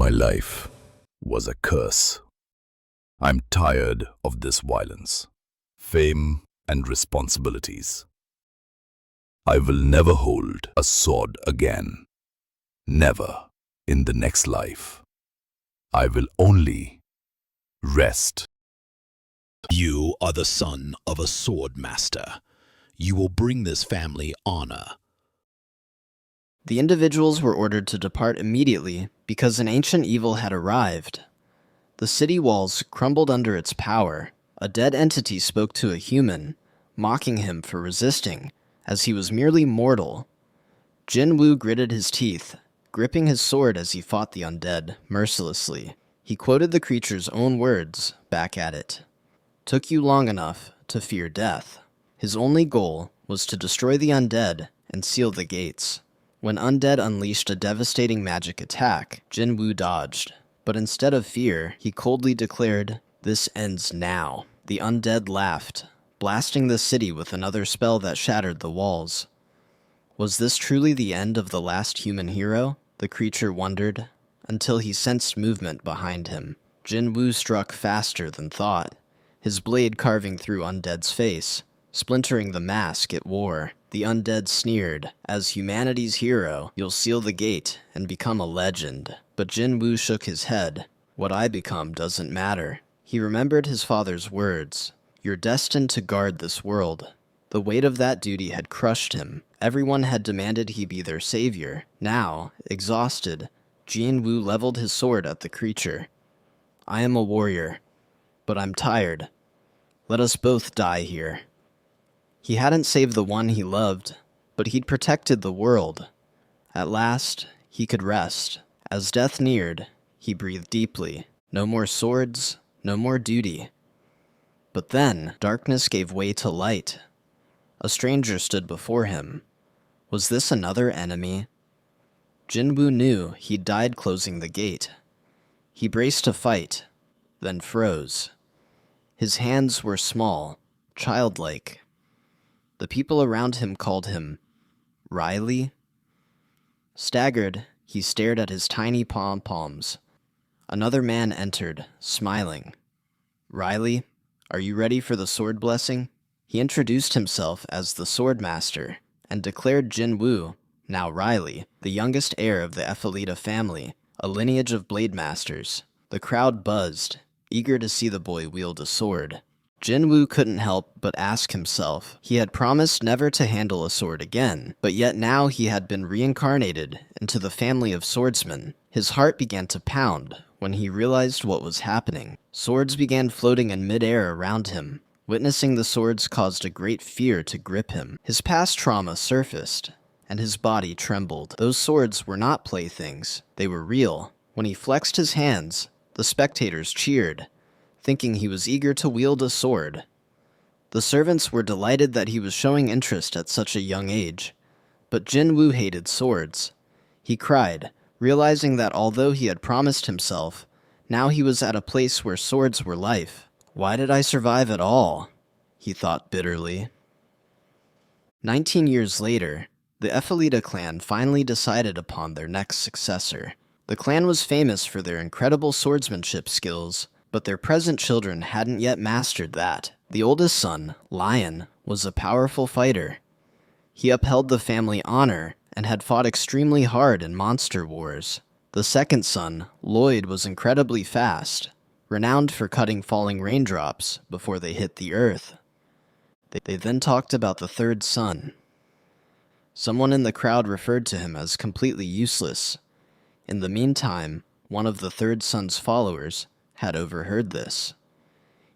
my life was a curse. I'm tired of this violence, fame, and responsibilities. I will never hold a sword again. Never in the next life. I will only rest. You are the son of a sword master. You will bring this family honor. The individuals were ordered to depart immediately because an ancient evil had arrived. The city walls crumbled under its power. A dead entity spoke to a human, mocking him for resisting, as he was merely mortal. Jin Woo gritted his teeth, gripping his sword as he fought the undead mercilessly. He quoted the creature's own words back at it. "Took you long enough to fear death." His only goal was to destroy the undead and seal the gates. When undead unleashed a devastating magic attack, Jin Woo dodged. But instead of fear, he coldly declared, "This ends now." The undead laughed, blasting the city with another spell that shattered the walls. Was this truly the end of the last human hero? The creature wondered, until he sensed movement behind him. Jin Woo struck faster than thought, his blade carving through undead's face, splintering the mask it wore. The undead sneered, "As humanity's hero, you'll seal the gate and become a legend." But Jin Woo shook his head. "What I become doesn't matter." He remembered his father's words. "You're destined to guard this world." The weight of that duty had crushed him. Everyone had demanded he be their savior. Now, exhausted, Jin Woo leveled his sword at the creature. "I am a warrior, but I'm tired. Let us both die here." He hadn't saved the one he loved, but he'd protected the world. At last, he could rest. As death neared, he breathed deeply. No more swords, no more duty. But then, darkness gave way to light. A stranger stood before him. Was this another enemy? Jin Woo knew he'd died closing the gate. He braced to fight, then froze. His hands were small, childlike. The people around him called him Riley. Staggered, he stared at his tiny palms. Another man entered, smiling. "Riley, are you ready for the sword blessing?" He introduced himself as the Sword Master and declared Jin Woo, now Riley, the youngest heir of the Ephelita family, a lineage of blade masters. The crowd buzzed, eager to see the boy wield a sword. Jin Woo couldn't help but ask himself. He had promised never to handle a sword again, but yet now he had been reincarnated into the family of swordsmen. His heart began to pound when he realized what was happening. Swords began floating in midair around him. Witnessing the swords caused a great fear to grip him. His past trauma surfaced, and his body trembled. Those swords were not playthings. They were real. When he flexed his hands, the spectators cheered, thinking he was eager to wield a sword. The servants were delighted that he was showing interest at such a young age. But Jin Woo hated swords. He cried, realizing that although he had promised himself, now he was at a place where swords were life. "Why did I survive at all?" he thought bitterly. 19 years later, the Ephelita clan finally decided upon their next successor. The clan was famous for their incredible swordsmanship skills, but their present children hadn't yet mastered that. The oldest son, Lion, was a powerful fighter. He upheld the family honor and had fought extremely hard in monster wars. The second son, Lloyd, was incredibly fast, renowned for cutting falling raindrops before they hit the earth. They then talked about the third son. Someone in the crowd referred to him as completely useless. In the meantime, one of the third son's followers had overheard this.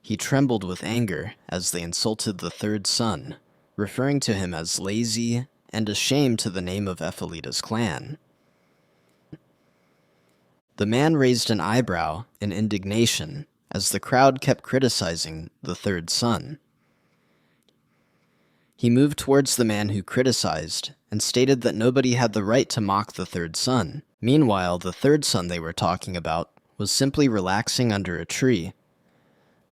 He trembled with anger as they insulted the third son, referring to him as lazy and a shame to the name of Ephelita's clan. The man raised an eyebrow in indignation as the crowd kept criticizing the third son. He moved towards the man who criticized and stated that nobody had the right to mock the third son. Meanwhile, the third son they were talking about was simply relaxing under a tree.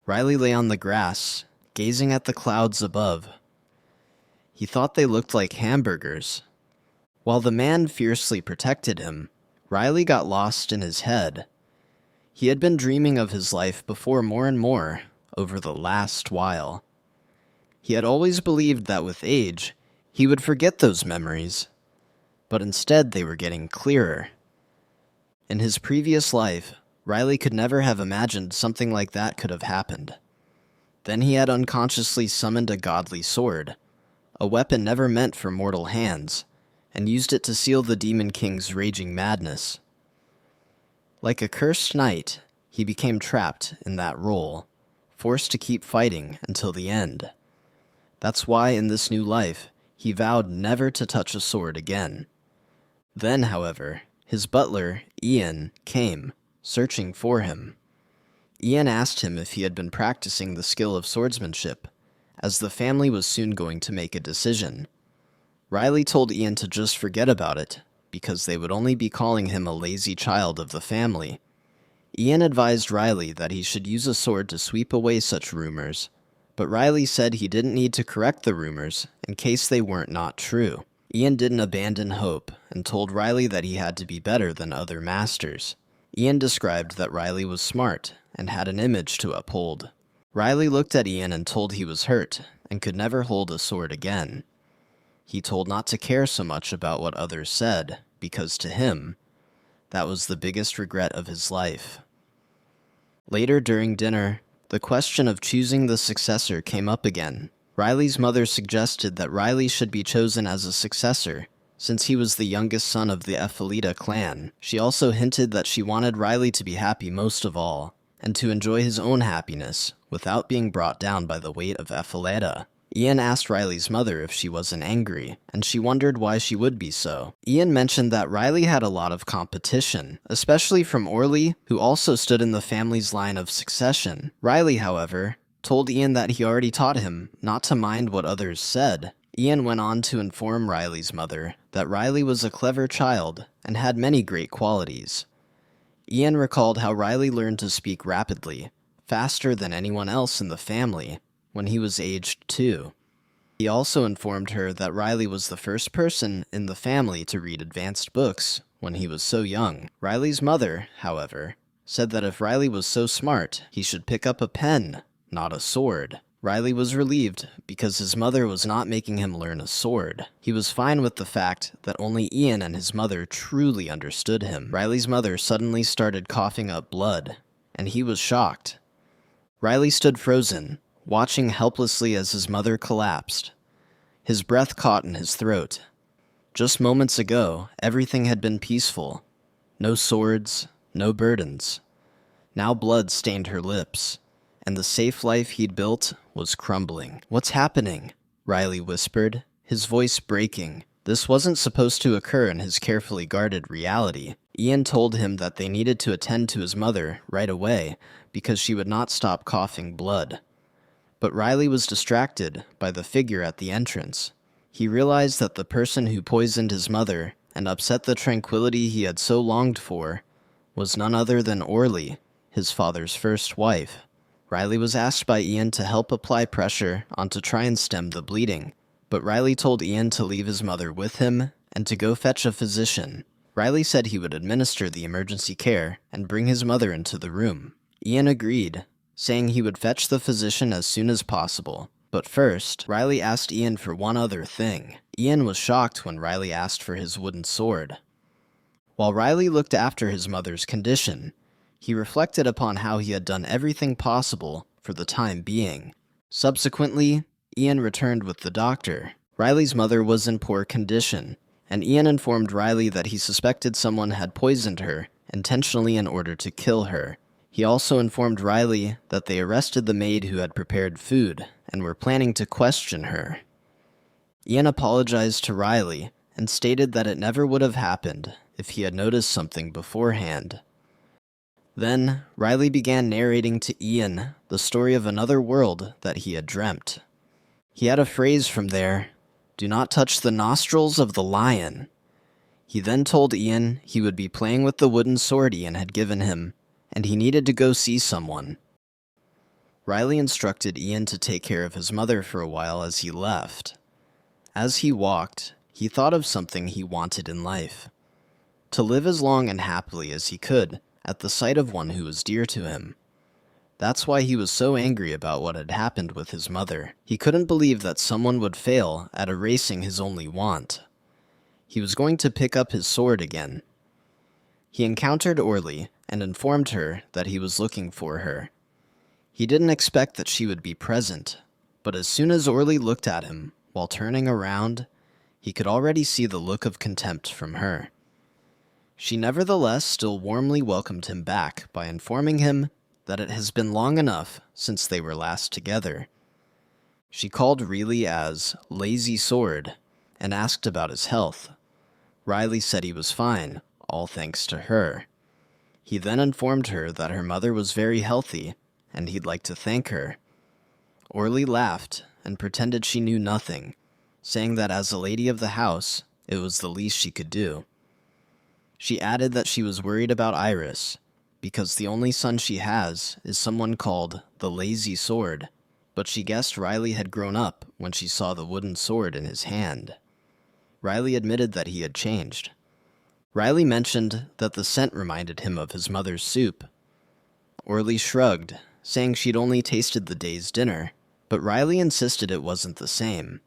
Riley lay on the grass, gazing at the clouds above. He thought they looked like hamburgers. While the man fiercely protected him, Riley got lost in his head. He had been dreaming of his life before more and more over the last while. He had always believed that with age, he would forget those memories, but instead they were getting clearer. In his previous life, Riley could never have imagined something like that could have happened. Then he had unconsciously summoned a godly sword, a weapon never meant for mortal hands, and used it to seal the Demon King's raging madness. Like a cursed knight, he became trapped in that role, forced to keep fighting until the end. That's why in this new life, he vowed never to touch a sword again. Then, however, his butler, Ian, came, searching for him. Ian asked him if he had been practicing the skill of swordsmanship, as the family was soon going to make a decision. Riley told Ian to just forget about it, because they would only be calling him a lazy child of the family. Ian advised Riley that he should use a sword to sweep away such rumors, but Riley said he didn't need to correct the rumors in case they weren't not true. Ian didn't abandon hope and told Riley that he had to be better than other masters. Ian described that Riley was smart and had an image to uphold. Riley looked at Ian and told he was hurt and could never hold a sword again. He told not to care so much about what others said, because to him, that was the biggest regret of his life. Later during dinner, the question of choosing the successor came up again. Riley's mother suggested that Riley should be chosen as a successor, since he was the youngest son of the Ephelida clan. She also hinted that she wanted Riley to be happy most of all, and to enjoy his own happiness, without being brought down by the weight of Ephelida. Ian asked Riley's mother if she wasn't angry, and she wondered why she would be so. Ian mentioned that Riley had a lot of competition, especially from Orly, who also stood in the family's line of succession. Riley, however, told Ian that he already taught him not to mind what others said. Ian went on to inform Riley's mother that Riley was a clever child and had many great qualities. Ian recalled how Riley learned to speak rapidly, faster than anyone else in the family, when he was aged 2. He also informed her that Riley was the first person in the family to read advanced books when he was so young. Riley's mother, however, said that if Riley was so smart, he should pick up a pen, not a sword. Riley was relieved because his mother was not making him learn a sword. He was fine with the fact that only Ian and his mother truly understood him. Riley's mother suddenly started coughing up blood, and he was shocked. Riley stood frozen, watching helplessly as his mother collapsed. His breath caught in his throat. Just moments ago, everything had been peaceful. No swords, no burdens. Now blood stained her lips, and the safe life he'd built was crumbling. "What's happening?" Riley whispered, his voice breaking. This wasn't supposed to occur in his carefully guarded reality. Ian told him that they needed to attend to his mother right away because she would not stop coughing blood. But Riley was distracted by the figure at the entrance. He realized that the person who poisoned his mother and upset the tranquility he had so longed for was none other than Orly, his father's first wife. Riley was asked by Ian to help apply pressure on to try and stem the bleeding, but Riley told Ian to leave his mother with him and to go fetch a physician. Riley said he would administer the emergency care and bring his mother into the room. Ian agreed, saying he would fetch the physician as soon as possible. But first, Riley asked Ian for one other thing. Ian was shocked when Riley asked for his wooden sword. While Riley looked after his mother's condition, he reflected upon how he had done everything possible for the time being. Subsequently, Ian returned with the doctor. Riley's mother was in poor condition, and Ian informed Riley that he suspected someone had poisoned her intentionally in order to kill her. He also informed Riley that they arrested the maid who had prepared food and were planning to question her. Ian apologized to Riley and stated that it never would have happened if he had noticed something beforehand. Then, Riley began narrating to Ian the story of another world that he had dreamt. He had a phrase from there, "Do not touch the nostrils of the lion." He then told Ian he would be playing with the wooden sword Ian had given him, and he needed to go see someone. Riley instructed Ian to take care of his mother for a while as he left. As he walked, he thought of something he wanted in life. to live as long and happily as he could at the sight of one who was dear to him. That's why he was so angry about what had happened with his mother. He couldn't believe that someone would fail at erasing his only want. He was going to pick up his sword again. He encountered Orly and informed her that he was looking for her. He didn't expect that she would be present, but as soon as Orly looked at him while turning around, he could already see the look of contempt from her. She nevertheless still warmly welcomed him back by informing him that it has been long enough since they were last together. She called Riley as Lazy Sword and asked about his health. Riley said he was fine, all thanks to her. He then informed her that her mother was very healthy and he'd like to thank her. Orly laughed and pretended she knew nothing, saying that as a lady of the house, it was the least she could do. She added that she was worried about Iris, because the only son she has is someone called the Lazy Sword, but she guessed Riley had grown up when she saw the wooden sword in his hand. Riley admitted that he had changed. Riley mentioned that the scent reminded him of his mother's soup. Orly shrugged, saying she'd only tasted the day's dinner, but Riley insisted it wasn't the same.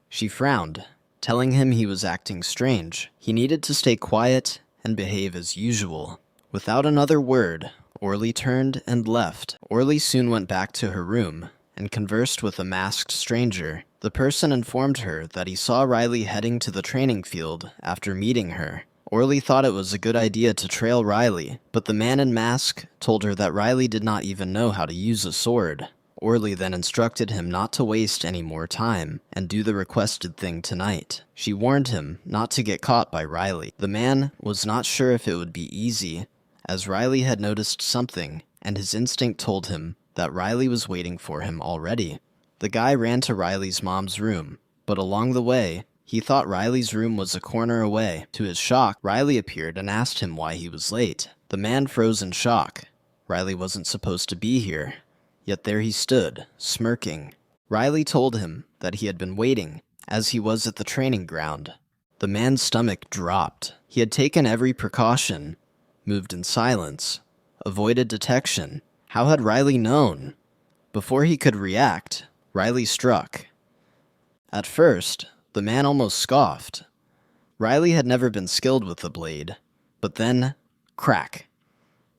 She frowned, telling him he was acting strange. He needed to stay quiet and behave as usual. Without another word, Orly turned and left. Orly soon went back to her room and conversed with a masked stranger. The person informed her that he saw Riley heading to the training field after meeting her. Orly thought it was a good idea to trail Riley, but the man in mask told her that Riley did not even know how to use a sword. Orly then instructed him not to waste any more time and do the requested thing tonight. She warned him not to get caught by Riley. The man was not sure if it would be easy, as Riley had noticed something, and his instinct told him that Riley was waiting for him already. The guy ran to Riley's mom's room, but along the way, he thought Riley's room was a corner away. To his shock, Riley appeared and asked him why he was late. The man froze in shock. Riley wasn't supposed to be here, yet there he stood, smirking. Riley told him that he had been waiting, as he was at the training ground. The man's stomach dropped. He had taken every precaution, moved in silence, avoided detection. How had Riley known? Before he could react, Riley struck. At first, the man almost scoffed. Riley had never been skilled with the blade, but then, crack.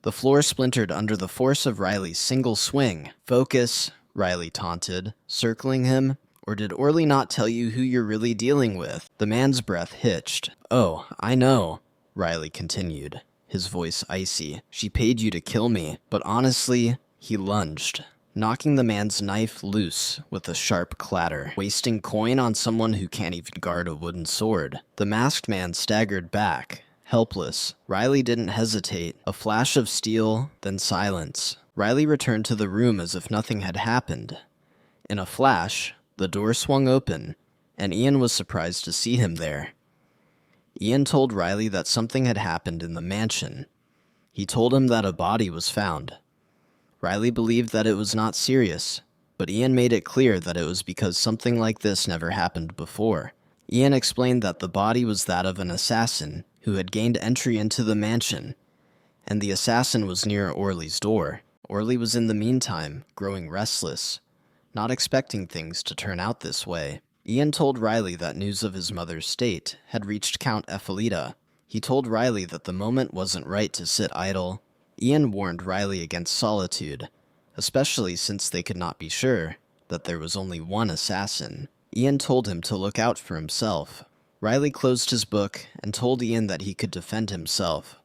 The floor splintered under the force of Riley's single swing. Focus, Riley taunted, circling him. Or did Orly not tell you who you're really dealing with? The man's breath hitched. Oh, I know, Riley continued, his voice icy. She paid you to kill me, but honestly, he lunged, knocking the man's knife loose with a sharp clatter, wasting coin on someone who can't even guard a wooden sword. The masked man staggered back, helpless. Riley didn't hesitate. A flash of steel, then silence. Riley returned to the room as if nothing had happened. In a flash, the door swung open, and Ian was surprised to see him there. Ian told Riley that something had happened in the mansion. He told him that a body was found. Riley believed that it was not serious, but Ian made it clear that it was because something like this never happened before. Ian explained that the body was that of an assassin who had gained entry into the mansion, and the assassin was near Orly's door. Orly was in the meantime growing restless, not expecting things to turn out this way. Ian told Riley that news of his mother's state had reached Count Ephelita. He told Riley that the moment wasn't right to sit idle. Ian warned Riley against solitude, especially since they could not be sure that there was only one assassin. Ian told him to look out for himself. Riley closed his book and told Ian that he could defend himself.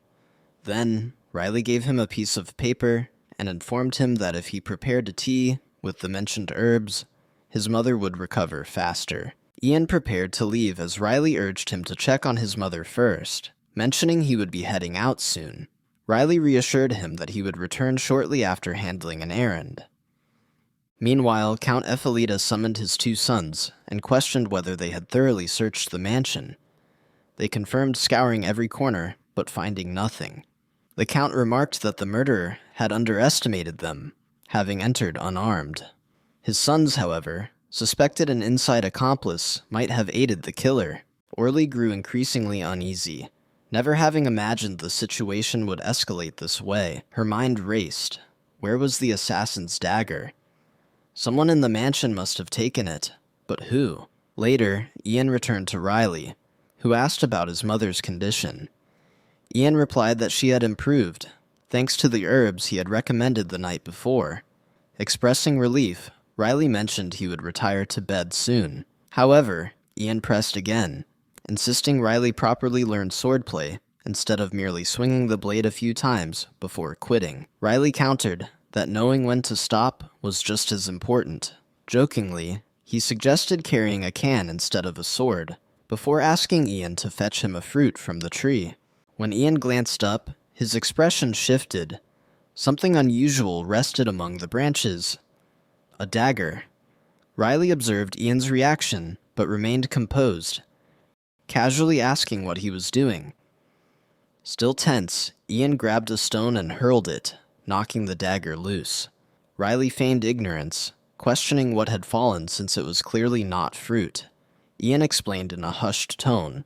Then, Riley gave him a piece of paper and informed him that if he prepared a tea with the mentioned herbs, his mother would recover faster. Ian prepared to leave as Riley urged him to check on his mother first, mentioning he would be heading out soon. Riley reassured him that he would return shortly after handling an errand. Meanwhile, Count Ephelita summoned his two sons and questioned whether they had thoroughly searched the mansion. They confirmed scouring every corner, but finding nothing. The Count remarked that the murderer had underestimated them, having entered unarmed. His sons, however, suspected an inside accomplice might have aided the killer. Orly grew increasingly uneasy, Never having imagined the situation would escalate this way, her mind raced. Where was the assassin's dagger? Someone in the mansion must have taken it, but who? Later, Ian returned to Riley, who asked about his mother's condition. Ian replied that she had improved, thanks to the herbs he had recommended the night before. Expressing relief, Riley mentioned he would retire to bed soon. However, Ian pressed again, insisting Riley properly learn swordplay instead of merely swinging the blade a few times before quitting. Riley countered that knowing when to stop was just as important. Jokingly, he suggested carrying a can instead of a sword, before asking Ian to fetch him a fruit from the tree. When Ian glanced up, his expression shifted. Something unusual rested among the branches. A dagger. Riley observed Ian's reaction, but remained composed, casually asking what he was doing. Still tense, Ian grabbed a stone and hurled it, knocking the dagger loose. Riley feigned ignorance, questioning what had fallen since it was clearly not fruit. Ian explained in a hushed tone.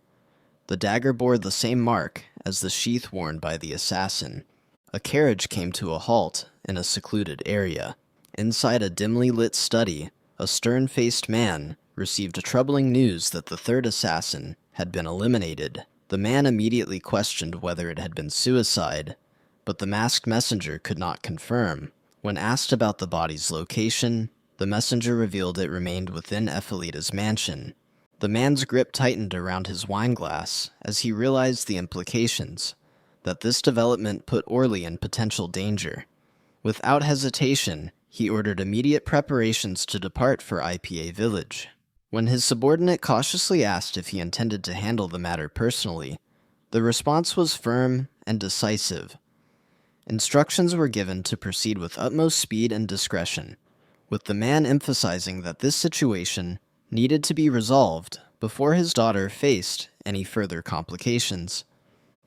The dagger bore the same mark as the sheath worn by the assassin. A carriage came to a halt in a secluded area. Inside a dimly lit study, a stern-faced man received troubling news that the third assassin had been eliminated. The man immediately questioned whether it had been suicide, but the masked messenger could not confirm. When asked about the body's location, the messenger revealed it remained within Ephelita's mansion. The man's grip tightened around his wineglass as he realized the implications, that this development put Orly in potential danger. Without hesitation, he ordered immediate preparations to depart for IPA Village. When his subordinate cautiously asked if he intended to handle the matter personally, the response was firm and decisive. Instructions were given to proceed with utmost speed and discretion, with the man emphasizing that this situation needed to be resolved before his daughter faced any further complications.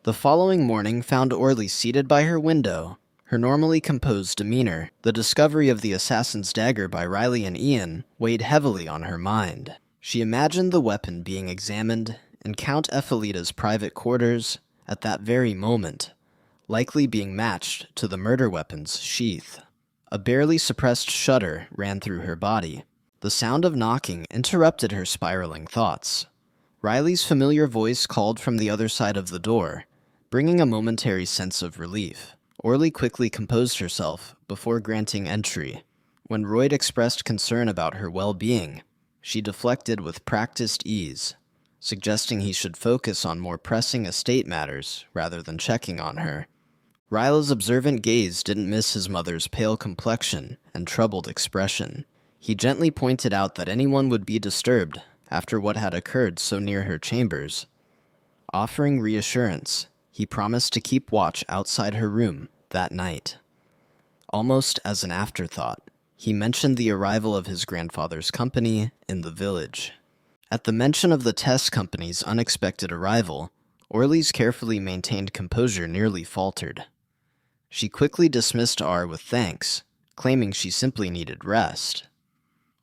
The following morning found Orly seated by her window, her normally composed demeanor. The discovery of the assassin's dagger by Riley and Ian weighed heavily on her mind. She imagined the weapon being examined in Count Ephelita's private quarters at that very moment, likely being matched to the murder weapon's sheath. A barely suppressed shudder ran through her body. The sound of knocking interrupted her spiraling thoughts. Riley's familiar voice called from the other side of the door, bringing a momentary sense of relief. Orly quickly composed herself before granting entry. When Royd expressed concern about her well-being, she deflected with practiced ease, suggesting he should focus on more pressing estate matters rather than checking on her. Ryla's observant gaze didn't miss his mother's pale complexion and troubled expression. He gently pointed out that anyone would be disturbed after what had occurred so near her chambers. Offering reassurance, he promised to keep watch outside her room that night. Almost as an afterthought, he mentioned the arrival of his grandfather's company in the village. At the mention of the Tess Company's unexpected arrival, Orly's carefully maintained composure nearly faltered. She quickly dismissed R with thanks, claiming she simply needed rest.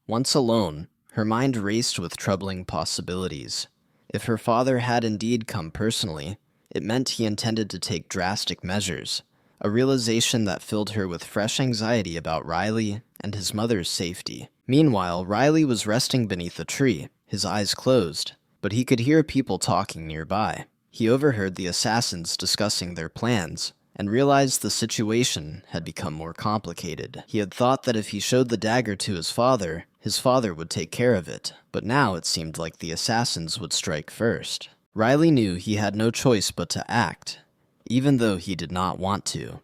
Once alone, her mind raced with troubling possibilities. If her father had indeed come personally, it meant he intended to take drastic measures, a realization that filled her with fresh anxiety about Riley and his mother's safety. Meanwhile, Riley was resting beneath a tree, his eyes closed, but he could hear people talking nearby. He overheard the assassins discussing their plans, and realized the situation had become more complicated. He had thought that if he showed the dagger to his father would take care of it, but now it seemed like the assassins would strike first. Riley knew he had no choice but to act, even though he did not want to.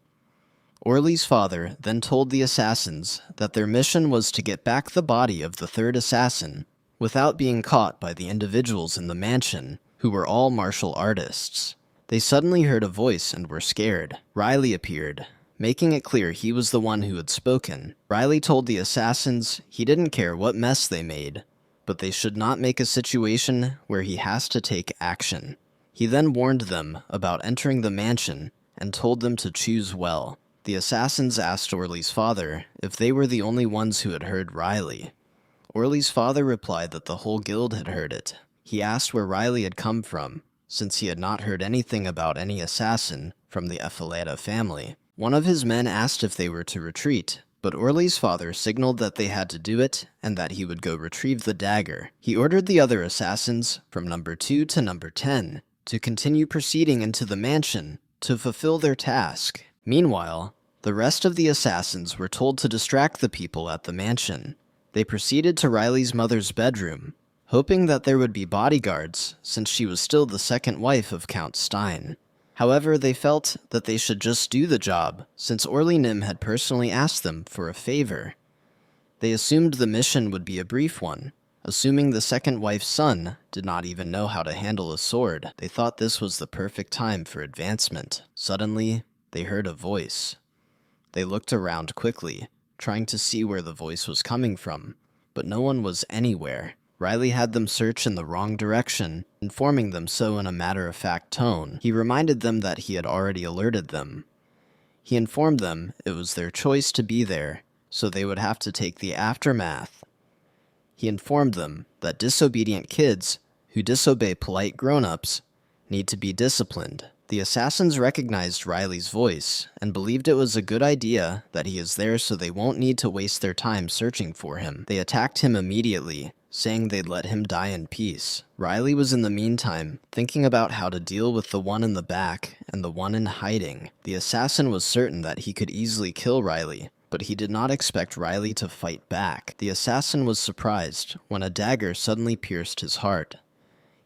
Orly's father then told the assassins that their mission was to get back the body of the third assassin without being caught by the individuals in the mansion, who were all martial artists. They suddenly heard a voice and were scared. Riley appeared, making it clear he was the one who had spoken. Riley told the assassins he didn't care what mess they made, but they should not make a situation where he has to take action. He then warned them about entering the mansion and told them to choose well. The assassins asked Orly's father if they were the only ones who had heard Riley. Orly's father replied that the whole guild had heard it. He asked where Riley had come from, since he had not heard anything about any assassin from the Epheleta family. One of his men asked if they were to retreat, but Orly's father signaled that they had to do it and that he would go retrieve the dagger. He ordered the other assassins, from number 2 to number 10, to continue proceeding into the mansion to fulfill their task. Meanwhile, the rest of the assassins were told to distract the people at the mansion. They proceeded to Riley's mother's bedroom, hoping that there would be bodyguards since she was still the second wife of Count Stein. However, they felt that they should just do the job since Orly Nim had personally asked them for a favor. They assumed the mission would be a brief one. Assuming the second wife's son did not even know how to handle a sword, they thought this was the perfect time for advancement. Suddenly, they heard a voice. They looked around quickly, trying to see where the voice was coming from, but no one was anywhere. Riley had them search in the wrong direction, informing them so in a matter-of-fact tone. He reminded them that he had already alerted them. He informed them it was their choice to be there, so they would have to take the aftermath. He informed them that disobedient kids who disobey polite grown-ups need to be disciplined. The assassins recognized Riley's voice and believed it was a good idea that he is there so they won't need to waste their time searching for him. They attacked him immediately, saying they'd let him die in peace. Riley was in the meantime thinking about how to deal with the one in the back and the one in hiding. The assassin was certain that he could easily kill Riley, but he did not expect Riley to fight back. The assassin was surprised when a dagger suddenly pierced his heart.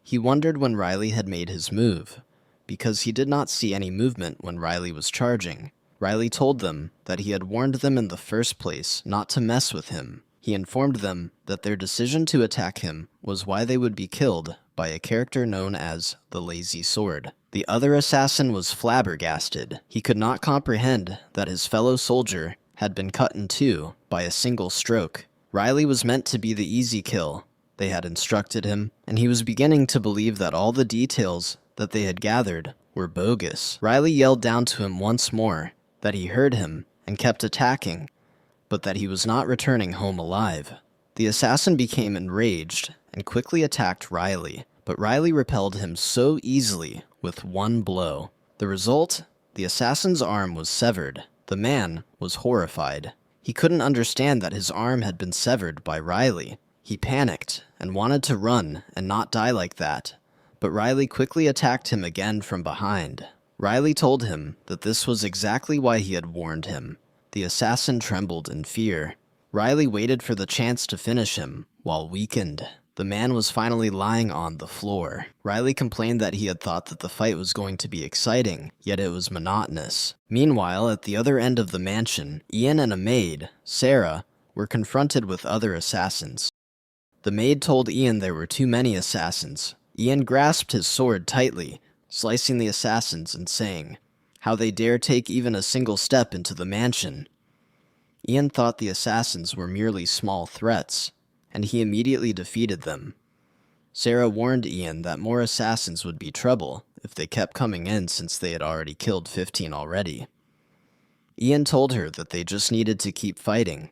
He wondered when Riley had made his move, because he did not see any movement when Riley was charging. Riley told them that he had warned them in the first place not to mess with him. He informed them that their decision to attack him was why they would be killed by a character known as the Lazy Sword. The other assassin was flabbergasted. He could not comprehend that his fellow soldier had been cut in two by a single stroke. Riley was meant to be the easy kill, they had instructed him, and he was beginning to believe that all the details that they had gathered were bogus. Riley yelled down to him once more that he heard him and kept attacking, but that he was not returning home alive. The assassin became enraged and quickly attacked Riley, but Riley repelled him so easily with one blow. The result? The assassin's arm was severed. The man was horrified. He couldn't understand that his arm had been severed by Riley. He panicked and wanted to run and not die like that, but Riley quickly attacked him again from behind. Riley told him that this was exactly why he had warned him. The assassin trembled in fear. Riley waited for the chance to finish him, while weakened. The man was finally lying on the floor. Riley complained that he had thought that the fight was going to be exciting, yet it was monotonous. Meanwhile, at the other end of the mansion, Ian and a maid, Sarah, were confronted with other assassins. The maid told Ian there were too many assassins. Ian grasped his sword tightly, slicing the assassins and saying, "How they dare take even a single step into the mansion." Ian thought the assassins were merely small threats, and he immediately defeated them. Sarah warned Ian that more assassins would be trouble if they kept coming in since they had already killed 15 already. Ian told her that they just needed to keep fighting.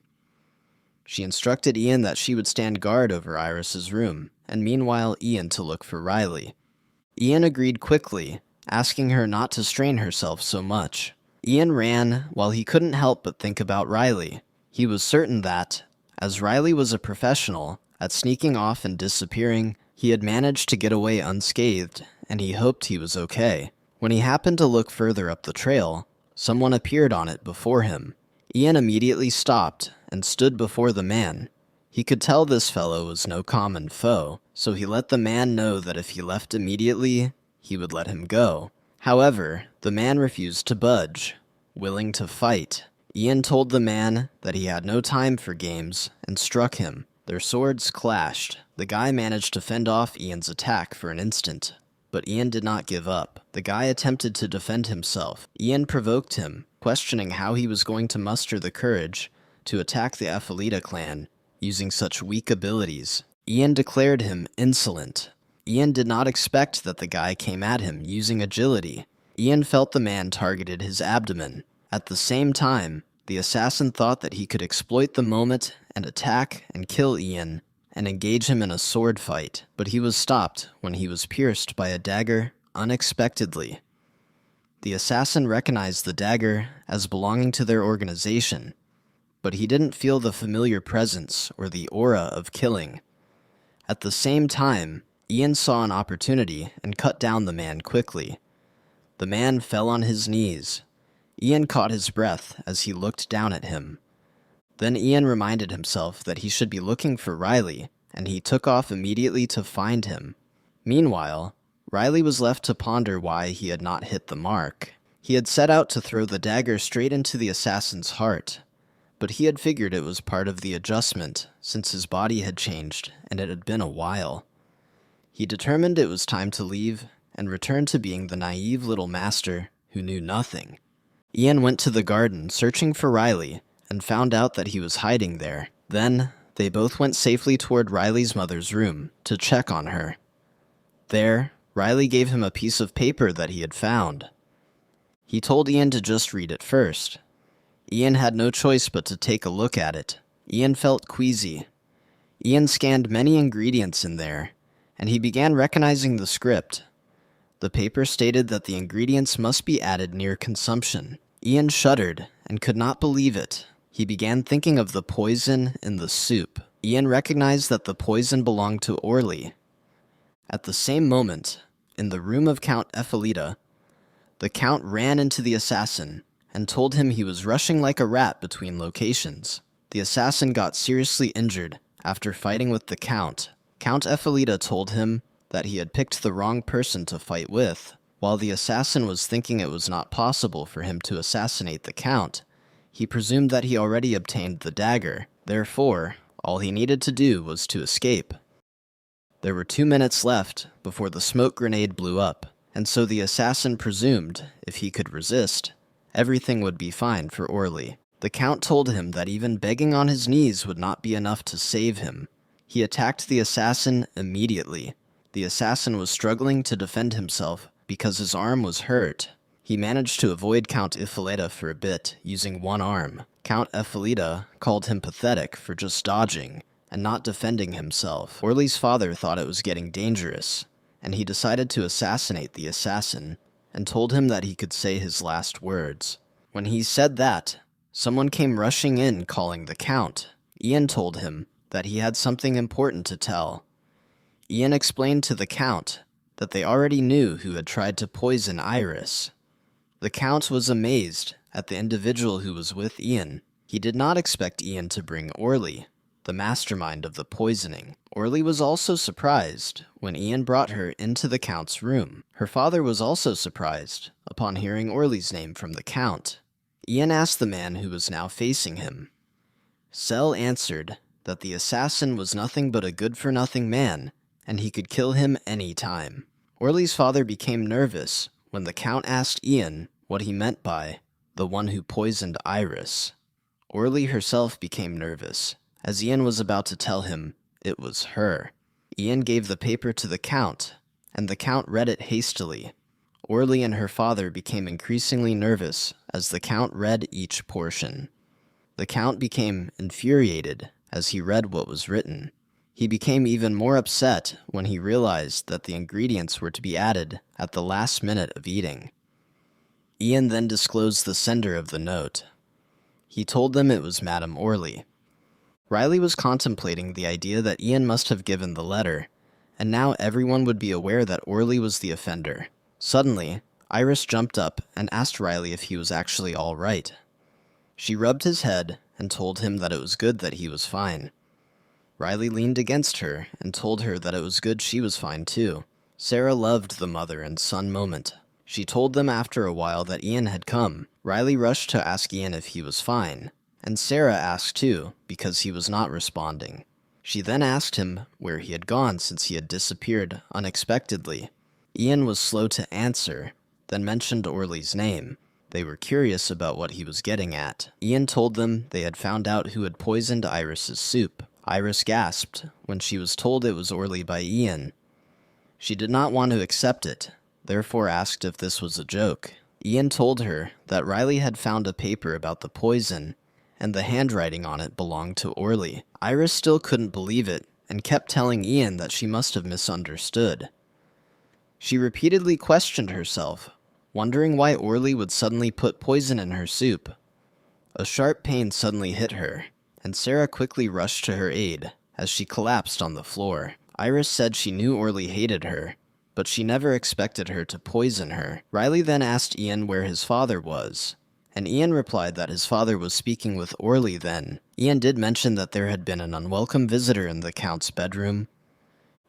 She instructed Ian that she would stand guard over Iris's room, and meanwhile Ian to look for Riley. Ian agreed quickly, asking her not to strain herself so much. Ian ran while he couldn't help but think about Riley. He was certain that, as Riley was a professional at sneaking off and disappearing, he had managed to get away unscathed, and he hoped he was okay. When he happened to look further up the trail, someone appeared on it before him. Ian immediately stopped and stood before the man. He could tell this fellow was no common foe, so he let the man know that if he left immediately, he would let him go. However, the man refused to budge, willing to fight. Ian told the man that he had no time for games and struck him. Their swords clashed. The guy managed to fend off Ian's attack for an instant, but Ian did not give up. The guy attempted to defend himself. Ian provoked him, questioning how he was going to muster the courage to attack the Epheleta clan using such weak abilities. Ian declared him insolent. Ian did not expect that the guy came at him using agility. Ian felt the man targeted his abdomen. At the same time, the assassin thought that he could exploit the moment and attack and kill Ian and engage him in a sword fight, but he was stopped when he was pierced by a dagger unexpectedly. The assassin recognized the dagger as belonging to their organization, but he didn't feel the familiar presence or the aura of killing. At the same time, Ian saw an opportunity and cut down the man quickly. The man fell on his knees. Ian caught his breath as he looked down at him. Then Ian reminded himself that he should be looking for Riley, and he took off immediately to find him. Meanwhile, Riley was left to ponder why he had not hit the mark. He had set out to throw the dagger straight into the assassin's heart, but he had figured it was part of the adjustment since his body had changed and it had been a while. He determined it was time to leave and return to being the naive little master who knew nothing. Ian went to the garden searching for Riley and found out that he was hiding there. Then, they both went safely toward Riley's mother's room to check on her. There, Riley gave him a piece of paper that he had found. He told Ian to just read it first. Ian had no choice but to take a look at it. Ian felt queasy. Ian scanned many ingredients in there, and he began recognizing the script. The paper stated that the ingredients must be added near consumption. Ian shuddered and could not believe it. He began thinking of the poison in the soup. Ian recognized that the poison belonged to Orly. At the same moment, in the room of Count Ephelita, the Count ran into the assassin and told him he was rushing like a rat between locations. The assassin got seriously injured after fighting with the Count. Count Ephelita told him that he had picked the wrong person to fight with. While the assassin was thinking it was not possible for him to assassinate the Count, he presumed that he already obtained the dagger. Therefore, all he needed to do was to escape. There were 2 minutes left before the smoke grenade blew up, and so the assassin presumed, if he could resist, everything would be fine for Orly. The Count told him that even begging on his knees would not be enough to save him. He attacked the assassin immediately. The assassin was struggling to defend himself because his arm was hurt. He managed to avoid Count Ephelita for a bit, using one arm. Count Ephelita called him pathetic for just dodging and not defending himself. Orly's father thought it was getting dangerous, and he decided to assassinate the assassin, and told him that he could say his last words. When he said that, someone came rushing in calling the Count. Ian told him that he had something important to tell. Ian explained to the Count that they already knew who had tried to poison Iris. The Count was amazed at the individual who was with Ian. He did not expect Ian to bring Orly, the mastermind of the poisoning. Orly was also surprised when Ian brought her into the Count's room. Her father was also surprised upon hearing Orly's name from the Count. Ian asked the man who was now facing him. Sel answered that the assassin was nothing but a good-for-nothing man, and he could kill him any time. Orly's father became nervous when the Count asked Ian what he meant by the one who poisoned Iris. Orly herself became nervous, as Ian was about to tell him it was her. Ian gave the paper to the Count, and the Count read it hastily. Orly and her father became increasingly nervous as the Count read each portion. The Count became infuriated as he read what was written. He became even more upset when he realized that the ingredients were to be added at the last minute of eating. Ian then disclosed the sender of the note. He told them it was Madame Orly. Riley was contemplating the idea that Ian must have given the letter, and now everyone would be aware that Orly was the offender. Suddenly, Iris jumped up and asked Riley if he was actually all right. She rubbed his head and told him that it was good that he was fine. Riley leaned against her and told her that it was good she was fine too. Sarah loved the mother and son moment. She told them after a while that Ian had come. Riley rushed to ask Ian if he was fine, and Sarah asked too, because he was not responding. She then asked him where he had gone since he had disappeared unexpectedly. Ian was slow to answer, then mentioned Orly's name. They were curious about what he was getting at. Ian told them they had found out who had poisoned Iris's soup. Iris gasped when she was told it was Orly by Ian. She did not want to accept it, therefore asked if this was a joke. Ian told her that Riley had found a paper about the poison, and the handwriting on it belonged to Orly. Iris still couldn't believe it, and kept telling Ian that she must have misunderstood. She repeatedly questioned herself, wondering why Orly would suddenly put poison in her soup. A sharp pain suddenly hit her, and Sarah quickly rushed to her aid as she collapsed on the floor. Iris said she knew Orly hated her, but she never expected her to poison her. Riley then asked Ian where his father was, and Ian replied that his father was speaking with Orly then. Ian did mention that there had been an unwelcome visitor in the Count's bedroom.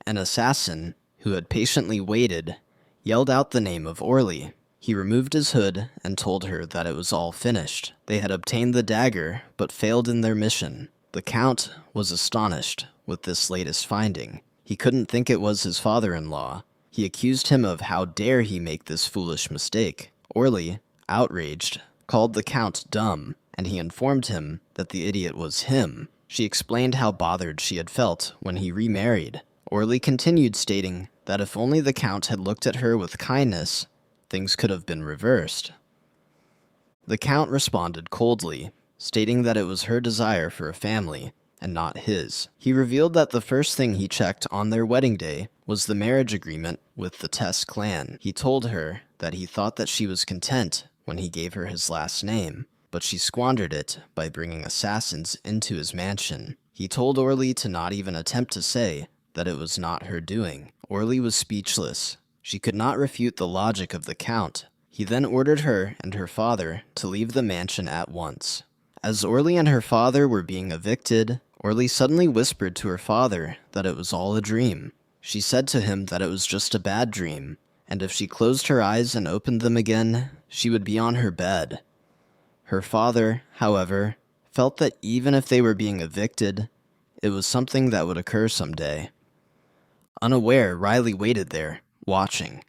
An assassin, who had patiently waited, yelled out the name of Orly. He removed his hood and told her that it was all finished. They had obtained the dagger, but failed in their mission. The Count was astonished with this latest finding. He couldn't think it was his father-in-law. He accused him of how dare he make this foolish mistake. Orly, outraged, called the Count dumb, and he informed him that the idiot was him. She explained how bothered she had felt when he remarried. Orly continued, stating that if only the Count had looked at her with kindness, things could have been reversed. The Count responded coldly, stating that it was her desire for a family, and not his. He revealed that the first thing he checked on their wedding day was the marriage agreement with the Tess clan. He told her that he thought that she was content when he gave her his last name, but she squandered it by bringing assassins into his mansion. He told Orly to not even attempt to say that it was not her doing. Orly was speechless. She could not refute the logic of the Count. He then ordered her and her father to leave the mansion at once. As Orly and her father were being evicted, Orly suddenly whispered to her father that it was all a dream. She said to him that it was just a bad dream, and if she closed her eyes and opened them again, she would be on her bed. Her father, however, felt that even if they were being evicted, it was something that would occur someday. Unaware, Riley waited there, watching.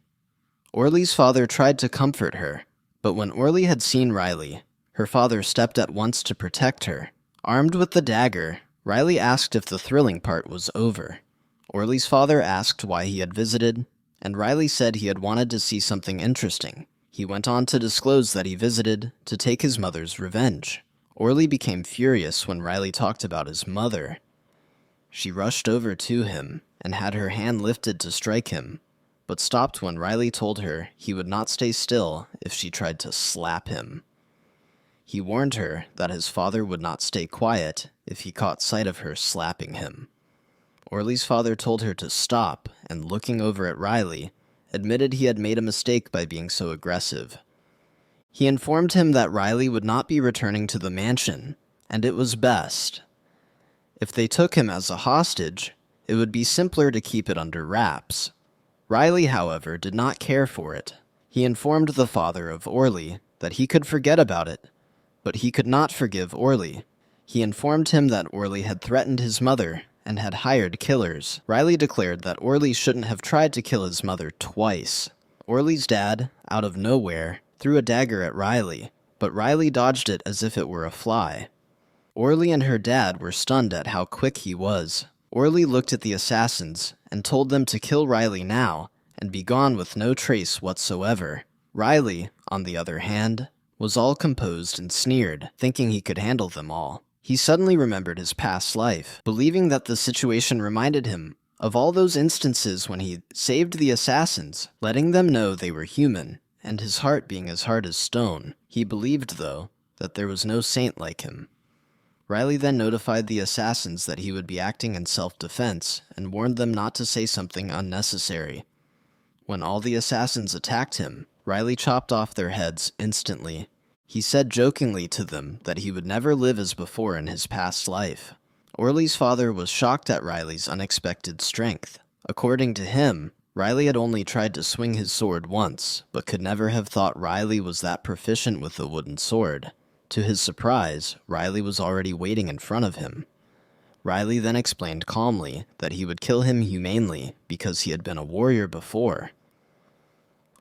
Orly's father tried to comfort her, but when Orly had seen Riley, her father stepped at once to protect her. Armed with the dagger, Riley asked if the thrilling part was over. Orly's father asked why he had visited, and Riley said he had wanted to see something interesting. He went on to disclose that he visited to take his mother's revenge. Orly became furious when Riley talked about his mother. She rushed over to him and had her hand lifted to strike him, but stopped when Riley told her he would not stay still if she tried to slap him. He warned her that his father would not stay quiet if he caught sight of her slapping him. Orly's father told her to stop, and looking over at Riley, admitted he had made a mistake by being so aggressive. He informed him that Riley would not be returning to the mansion, and it was best. If they took him as a hostage, it would be simpler to keep it under wraps. Riley, however, did not care for it. He informed the father of Orly that he could forget about it, but he could not forgive Orly. He informed him that Orly had threatened his mother and had hired killers. Riley declared that Orly shouldn't have tried to kill his mother twice. Orly's dad, out of nowhere, threw a dagger at Riley, but Riley dodged it as if it were a fly. Orly and her dad were stunned at how quick he was. Orly looked at the assassins and told them to kill Riley now and be gone with no trace whatsoever. Riley, on the other hand, was all composed and sneered, thinking he could handle them all. He suddenly remembered his past life, believing that the situation reminded him of all those instances when he saved the assassins, letting them know they were human, and his heart being as hard as stone. He believed, though, that there was no saint like him. Riley then notified the assassins that he would be acting in self-defense, and warned them not to say something unnecessary. When all the assassins attacked him, Riley chopped off their heads instantly. He said jokingly to them that he would never live as before in his past life. Orly's father was shocked at Riley's unexpected strength. According to him, Riley had only tried to swing his sword once, but could never have thought Riley was that proficient with the wooden sword. To his surprise, Riley was already waiting in front of him. Riley then explained calmly that he would kill him humanely because he had been a warrior before.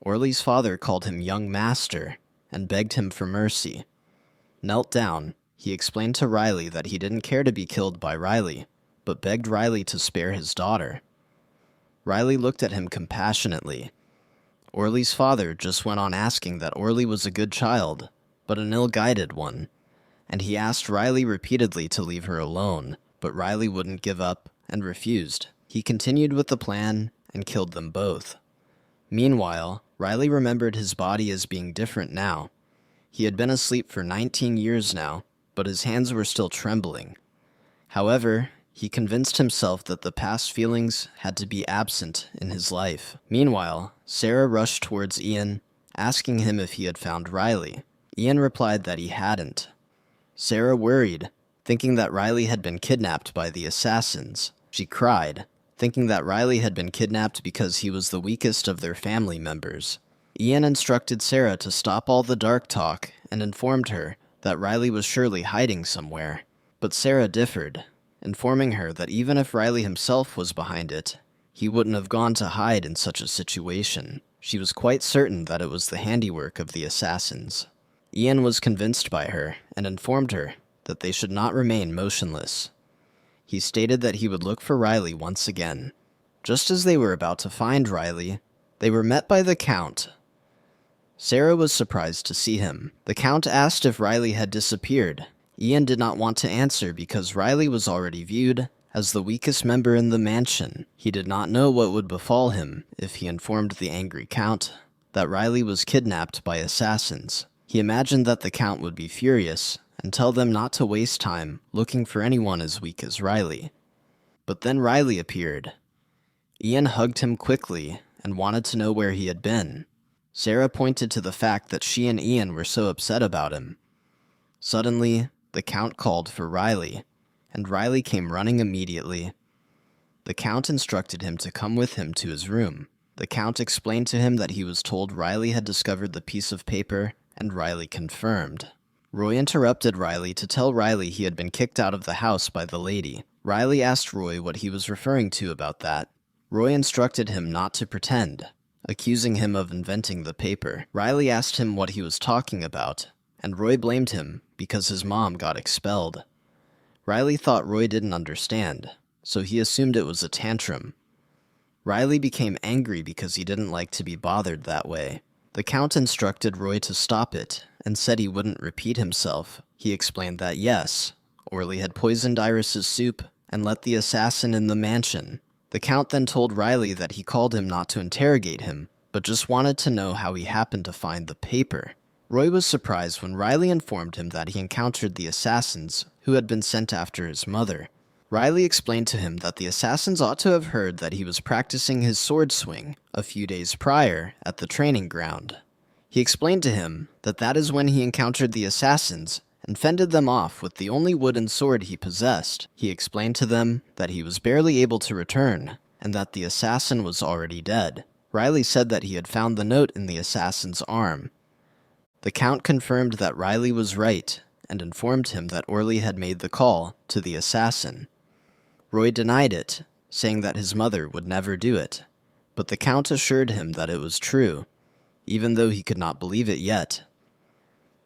Orly's father called him young master and begged him for mercy. Knelt down, he explained to Riley that he didn't care to be killed by Riley, but begged Riley to spare his daughter. Riley looked at him compassionately. Orly's father just went on asking that Orly was a good child, but an ill-guided one, and he asked Riley repeatedly to leave her alone, but Riley wouldn't give up and refused. He continued with the plan and killed them both. Meanwhile, Riley remembered his body as being different now. He had been asleep for 19 years now, but his hands were still trembling. However, he convinced himself that the past feelings had to be absent in his life. Meanwhile, Sarah rushed towards Ian, asking him if he had found Riley. Ian replied that he hadn't. Sarah worried, thinking that Riley had been kidnapped by the assassins. She cried, thinking that Riley had been kidnapped because he was the weakest of their family members. Ian instructed Sarah to stop all the dark talk and informed her that Riley was surely hiding somewhere. But Sarah differed, informing her that even if Riley himself was behind it, he wouldn't have gone to hide in such a situation. She was quite certain that it was the handiwork of the assassins. Ian was convinced by her and informed her that they should not remain motionless. He stated that he would look for Riley once again. Just as they were about to find Riley, they were met by the Count. Sarah was surprised to see him. The Count asked if Riley had disappeared. Ian did not want to answer because Riley was already viewed as the weakest member in the mansion. He did not know what would befall him if he informed the angry Count that Riley was kidnapped by assassins. He imagined that the Count would be furious and tell them not to waste time looking for anyone as weak as Riley. But then Riley appeared. Ian hugged him quickly and wanted to know where he had been. Sarah pointed to the fact that she and Ian were so upset about him. Suddenly, the Count called for Riley, and Riley came running immediately. The Count instructed him to come with him to his room. The Count explained to him that he was told Riley had discovered the piece of paper, and Riley confirmed. Roy interrupted Riley to tell Riley he had been kicked out of the house by the lady. Riley asked Roy what he was referring to about that. Roy instructed him not to pretend, accusing him of inventing the paper. Riley asked him what he was talking about, and Roy blamed him because his mom got expelled. Riley thought Roy didn't understand, so he assumed it was a tantrum. Riley became angry because he didn't like to be bothered that way. The Count instructed Roy to stop it and said he wouldn't repeat himself. He explained that yes, Orly had poisoned Iris's soup and let the assassin in the mansion. The Count then told Riley that he called him not to interrogate him, but just wanted to know how he happened to find the paper. Roy was surprised when Riley informed him that he encountered the assassins who had been sent after his mother. Riley explained to him that the assassins ought to have heard that he was practicing his sword swing a few days prior at the training ground. He explained to him that that is when he encountered the assassins and fended them off with the only wooden sword he possessed. He explained to them that he was barely able to return and that the assassin was already dead. Riley said that he had found the note in the assassin's arm. The Count confirmed that Riley was right and informed him that Orly had made the call to the assassin. Roy denied it, saying that his mother would never do it, but the Count assured him that it was true, even though he could not believe it yet.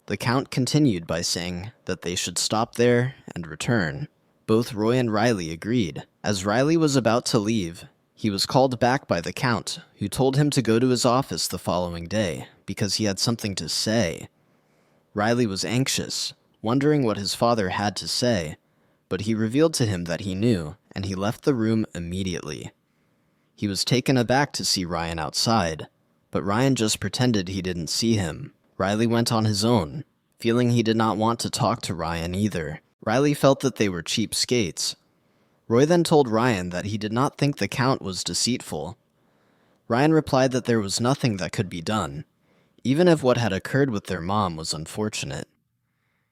The Count continued by saying that they should stop there and return. Both Roy and Riley agreed. As Riley was about to leave, he was called back by the Count, who told him to go to his office the following day because he had something to say. Riley was anxious, wondering what his father had to say, but he revealed to him that he knew, and he left the room immediately. He was taken aback to see Ryan outside, but Ryan just pretended he didn't see him. Riley went on his own, feeling he did not want to talk to Ryan either. Riley felt that they were cheapskates. Roy then told Ryan that he did not think the Count was deceitful. Ryan replied that there was nothing that could be done, even if what had occurred with their mom was unfortunate.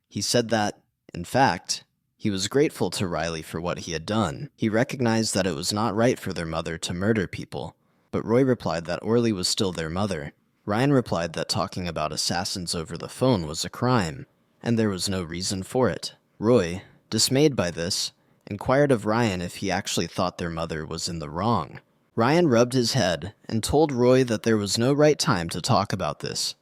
He said that, in fact, he was grateful to Riley for what he had done. He recognized that it was not right for their mother to murder people, but Roy replied that Orly was still their mother. Ryan replied that talking about assassins over the phone was a crime, and there was no reason for it. Roy, dismayed by this, inquired of Ryan if he actually thought their mother was in the wrong. Ryan rubbed his head and told Roy that there was no right time to talk about this.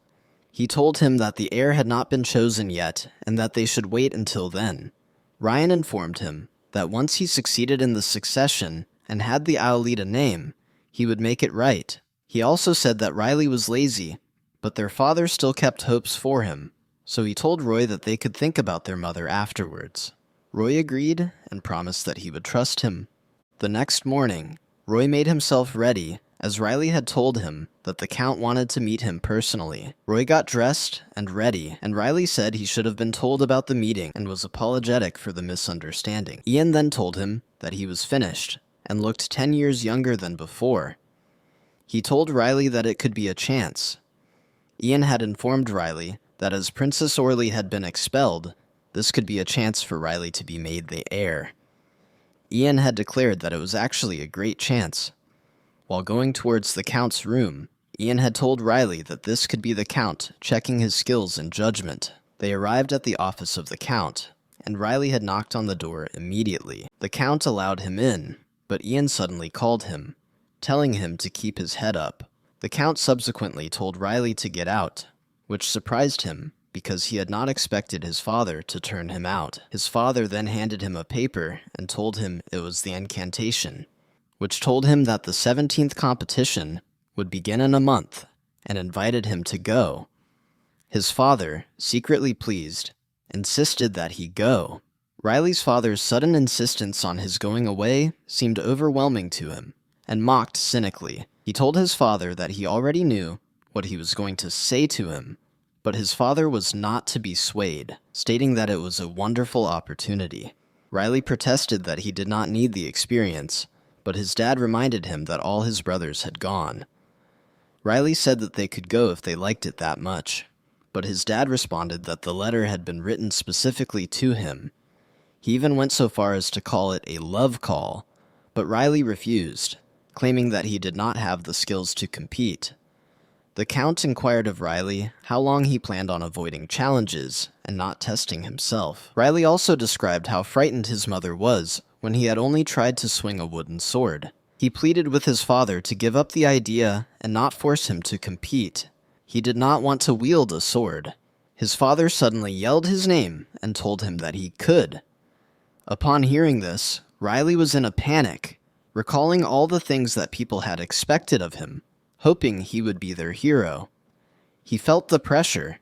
He told him that the heir had not been chosen yet and that they should wait until then. Ryan informed him that once he succeeded in the succession and had the Aelita name, he would make it right. He also said that Riley was lazy, but their father still kept hopes for him, so he told Roy that they could think about their mother afterwards. Roy agreed and promised that he would trust him. The next morning, Roy made himself ready as Riley had told him that the Count wanted to meet him personally. Roy got dressed and ready, and Riley said he should have been told about the meeting and was apologetic for the misunderstanding. Ian then told him that he was finished and looked 10 years younger than before. He told Riley that it could be a chance. Ian had informed Riley that as Princess Orly had been expelled, this could be a chance for Riley to be made the heir. Ian had declared that it was actually a great chance. While going towards the Count's room, Ian had told Riley that this could be the Count checking his skills and judgment. They arrived at the office of the Count, and Riley had knocked on the door immediately. The Count allowed him in, but Ian suddenly called him, telling him to keep his head up. The Count subsequently told Riley to get out, which surprised him because he had not expected his father to turn him out. His father then handed him a paper and told him it was the incantation, which told him that the 17th competition would begin in a month, and invited him to go. His father, secretly pleased, insisted that he go. Riley's father's sudden insistence on his going away seemed overwhelming to him, and mocked cynically. He told his father that he already knew what he was going to say to him, but his father was not to be swayed, stating that it was a wonderful opportunity. Riley protested that he did not need the experience, but his dad reminded him that all his brothers had gone. Riley said that they could go if they liked it that much, but his dad responded that the letter had been written specifically to him. He even went so far as to call it a love call, but Riley refused, claiming that he did not have the skills to compete. The Count inquired of Riley how long he planned on avoiding challenges and not testing himself. Riley also described how frightened his mother was when he had only tried to swing a wooden sword. He pleaded with his father to give up the idea and not force him to compete. He did not want to wield a sword. His father suddenly yelled his name and told him that he could. Upon hearing this, Riley was in a panic, recalling all the things that people had expected of him, hoping he would be their hero. He felt the pressure.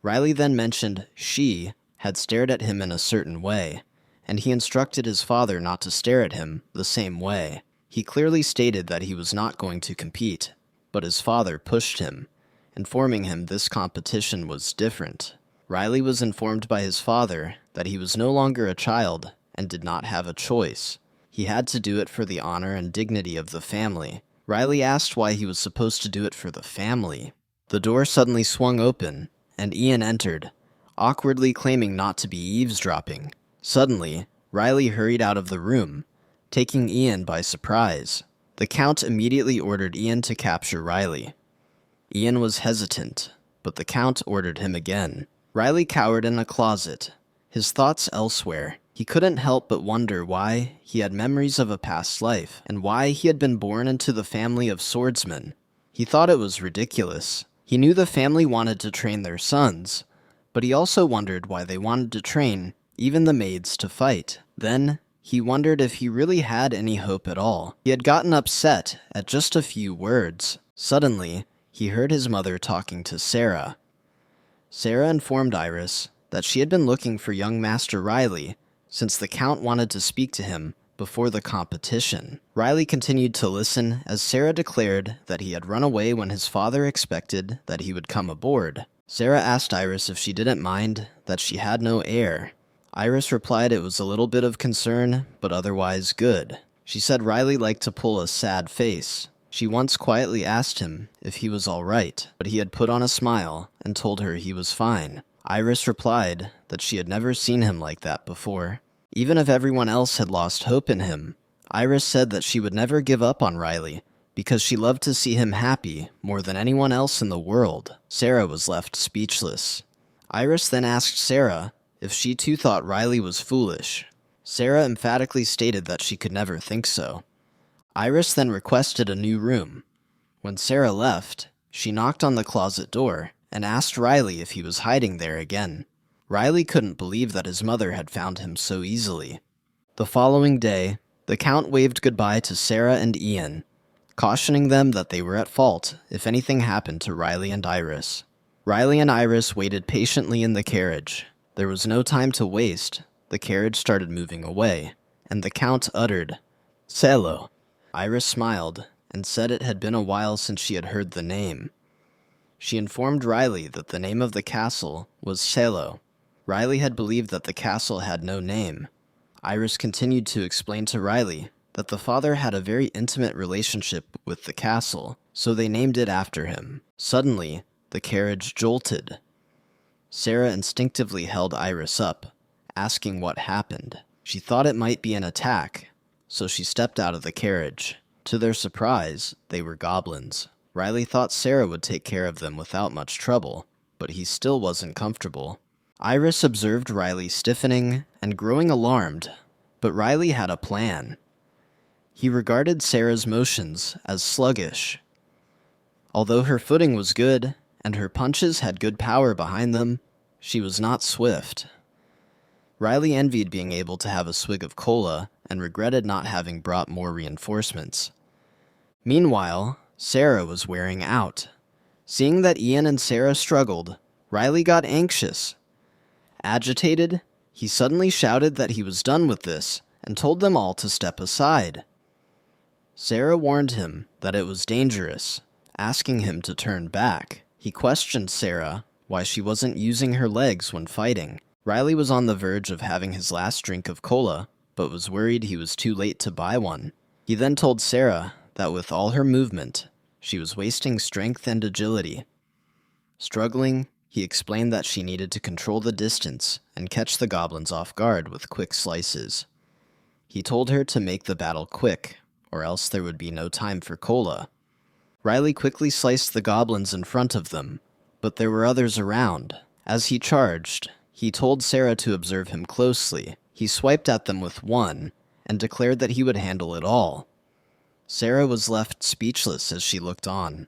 Riley then mentioned she had stared at him in a certain way, and he instructed his father not to stare at him the same way. He clearly stated that he was not going to compete, but his father pushed him, informing him this competition was different. Riley was informed by his father that he was no longer a child and did not have a choice. He had to do it for the honor and dignity of the family. Riley asked why he was supposed to do it for the family. The door suddenly swung open, and Ian entered, awkwardly claiming not to be eavesdropping. Suddenly, Riley hurried out of the room, taking Ian by surprise. The Count immediately ordered Ian to capture Riley. Ian was hesitant, but the Count ordered him again. Riley cowered in a closet, his thoughts elsewhere. He couldn't help but wonder why he had memories of a past life, and why he had been born into the family of swordsmen. He thought it was ridiculous. He knew the family wanted to train their sons, but he also wondered why they wanted to train even the maids to fight. Then, he wondered if he really had any hope at all. He had gotten upset at just a few words. Suddenly, he heard his mother talking to Sarah. Sarah informed Iris that she had been looking for young Master Riley since the Count wanted to speak to him before the competition. Riley continued to listen as Sarah declared that he had run away when his father expected that he would come aboard. Sarah asked Iris if she didn't mind that she had no heir. Iris replied it was a little bit of concern, but otherwise good. She said Riley liked to pull a sad face. She once quietly asked him if he was all right, but he had put on a smile and told her he was fine. Iris replied that she had never seen him like that before. Even if everyone else had lost hope in him, Iris said that she would never give up on Riley because she loved to see him happy more than anyone else in the world. Sarah was left speechless. Iris then asked Sarah if she too thought Riley was foolish. Sarah emphatically stated that she could never think so. Iris then requested a new room. When Sarah left, she knocked on the closet door and asked Riley if he was hiding there again. Riley couldn't believe that his mother had found him so easily. The following day, the Count waved goodbye to Sarah and Ian, cautioning them that they were at fault if anything happened to Riley and Iris. Riley and Iris waited patiently in the carriage. There was no time to waste. The carriage started moving away, and the Count uttered, "Cielo." Iris smiled and said it had been a while since she had heard the name. She informed Riley that the name of the castle was Selo. Riley had believed that the castle had no name. Iris continued to explain to Riley that the father had a very intimate relationship with the castle, so they named it after him. Suddenly, the carriage jolted. Sarah instinctively held Iris up, asking what happened. She thought it might be an attack, so she stepped out of the carriage. To their surprise, they were goblins. Riley thought Sarah would take care of them without much trouble, but he still wasn't comfortable. Iris observed Riley stiffening and growing alarmed, but Riley had a plan. He regarded Sarah's motions as sluggish. Although her footing was good, and her punches had good power behind them, she was not swift. Riley envied being able to have a swig of cola and regretted not having brought more reinforcements. Meanwhile, Sarah was wearing out. Seeing that Ian and Sarah struggled, Riley got anxious. Agitated, he suddenly shouted that he was done with this and told them all to step aside. Sarah warned him that it was dangerous, asking him to turn back. He questioned Sarah why she wasn't using her legs when fighting. Riley was on the verge of having his last drink of cola, but was worried he was too late to buy one. He then told Sarah that with all her movement, she was wasting strength and agility. Struggling, he explained that she needed to control the distance and catch the goblins off guard with quick slices. He told her to make the battle quick, or else there would be no time for cola. Riley quickly sliced the goblins in front of them, but there were others around. As he charged, he told Sarah to observe him closely. He swiped at them with one, and declared that he would handle it all. Sarah was left speechless as she looked on.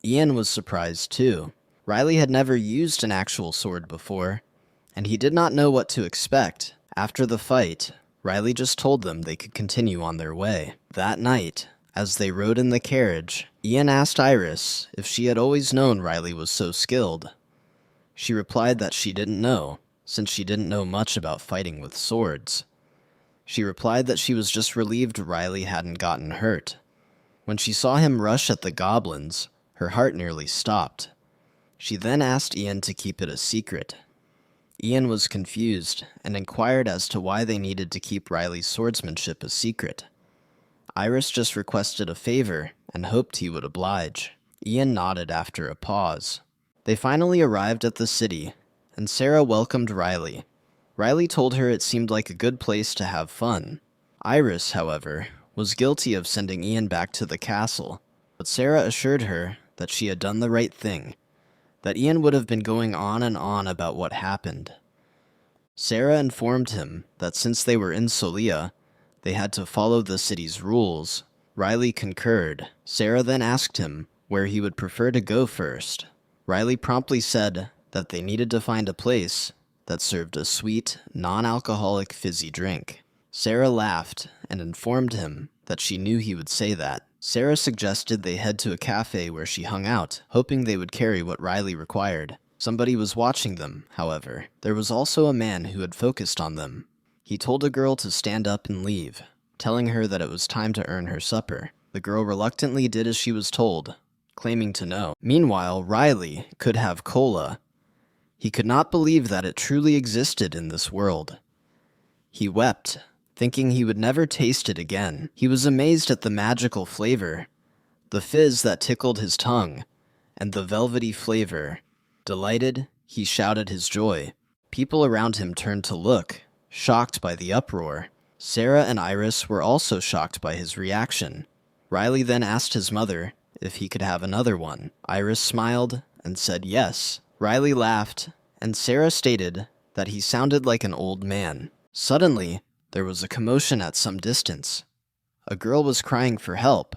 Ian was surprised too. Riley had never used an actual sword before, and he did not know what to expect. After the fight, Riley just told them they could continue on their way. That night, as they rode in the carriage, Ian asked Iris if she had always known Riley was so skilled. She replied that she didn't know, since she didn't know much about fighting with swords. She replied that she was just relieved Riley hadn't gotten hurt. When she saw him rush at the goblins, her heart nearly stopped. She then asked Ian to keep it a secret. Ian was confused and inquired as to why they needed to keep Riley's swordsmanship a secret. Iris just requested a favor and hoped he would oblige. Ian nodded after a pause. They finally arrived at the city, and Sarah welcomed Riley. Riley told her it seemed like a good place to have fun. Iris, however, was guilty of sending Ian back to the castle, but Sarah assured her that she had done the right thing, that Ian would have been going on and on about what happened. Sarah informed him that since they were in Solia, they had to follow the city's rules. Riley concurred. Sarah then asked him where he would prefer to go first. Riley promptly said that they needed to find a place that served a sweet, non-alcoholic fizzy drink. Sarah laughed and informed him that she knew he would say that. Sarah suggested they head to a cafe where she hung out, hoping they would carry what Riley required. Somebody was watching them, however. There was also a man who had focused on them. He told a girl to stand up and leave, telling her that it was time to earn her supper. The girl reluctantly did as she was told, claiming to know. Meanwhile, Riley could have cola. He could not believe that it truly existed in this world. He wept, thinking he would never taste it again. He was amazed at the magical flavor, the fizz that tickled his tongue, and the velvety flavor. Delighted, he shouted his joy. People around him turned to look, shocked by the uproar. Sarah and Iris were also shocked by his reaction. Riley then asked his mother if he could have another one. Iris smiled and said yes. Riley laughed, and Sarah stated that he sounded like an old man. Suddenly, there was a commotion at some distance. A girl was crying for help.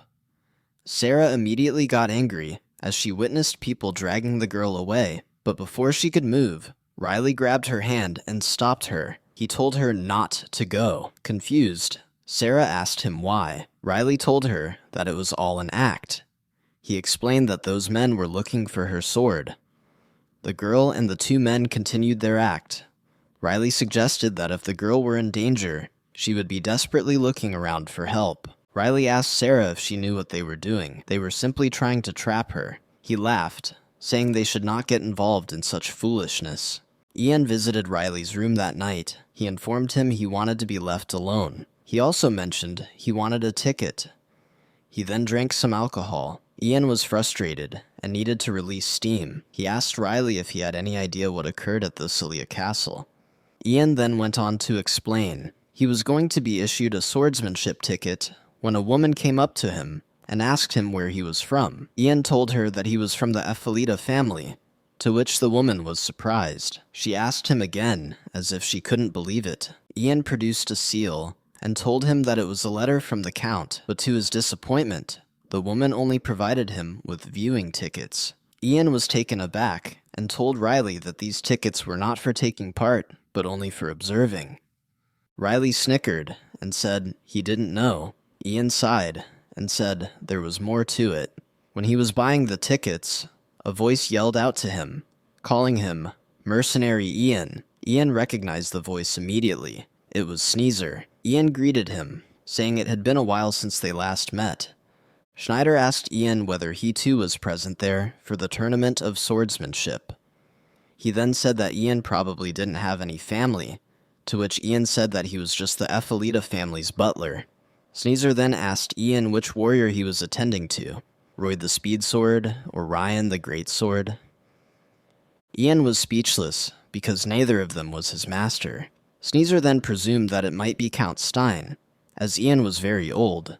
Sarah immediately got angry as she witnessed people dragging the girl away, but before she could move, Riley grabbed her hand and stopped her. He told her not to go. Confused, Sarah asked him why. Riley told her that it was all an act. He explained that those men were looking for her sword. The girl and the two men continued their act. Riley suggested that if the girl were in danger, she would be desperately looking around for help. Riley asked Sarah if she knew what they were doing. They were simply trying to trap her. He laughed, saying they should not get involved in such foolishness. Ian visited Riley's room that night. He informed him he wanted to be left alone. He also mentioned he wanted a ticket. He then drank some alcohol. Ian was frustrated and needed to release steam. He asked Riley if he had any idea what occurred at the Celia Castle. Ian then went on to explain. He was going to be issued a swordsmanship ticket when a woman came up to him and asked him where he was from. Ian told her that he was from the Ephelita family, to which the woman was surprised. She asked him again, as if she couldn't believe it. Ian produced a seal and told him that it was a letter from the Count, but to his disappointment, the woman only provided him with viewing tickets. Ian was taken aback and told Riley that these tickets were not for taking part, but only for observing. Riley snickered and said he didn't know. Ian sighed and said there was more to it. When he was buying the tickets, a voice yelled out to him, calling him Mercenary Ian. Ian recognized the voice immediately. It was Sneezer. Ian greeted him, saying it had been a while since they last met. Schneider asked Ian whether he too was present there for the tournament of swordsmanship. He then said that Ian probably didn't have any family, to which Ian said that he was just the Ephelita family's butler. Sneezer then asked Ian which warrior he was attending to, Royd the Speed Sword or Ryan the Great Sword. Ian was speechless because neither of them was his master. Sneezer then presumed that it might be Count Stein, as Ian was very old.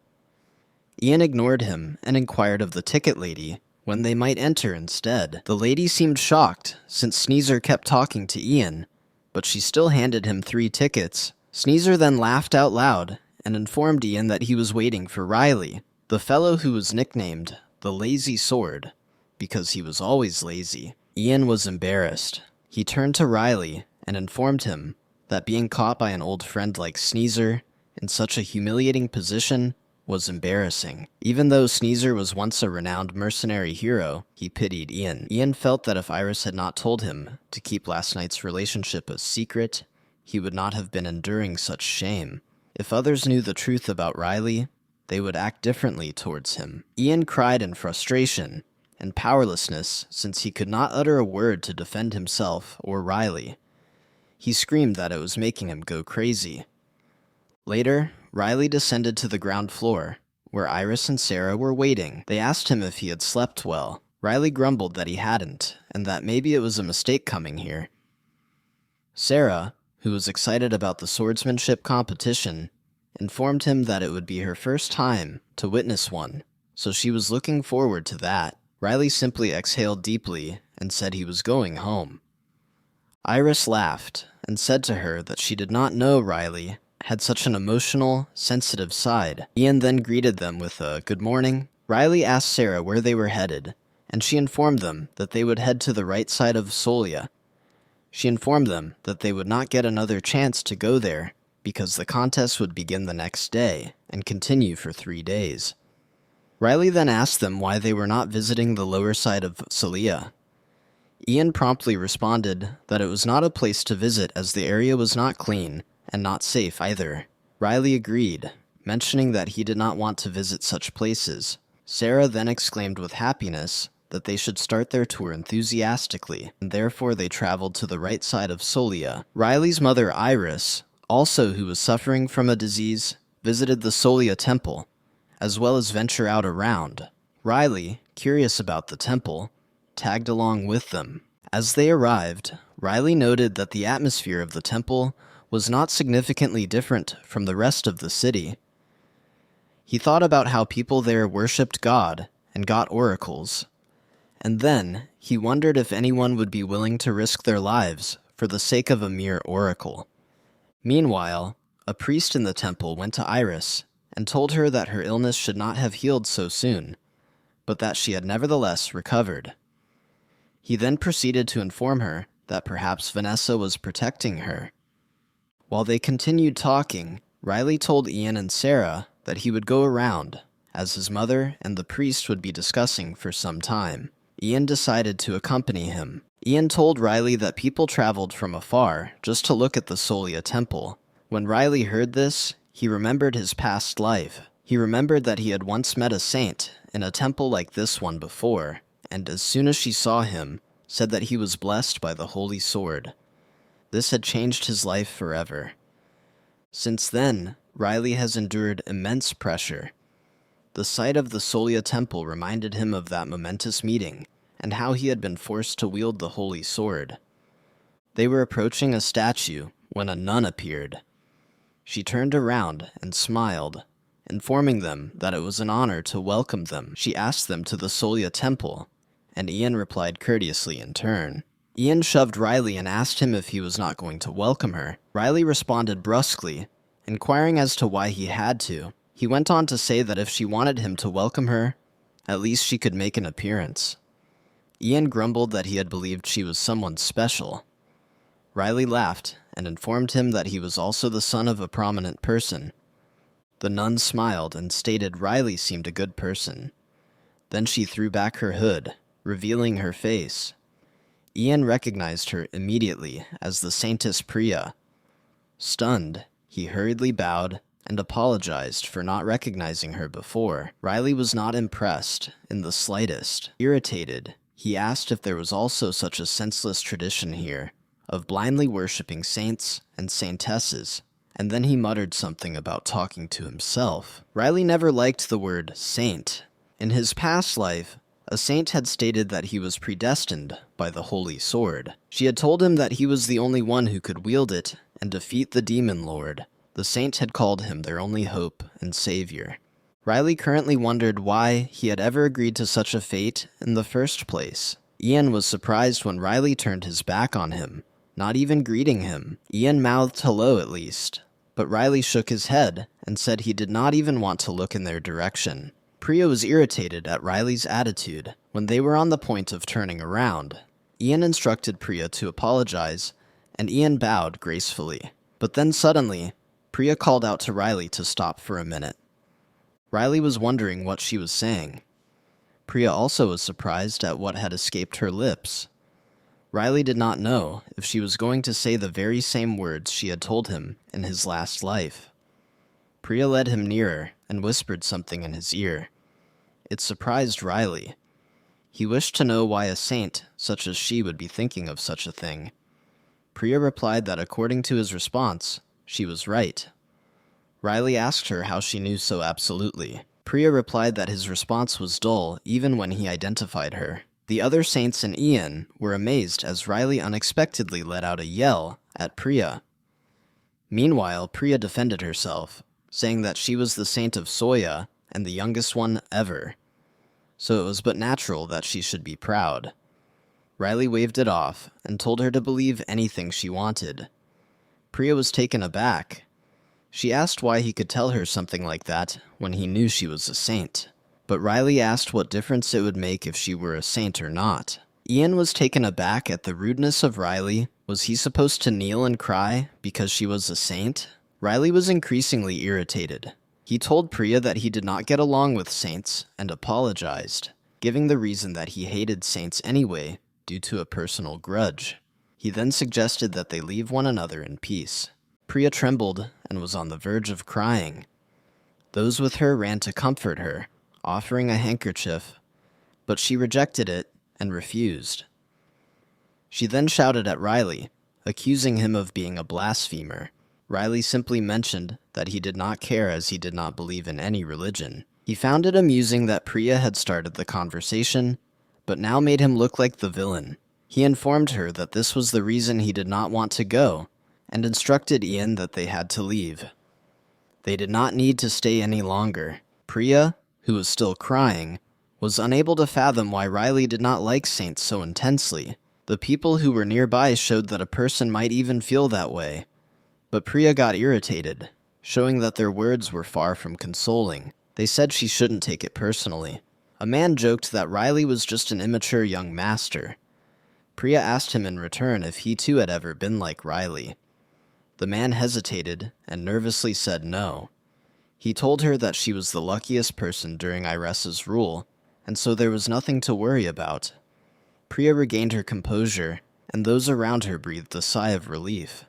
Ian ignored him and inquired of the ticket lady when they might enter instead. The lady seemed shocked since Sneezer kept talking to Ian, but she still handed him 3 tickets. Sneezer then laughed out loud and informed Ian that he was waiting for Riley, the fellow who was nicknamed the Lazy Sword, because he was always lazy. Ian was embarrassed. He turned to Riley and informed him that being caught by an old friend like Sneezer in such a humiliating position was embarrassing. Even though Sneezer was once a renowned mercenary hero, he pitied Ian. Ian felt that if Iris had not told him to keep last night's relationship a secret, he would not have been enduring such shame. If others knew the truth about Riley, they would act differently towards him. Ian cried in frustration and powerlessness since he could not utter a word to defend himself or Riley. He screamed that it was making him go crazy. Later, Riley descended to the ground floor, where Iris and Sarah were waiting. They asked him if he had slept well. Riley grumbled that he hadn't, and that maybe it was a mistake coming here. Sarah, who was excited about the swordsmanship competition, informed him that it would be her first time to witness one, so she was looking forward to that. Riley simply exhaled deeply and said he was going home. Iris laughed and said to her that she did not know Riley had such an emotional, sensitive side. Ian then greeted them with a good morning. Riley asked Sarah where they were headed, and she informed them that they would head to the right side of Solia. She informed them that they would not get another chance to go there because the contest would begin the next day and continue for 3 days. Riley then asked them why they were not visiting the lower side of Celia. Ian promptly responded that it was not a place to visit as the area was not clean and not safe either. Riley agreed, mentioning that he did not want to visit such places. Sarah then exclaimed with happiness that they should start their tour enthusiastically, and therefore they traveled to the right side of Solia. Riley's mother Iris, also who was suffering from a disease, visited the Solia temple, as well as venture out around. Riley, curious about the temple, tagged along with them. As they arrived, Riley noted that the atmosphere of the temple was not significantly different from the rest of the city. He thought about how people there worshipped God and got oracles, and then he wondered if anyone would be willing to risk their lives for the sake of a mere oracle. Meanwhile, a priest in the temple went to Iris and told her that her illness should not have healed so soon, but that she had nevertheless recovered. He then proceeded to inform her that perhaps Vanessa was protecting her. While they continued talking, Riley told Ian and Sarah that he would go around, as his mother and the priest would be discussing for some time. Ian decided to accompany him. Ian told Riley that people traveled from afar just to look at the Solia temple. When Riley heard this, he remembered his past life, He remembered that he had once met a saint in a temple like this one before, and as soon as she saw him, said that he was blessed by the holy sword. This had changed his life forever. Since then, Riley has endured immense pressure. The sight of the Solia temple reminded him of that momentous meeting, and how he had been forced to wield the holy sword. They were approaching a statue when a nun appeared. She turned around and smiled, informing them that it was an honor to welcome them. She asked them to the Solia temple, and Ian replied courteously in turn. Ian shoved Riley and asked him if he was not going to welcome her. Riley responded brusquely, inquiring as to why he had to. He went on to say that if she wanted him to welcome her, at least she could make an appearance. Ian grumbled that he had believed she was someone special. Riley laughed and informed him that he was also the son of a prominent person. The nun smiled and stated Riley seemed a good person. Then she threw back her hood, revealing her face. Ian recognized her immediately as the Saintess Priya. Stunned, he hurriedly bowed and apologized for not recognizing her before. Riley was not impressed in the slightest. Irritated, he asked if there was also such a senseless tradition here of blindly worshipping saints and saintesses, and then he muttered something about talking to himself. Riley never liked the word saint. In his past life, a saint had stated that he was predestined by the holy sword. She had told him that he was the only one who could wield it and defeat the demon lord. The saint had called him their only hope and savior. Riley currently wondered why he had ever agreed to such a fate in the first place. Ian was surprised when Riley turned his back on him, not even greeting him. Ian mouthed hello at least, but Riley shook his head and said he did not even want to look in their direction. Priya was irritated at Riley's attitude when they were on the point of turning around. Ian instructed Priya to apologize, and Ian bowed gracefully. But then suddenly, Priya called out to Riley to stop for a minute. Riley was wondering what she was saying. Priya also was surprised at what had escaped her lips. Riley did not know if she was going to say the very same words she had told him in his last life. Priya led him nearer and whispered something in his ear. It surprised Riley. He wished to know why a saint such as she would be thinking of such a thing. Priya replied that according to his response, she was right. Riley asked her how she knew so absolutely. Priya replied that his response was dull even when he identified her. The other saints and Ian were amazed as Riley unexpectedly let out a yell at Priya. Meanwhile, Priya defended herself, saying that she was the saint of Soya and the youngest one ever, so it was but natural that she should be proud. Riley waved it off and told her to believe anything she wanted. Priya was taken aback. She asked why he could tell her something like that when he knew she was a saint. But Riley asked what difference it would make if she were a saint or not. Ian was taken aback at the rudeness of Riley. Was he supposed to kneel and cry because she was a saint? Riley was increasingly irritated. He told Priya that he did not get along with saints and apologized, giving the reason that he hated saints anyway due to a personal grudge. He then suggested that they leave one another in peace. Priya trembled and was on the verge of crying. Those with her ran to comfort her, offering a handkerchief, but she rejected it and refused. She then shouted at Riley, accusing him of being a blasphemer. Riley simply mentioned that he did not care as he did not believe in any religion. He found it amusing that Priya had started the conversation, but now made him look like the villain. He informed her that this was the reason he did not want to go, and instructed Ian that they had to leave. They did not need to stay any longer. Priya, who was still crying, was unable to fathom why Riley did not like saints so intensely. The people who were nearby showed that a person might even feel that way. But Priya got irritated, showing that their words were far from consoling. They said she shouldn't take it personally. A man joked that Riley was just an immature young master. Priya asked him in return if he too had ever been like Riley. The man hesitated and nervously said no. He told her that she was the luckiest person during Ires's rule, and so there was nothing to worry about. Priya regained her composure, and those around her breathed a sigh of relief.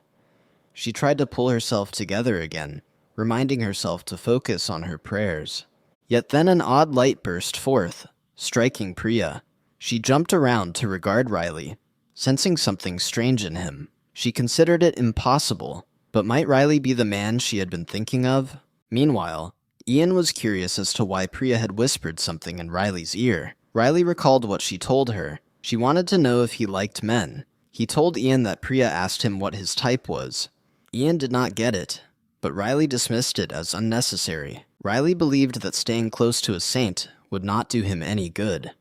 She tried to pull herself together again, reminding herself to focus on her prayers. Yet then an odd light burst forth, striking Priya. She jumped around to regard Riley, sensing something strange in him. She considered it impossible, but might Riley be the man she had been thinking of? Meanwhile, Ian was curious as to why Priya had whispered something in Riley's ear. Riley recalled what she told her. She wanted to know if he liked men. He told Ian that Priya asked him what his type was. Ian did not get it, but Riley dismissed it as unnecessary. Riley believed that staying close to a saint would not do him any good.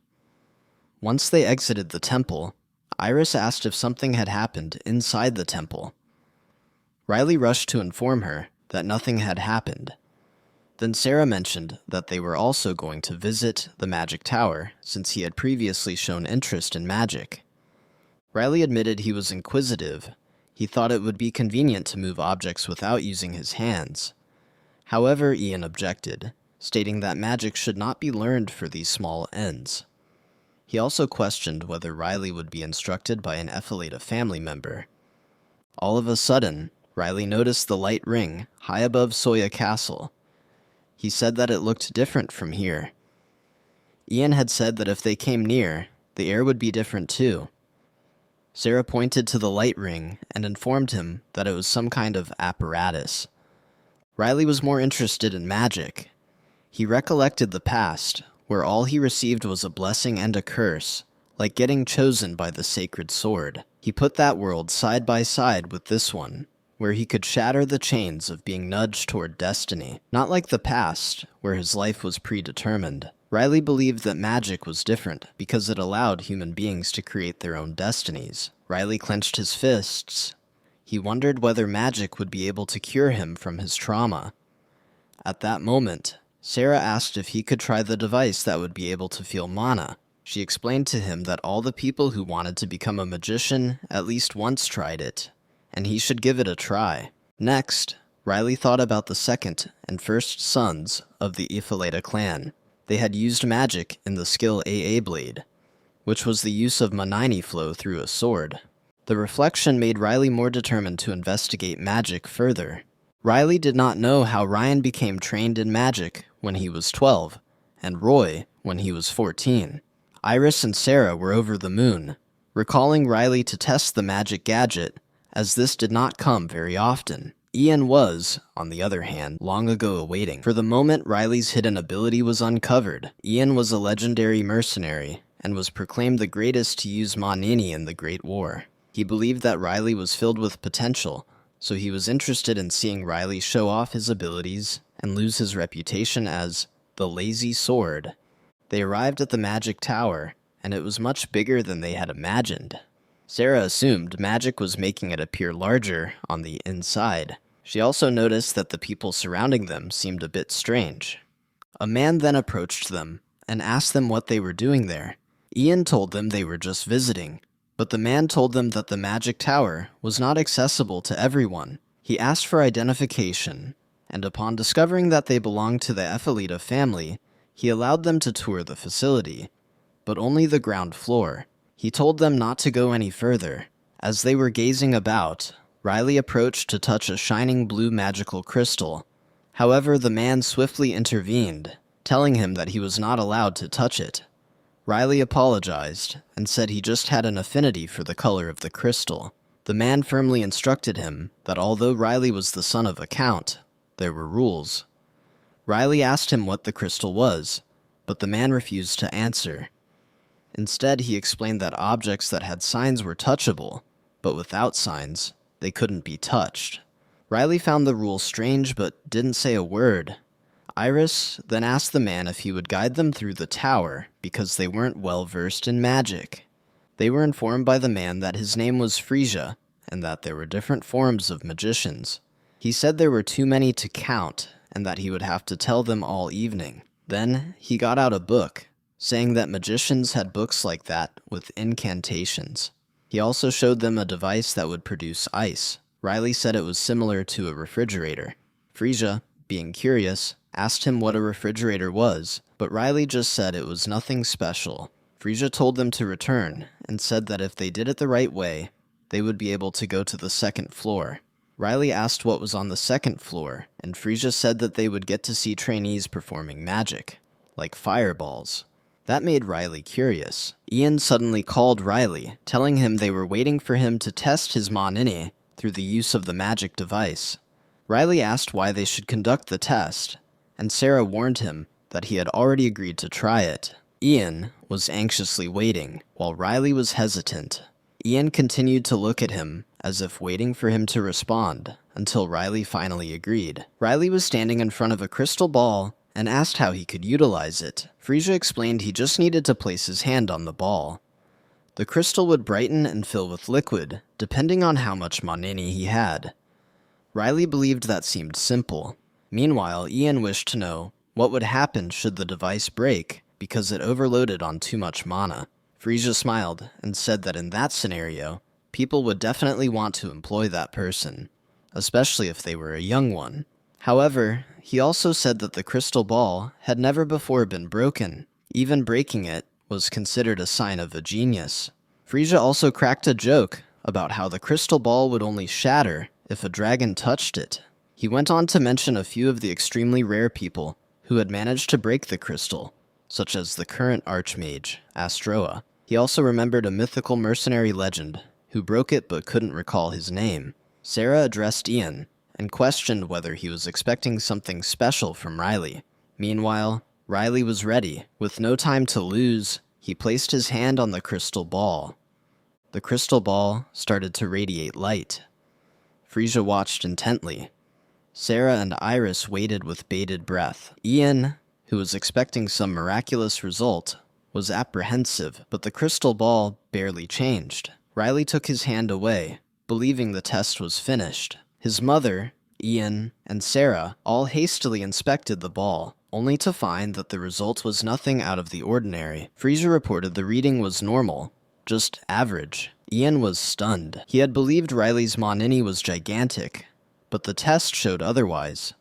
Once they exited the temple, Iris asked if something had happened inside the temple. Riley rushed to inform her that nothing had happened. Then Sarah mentioned that they were also going to visit the magic tower, since he had previously shown interest in magic. Riley admitted he was inquisitive. He thought it would be convenient to move objects without using his hands. However, Ian objected, stating that magic should not be learned for these small ends. He also questioned whether Riley would be instructed by an Epheleta family member. All of a sudden, Riley noticed the light ring high above Soya Castle. He said that it looked different from here. Ian had said that if they came near, the air would be different too. Sarah pointed to the light ring and informed him that it was some kind of apparatus. Riley was more interested in magic. He recollected the past, where all he received was a blessing and a curse, like getting chosen by the sacred sword. He put that world side by side with this one, where he could shatter the chains of being nudged toward destiny. Not like the past, where his life was predetermined. Riley believed that magic was different because it allowed human beings to create their own destinies. Riley clenched his fists. He wondered whether magic would be able to cure him from his trauma. At that moment, Sarah asked if he could try the device that would be able to feel mana. She explained to him that all the people who wanted to become a magician at least once tried it, and he should give it a try. Next, Riley thought about the second and first sons of the Epheleta clan. They had used magic in the skill AA Blade, which was the use of Manini flow through a sword. The reflection made Riley more determined to investigate magic further. Riley did not know how Ryan became trained in magic when he was 12, and Roy when he was 14. Iris and Sarah were over the moon, recalling Riley to test the magic gadget, as this did not come very often. Ian was, on the other hand, long ago awaiting. For the moment Riley's hidden ability was uncovered. Ian was a legendary mercenary, and was proclaimed the greatest to use Manini in the Great War. He believed that Riley was filled with potential, so he was interested in seeing Riley show off his abilities and lose his reputation as the lazy sword. They arrived at the magic tower, and it was much bigger than they had imagined. Sarah assumed magic was making it appear larger on the inside. She also noticed that the people surrounding them seemed a bit strange. A man then approached them and asked them what they were doing there. Ian told them they were just visiting, but the man told them that the magic tower was not accessible to everyone. He asked for identification, and upon discovering that they belonged to the Epheleta family, he allowed them to tour the facility, but only the ground floor. He told them not to go any further. As they were gazing about, Riley approached to touch a shining blue magical crystal. However, the man swiftly intervened, telling him that he was not allowed to touch it. Riley apologized and said he just had an affinity for the color of the crystal. The man firmly instructed him that although Riley was the son of a count, there were rules. Riley asked him what the crystal was, but the man refused to answer. Instead, he explained that objects that had signs were touchable, but without signs, they couldn't be touched. Riley found the rule strange but didn't say a word. Iris then asked the man if he would guide them through the tower because they weren't well versed in magic. They were informed by the man that his name was Frisia and that there were different forms of magicians. He said there were too many to count and that he would have to tell them all evening. Then he got out a book, saying that magicians had books like that with incantations. He also showed them a device that would produce ice. Riley said it was similar to a refrigerator. Frisia, being curious, asked him what a refrigerator was, but Riley just said it was nothing special. Frisia told them to return, and said that if they did it the right way, they would be able to go to the second floor. Riley asked what was on the second floor, and Frisia said that they would get to see trainees performing magic, like fireballs. That made Riley curious. Ian suddenly called Riley, telling him they were waiting for him to test his Manini through the use of the magic device. Riley asked why they should conduct the test, and Sarah warned him that he had already agreed to try it. Ian was anxiously waiting, while Riley was hesitant. Ian continued to look at him, as if waiting for him to respond, until Riley finally agreed. Riley was standing in front of a crystal ball and asked how he could utilize it. Frisia explained he just needed to place his hand on the ball. The crystal would brighten and fill with liquid, depending on how much Manini he had. Riley believed that seemed simple. Meanwhile, Ian wished to know what would happen should the device break, because it overloaded on too much mana. Frisia smiled and said that in that scenario, people would definitely want to employ that person, especially if they were a young one. However, he also said that the crystal ball had never before been broken. Even breaking it was considered a sign of a genius. Frisia also cracked a joke about how the crystal ball would only shatter if a dragon touched it. He went on to mention a few of the extremely rare people who had managed to break the crystal, such as the current archmage, Astroa. He also remembered a mythical mercenary legend who broke it but couldn't recall his name. Sarah addressed Ian and questioned whether he was expecting something special from Riley. Meanwhile, Riley was ready. With no time to lose, he placed his hand on the crystal ball. The crystal ball started to radiate light. Frisia watched intently. Sarah and Iris waited with bated breath. Ian, who was expecting some miraculous result, was apprehensive, but the crystal ball barely changed. Riley took his hand away, believing the test was finished. His mother, Ian, and Sarah all hastily inspected the ball, only to find that the result was nothing out of the ordinary. Frisia reported the reading was normal, just average. Ian was stunned. He had believed Riley's Manini was gigantic, but the test showed otherwise.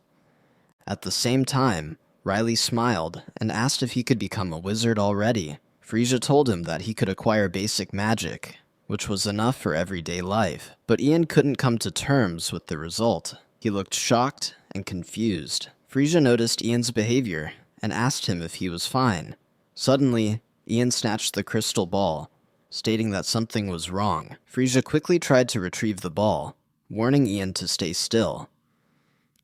At the same time, Riley smiled and asked if he could become a wizard already. Frisia told him that he could acquire basic magic, which was enough for everyday life. But Ian couldn't come to terms with the result. He looked shocked and confused. Frisia noticed Ian's behavior and asked him if he was fine. Suddenly, Ian snatched the crystal ball, stating that something was wrong. Frisia quickly tried to retrieve the ball, warning Ian to stay still.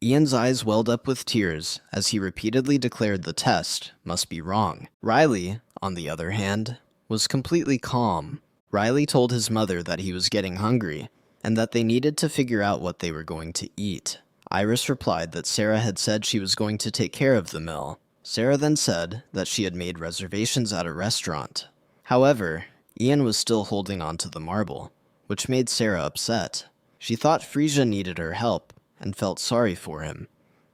Ian's eyes welled up with tears as he repeatedly declared the test must be wrong. Riley, on the other hand, was completely calm. Riley told his mother that he was getting hungry and that they needed to figure out what they were going to eat. Iris replied that Sarah had said she was going to take care of the meal. Sarah then said that she had made reservations at a restaurant. However, Ian was still holding on to the marble, which made Sarah upset. She thought Frisia needed her help and felt sorry for him,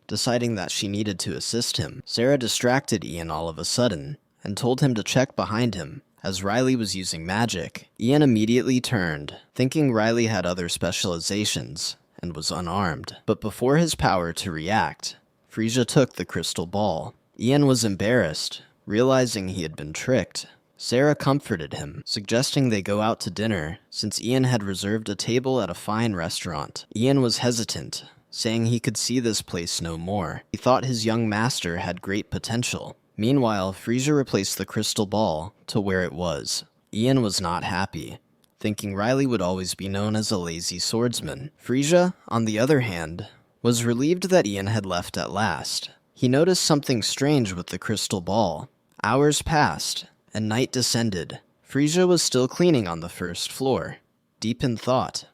deciding that she needed to assist him. Sarah distracted Ian all of a sudden and told him to check behind him, as Riley was using magic. Ian immediately turned, thinking Riley had other specializations and was unarmed. But before his power to react, Frisia took the crystal ball. Ian was embarrassed, realizing he had been tricked. Sarah comforted him, suggesting they go out to dinner, since Ian had reserved a table at a fine restaurant. Ian was hesitant, saying he could see this place no more. He thought his young master had great potential. Meanwhile, Frisia replaced the crystal ball to where it was. Ian was not happy, thinking Riley would always be known as a lazy swordsman. Frisia, on the other hand, was relieved that Ian had left at last. He noticed something strange with the crystal ball. Hours passed, and night descended. Frisia was still cleaning on the first floor, deep in thought.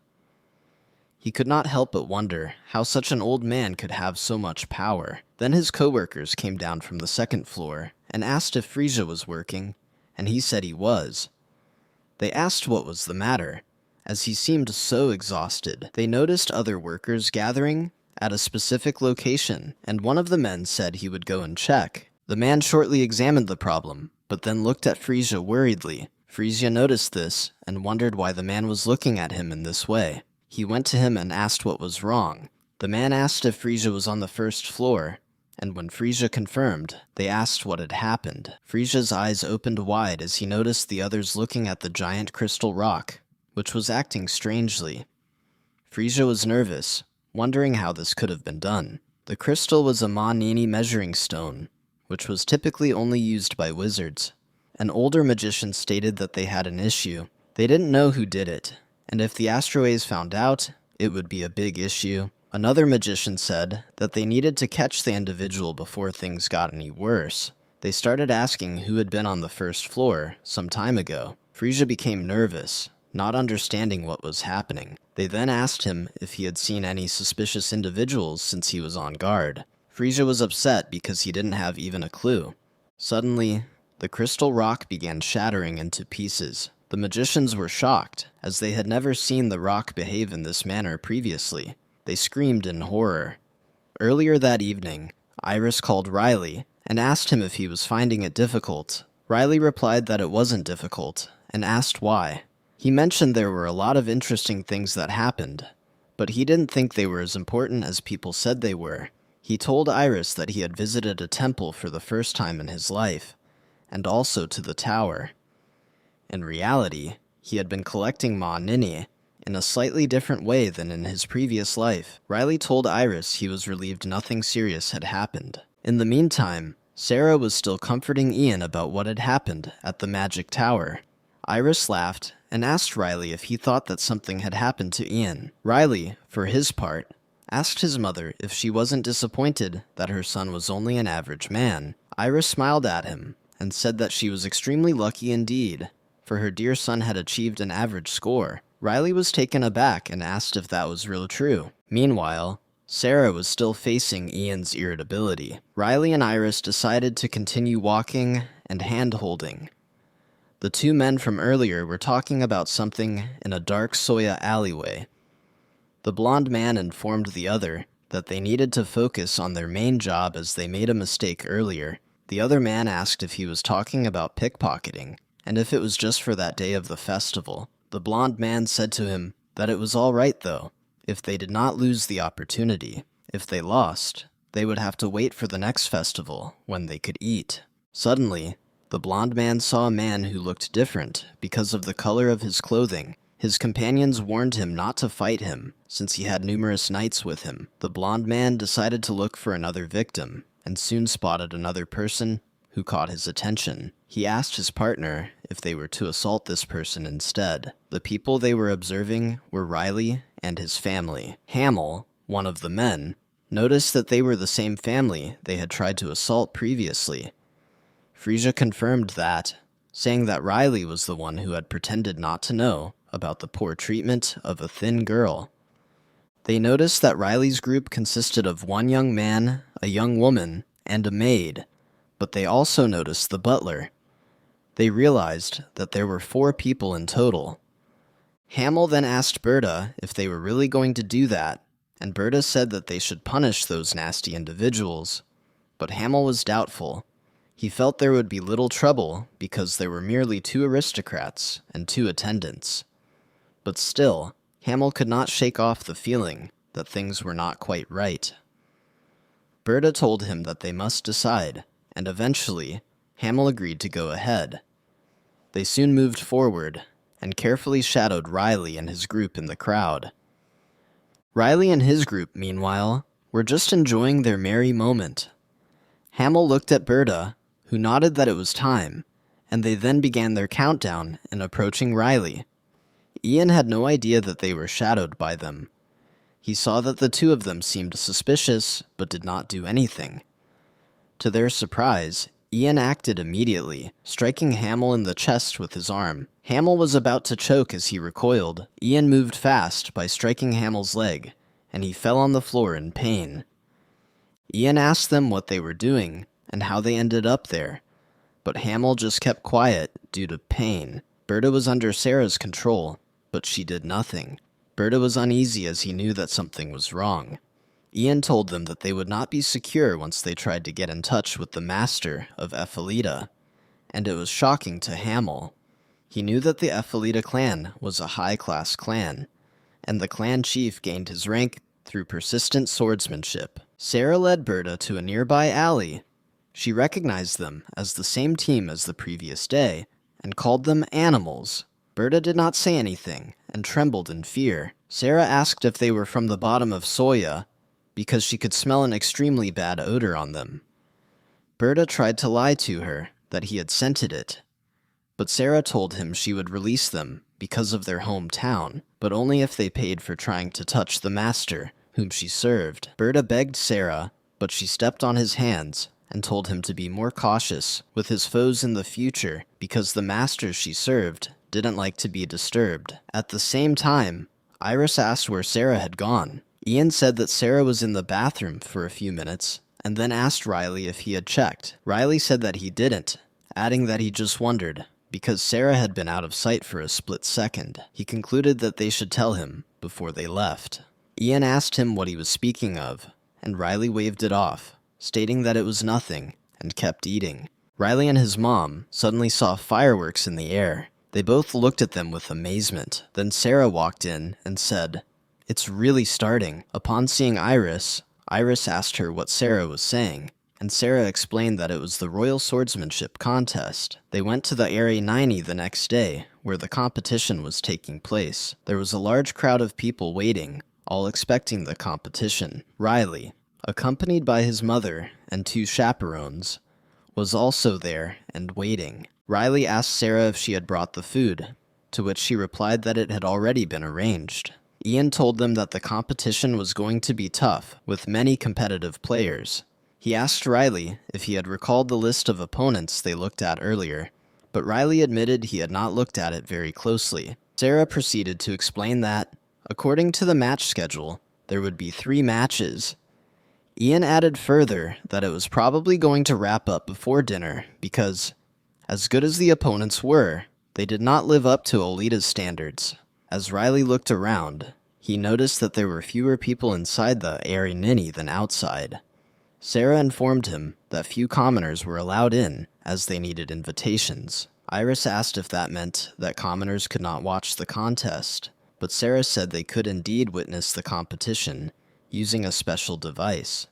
He could not help but wonder how such an old man could have so much power. Then his co-workers came down from the second floor and asked if Frisia was working, and he said he was. They asked what was the matter, as he seemed so exhausted. They noticed other workers gathering at a specific location, and one of the men said he would go and check. The man shortly examined the problem, but then looked at Frisia worriedly. Frisia noticed this and wondered why the man was looking at him in this way. He went to him and asked what was wrong. The man asked if Frisia was on the first floor, and when Frisia confirmed, they asked what had happened. Frisia's eyes opened wide as he noticed the others looking at the giant crystal rock, which was acting strangely. Frisia was nervous, wondering how this could have been done. The crystal was a Manini measuring stone, which was typically only used by wizards. An older magician stated that they had an issue. They didn't know who did it, and if the Astroays found out, it would be a big issue. Another magician said that they needed to catch the individual before things got any worse. They started asking who had been on the first floor some time ago. Frisia became nervous, not understanding what was happening. They then asked him if he had seen any suspicious individuals since he was on guard. Frisia was upset because he didn't have even a clue. Suddenly, the crystal rock began shattering into pieces. The magicians were shocked, as they had never seen the rock behave in this manner previously. They screamed in horror. Earlier that evening, Iris called Riley and asked him if he was finding it difficult. Riley replied that it wasn't difficult, and asked why. He mentioned there were a lot of interesting things that happened, but he didn't think they were as important as people said they were. He told Iris that he had visited a temple for the first time in his life, and also to the tower. In reality, he had been collecting Manini in a slightly different way than in his previous life. Riley told Iris he was relieved nothing serious had happened. In the meantime, Sarah was still comforting Ian about what had happened at the Magic Tower. Iris laughed and asked Riley if he thought that something had happened to Ian. Riley, for his part, asked his mother if she wasn't disappointed that her son was only an average man. Iris smiled at him and said that she was extremely lucky indeed, for her dear son had achieved an average score. Riley was taken aback and asked if that was real true. Meanwhile, Sarah was still facing Ian's irritability. Riley and Iris decided to continue walking and hand-holding. The two men from earlier were talking about something in a dark Soya alleyway. The blonde man informed the other that they needed to focus on their main job as they made a mistake earlier. The other man asked if he was talking about pickpocketing, and if it was just for that day of the festival. The blonde man said to him that it was all right though, if they did not lose the opportunity. If they lost, they would have to wait for the next festival when they could eat. Suddenly, the blonde man saw a man who looked different because of the color of his clothing. His companions warned him not to fight him, since he had numerous knights with him. The blonde man decided to look for another victim, and soon spotted another person who caught his attention. He asked his partner if they were to assault this person instead. The people they were observing were Riley and his family. Hamill, one of the men, noticed that they were the same family they had tried to assault previously. Frisia confirmed that, saying that Riley was the one who had pretended not to know about the poor treatment of a thin girl. They noticed that Riley's group consisted of one young man, a young woman, and a maid, but they also noticed the butler. They realized that there were 4 people in total. Hamill then asked Berta if they were really going to do that, and Berta said that they should punish those nasty individuals. But Hamill was doubtful. He felt there would be little trouble because there were merely 2 aristocrats and 2 attendants. But still, Hamill could not shake off the feeling that things were not quite right. Berta told him that they must decide, and eventually, Hamill agreed to go ahead. They soon moved forward, and carefully shadowed Riley and his group in the crowd. Riley and his group, meanwhile, were just enjoying their merry moment. Hamill looked at Berta, who nodded that it was time, and they then began their countdown in approaching Riley. Ian had no idea that they were shadowed by them. He saw that the 2 of them seemed suspicious, but did not do anything. To their surprise, Ian acted immediately, striking Hamill in the chest with his arm. Hamill was about to choke as he recoiled. Ian moved fast by striking Hamill's leg, and he fell on the floor in pain. Ian asked them what they were doing and how they ended up there, but Hamill just kept quiet due to pain. Berta was under Sarah's control, but she did nothing. Berta was uneasy as he knew that something was wrong. Ian told them that they would not be secure once they tried to get in touch with the master of Ephelita, and it was shocking to Hamill. He knew that the Ephelita clan was a high-class clan, and the clan chief gained his rank through persistent swordsmanship. Sarah led Berta to a nearby alley. She recognized them as the same team as the previous day, and called them animals. Berta did not say anything, and trembled in fear. Sarah asked if they were from the bottom of Soya, because she could smell an extremely bad odor on them. Berta tried to lie to her that he had scented it, but Sarah told him she would release them because of their hometown, but only if they paid for trying to touch the master whom she served. Berta begged Sarah, but she stepped on his hands and told him to be more cautious with his foes in the future because the masters she served didn't like to be disturbed. At the same time, Iris asked where Sarah had gone. Ian said that Sarah was in the bathroom for a few minutes, and then asked Riley if he had checked. Riley said that he didn't, adding that he just wondered, because Sarah had been out of sight for a split second. He concluded that they should tell him before they left. Ian asked him what he was speaking of, and Riley waved it off, stating that it was nothing, and kept eating. Riley and his mom suddenly saw fireworks in the air. They both looked at them with amazement. Then Sarah walked in and said, "It's really starting." Upon seeing Iris asked her what Sarah was saying, and Sarah explained that it was the Royal Swordsmanship contest. They went to the Area 90 the next day, where the competition was taking place. There was a large crowd of people waiting, all expecting the competition. Riley, accompanied by his mother and 2 chaperones, was also there and waiting. Riley asked Sarah if she had brought the food, to which she replied that it had already been arranged. Ian told them that the competition was going to be tough, with many competitive players. He asked Riley if he had recalled the list of opponents they looked at earlier, but Riley admitted he had not looked at it very closely. Sarah proceeded to explain that, according to the match schedule, there would be 3 matches. Ian added further that it was probably going to wrap up before dinner because, as good as the opponents were, they did not live up to Olita's standards. As Riley looked around, he noticed that there were fewer people inside the Area Nini than outside. Sarah informed him that few commoners were allowed in, as they needed invitations. Iris asked if that meant that commoners could not watch the contest, but Sarah said they could indeed witness the competition, using a special device.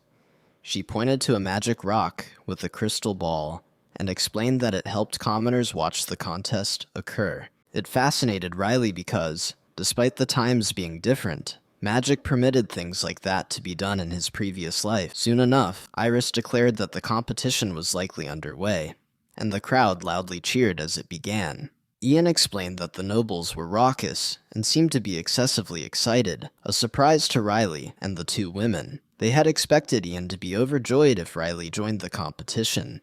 She pointed to a magic rock with a crystal ball, and explained that it helped commoners watch the contest occur. It fascinated Riley because, despite the times being different, magic permitted things like that to be done in his previous life. Soon enough, Iris declared that the competition was likely underway, and the crowd loudly cheered as it began. Ian explained that the nobles were raucous and seemed to be excessively excited, a surprise to Riley and the 2 women. They had expected Ian to be overjoyed if Riley joined the competition,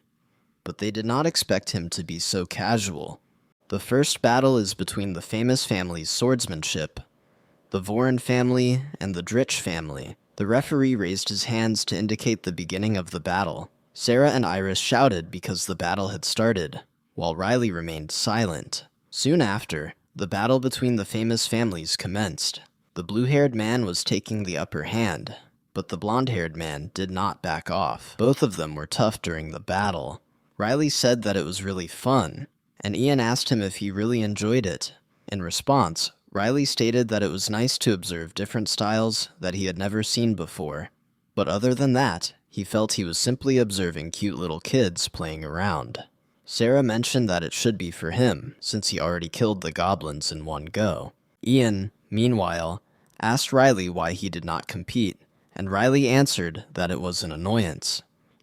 but they did not expect him to be so casual. The first battle is between the famous family's swordsmanship, the Voron family and the Dritch family. The referee raised his hands to indicate the beginning of the battle. Sarah and Iris shouted because the battle had started, while Riley remained silent. Soon after, the battle between the famous families commenced. The blue-haired man was taking the upper hand, but the blonde-haired man did not back off. Both of them were tough during the battle. Riley said that it was really fun, and Ian asked him if he really enjoyed it. In response, Riley stated that it was nice to observe different styles that he had never seen before, but other than that, he felt he was simply observing cute little kids playing around. Sarah mentioned that it should be for him, since he already killed the goblins in one go. Ian, meanwhile, asked Riley why he did not compete, and Riley answered that it was an annoyance.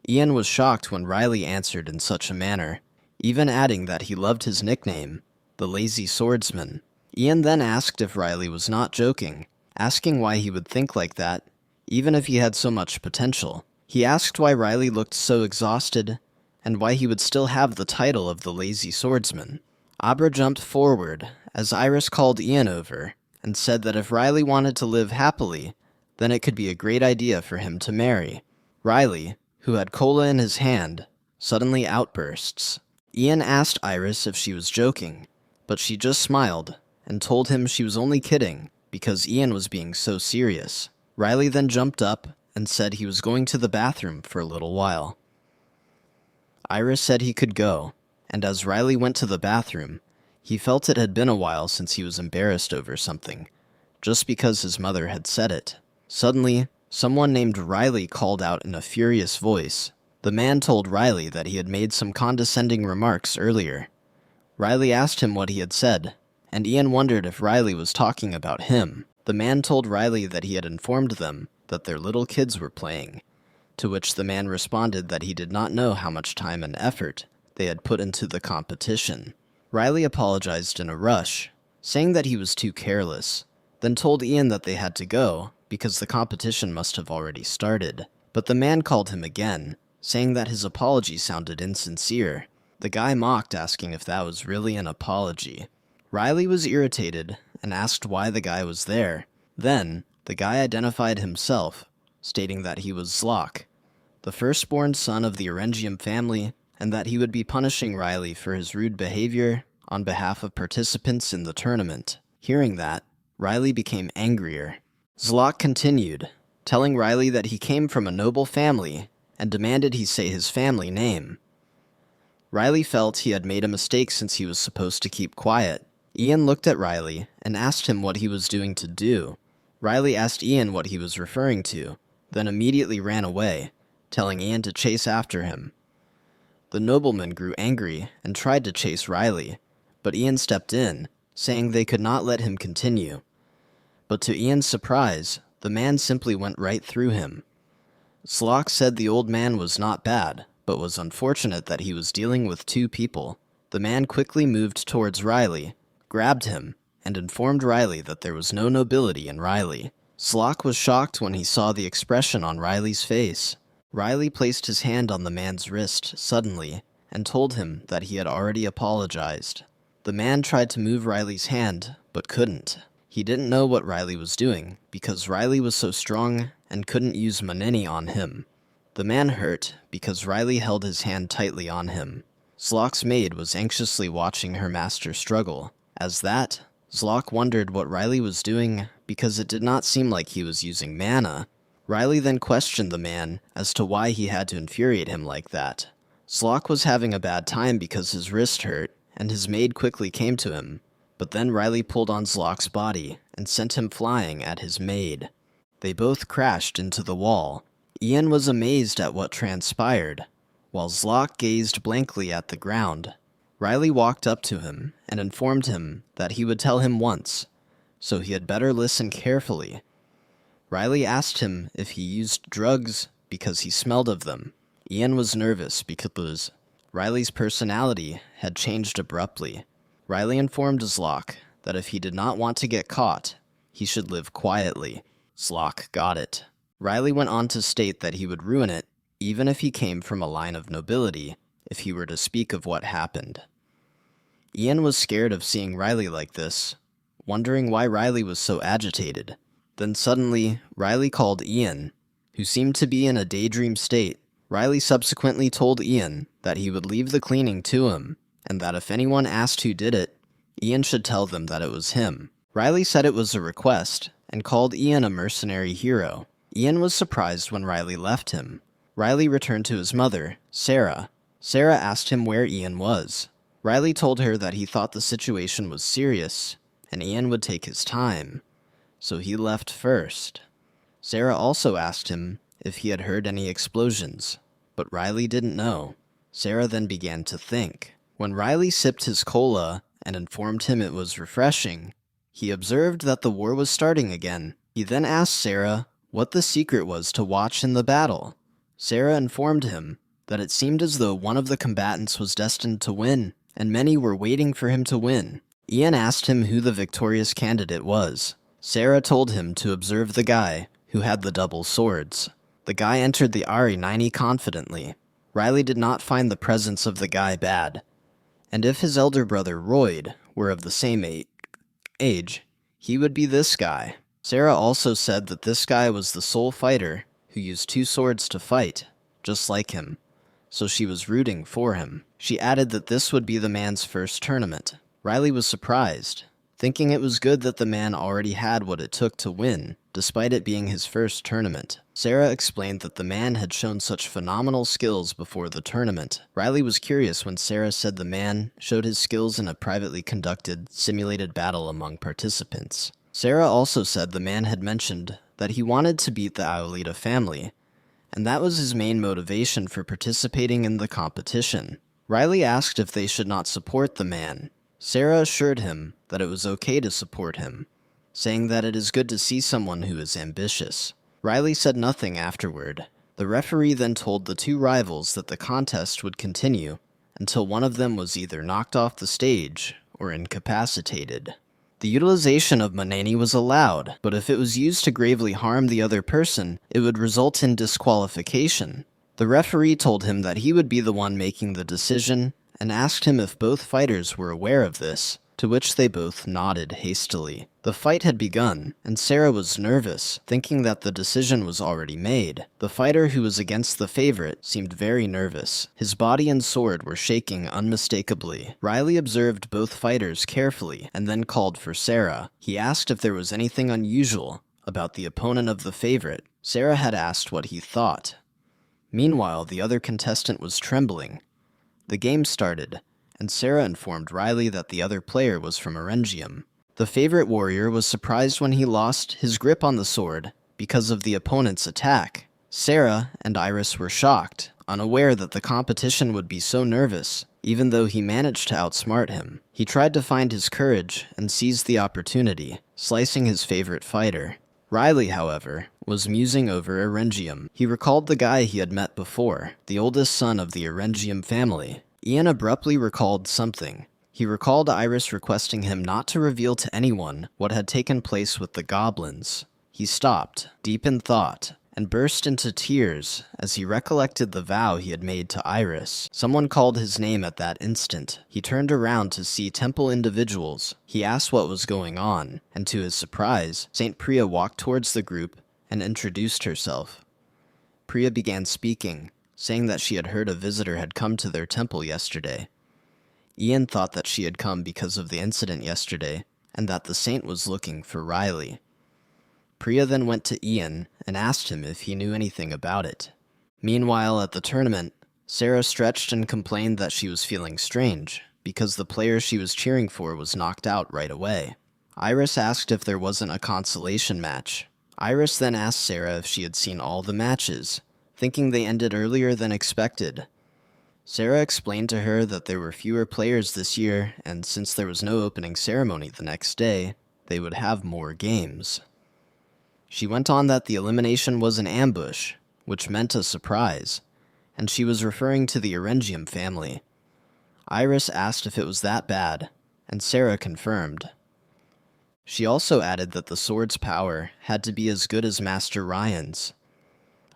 Ian was shocked when Riley answered in such a manner, even adding that he loved his nickname, the Lazy Swordsman. Ian then asked if Riley was not joking, asking why he would think like that, even if he had so much potential. He asked why Riley looked so exhausted, and why he would still have the title of the Lazy Swordsman. Abra jumped forward as Iris called Ian over, and said that if Riley wanted to live happily, then it could be a great idea for him to marry. Riley, who had cola in his hand, suddenly outbursts. Ian asked Iris if she was joking, but she just smiled and told him she was only kidding because Ian was being so serious. Riley then jumped up and said he was going to the bathroom for a little while. Iris said he could go, and as Riley went to the bathroom, he felt it had been a while since he was embarrassed over something, just because his mother had said it. Suddenly, someone named Riley called out in a furious voice. The man told Riley that he had made some condescending remarks earlier. Riley asked him what he had said, and Ian wondered if Riley was talking about him. The man told Riley that he had informed them that their little kids were playing, to which the man responded that he did not know how much time and effort they had put into the competition. Riley apologized in a rush, saying that he was too careless, then told Ian that they had to go because the competition must have already started. But the man called him again, saying that his apology sounded insincere. The guy mocked, asking if that was really an apology. Riley was irritated and asked why the guy was there. Then, the guy identified himself, stating that he was Zlok, the firstborn son of the Orangium family, and that he would be punishing Riley for his rude behavior on behalf of participants in the tournament. Hearing that, Riley became angrier. Zlok continued, telling Riley that he came from a noble family and demanded he say his family name. Riley felt he had made a mistake since he was supposed to keep quiet. Ian looked at Riley and asked him what he was doing to do. Riley asked Ian what he was referring to, then immediately ran away, telling Ian to chase after him. The nobleman grew angry and tried to chase Riley, but Ian stepped in, saying they could not let him continue. But to Ian's surprise, the man simply went right through him. Zlok said the old man was not bad, but was unfortunate that he was dealing with two people. The man quickly moved towards Riley, grabbed him, and informed Riley that there was no nobility in Riley. Zlok was shocked when he saw the expression on Riley's face. Riley placed his hand on the man's wrist suddenly and told him that he had already apologized. The man tried to move Riley's hand, but couldn't. He didn't know what Riley was doing because Riley was so strong and couldn't use Maneni on him. The man hurt because Riley held his hand tightly on him. Zlok's maid was anxiously watching her master struggle. As that, Zlok wondered what Riley was doing because it did not seem like he was using mana. Riley then questioned the man as to why he had to infuriate him like that. Zlok was having a bad time because his wrist hurt, and his maid quickly came to him. But then Riley pulled on Zlok's body and sent him flying at his maid. They both crashed into the wall. Ian was amazed at what transpired, while Zlok gazed blankly at the ground. Riley walked up to him and informed him that he would tell him once, so he had better listen carefully. Riley asked him if he used drugs because he smelled of them. Ian was nervous because Riley's personality had changed abruptly. Riley informed Zlok that if he did not want to get caught, he should live quietly. Zlok got it. Riley went on to state that he would ruin it, even if he came from a line of nobility, if he were to speak of what happened. Ian was scared of seeing Riley like this, wondering why Riley was so agitated. Then suddenly, Riley called Ian, who seemed to be in a daydream state. Riley subsequently told Ian that he would leave the cleaning to him, and that if anyone asked who did it, Ian should tell them that it was him. Riley said it was a request, and called Ian a mercenary hero. Ian was surprised when Riley left him. Riley returned to his mother, Sarah. Sarah asked him where Ian was. Riley told her that he thought the situation was serious, and Ian would take his time, so he left first. Sarah also asked him if he had heard any explosions, but Riley didn't know. Sarah then began to think. When Riley sipped his cola and informed him it was refreshing, he observed that the war was starting again. He then asked Sarah what the secret was to watch in the battle. Sarah informed him that it seemed as though one of the combatants was destined to win, and many were waiting for him to win. Ian asked him who the victorious candidate was. Sarah told him to observe the guy who had the double swords. The guy entered the Ari 90 confidently. Riley did not find the presence of the guy bad, and if his elder brother Royd were of the same age, he would be this guy. Sarah also said that this guy was the sole fighter who used two swords to fight, just like him, so she was rooting for him. She added that this would be the man's first tournament. Riley was surprised, thinking it was good that the man already had what it took to win, despite it being his first tournament. Sarah explained that the man had shown such phenomenal skills before the tournament. Riley was curious when Sarah said the man showed his skills in a privately conducted, simulated battle among participants. Sarah also said the man had mentioned that he wanted to beat the Aulita family, and that was his main motivation for participating in the competition. Riley asked if they should not support the man. Sarah assured him that it was okay to support him. saying that it is good to see someone who is ambitious. Riley said nothing afterward. The referee then told the two rivals that the contest would continue until one of them was either knocked off the stage or incapacitated. The utilization of Manani was allowed, but if it was used to gravely harm the other person, it would result in disqualification. The referee told him that he would be the one making the decision, and asked him if both fighters were aware of this, to which they both nodded hastily. The fight had begun, and Sarah was nervous, thinking that the decision was already made. The fighter who was against the favorite seemed very nervous. His body and sword were shaking unmistakably. Riley observed both fighters carefully, and then called for Sarah. He asked if there was anything unusual about the opponent of the favorite. Sarah had asked what he thought. Meanwhile, the other contestant was trembling. The game started, and Sarah informed Riley that the other player was from Erengium. The favorite warrior was surprised when he lost his grip on the sword because of the opponent's attack. Sarah and Iris were shocked, unaware that the competition would be so nervous, even though he managed to outsmart him. He tried to find his courage and seized the opportunity, slicing his favorite fighter. Riley, however, was musing over Erengium. He recalled the guy he had met before, the oldest son of the Erengium family. Ian abruptly recalled something. He recalled Iris requesting him not to reveal to anyone what had taken place with the goblins. He stopped, deep in thought, and burst into tears as he recollected the vow he had made to Iris. Someone called his name at that instant. He turned around to see temple individuals. He asked what was going on, and to his surprise, Saint Priya walked towards the group and introduced herself. Priya began speaking, saying that she had heard a visitor had come to their temple yesterday. Ian thought that she had come because of the incident yesterday, and that the saint was looking for Riley. Priya then went to Ian and asked him if he knew anything about it. Meanwhile, at the tournament, Sarah stretched and complained that she was feeling strange, because the player she was cheering for was knocked out right away. Iris asked if there wasn't a consolation match. Iris then asked Sarah if she had seen all the matches, thinking they ended earlier than expected. Sarah explained to her that there were fewer players this year, and since there was no opening ceremony the next day, they would have more games. She went on that the elimination was an ambush, which meant a surprise, and she was referring to the Erengium family. Iris asked if it was that bad, and Sarah confirmed. She also added that the sword's power had to be as good as Master Ryan's.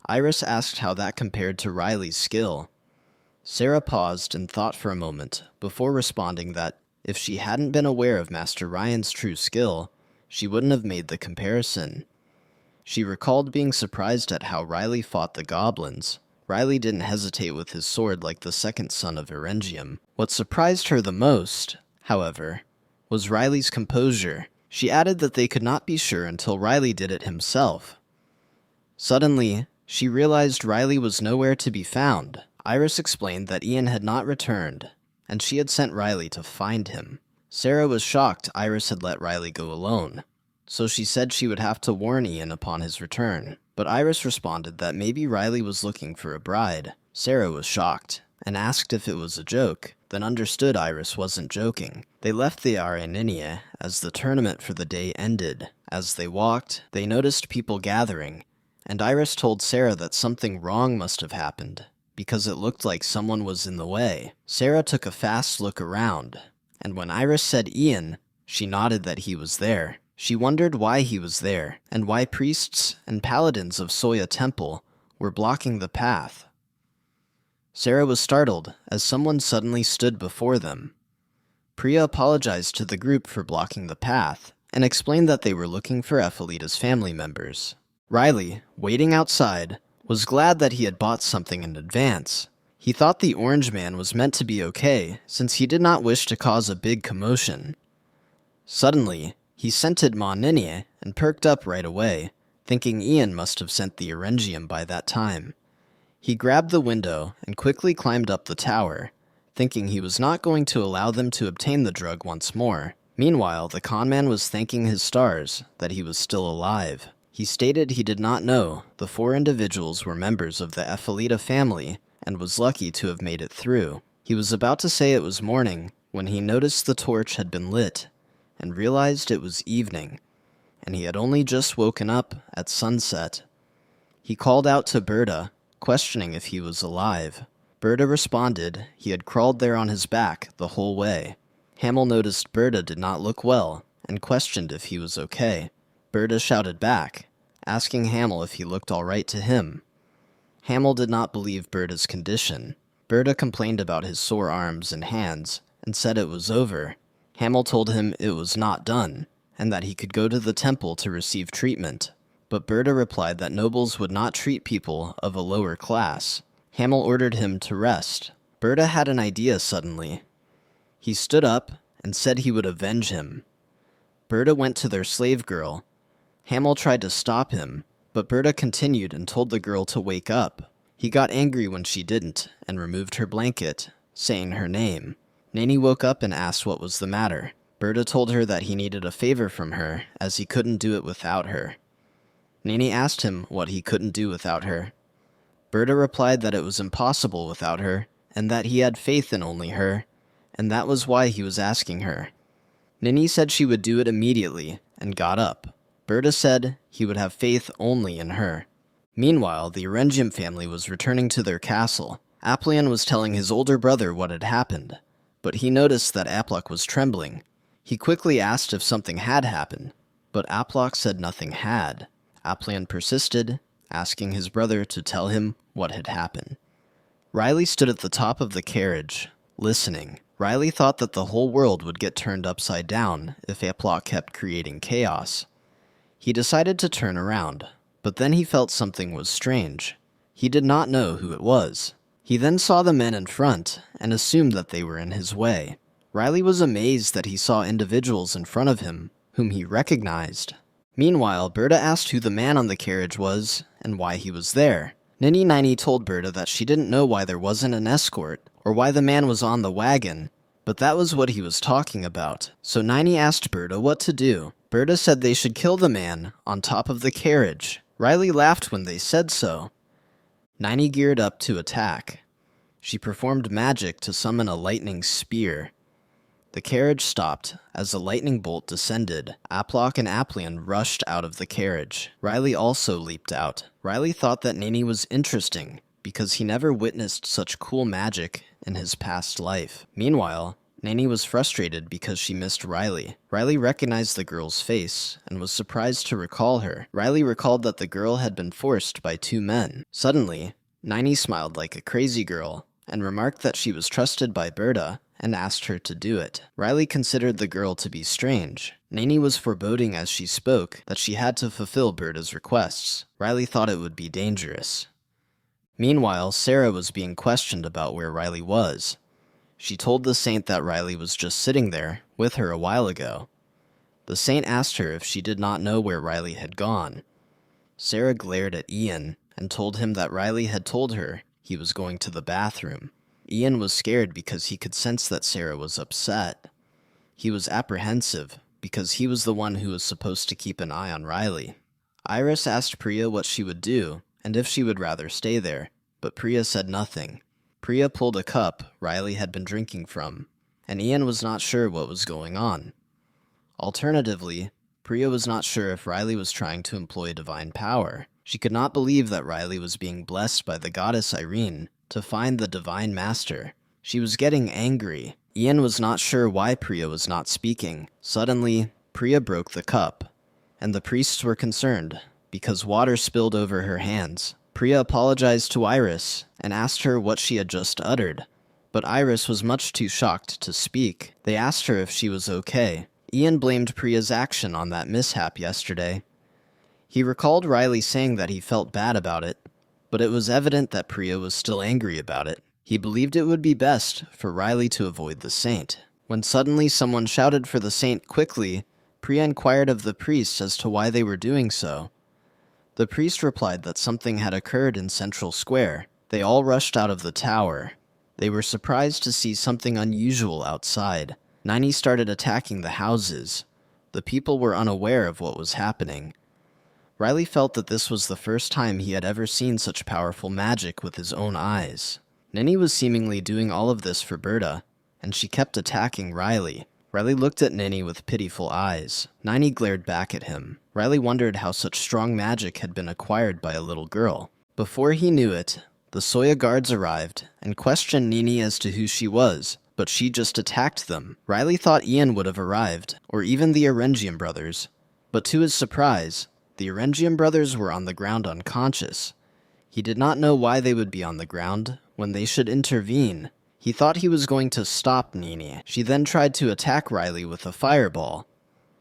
Iris asked how that compared to Riley's skill. Sarah paused and thought for a moment before responding that if she hadn't been aware of Master Ryan's true skill, she wouldn't have made the comparison. She recalled being surprised at how Riley fought the goblins. Riley didn't hesitate with his sword like the second son of Erengium. What surprised her the most, however, was Riley's composure. She added that they could not be sure until Riley did it himself. Suddenly, she realized Riley was nowhere to be found. Iris explained that Ian had not returned, and she had sent Riley to find him. Sarah was shocked Iris had let Riley go alone, so she said she would have to warn Ian upon his return. But Iris responded that maybe Riley was looking for a bride. Sarah was shocked, and asked if it was a joke, then understood Iris wasn't joking. They left the Areninea as the tournament for the day ended. As they walked, they noticed people gathering, and Iris told Sarah that something wrong must have happened, because it looked like someone was in the way. Sarah took a fast look around, and when Iris said Ian, she nodded that he was there. She wondered why he was there, and why priests and paladins of Soya Temple were blocking the path. Sarah was startled as someone suddenly stood before them. Priya apologized to the group for blocking the path, and explained that they were looking for Ephelita's family members. Riley, waiting outside, was glad that he had bought something in advance. He thought the orange man was meant to be okay, since he did not wish to cause a big commotion. Suddenly, he scented Manhwa and perked up right away, thinking Ian must have sent the Erengium by that time. He grabbed the window and quickly climbed up the tower, thinking he was not going to allow them to obtain the drug once more. Meanwhile, the conman was thanking his stars that he was still alive. He stated he did not know the 4 individuals were members of the Ephelita family and was lucky to have made it through. He was about to say it was morning when he noticed the torch had been lit and realized it was evening. and he had only just woken up at sunset. He called out to Berta, questioning if he was alive. Berta responded he had crawled there on his back the whole way. Hamel noticed Berta did not look well and questioned if he was okay. Berta shouted back, asking Hamel if he looked all right to him. Hamel did not believe Berta's condition. Berta complained about his sore arms and hands and said it was over. Hamel told him it was not done and that he could go to the temple to receive treatment. But Berta replied that nobles would not treat people of a lower class. Hamel ordered him to rest. Berta had an idea suddenly. He stood up and said he would avenge him. Berta went to their slave girl. Hamel tried to stop him, but Berta continued and told the girl to wake up. He got angry when she didn't and removed her blanket, saying her name. Nani woke up and asked what was the matter. Berta told her that he needed a favor from her, as he couldn't do it without her. Nani asked him what he couldn't do without her. Berta replied that it was impossible without her, and that he had faith in only her, and that was why he was asking her. Nini said she would do it immediately, and got up. Berta said he would have faith only in her. Meanwhile, the Orengium family was returning to their castle. Aplion was telling his older brother what had happened, but he noticed that Aplok was trembling. He quickly asked if something had happened, but Aplok said nothing had. Aplion persisted, asking his brother to tell him what had happened. Riley stood at the top of the carriage, listening. Riley thought that the whole world would get turned upside down if Aplok kept creating chaos. He decided to turn around, but then he felt something was strange. He did not know who it was. He then saw the men in front and assumed that they were in his way. Riley was amazed that he saw individuals in front of him whom he recognized. Meanwhile, Berta asked who the man on the carriage was and why he was there. Nini told Berta that she didn't know why there wasn't an escort or why the man was on the wagon, but that was what he was talking about. So Nini asked Berta what to do. Berta said they should kill the man on top of the carriage. Riley laughed when they said so. Nini geared up to attack. She performed magic to summon a lightning spear. The carriage stopped as a lightning bolt descended. Aplok and Aplion rushed out of the carriage. Riley also leaped out. Riley thought that Nini was interesting because he never witnessed such cool magic in his past life. Meanwhile, Nani was frustrated because she missed Riley. Riley recognized the girl's face and was surprised to recall her. Riley recalled that the girl had been forced by two men. Suddenly, Nani smiled like a crazy girl and remarked that she was trusted by Berta and asked her to do it. Riley considered the girl to be strange. Nani was foreboding as she spoke that she had to fulfill Berta's requests. Riley thought it would be dangerous. Meanwhile, Sarah was being questioned about where Riley was. She told the saint that Riley was just sitting there with her a while ago. The saint asked her if she did not know where Riley had gone. Sarah glared at Ian and told him that Riley had told her he was going to the bathroom. Ian was scared because he could sense that Sarah was upset. He was apprehensive because he was the one who was supposed to keep an eye on Riley. Iris asked Priya what she would do and if she would rather stay there, but Priya said nothing. Priya pulled a cup Riley had been drinking from, and Ian was not sure what was going on. Alternatively, Priya was not sure if Riley was trying to employ divine power. She could not believe that Riley was being blessed by the goddess Irene to find the divine master. She was getting angry. Ian was not sure why Priya was not speaking. Suddenly, Priya broke the cup, and the priests were concerned because water spilled over her hands. Priya apologized to Iris and asked her what she had just uttered, but Iris was much too shocked to speak. They asked her if she was okay. Ian blamed Priya's action on that mishap yesterday. He recalled Riley saying that he felt bad about it, but it was evident that Priya was still angry about it. He believed it would be best for Riley to avoid the saint. When suddenly someone shouted for the saint quickly, Priya inquired of the priest as to why they were doing so. The priest replied that something had occurred in Central Square. They all rushed out of the tower. They were surprised to see something unusual outside. Nini started attacking the houses. The people were unaware of what was happening. Riley felt that this was the first time he had ever seen such powerful magic with his own eyes. Nini was seemingly doing all of this for Berta, and she kept attacking Riley. Riley looked at Nini with pitiful eyes. Nini glared back at him. Riley wondered how such strong magic had been acquired by a little girl. Before he knew it, the Soya guards arrived and questioned Nini as to who she was, but she just attacked them. Riley thought Ian would have arrived, or even the Orengium brothers. But to his surprise, the Orengium brothers were on the ground unconscious. He did not know why they would be on the ground when they should intervene. He thought he was going to stop Nini. She then tried to attack Riley with a fireball.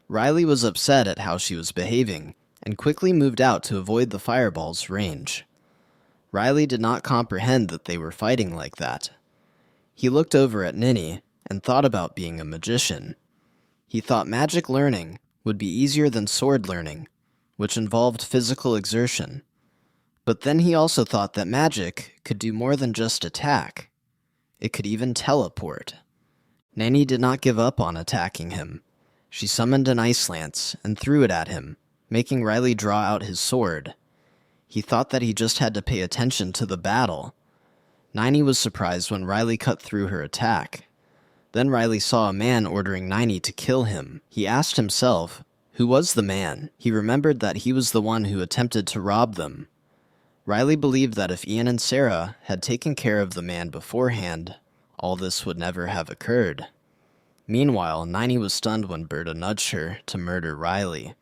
Riley was upset at how she was behaving, and quickly moved out to avoid the fireball's range. Riley did not comprehend that they were fighting like that. He looked over at Nini and thought about being a magician. He thought magic learning would be easier than sword learning, which involved physical exertion. But then he also thought that magic could do more than just attack. It could even teleport. Nini did not give up on attacking him. She summoned an ice lance and threw it at him, making Riley draw out his sword. He thought that he just had to pay attention to the battle. Nini was surprised when Riley cut through her attack. Then Riley saw a man ordering Nini to kill him. He asked himself, who was the man? He remembered that he was the one who attempted to rob them. Riley believed that if Ian and Sarah had taken care of the man beforehand, all this would never have occurred. Meanwhile, Nini was stunned when Berta nudged her to murder Riley.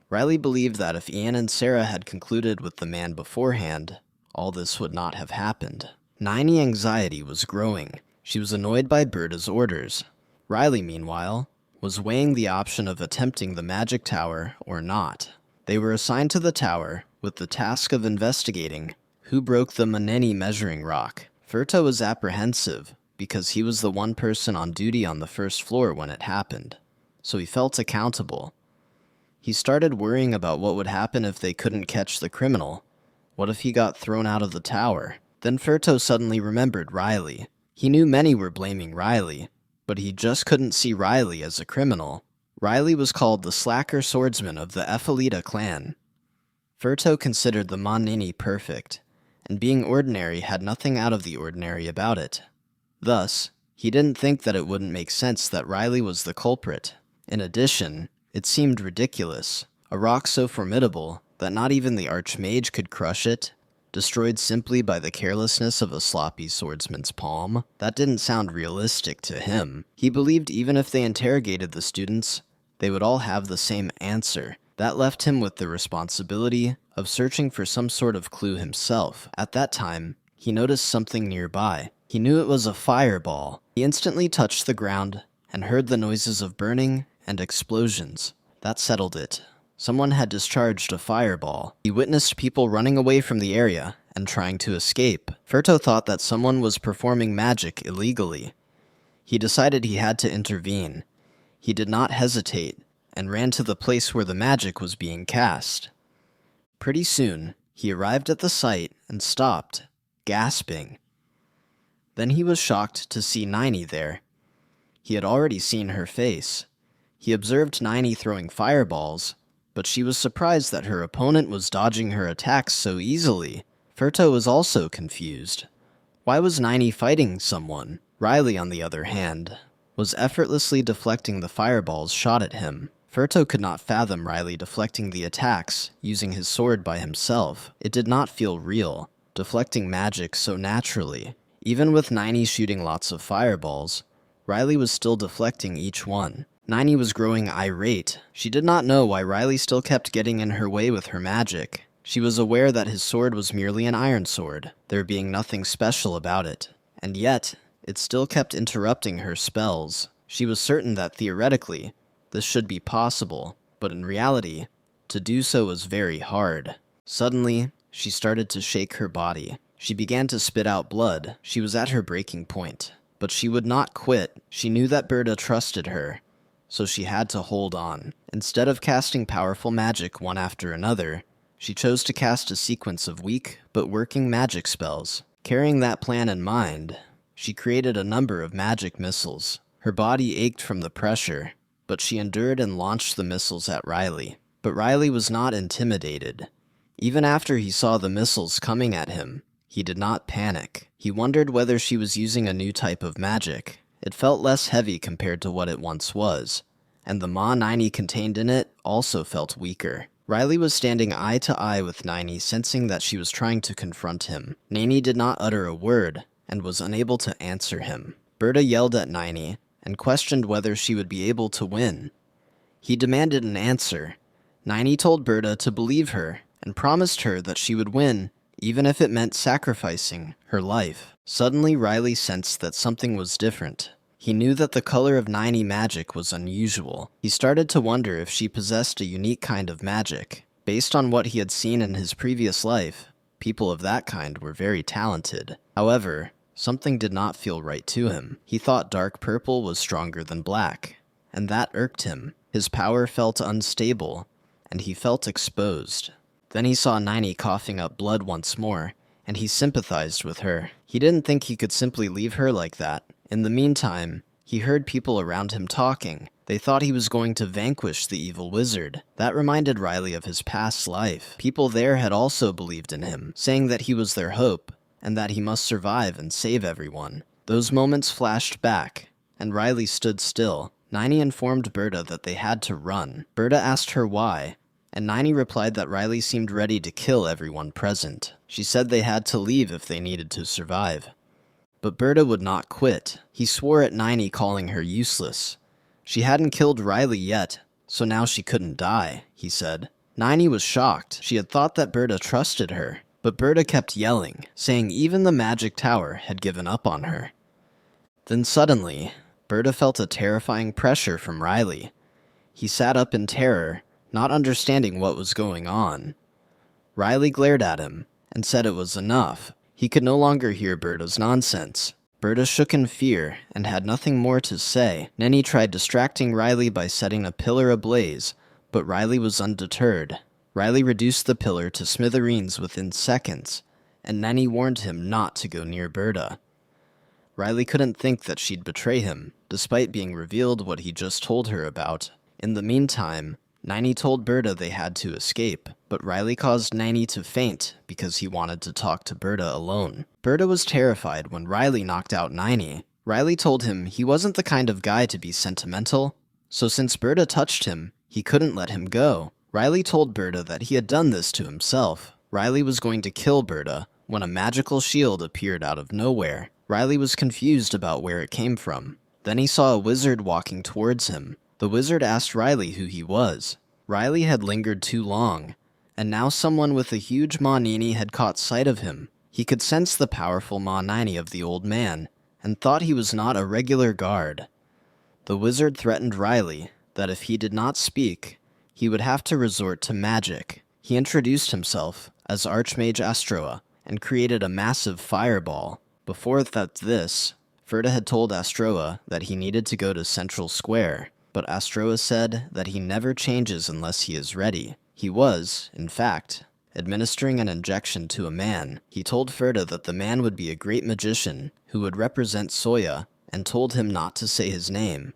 Riley believed that if Ian and Sarah had concluded with the man beforehand, all this would not have happened. Nini's anxiety was growing. She was annoyed by Berta's orders. Riley, meanwhile, was weighing the option of attempting the magic tower or not. They were assigned to the tower with the task of investigating who broke the Maneni measuring rock. Furto was apprehensive because he was the one person on duty on the first floor when it happened, so he felt accountable. He started worrying about what would happen if they couldn't catch the criminal. What if he got thrown out of the tower? Then Furto suddenly remembered Riley. He knew many were blaming Riley, but he just couldn't see Riley as a criminal. Riley was called the slacker swordsman of the Ephelita clan. Furto considered the Manini perfect, and being ordinary had nothing out of the ordinary about it. Thus, he didn't think that it wouldn't make sense that Riley was the culprit. In addition, it seemed ridiculous. A rock so formidable that not even the Archmage could crush it, destroyed simply by the carelessness of a sloppy swordsman's palm. That didn't sound realistic to him. He believed even if they interrogated the students, they would all have the same answer. That left him with the responsibility of searching for some sort of clue himself. At that time, he noticed something nearby. He knew it was a fireball. He instantly touched the ground and heard the noises of burning and explosions. That settled it. Someone had discharged a fireball. He witnessed people running away from the area and trying to escape. Furto thought that someone was performing magic illegally. He decided he had to intervene. He did not hesitate and ran to the place where the magic was being cast. Pretty soon, he arrived at the site and stopped, gasping. Then he was shocked to see Nini there. He had already seen her face. He observed Nini throwing fireballs, but she was surprised that her opponent was dodging her attacks so easily. Furto was also confused. Why was Nini fighting someone? Riley, on the other hand, was effortlessly deflecting the fireballs shot at him. Furto could not fathom Riley deflecting the attacks using his sword by himself. It did not feel real, deflecting magic so naturally. Even with Nini shooting lots of fireballs, Riley was still deflecting each one. Nini was growing irate. She did not know why Riley still kept getting in her way with her magic. She was aware that his sword was merely an iron sword, there being nothing special about it. And yet, it still kept interrupting her spells. She was certain that theoretically, this should be possible, but in reality, to do so was very hard. Suddenly, she started to shake her body. She began to spit out blood. She was at her breaking point. But she would not quit. She knew that Berta trusted her, so she had to hold on. Instead of casting powerful magic one after another, she chose to cast a sequence of weak but working magic spells. Carrying that plan in mind, she created a number of magic missiles. Her body ached from the pressure, but she endured and launched the missiles at Riley. But Riley was not intimidated. Even after he saw the missiles coming at him, he did not panic. He wondered whether she was using a new type of magic. It felt less heavy compared to what it once was. and the Ma 90 contained in it also felt weaker. Riley was standing eye to eye with Nini, sensing that she was trying to confront him. Nini did not utter a word, and was unable to answer him. Berta yelled at Nini, and questioned whether she would be able to win. He demanded an answer. Nini told Berta to believe her, and promised her that she would win, even if it meant sacrificing her life. Suddenly, Riley sensed that something was different. He knew that the color of Nini magic was unusual. He started to wonder if she possessed a unique kind of magic. Based on what he had seen in his previous life, people of that kind were very talented. However, something did not feel right to him. He thought dark purple was stronger than black, and that irked him. His power felt unstable, and he felt exposed. Then he saw Nini coughing up blood once more, and he sympathized with her. He didn't think he could simply leave her like that. In the meantime, he heard people around him talking. They thought he was going to vanquish the evil wizard. That reminded Riley of his past life. People there had also believed in him, saying that he was their hope, and that he must survive and save everyone. Those moments flashed back, and Riley stood still. Nini informed Berta that they had to run. Berta asked her why, and Nini replied that Riley seemed ready to kill everyone present. She said they had to leave if they needed to survive. But Berta would not quit. He swore at Nini, calling her useless. She hadn't killed Riley yet, so now she couldn't die, he said. Nini was shocked. She had thought that Berta trusted her, but Berta kept yelling, saying even the magic tower had given up on her. Then suddenly, Berta felt a terrifying pressure from Riley. He sat up in terror, not understanding what was going on. Riley glared at him and said it was enough. He could no longer hear Berta's nonsense. Berta shook in fear and had nothing more to say. Nini tried distracting Riley by setting a pillar ablaze, but Riley was undeterred. Riley reduced the pillar to smithereens within seconds, and Nini warned him not to go near Berta. Riley couldn't think that she'd betray him, despite being revealed what he just told her about. In the meantime, Nini told Berta they had to escape, but Riley caused Nini to faint because he wanted to talk to Berta alone. Berta was terrified when Riley knocked out Nini. Riley told him he wasn't the kind of guy to be sentimental, so since Berta touched him, he couldn't let him go. Riley told Berta that he had done this to himself. Riley was going to kill Berta when a magical shield appeared out of nowhere. Riley was confused about where it came from. Then he saw a wizard walking towards him. The wizard asked Riley who he was. Riley had lingered too long, and now someone with a huge Ma Nini had caught sight of him. He could sense the powerful Ma Nini of the old man, and thought he was not a regular guard. The wizard threatened Riley that if he did not speak, he would have to resort to magic. He introduced himself as Archmage Astroa, and created a massive fireball. Before this, Ferda had told Astroa that he needed to go to Central Square, but Astroa said that he never changes unless he is ready. He was, in fact, administering an injection to a man. He told Ferda that the man would be a great magician who would represent Soya, and told him not to say his name.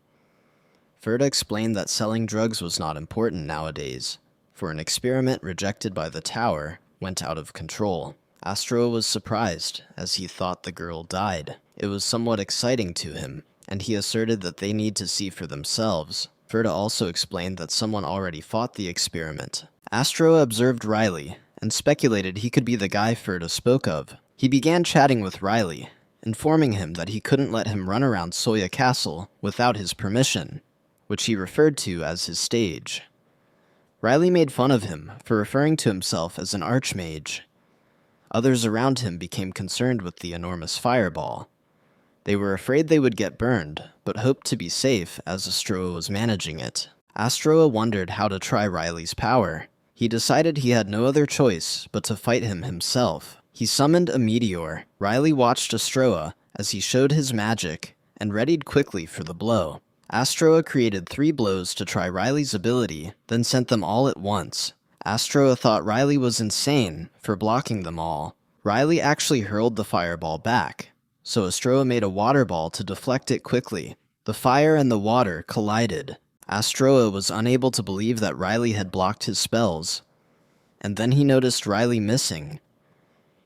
Ferda explained that selling drugs was not important nowadays, for an experiment rejected by the tower went out of control. Astroa was surprised, as he thought the girl died. It was somewhat exciting to him, and he asserted that they need to see for themselves. Ferda also explained that someone already fought the experiment. Astroa observed Riley, and speculated he could be the guy Ferda spoke of. He began chatting with Riley, informing him that he couldn't let him run around Soya Castle without his permission, which he referred to as his stage. Riley made fun of him for referring to himself as an archmage. Others around him became concerned with the enormous fireball. They were afraid they would get burned, but hoped to be safe as Astroa was managing it. Astroa wondered how to try Riley's power. He decided he had no other choice but to fight him himself. He summoned a meteor. Riley watched Astroa as he showed his magic, and readied quickly for the blow. Astroa created 3 blows to try Riley's ability, then sent them all at once. Astroa thought Riley was insane for blocking them all. Riley actually hurled the fireball back, so Astroa made a water ball to deflect it quickly. The fire and the water collided. Astroa was unable to believe that Riley had blocked his spells, and then he noticed Riley missing.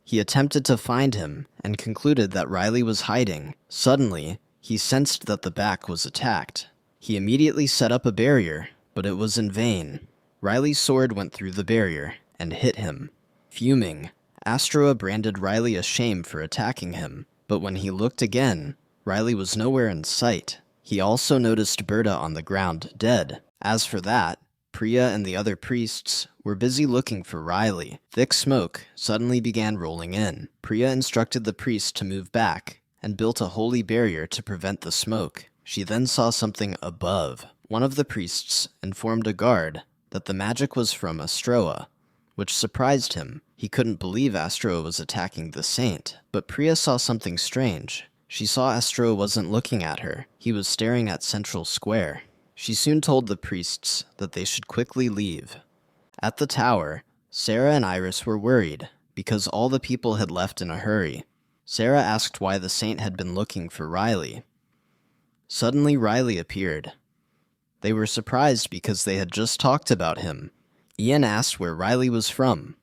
He attempted to find him, and concluded that Riley was hiding. Suddenly, he sensed that the back was attacked. He immediately set up a barrier, but it was in vain. Riley's sword went through the barrier and hit him. Fuming, Astroa branded Riley a shame for attacking him, but when he looked again, Riley was nowhere in sight. He also noticed Berta on the ground, dead. As for that, Priya and the other priests were busy looking for Riley. Thick smoke suddenly began rolling in. Priya instructed the priest to move back and built a holy barrier to prevent the smoke. She then saw something above. One of the priests informed a guard that the magic was from Astroa, which surprised him. He couldn't believe Astroa was attacking the saint. But Priya saw something strange. She saw Astroa wasn't looking at her. He was staring at Central Square. She soon told the priests that they should quickly leave. At the tower, Sarah and Iris were worried because all the people had left in a hurry. Sarah asked why the saint had been looking for Riley. Suddenly Riley appeared. They were surprised because they had just talked about him. Ian asked where Riley was from.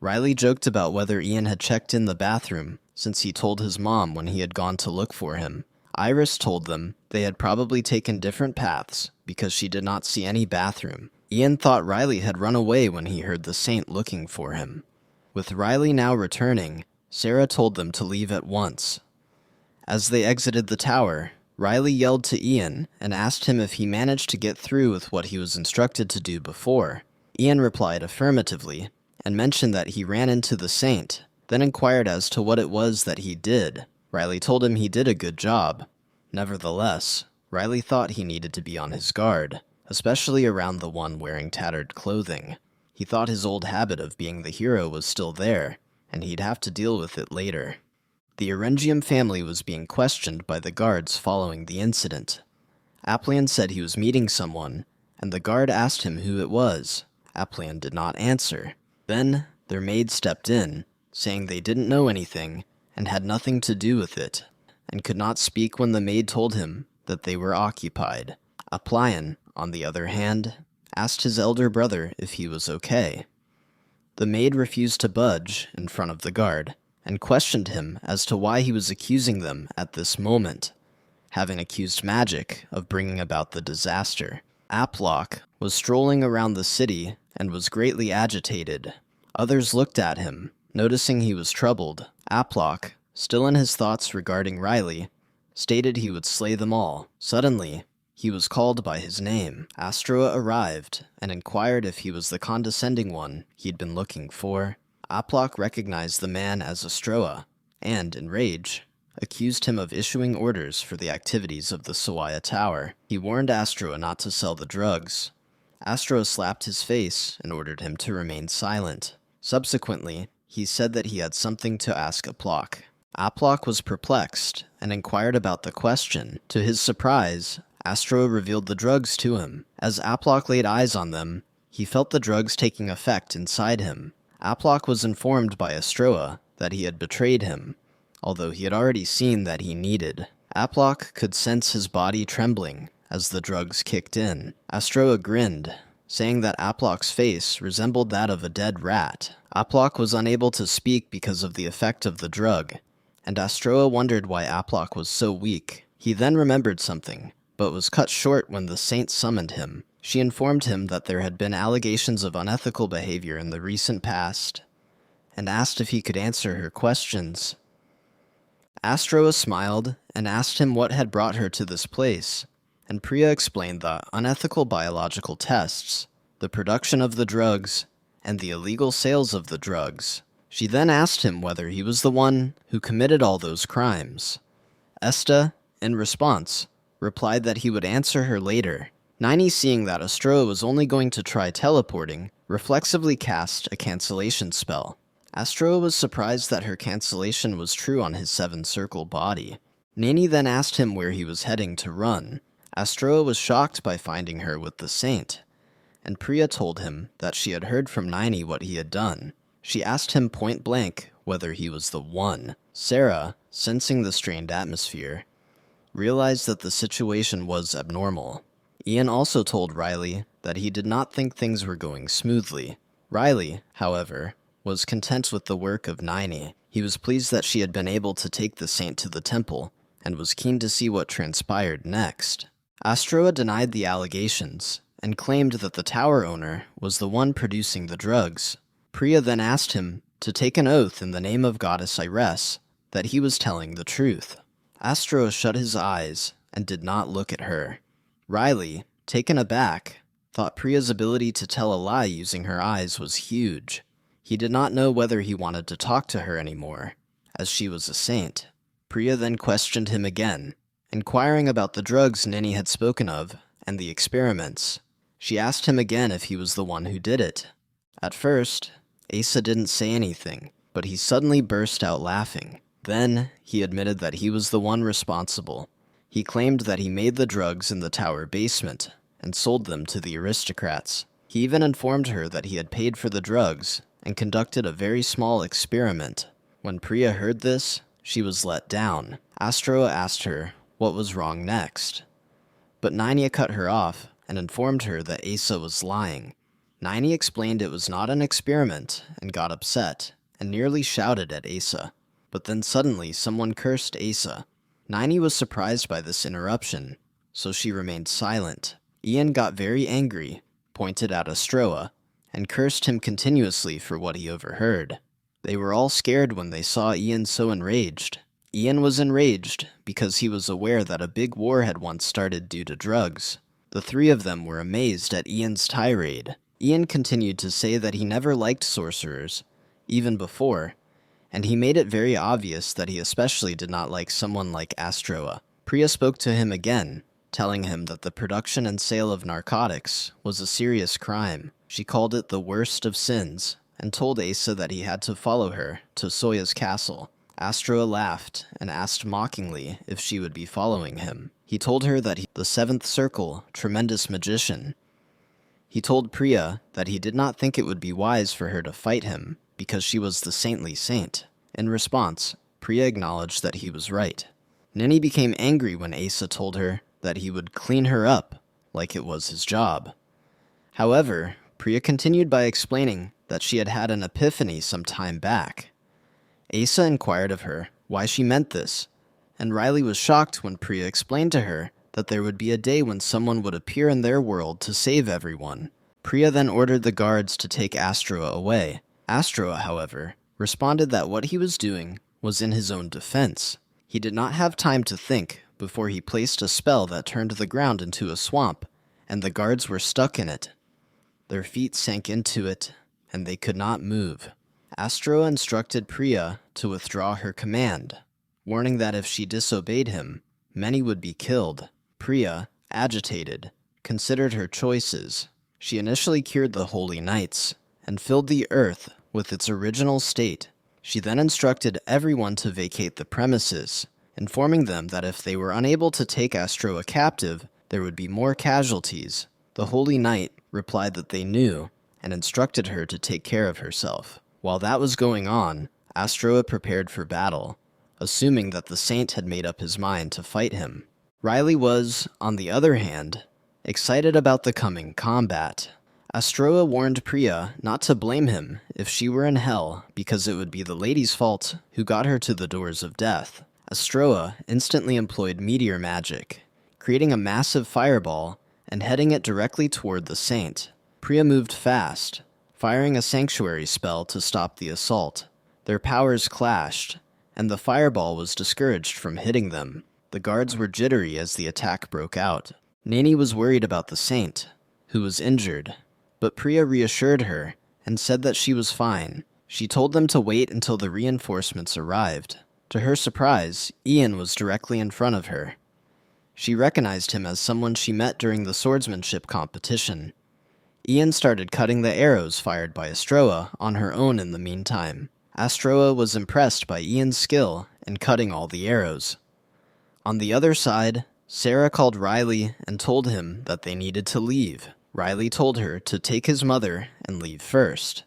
Riley joked about whether Ian had checked in the bathroom, since he told his mom when he had gone to look for him. Iris told them they had probably taken different paths because she did not see any bathroom. Ian thought Riley had run away when he heard the saint looking for him. With Riley now returning, Sarah told them to leave at once. As they exited the tower, Riley yelled to Ian and asked him if he managed to get through with what he was instructed to do before. Ian replied affirmatively and mentioned that he ran into the saint, then inquired as to what it was that he did. Riley told him he did a good job. Nevertheless, Riley thought he needed to be on his guard, especially around the one wearing tattered clothing. He thought his old habit of being the hero was still there, and he'd have to deal with it later. The Erengium family was being questioned by the guards following the incident. Aplian said he was meeting someone, and the guard asked him who it was. Aplian did not answer. Then, their maid stepped in, saying they didn't know anything and had nothing to do with it, and could not speak when the maid told him that they were occupied. Aplian, on the other hand, asked his elder brother if he was okay. The maid refused to budge in front of the guard, and questioned him as to why he was accusing them at this moment, having accused magic of bringing about the disaster. Aplock was strolling around the city and was greatly agitated. Others looked at him, noticing he was troubled. Aplock, still in his thoughts regarding Riley, stated he would slay them all. Suddenly, he was called by his name. Astroa arrived and inquired if he was the condescending one he'd been looking for. Aplock recognized the man as Astroa, and, in rage, accused him of issuing orders for the activities of the Sawaya Tower. He warned Astroa not to sell the drugs. Astroa slapped his face and ordered him to remain silent. Subsequently, he said that he had something to ask Aplock. Aplock was perplexed and inquired about the question. To his surprise, Astroa revealed the drugs to him. As Aplock laid eyes on them, he felt the drugs taking effect inside him. Aplock was informed by Astroa that he had betrayed him, although he had already seen that he needed. Aplock could sense his body trembling as the drugs kicked in. Astroa grinned, saying that Aplock's face resembled that of a dead rat. Aplock was unable to speak because of the effect of the drug, and Astroa wondered why Aplock was so weak. He then remembered something, but was cut short when the saint summoned him. She informed him that there had been allegations of unethical behavior in the recent past, and asked if he could answer her questions. Astroa smiled and asked him what had brought her to this place, and Priya explained the unethical biological tests, the production of the drugs, and the illegal sales of the drugs. She then asked him whether he was the one who committed all those crimes. Esta, in response, replied that he would answer her later. Nini, seeing that Astroa was only going to try teleporting, reflexively cast a cancellation spell. Astroa was surprised that her cancellation was true on his seven-circle body. Nini then asked him where he was heading to run. Astroa was shocked by finding her with the saint, and Priya told him that she had heard from Nini what he had done. She asked him point-blank whether he was the one. Sarah, sensing the strained atmosphere, realized that the situation was abnormal. Ian also told Riley that he did not think things were going smoothly. Riley, however, was content with the work of Nini. He was pleased that she had been able to take the saint to the temple, and was keen to see what transpired next. Astroa denied the allegations and claimed that the tower owner was the one producing the drugs. Priya then asked him to take an oath in the name of goddess Iris that he was telling the truth. Astroa shut his eyes and did not look at her. Riley, taken aback, thought Priya's ability to tell a lie using her eyes was huge. He did not know whether he wanted to talk to her anymore, as she was a saint. Priya then questioned him again, inquiring about the drugs Nini had spoken of and the experiments. She asked him again if he was the one who did it. At first, Asa didn't say anything, but he suddenly burst out laughing. Then, he admitted that he was the one responsible. He claimed that he made the drugs in the tower basement and sold them to the aristocrats. He even informed her that he had paid for the drugs and conducted a very small experiment. When Priya heard this, she was let down. Astroa asked her what was wrong next. But Nynia cut her off and informed her that Asa was lying. Nynia explained it was not an experiment and got upset and nearly shouted at Asa. But then suddenly someone cursed Asa. Nynia was surprised by this interruption, so she remained silent. Ian got very angry, pointed at Astroa, and cursed him continuously for what he overheard. They were all scared when they saw Ian so enraged. Ian was enraged because he was aware that a big war had once started due to drugs. The three of them were amazed at Ian's tirade. Ian continued to say that he never liked sorcerers, even before, and he made it very obvious that he especially did not like someone like Astroa. Priya spoke to him again, telling him that the production and sale of narcotics was a serious crime. She called it the worst of sins, and told Asa that he had to follow her to Soya's castle. Astroa laughed and asked mockingly if she would be following him. He told her that he was the seventh circle, tremendous magician. He told Priya that he did not think it would be wise for her to fight him, because she was the saintly saint. In response, Priya acknowledged that he was right. Nini became angry when Asa told her that he would clean her up, like it was his job. However, Priya continued by explaining that she had had an epiphany some time back. Asa inquired of her why she meant this, and Riley was shocked when Priya explained to her that there would be a day when someone would appear in their world to save everyone. Priya then ordered the guards to take Astroa away. Astroa, however, responded that what he was doing was in his own defense. He did not have time to think before he placed a spell that turned the ground into a swamp, and the guards were stuck in it. Their feet sank into it, and they could not move. Astroa instructed Priya to withdraw her command, warning that if she disobeyed him, many would be killed. Priya, agitated, considered her choices. She initially cured the holy knights and filled the earth with its original state. She then instructed everyone to vacate the premises, informing them that if they were unable to take Astroa captive, there would be more casualties. The holy knight replied that they knew and instructed her to take care of herself. While that was going on, Astroa prepared for battle, assuming that the saint had made up his mind to fight him. Riley was, on the other hand, excited about the coming combat. Astroa warned Priya not to blame him if she were in hell, because it would be the lady's fault who got her to the doors of death. Astroa instantly employed meteor magic, creating a massive fireball and heading it directly toward the saint. Priya moved fast, firing a sanctuary spell to stop the assault. Their powers clashed, and the fireball was discouraged from hitting them. The guards were jittery as the attack broke out. Nini was worried about the saint, who was injured, but Priya reassured her and said that she was fine. She told them to wait until the reinforcements arrived. To her surprise, Ian was directly in front of her. She recognized him as someone she met during the swordsmanship competition. Ian started cutting the arrows fired by Astroa on her own in the meantime. Astroa was impressed by Ian's skill in cutting all the arrows. On the other side, Sarah called Riley and told him that they needed to leave. Riley told her to take his mother and leave first,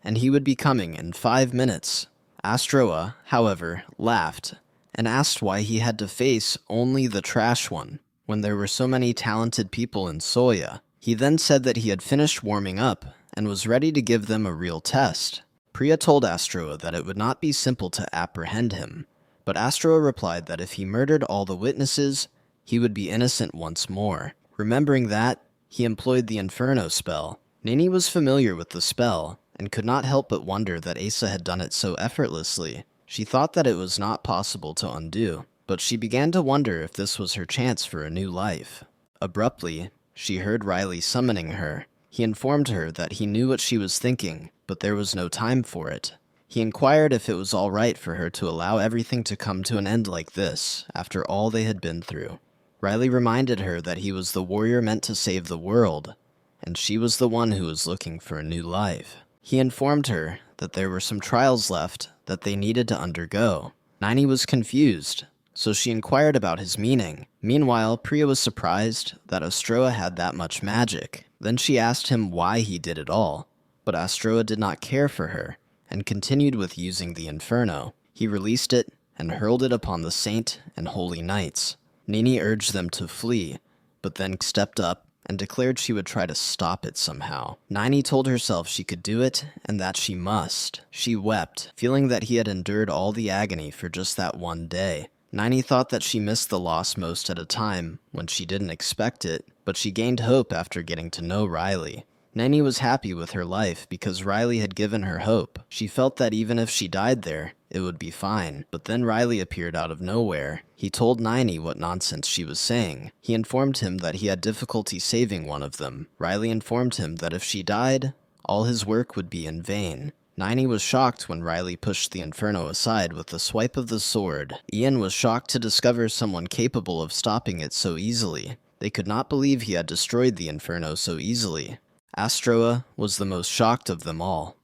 and he would be coming in 5 minutes. Astroa, however, laughed and asked why he had to face only the trash one when there were so many talented people in Soya. He then said that he had finished warming up and was ready to give them a real test. Priya told Astroa that it would not be simple to apprehend him, but Astroa replied that if he murdered all the witnesses, he would be innocent once more. Remembering that, he employed the Inferno spell. Nini was familiar with the spell, and could not help but wonder that Asa had done it so effortlessly. She thought that it was not possible to undo, but she began to wonder if this was her chance for a new life. Abruptly, she heard Riley summoning her. He informed her that he knew what she was thinking, but there was no time for it. He inquired if it was all right for her to allow everything to come to an end like this, after all they had been through. Riley reminded her that he was the warrior meant to save the world, and she was the one who was looking for a new life. He informed her that there were some trials left that they needed to undergo. Nini was confused, so she inquired about his meaning. Meanwhile, Priya was surprised that Astroa had that much magic. Then she asked him why he did it all, but Astroa did not care for her, and continued with using the Inferno. He released it and hurled it upon the Saint and Holy Knights. Nini urged them to flee, but then stepped up and declared she would try to stop it somehow. Nini told herself she could do it and that she must. She wept, feeling that he had endured all the agony for just that one day. Nini thought that she missed the loss most at a time when she didn't expect it, but she gained hope after getting to know Riley. Nini was happy with her life because Riley had given her hope. She felt that even if she died there, it would be fine. But then Riley appeared out of nowhere. He told Nini what nonsense she was saying. He informed him that he had difficulty saving one of them. Riley informed him that if she died, all his work would be in vain. Nini was shocked when Riley pushed the Inferno aside with a swipe of the sword. Ian was shocked to discover someone capable of stopping it so easily. They could not believe he had destroyed the Inferno so easily. Astroa was the most shocked of them all.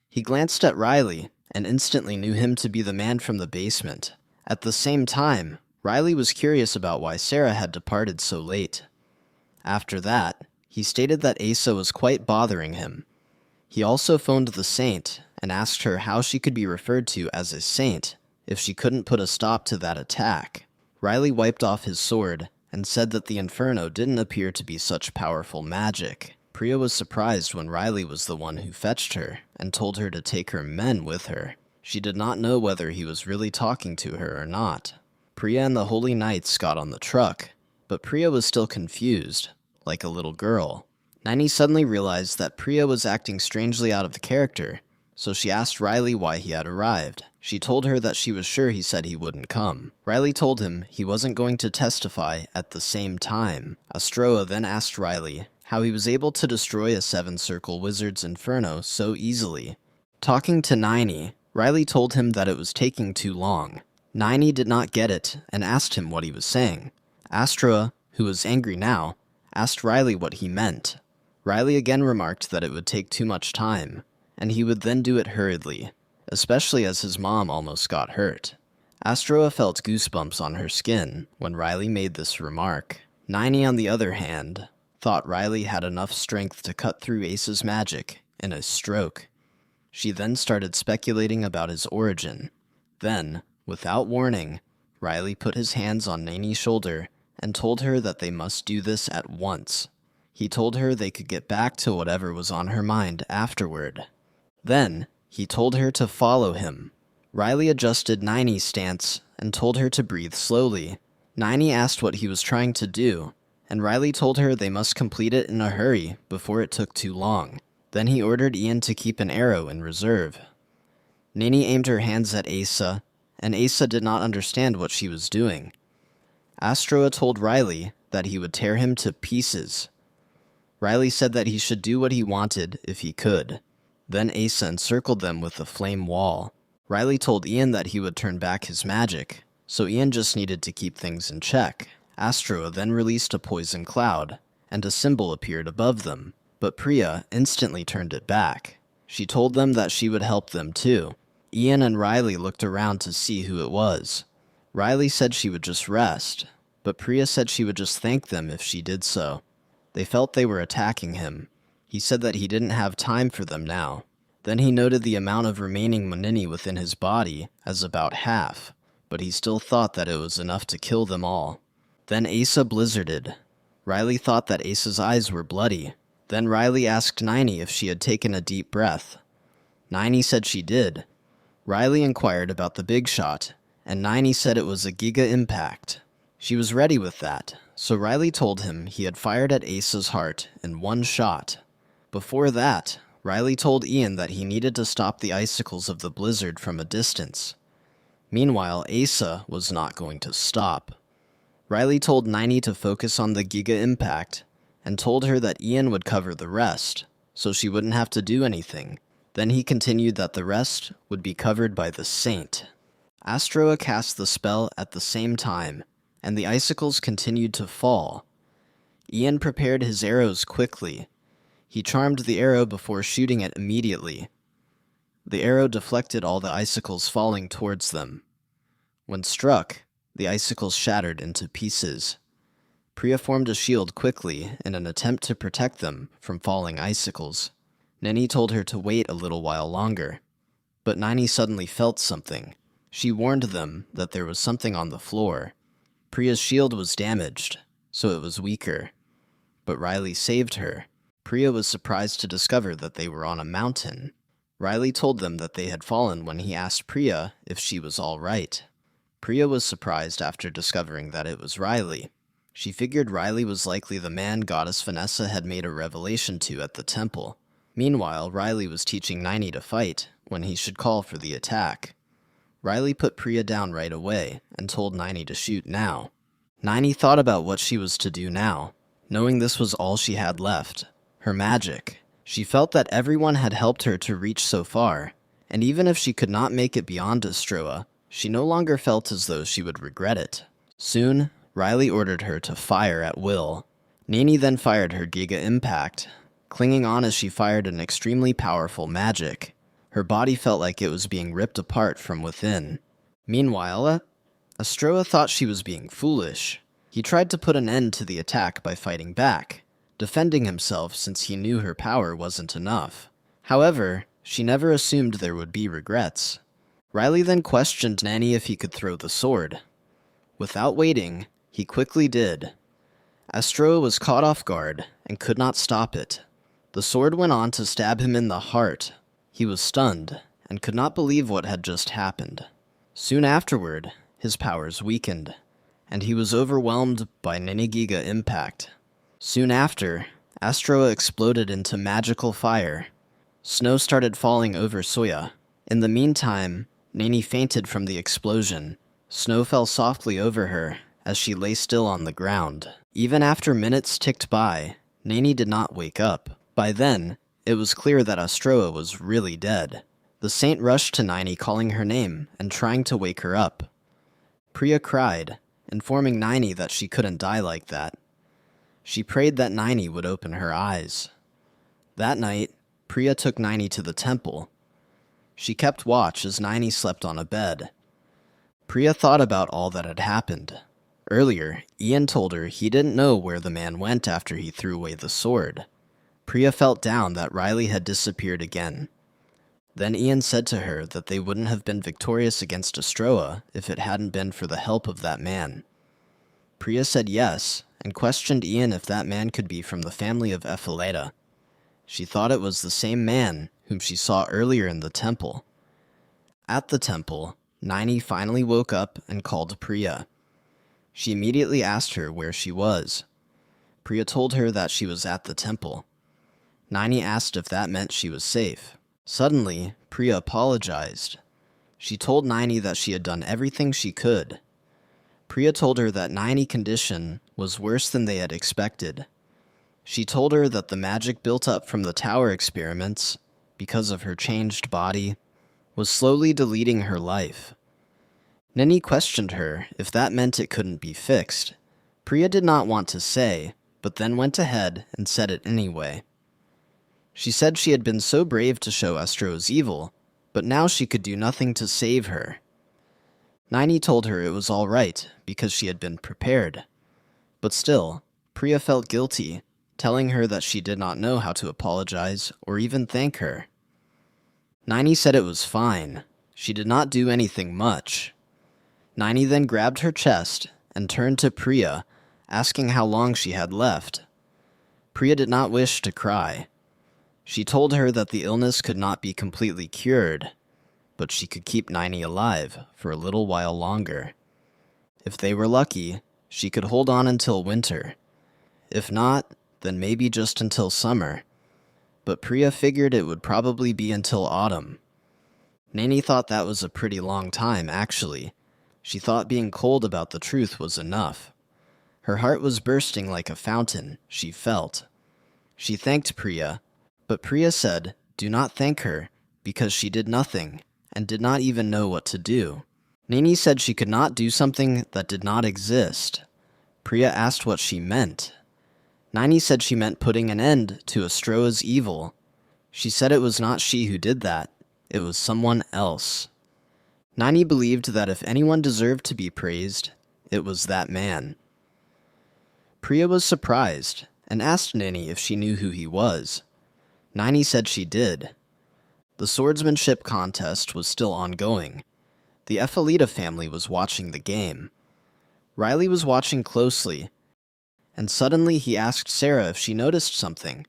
He glanced at Riley and instantly knew him to be the man from the basement. At the same time, Riley was curious about why Sarah had departed so late. After that, he stated that Asa was quite bothering him. He also phoned the Saint and asked her how she could be referred to as a saint if she couldn't put a stop to that attack. Riley wiped off his sword and said that the Inferno didn't appear to be such powerful magic. Priya was surprised when Riley was the one who fetched her and told her to take her men with her. She did not know whether he was really talking to her or not. Priya and the Holy Knights got on the truck, but Priya was still confused, like a little girl. Nini suddenly realized that Priya was acting strangely out of the character, so she asked Riley why he had arrived. She told her that she was sure he said he wouldn't come. Riley told him he wasn't going to testify at the same time. Astroa then asked Riley how he was able to destroy a seven-circle wizard's inferno so easily. Talking to Nini, Riley told him that it was taking too long. Nini did not get it and asked him what he was saying. Astroa, who was angry now, asked Riley what he meant. Riley again remarked that it would take too much time, and he would then do it hurriedly, especially as his mom almost got hurt. Astroa felt goosebumps on her skin when Riley made this remark. Nini, on the other hand, thought Riley had enough strength to cut through Ace's magic in a stroke. She then started speculating about his origin. Then, without warning, Riley put his hands on Nini's shoulder and told her that they must do this at once. He told her they could get back to whatever was on her mind afterward. Then, he told her to follow him. Riley adjusted Nini's stance and told her to breathe slowly. Nini asked what he was trying to do, and Riley told her they must complete it in a hurry before it took too long. Then he ordered Ian to keep an arrow in reserve. Nini aimed her hands at Asa, and Asa did not understand what she was doing. Astroa told Riley that he would tear him to pieces. Riley said that he should do what he wanted if he could. Then Asa encircled them with a flame wall. Riley told Ian that he would turn back his magic, so Ian just needed to keep things in check. Astroa then released a poison cloud, and a symbol appeared above them, but Priya instantly turned it back. She told them that she would help them too. Ian and Riley looked around to see who it was. Riley said she would just rest, but Priya said she would just thank them if she did so. They felt they were attacking him. He said that he didn't have time for them now. Then he noted the amount of remaining Manini within his body as about half, but he still thought that it was enough to kill them all. Then Asa blizzarded. Riley thought that Asa's eyes were bloody. Then Riley asked Nini if she had taken a deep breath. Nini said she did. Riley inquired about the big shot, and Nini said it was a Giga Impact. She was ready with that, so Riley told him he had fired at Asa's heart in one shot. Before that, Riley told Ian that he needed to stop the icicles of the blizzard from a distance. Meanwhile, Asa was not going to stop. Riley told Niney to focus on the Giga Impact, and told her that Ian would cover the rest, so she wouldn't have to do anything. Then he continued that the rest would be covered by the Saint. Astroa cast the spell at the same time, and the icicles continued to fall. Ian prepared his arrows quickly. He charmed the arrow before shooting it immediately. The arrow deflected all the icicles falling towards them. When struck, the icicles shattered into pieces. Priya formed a shield quickly in an attempt to protect them from falling icicles. Niney told her to wait a little while longer, but Niney suddenly felt something. She warned them that there was something on the floor. Priya's shield was damaged, so it was weaker. But Riley saved her. Priya was surprised to discover that they were on a mountain. Riley told them that they had fallen when he asked Priya if she was all right. Priya was surprised after discovering that it was Riley. She figured Riley was likely the man Goddess Vanessa had made a revelation to at the temple. Meanwhile, Riley was teaching Niney to fight when he should call for the attack. Riley put Priya down right away and told Niney to shoot now. Niney thought about what she was to do now, knowing this was all she had left. Her magic. She felt that everyone had helped her to reach so far, and even if she could not make it beyond Astroa, she no longer felt as though she would regret it. Soon, Riley ordered her to fire at will. Niney then fired her Giga Impact, clinging on as she fired an extremely powerful magic. Her body felt like it was being ripped apart from within. Meanwhile, Astroa thought she was being foolish. He tried to put an end to the attack by fighting back, defending himself since he knew her power wasn't enough. However, she never assumed there would be regrets. Riley then questioned Niney if he could throw the sword. Without waiting, he quickly did. Astroa was caught off guard and could not stop it. The sword went on to stab him in the heart. He was stunned and could not believe what had just happened. Soon afterward, his powers weakened, and he was overwhelmed by Giga Impact. Soon after, Astroa exploded into magical fire. Snow started falling over Soya. In the meantime, Niney fainted from the explosion. Snow fell softly over her as she lay still on the ground. Even after minutes ticked by, Niney did not wake up. By then, it was clear that Astroa was really dead. The saint rushed to Niney calling her name and trying to wake her up. Priya cried, informing Niney that she couldn't die like that. She prayed that Niney would open her eyes. That night, Priya took Niney to the temple. She kept watch as Niney slept on a bed. Priya thought about all that had happened. Earlier, Ian told her he didn't know where the man went after he threw away the sword. Priya felt down that Riley had disappeared again. Then Ian said to her that they wouldn't have been victorious against Astroa if it hadn't been for the help of that man. Priya said yes, and questioned Ian if that man could be from the family of Epheleta. She thought it was the same man whom she saw earlier in the temple. At the temple, Niney finally woke up and called Priya. She immediately asked her where she was. Priya told her that she was at the temple. Niney asked if that meant she was safe. Suddenly, Priya apologized. She told Niney that she had done everything she could. Priya told her that Niney's condition was worse than they had expected. She told her that the magic built up from the tower experiments, because of her changed body, was slowly deleting her life. Niney questioned her if that meant it couldn't be fixed. Priya did not want to say, but then went ahead and said it anyway. She said she had been so brave to show Astro's evil, but now she could do nothing to save her. Niney told her it was all right because she had been prepared. But still, Priya felt guilty, telling her that she did not know how to apologize or even thank her. Niney said it was fine. She did not do anything much. Niney then grabbed her chest and turned to Priya, asking how long she had left. Priya did not wish to cry. She told her that the illness could not be completely cured, but she could keep Niney alive for a little while longer. If they were lucky, she could hold on until winter. If not, then maybe just until summer. But Priya figured it would probably be until autumn. Nani thought that was a pretty long time, actually. She thought being cold about the truth was enough. Her heart was bursting like a fountain, she felt. She thanked Priya, but Priya said, "Do not thank her, because she did nothing, and did not even know what to do." Nani said she could not do something that did not exist. Priya asked what she meant. Nani said she meant putting an end to Astroa's evil. She said it was not she who did that, it was someone else. Nani believed that if anyone deserved to be praised, it was that man. Priya was surprised, and asked Nani if she knew who he was. Nani said she did. The swordsmanship contest was still ongoing. The Ephelita family was watching the game. Riley was watching closely, and suddenly he asked Sarah if she noticed something.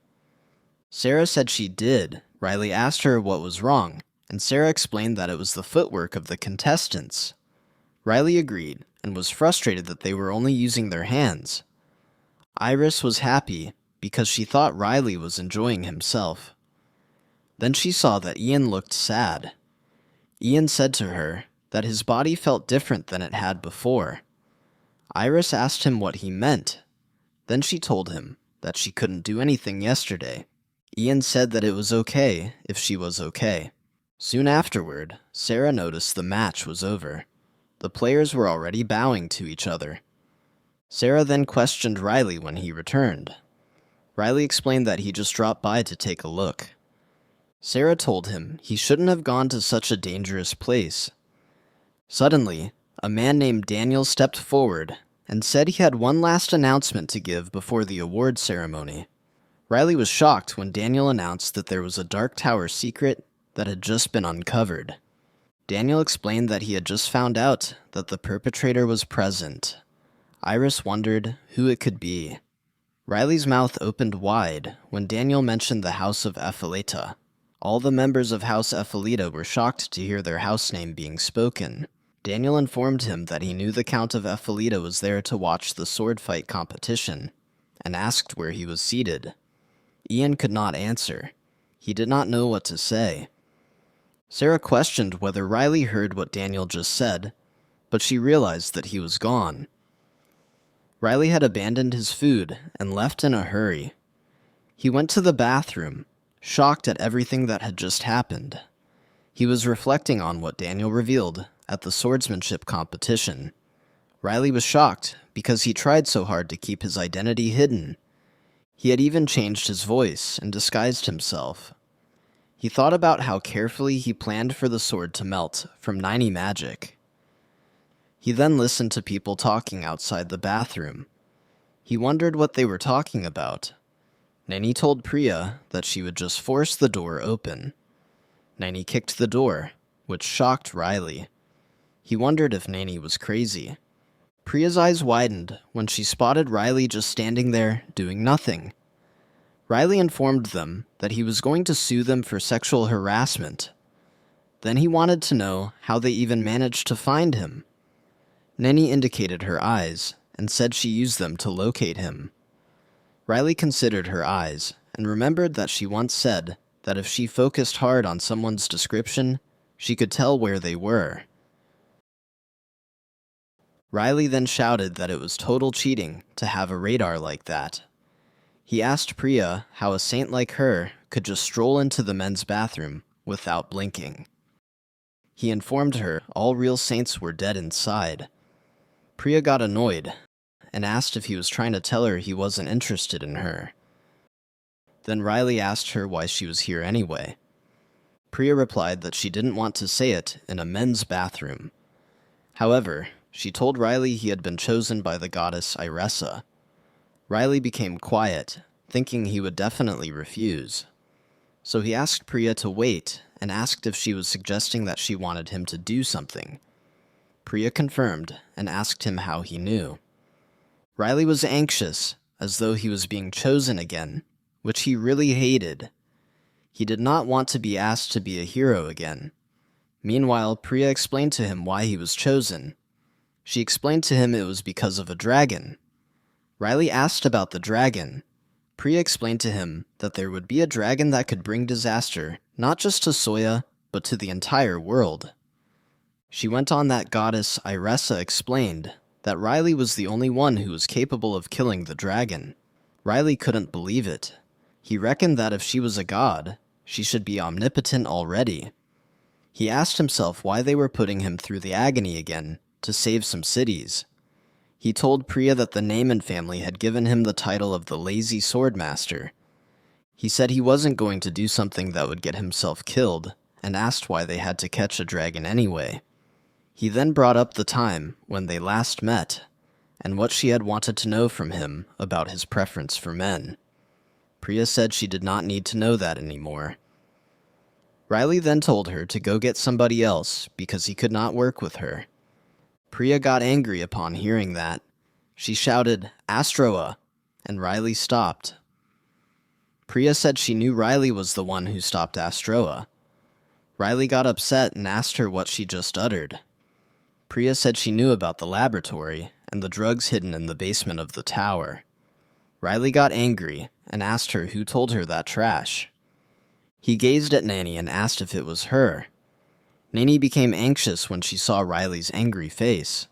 Sarah said she did. Riley asked her what was wrong, and Sarah explained that it was the footwork of the contestants. Riley agreed, and was frustrated that they were only using their hands. Iris was happy, because she thought Riley was enjoying himself. Then she saw that Ian looked sad. Ian said to her that his body felt different than it had before. Iris asked him what he meant. Then she told him that she couldn't do anything yesterday. Ian said that it was okay if she was okay. Soon afterward, Sarah noticed the match was over. The players were already bowing to each other. Sarah then questioned Riley when he returned. Riley explained that he just dropped by to take a look. Sarah told him he shouldn't have gone to such a dangerous place. Suddenly, a man named Daniel stepped forward and said he had one last announcement to give before the award ceremony. Riley was shocked when Daniel announced that there was a Dark Tower secret that had just been uncovered. Daniel explained that he had just found out that the perpetrator was present. Iris wondered who it could be. Riley's mouth opened wide when Daniel mentioned the House of Ephelita. All the members of House Ephelita were shocked to hear their house name being spoken. Daniel informed him that he knew the Count of Ephelita was there to watch the sword fight competition, and asked where he was seated. Ian could not answer. He did not know what to say. Sarah questioned whether Riley heard what Daniel just said, but she realized that he was gone. Riley had abandoned his food and left in a hurry. He went to the bathroom, shocked at everything that had just happened. He was reflecting on what Daniel revealed at the swordsmanship competition. Riley was shocked because he tried so hard to keep his identity hidden. He had even changed his voice and disguised himself. He thought about how carefully he planned for the sword to melt from 90 magic. He then listened to people talking outside the bathroom. He wondered what they were talking about. Nani told Priya that she would just force the door open. Nani kicked the door, which shocked Riley. He wondered if Nani was crazy. Priya's eyes widened when she spotted Riley just standing there, doing nothing. Riley informed them that he was going to sue them for sexual harassment. Then he wanted to know how they even managed to find him. Nani indicated her eyes and said she used them to locate him. Riley considered her eyes and remembered that she once said that if she focused hard on someone's description, she could tell where they were. Riley then shouted that it was total cheating to have a radar like that. He asked Priya how a saint like her could just stroll into the men's bathroom without blinking. He informed her all real saints were dead inside. Priya got annoyed and asked if he was trying to tell her he wasn't interested in her. Then Riley asked her why she was here anyway. Priya replied that she didn't want to say it in a men's bathroom. However, she told Riley he had been chosen by the goddess Iressa. Riley became quiet, thinking he would definitely refuse. So he asked Priya to wait and asked if she was suggesting that she wanted him to do something. Priya confirmed and asked him how he knew. Riley was anxious, as though he was being chosen again, which he really hated. He did not want to be asked to be a hero again. Meanwhile, Priya explained to him why he was chosen. She explained to him it was because of a dragon. Riley asked about the dragon. Priya explained to him that there would be a dragon that could bring disaster, not just to Soya, but to the entire world. She went on that goddess Iressa explained that Riley was the only one who was capable of killing the dragon. Riley couldn't believe it. He reckoned that if she was a god, she should be omnipotent already. He asked himself why they were putting him through the agony again to save some cities. He told Priya that the Naaman family had given him the title of the Lazy Sword Master. He said he wasn't going to do something that would get himself killed, and asked why they had to catch a dragon anyway. He then brought up the time when they last met, and what she had wanted to know from him about his preference for men. Priya said she did not need to know that anymore. Riley then told her to go get somebody else because he could not work with her. Priya got angry upon hearing that. She shouted, "Astroa!" and Riley stopped. Priya said she knew Riley was the one who stopped Astroa. Riley got upset and asked her what she just uttered. Priya said she knew about the laboratory and the drugs hidden in the basement of the tower. Riley got angry and asked her who told her that trash. He gazed at Nanny and asked if it was her. Nanny became anxious when she saw Riley's angry face.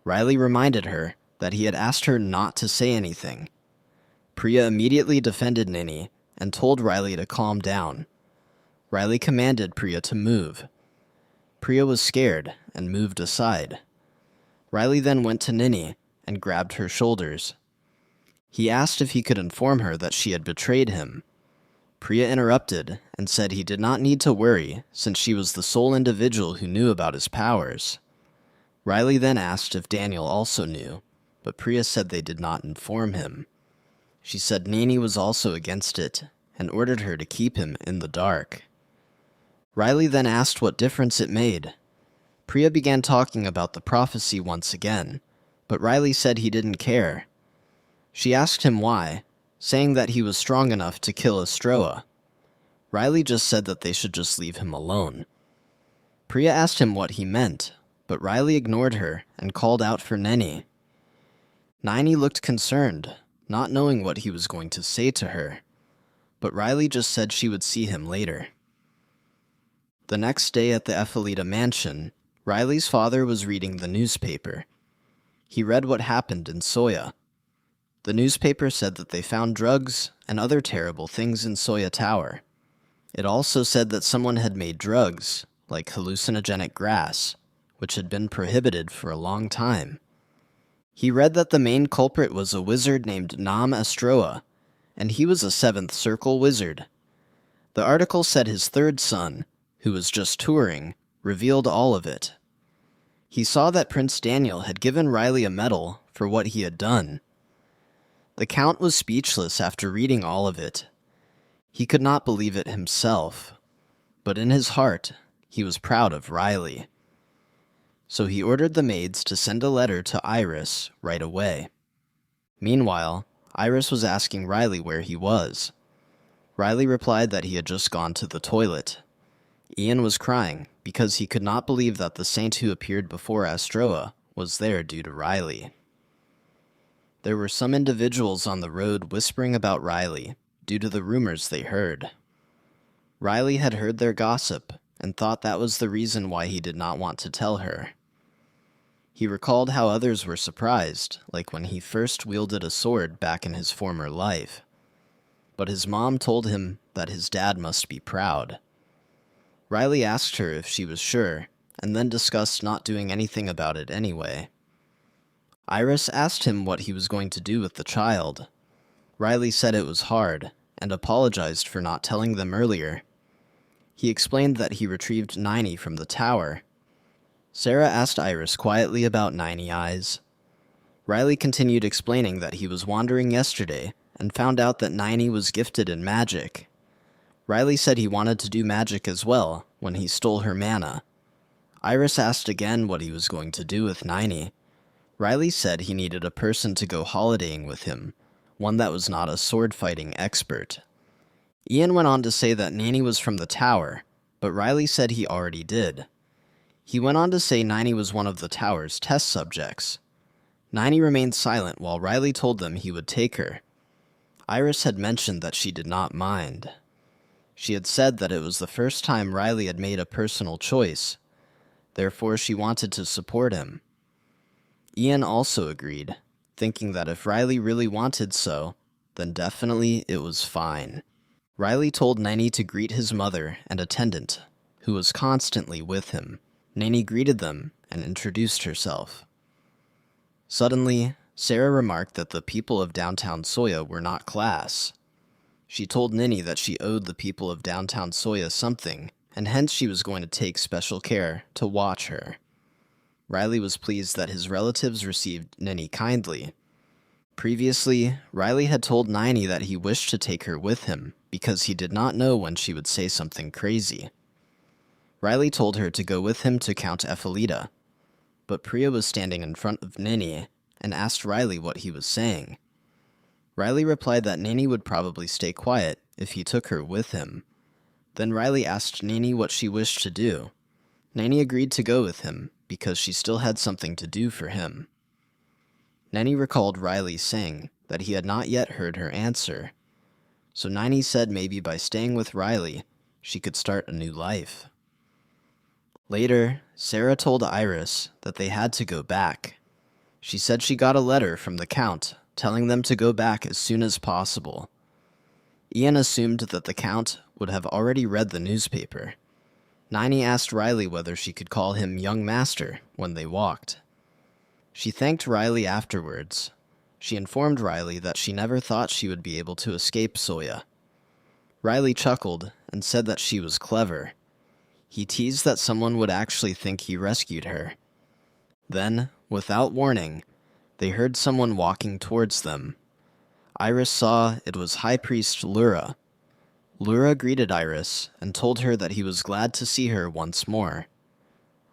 Riley reminded her that he had asked her not to say anything. Priya immediately defended Nanny and told Riley to calm down. Riley commanded Priya to move. Priya was scared and moved aside. Riley then went to Ninny and grabbed her shoulders. He asked if he could inform her that she had betrayed him. Priya interrupted and said he did not need to worry since she was the sole individual who knew about his powers. Riley then asked if Daniel also knew, but Priya said they did not inform him. She said Nani was also against it and ordered her to keep him in the dark. Riley then asked what difference it made. Priya began talking about the prophecy once again, but Riley said he didn't care. She asked him why, saying that he was strong enough to kill Astroa. Riley just said that they should just leave him alone. Priya asked him what he meant, but Riley ignored her and called out for Nenny. Niney looked concerned, not knowing what he was going to say to her, but Riley just said she would see him later. The next day at the Ephelita mansion, Riley's father was reading the newspaper. He read what happened in Soya. The newspaper said that they found drugs and other terrible things in Soya Tower. It also said that someone had made drugs, like hallucinogenic grass, which had been prohibited for a long time. He read that the main culprit was a wizard named Nam Astroa, and he was a 7th Circle wizard. The article said his third son, who was just touring, revealed all of it. He saw that Prince Daniel had given Riley a medal for what he had done. The Count was speechless after reading all of it. He could not believe it himself, but in his heart, he was proud of Riley. So he ordered the maids to send a letter to Iris right away. Meanwhile, Iris was asking Riley where he was. Riley replied that he had just gone to the toilet. Ian was crying because he could not believe that the saint who appeared before Astroa was there due to Riley. There were some individuals on the road whispering about Riley due to the rumors they heard. Riley had heard their gossip and thought that was the reason why he did not want to tell her. He recalled how others were surprised, like when he first wielded a sword back in his former life. But his mom told him that his dad must be proud. Riley asked her if she was sure, and then discussed not doing anything about it anyway. Iris asked him what he was going to do with the child. Riley said it was hard, and apologized for not telling them earlier. He explained that he retrieved Niney from the tower. Sarah asked Iris quietly about Niney Eyes. Riley continued explaining that he was wandering yesterday, and found out that Niney was gifted in magic. Riley said he wanted to do magic as well when he stole her mana. Iris asked again what he was going to do with Niney. Riley said he needed a person to go holidaying with him, one that was not a sword-fighting expert. Ian went on to say that Nanny was from the tower, but Riley said he already did. He went on to say Niney was one of the tower's test subjects. Niney remained silent while Riley told them he would take her. Iris had mentioned that she did not mind. She had said that it was the first time Riley had made a personal choice, therefore she wanted to support him. Ian also agreed, thinking that if Riley really wanted so, then definitely it was fine. Riley told Niney to greet his mother and attendant, who was constantly with him. Niney greeted them and introduced herself. Suddenly, Sarah remarked that the people of downtown Soya were not class. She told Niney that she owed the people of downtown Soya something, and hence she was going to take special care to watch her. Riley was pleased that his relatives received Niney kindly. Previously, Riley had told Niney that he wished to take her with him because he did not know when she would say something crazy. Riley told her to go with him to Count Ephelita, but Priya was standing in front of Niney and asked Riley what he was saying. Riley replied that Niney would probably stay quiet if he took her with him. Then Riley asked Niney what she wished to do. Niney agreed to go with him because she still had something to do for him. Niney recalled Riley saying that he had not yet heard her answer, so Niney said maybe by staying with Riley, she could start a new life. Later, Sarah told Iris that they had to go back. She said she got a letter from the Count telling them to go back as soon as possible. Ian assumed that the Count would have already read the newspaper. Niney asked Riley whether she could call him Young Master when they walked. She thanked Riley afterwards. She informed Riley that she never thought she would be able to escape Soya. Riley chuckled and said that she was clever. He teased that someone would actually think he rescued her. Then, without warning, they heard someone walking towards them. Iris saw it was High Priest Lura. Lura greeted Iris and told her that he was glad to see her once more.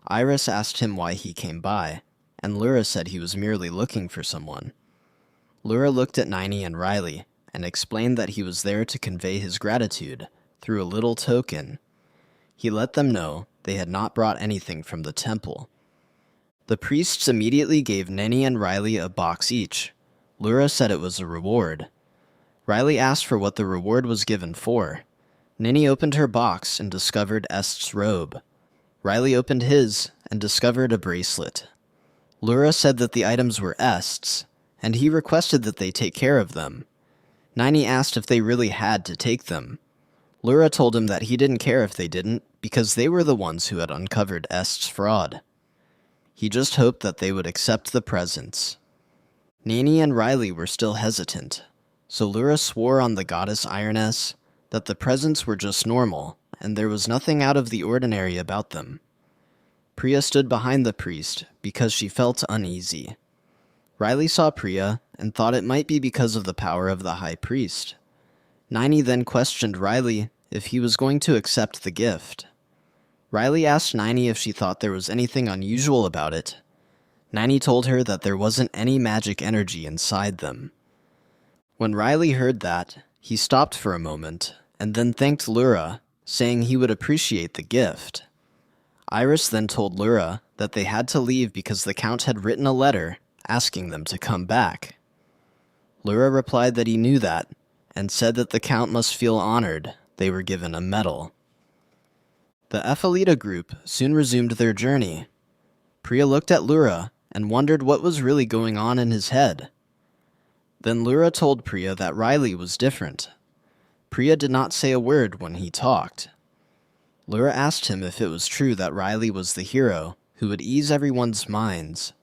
Iris asked him why he came by, and Lura said he was merely looking for someone. Lura looked at Niney and Riley and explained that he was there to convey his gratitude through a little token. He let them know they had not brought anything from the temple. The priests immediately gave Niney and Riley a box each. Lura said it was a reward. Riley asked for what the reward was given for. Niney opened her box and discovered Est's robe. Riley opened his and discovered a bracelet. Lura said that the items were Est's, and he requested that they take care of them. Niney asked if they really had to take them. Lura told him that he didn't care if they didn't, because they were the ones who had uncovered Est's fraud. He just hoped that they would accept the presents. Niney and Riley were still hesitant, so Lura swore on the goddess Ironess that the presents were just normal, and there was nothing out of the ordinary about them. Priya stood behind the priest because she felt uneasy. Riley saw Priya and thought it might be because of the power of the high priest. Niney then questioned Riley if he was going to accept the gift. Riley asked Niney if she thought there was anything unusual about it. Niney told her that there wasn't any magic energy inside them. When Riley heard that, he stopped for a moment and then thanked Lura, saying he would appreciate the gift. Iris then told Lura that they had to leave because the Count had written a letter asking them to come back. Lura replied that he knew that, and said that the Count must feel honored they were given a medal. The Ephelita group soon resumed their journey. Priya looked at Lura and wondered what was really going on in his head. Then Lura told Priya that Riley was different. Priya did not say a word when he talked. Lura asked him if it was true that Riley was the hero who would ease everyone's minds.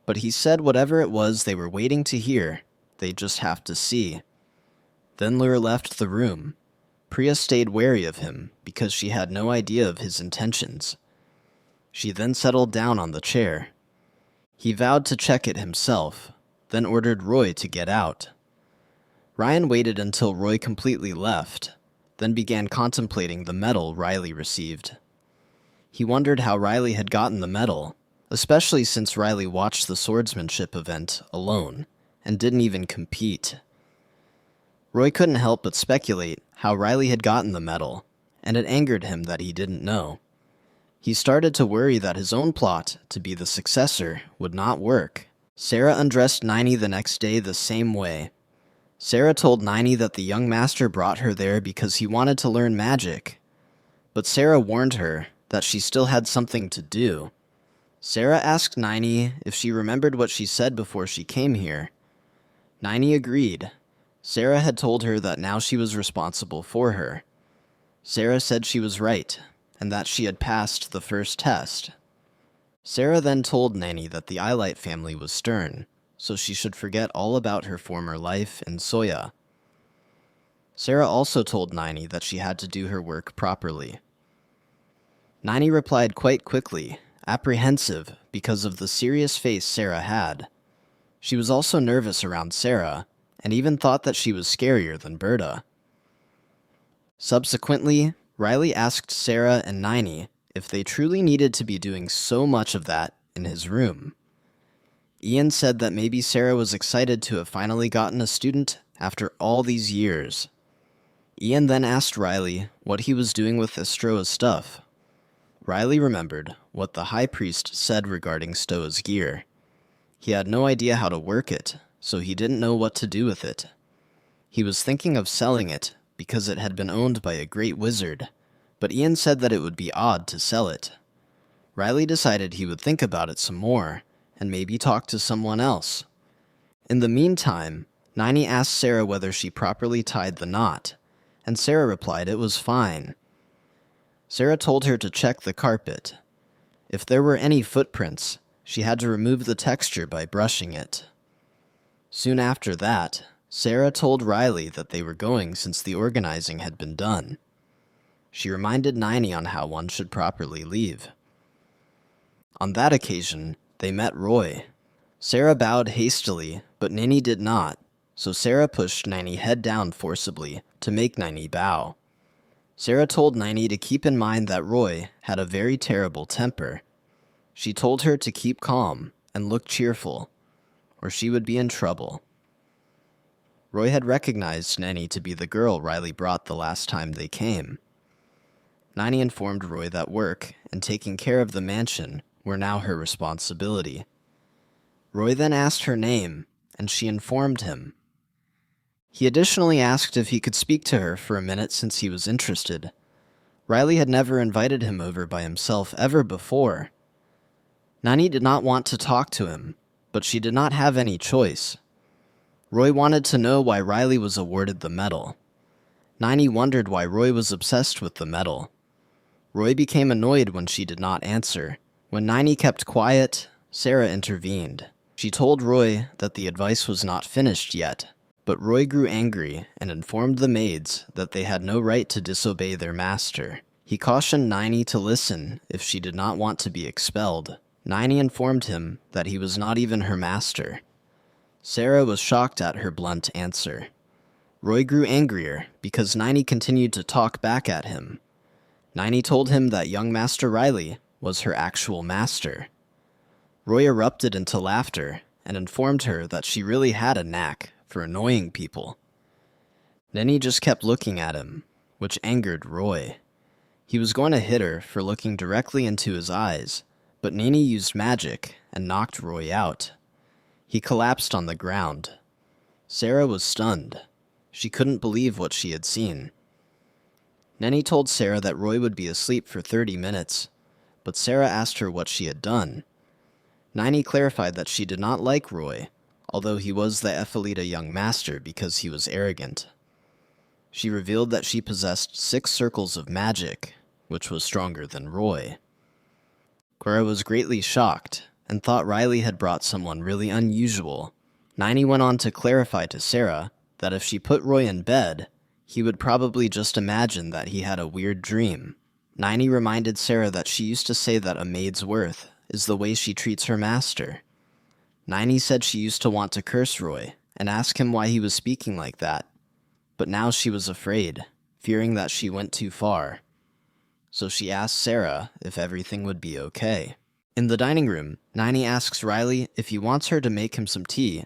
But he said whatever it was they were waiting to hear, they'd just have to see. Then Lura left the room. Priya stayed wary of him because she had no idea of his intentions. She then settled down on the chair. He vowed to check it himself, then ordered Roy to get out. Ryan waited until Roy completely left, then began contemplating the medal Riley received. He wondered how Riley had gotten the medal, especially since Riley watched the swordsmanship event alone and didn't even compete. Roy couldn't help but speculate how Riley had gotten the medal, and it angered him that he didn't know. He started to worry that his own plot to be the successor would not work. Sarah undressed Nini the next day the same way. Sarah told Nini that the young master brought her there because he wanted to learn magic. But Sarah warned her that she still had something to do. Sarah asked Nini if she remembered what she said before she came here. Nini agreed. Sarah had told her that now she was responsible for her. Sarah said she was right, and that she had passed the first test. Sarah then told Nini that the Eyelight family was stern, so she should forget all about her former life in Soya. Sarah also told Nini that she had to do her work properly. Nini replied quite quickly, apprehensive because of the serious face Sarah had. She was also nervous around Sarah, and even thought that she was scarier than Berta. Subsequently, Riley asked Sarah and Nini if they truly needed to be doing so much of that in his room. Ian said that maybe Sarah was excited to have finally gotten a student after all these years. Ian then asked Riley what he was doing with Estroa's stuff. Riley remembered what the High Priest said regarding Stoa's gear. He had no idea how to work it, so he didn't know what to do with it. He was thinking of selling it because it had been owned by a great wizard, but Ian said that it would be odd to sell it. Riley decided he would think about it some more, and maybe talk to someone else. In the meantime, Nini asked Sarah whether she properly tied the knot, and Sarah replied it was fine. Sarah told her to check the carpet. If there were any footprints, she had to remove the texture by brushing it. Soon after that, Sarah told Riley that they were going since the organizing had been done. She reminded Nini on how one should properly leave. On that occasion, they met Roy. Sarah bowed hastily, but Nini did not, so Sarah pushed Nini head down forcibly to make Nini bow. Sarah told Nini to keep in mind that Roy had a very terrible temper. She told her to keep calm and look cheerful, or she would be in trouble. Roy had recognized Nini to be the girl Riley brought the last time they came. Nini informed Roy that work and taking care of the mansion were now her responsibility. Roy then asked her name, and she informed him. He additionally asked if he could speak to her for a minute since he was interested. Riley had never invited him over by himself ever before. Nini did not want to talk to him, but she did not have any choice. Roy wanted to know why Riley was awarded the medal. Nini wondered why Roy was obsessed with the medal. Roy became annoyed when she did not answer. When Nini kept quiet, Sarah intervened. She told Roy that the advice was not finished yet, but Roy grew angry and informed the maids that they had no right to disobey their master. He cautioned Nini to listen if she did not want to be expelled. Nini informed him that he was not even her master. Sarah was shocked at her blunt answer. Roy grew angrier because Nini continued to talk back at him. Nini told him that young Master Riley was her actual master. Roy erupted into laughter and informed her that she really had a knack for annoying people. Nini just kept looking at him, which angered Roy. He was going to hit her for looking directly into his eyes, but Nini used magic and knocked Roy out. He collapsed on the ground. Sarah was stunned. She couldn't believe what she had seen. Nini told Sarah that Roy would be asleep for 30 minutes, but Sarah asked her what she had done. Nini clarified that she did not like Roy, although he was the Ephelita young master because he was arrogant. She revealed that she possessed 6 circles of magic, which was stronger than Roy. Cora was greatly shocked and thought Riley had brought someone really unusual. Nini went on to clarify to Sarah that if she put Roy in bed, he would probably just imagine that he had a weird dream. Nini reminded Sarah that she used to say that a maid's worth is the way she treats her master. Nini said she used to want to curse Roy and ask him why he was speaking like that, but now she was afraid, fearing that she went too far. So she asked Sarah if everything would be okay. In the dining room, Nini asks Riley if he wants her to make him some tea,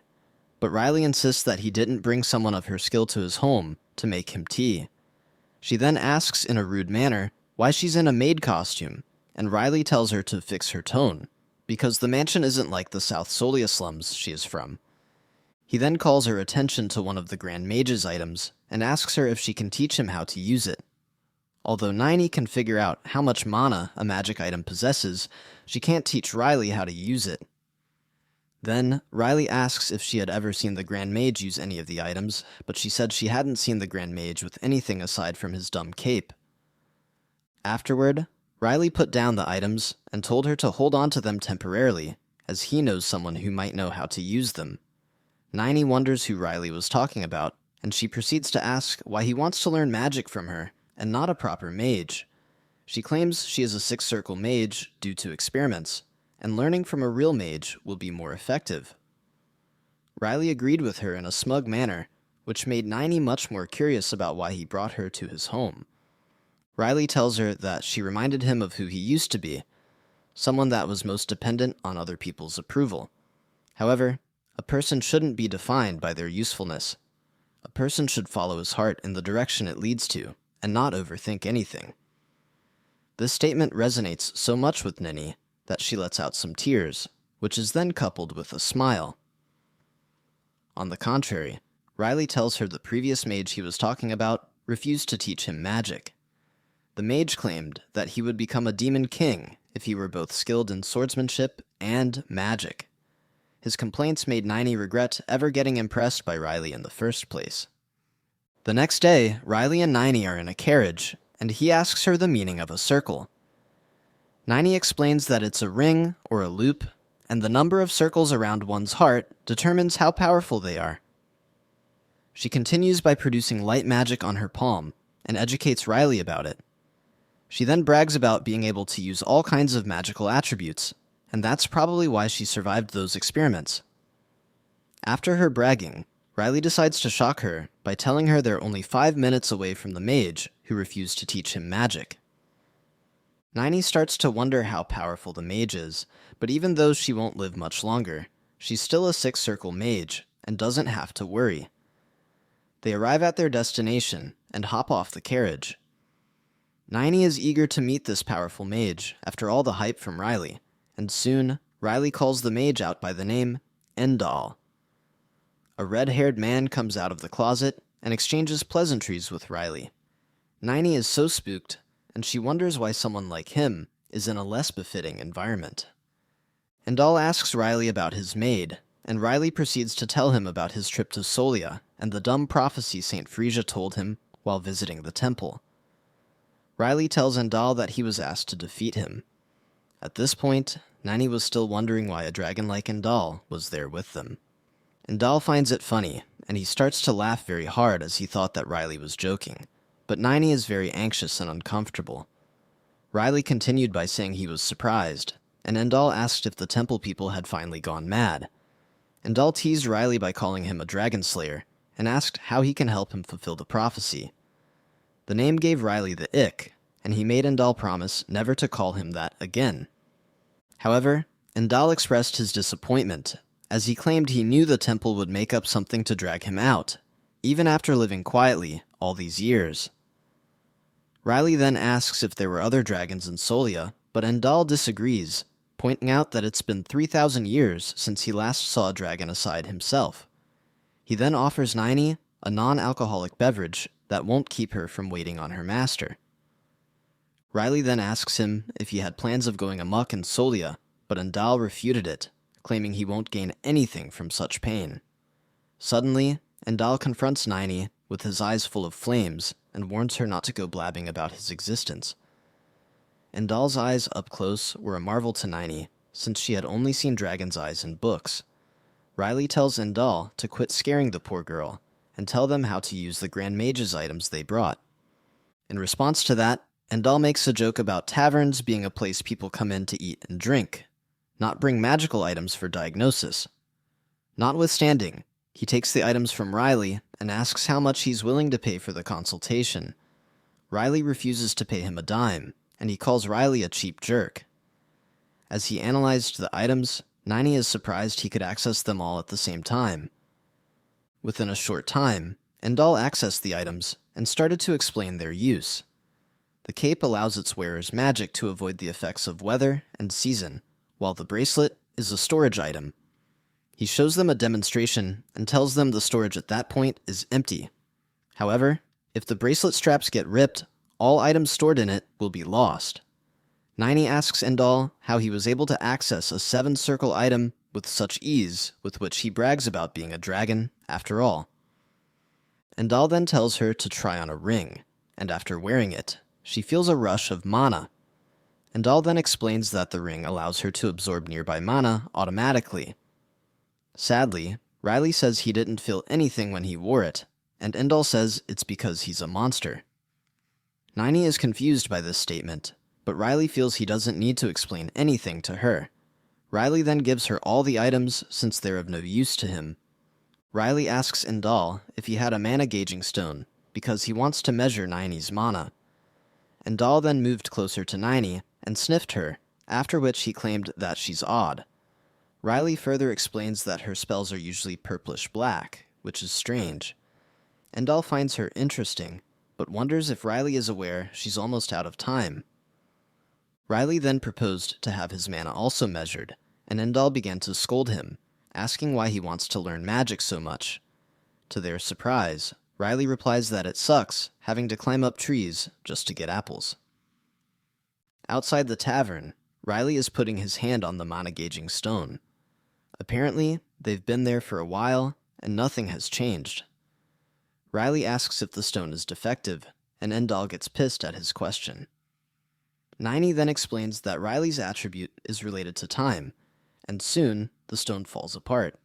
but Riley insists that he didn't bring someone of her skill to his home to make him tea. She then asks in a rude manner why she's in a maid costume, and Riley tells her to fix her tone, because the mansion isn't like the South Solia slums she is from. He then calls her attention to one of the Grand Mage's items and asks her if she can teach him how to use it. Although Nini can figure out how much mana a magic item possesses, she can't teach Riley how to use it. Then, Riley asks if she had ever seen the Grand Mage use any of the items, but she said she hadn't seen the Grand Mage with anything aside from his dumb cape. Afterward, Riley put down the items and told her to hold on to them temporarily, as he knows someone who might know how to use them. Nini wonders who Riley was talking about, and she proceeds to ask why he wants to learn magic from her, and not a proper mage. She claims she is a Sixth Circle mage due to experiments, and learning from a real mage will be more effective. Riley agreed with her in a smug manner, which made Nini much more curious about why he brought her to his home. Riley tells her that she reminded him of who he used to be, someone that was most dependent on other people's approval. However, a person shouldn't be defined by their usefulness. A person should follow his heart in the direction it leads to, and not overthink anything. This statement resonates so much with Nini that she lets out some tears, which is then coupled with a smile. On the contrary, Riley tells her the previous mage he was talking about refused to teach him magic. The mage claimed that he would become a demon king if he were both skilled in swordsmanship and magic. His complaints made Nini regret ever getting impressed by Riley in the first place. The next day, Riley and Nini are in a carriage, and he asks her the meaning of a circle. Nini explains that it's a ring or a loop, and the number of circles around one's heart determines how powerful they are. She continues by producing light magic on her palm, and educates Riley about it. She then brags about being able to use all kinds of magical attributes, and that's probably why she survived those experiments. After her bragging, Riley decides to shock her by telling her they're only 5 minutes away from the mage who refused to teach him magic. Nini starts to wonder how powerful the mage is, but even though she won't live much longer, she's still a Sixth Circle mage and doesn't have to worry. They arrive at their destination and hop off the carriage. Nini is eager to meet this powerful mage after all the hype from Riley, and soon Riley calls the mage out by the name Endal. A red-haired man comes out of the closet and exchanges pleasantries with Riley. Nini is so spooked, and she wonders why someone like him is in a less befitting environment. Endal asks Riley about his maid, and Riley proceeds to tell him about his trip to Solia and the dumb prophecy St. Frisia told him while visiting the temple. Riley tells Endal that he was asked to defeat him. At this point, Nini was still wondering why a dragon like Endal was there with them. Endal finds it funny, and he starts to laugh very hard as he thought that Riley was joking, but Nini is very anxious and uncomfortable. Riley continued by saying he was surprised, and Endal asked if the temple people had finally gone mad. Endal teased Riley by calling him a dragon slayer, and asked how he can help him fulfill the prophecy. The name gave Riley the ick, and he made Endal promise never to call him that again. However, Endal expressed his disappointment, as he claimed he knew the temple would make up something to drag him out, even after living quietly all these years. Riley then asks if there were other dragons in Solia, but Endal disagrees, pointing out that it's been 3,000 years since he last saw a dragon aside himself. He then offers Nini a non-alcoholic beverage that won't keep her from waiting on her master. Riley then asks him if he had plans of going amok in Solia, but Endal refuted it, claiming he won't gain anything from such pain. Suddenly, Endal confronts Nini with his eyes full of flames and warns her not to go blabbing about his existence. Endal's eyes up close were a marvel to Nini, since she had only seen dragon's eyes in books. Riley tells Endal to quit scaring the poor girl and tell them how to use the Grand Mage's items they brought. In response to that, Endal makes a joke about taverns being a place people come in to eat and drink, not bring magical items for diagnosis. Notwithstanding, he takes the items from Riley and asks how much he's willing to pay for the consultation. Riley refuses to pay him a dime, and he calls Riley a cheap jerk. As he analyzed the items, Nini is surprised he could access them all at the same time. Within a short time, Endal accessed the items and started to explain their use. The cape allows its wearer's magic to avoid the effects of weather and season, while the bracelet is a storage item. He shows them a demonstration and tells them the storage at that point is empty. However, if the bracelet straps get ripped, all items stored in it will be lost. Nini asks Endal how he was able to access a 7-circle item with such ease, with which he brags about being a dragon, after all. Endal then tells her to try on a ring, and after wearing it, she feels a rush of mana. Endal then explains that the ring allows her to absorb nearby mana automatically. Sadly, Riley says he didn't feel anything when he wore it, and Endal says it's because he's a monster. Nini is confused by this statement, but Riley feels he doesn't need to explain anything to her. Riley then gives her all the items since they're of no use to him. Riley asks Endal if he had a mana gauging stone, because he wants to measure Nini's mana. Endal then moved closer to Nini and sniffed her, after which he claimed that she's odd. Riley further explains that her spells are usually purplish-black, which is strange. Endal finds her interesting, but wonders if Riley is aware she's almost out of time. Riley then proposed to have his mana also measured, and Endal began to scold him, asking why he wants to learn magic so much. To their surprise, Riley replies that it sucks having to climb up trees just to get apples. Outside the tavern, Riley is putting his hand on the mana gauging stone. Apparently, they've been there for a while, and nothing has changed. Riley asks if the stone is defective, and Endal gets pissed at his question. Nini then explains that Riley's attribute is related to time, and soon the stone falls apart.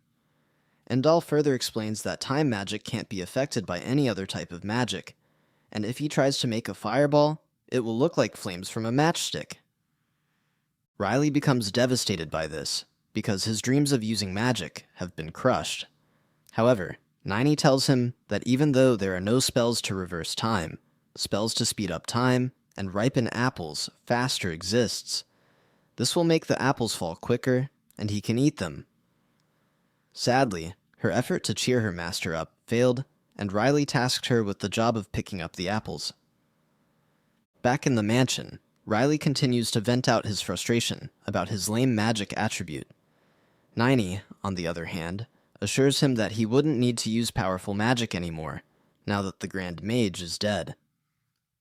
Endal further explains that time magic can't be affected by any other type of magic, and if he tries to make a fireball, it will look like flames from a matchstick. Riley becomes devastated by this, because his dreams of using magic have been crushed. However, Nini tells him that even though there are no spells to reverse time, spells to speed up time and ripen apples faster exists. This will make the apples fall quicker, and he can eat them. Sadly, her effort to cheer her master up failed, and Riley tasked her with the job of picking up the apples. Back in the mansion, Riley continues to vent out his frustration about his lame magic attribute. Nini, on the other hand, assures him that he wouldn't need to use powerful magic anymore, now that the Grand Mage is dead.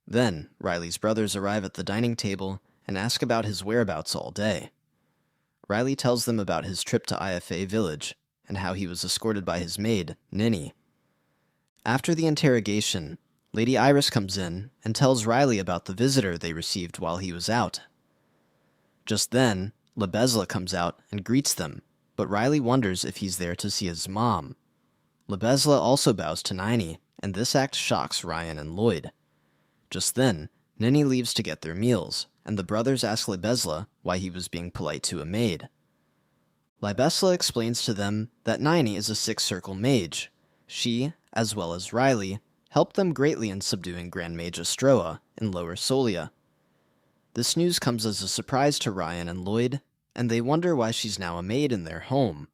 Then, Riley's brothers arrive at the dining table and ask about his whereabouts all day. Riley tells them about his trip to IFA Village, and how he was escorted by his maid, Nini. After the interrogation, Lady Iris comes in and tells Riley about the visitor they received while he was out. Just then, Lebezla comes out and greets them, but Riley wonders if he's there to see his mom. Lebezla also bows to Nini, and this act shocks Ryan and Lloyd. Just then, Nini leaves to get their meals, and the brothers ask Lebezla why he was being polite to a maid. Lebezla explains to them that Nini is a 6-circle mage. She, as well as Riley, helped them greatly in subduing Grand Mage Astroa in Lower Solia. This news comes as a surprise to Ryan and Lloyd, and they wonder why she's now a maid in their home.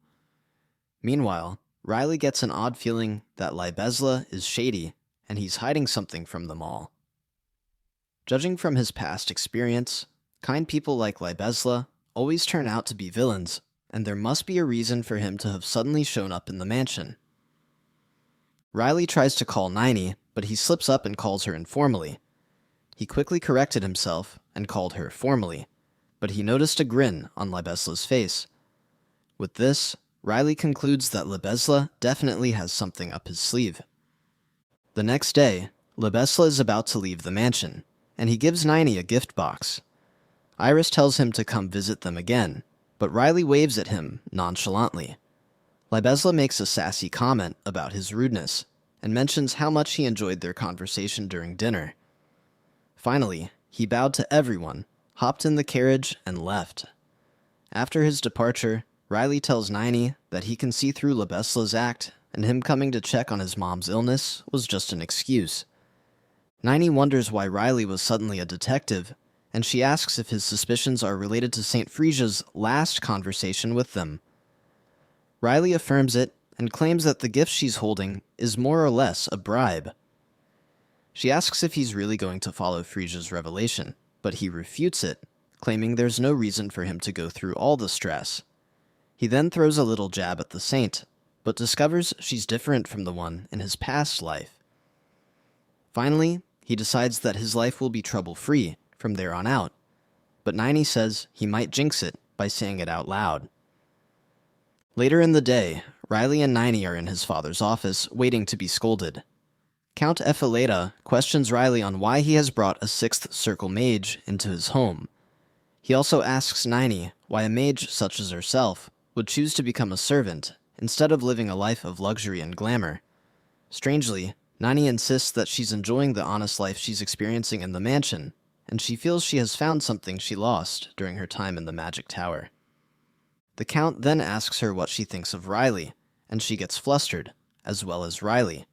Meanwhile, Riley gets an odd feeling that Lebezla is shady, and he's hiding something from them all. Judging from his past experience, kind people like Lebezla always turn out to be villains, and there must be a reason for him to have suddenly shown up in the mansion. Riley tries to call Nini, but he slips up and calls her informally. He quickly corrected himself and called her formally, but he noticed a grin on Lebezla's face. With this, Riley concludes that Lebezla definitely has something up his sleeve. The next day, Lebezla is about to leave the mansion, and he gives Nini a gift box. Iris tells him to come visit them again, but Riley waves at him nonchalantly. Lebezla makes a sassy comment about his rudeness, and mentions how much he enjoyed their conversation during dinner. Finally, he bowed to everyone, hopped in the carriage, and left. After his departure, Riley tells Nini that he can see through Lebezla's act, and him coming to check on his mom's illness was just an excuse. Nini wonders why Riley was suddenly a detective, and she asks if his suspicions are related to St. Frisia's last conversation with them. Riley affirms it, and claims that the gift she's holding is more or less a bribe. She asks if he's really going to follow Frisia's revelation, but he refutes it, claiming there's no reason for him to go through all the stress. He then throws a little jab at the saint, but discovers she's different from the one in his past life. Finally, he decides that his life will be trouble-free from there on out, but Niney says he might jinx it by saying it out loud. Later in the day, Riley and Niney are in his father's office, waiting to be scolded. Count Epheleta questions Riley on why he has brought a sixth circle mage into his home. He also asks Niney why a mage such as herself would choose to become a servant instead of living a life of luxury and glamour. Strangely, Niney insists that she's enjoying the honest life she's experiencing in the mansion, and she feels she has found something she lost during her time in the Magic Tower. The Count then asks her what she thinks of Riley, and she gets flustered, as well as Riley.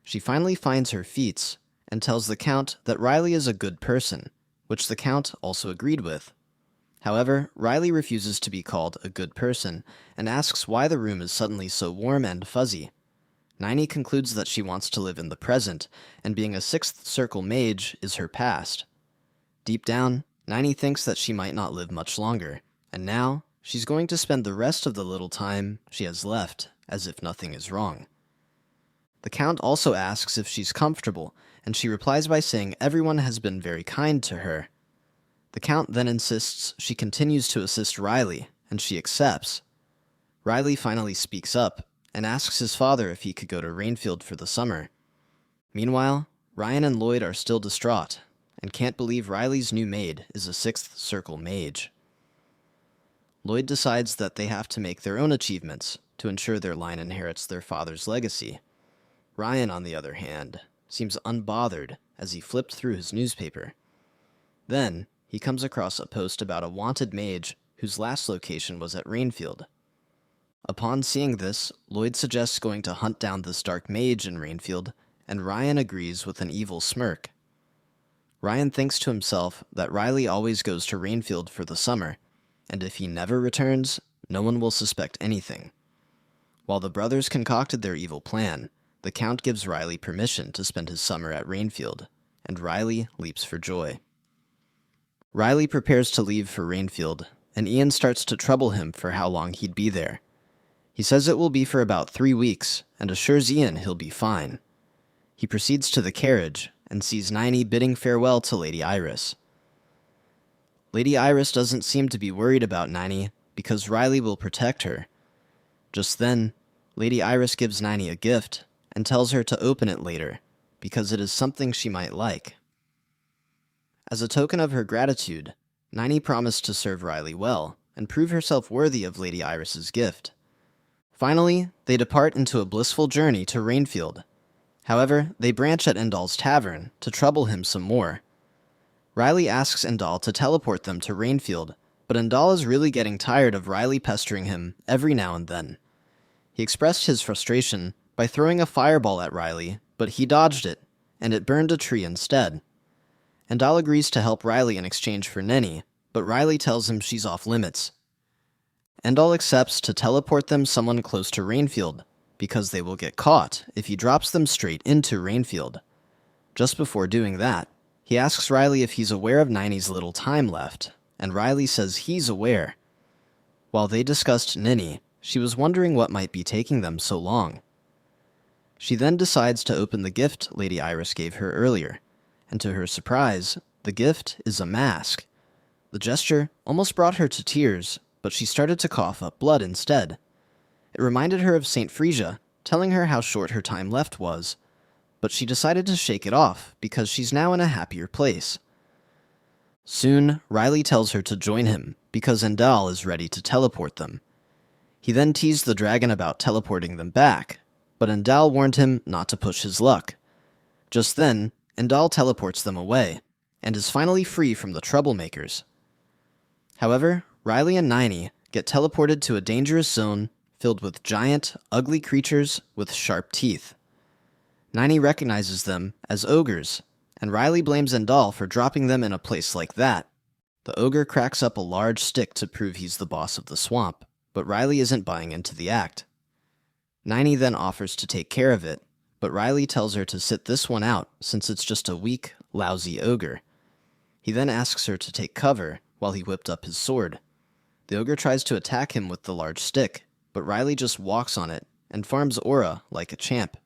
She finally finds her feats, and tells the Count that Riley is a good person, which the Count also agreed with. However, Riley refuses to be called a good person, and asks why the room is suddenly so warm and fuzzy. Niney concludes that she wants to live in the present, and being a sixth circle mage is her past. Deep down, Niney thinks that she might not live much longer, and now she's going to spend the rest of the little time she has left as if nothing is wrong. The Count also asks if she's comfortable, and she replies by saying everyone has been very kind to her. The Count then insists she continues to assist Riley, and she accepts. Riley finally speaks up, and asks his father if he could go to Rainfield for the summer. Meanwhile, Ryan and Lloyd are still distraught, and can't believe Riley's new maid is a sixth circle mage. Lloyd decides that they have to make their own achievements to ensure their line inherits their father's legacy. Ryan, on the other hand, seems unbothered as he flipped through his newspaper. Then, he comes across a post about a wanted mage whose last location was at Rainfield. Upon seeing this, Lloyd suggests going to hunt down this dark mage in Rainfield, and Ryan agrees with an evil smirk. Ryan thinks to himself that Riley always goes to Rainfield for the summer, and if he never returns, no one will suspect anything. While the brothers concocted their evil plan, the Count gives Riley permission to spend his summer at Rainfield, and Riley leaps for joy. Riley prepares to leave for Rainfield, and Ian starts to trouble him for how long he'd be there. He says it will be for about 3 weeks, and assures Ian he'll be fine. He proceeds to the carriage, and sees Niney bidding farewell to Lady Iris. Lady Iris doesn't seem to be worried about Niney, because Riley will protect her. Just then, Lady Iris gives Niney a gift, and tells her to open it later, because it is something she might like. As a token of her gratitude, Niney promised to serve Riley well, and prove herself worthy of Lady Iris's gift. Finally, they depart into a blissful journey to Rainfield. However, they branch at Endal's tavern to trouble him some more. Riley asks Endal to teleport them to Rainfield, but Endal is really getting tired of Riley pestering him every now and then. He expressed his frustration by throwing a fireball at Riley, but he dodged it, and it burned a tree instead. Endal agrees to help Riley in exchange for Nenny, but Riley tells him she's off limits. Endal accepts to teleport them someone close to Rainfield, because they will get caught if he drops them straight into Rainfield. Just before doing that, he asks Riley if he's aware of Niney's little time left, and Riley says he's aware. While they discussed Nenny, she was wondering what might be taking them so long. She then decides to open the gift Lady Iris gave her earlier, and to her surprise, the gift is a mask. The gesture almost brought her to tears, but she started to cough up blood instead. It reminded her of St. Frisia, telling her how short her time left was, but she decided to shake it off because she's now in a happier place. Soon, Riley tells her to join him because Endal is ready to teleport them. He then teased the dragon about teleporting them back, but Endal warned him not to push his luck. Just then, Endal teleports them away, and is finally free from the troublemakers. However, Riley and Niney get teleported to a dangerous zone filled with giant, ugly creatures with sharp teeth. Niney recognizes them as ogres, and Riley blames Endal for dropping them in a place like that. The ogre cracks up a large stick to prove he's the boss of the swamp, but Riley isn't buying into the act. Niney then offers to take care of it, but Riley tells her to sit this one out since it's just a weak, lousy ogre. He then asks her to take cover while he whipped up his sword. The ogre tries to attack him with the large stick, but Riley just walks on it and farms aura like a champ.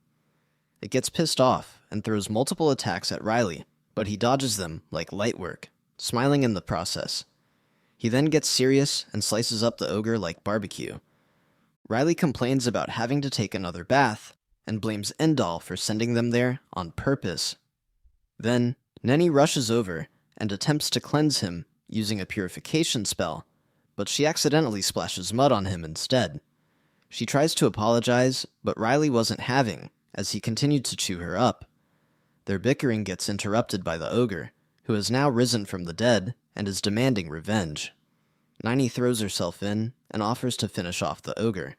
It gets pissed off and throws multiple attacks at Riley, but he dodges them like light work, smiling in the process. He then gets serious and slices up the ogre like barbecue. Riley complains about having to take another bath and blames Endall for sending them there on purpose. Then, Nenny rushes over and attempts to cleanse him using a purification spell, but she accidentally splashes mud on him instead. She tries to apologize, but Riley wasn't having, as he continued to chew her up. Their bickering gets interrupted by the ogre, who has now risen from the dead and is demanding revenge. Niny throws herself in and offers to finish off the ogre.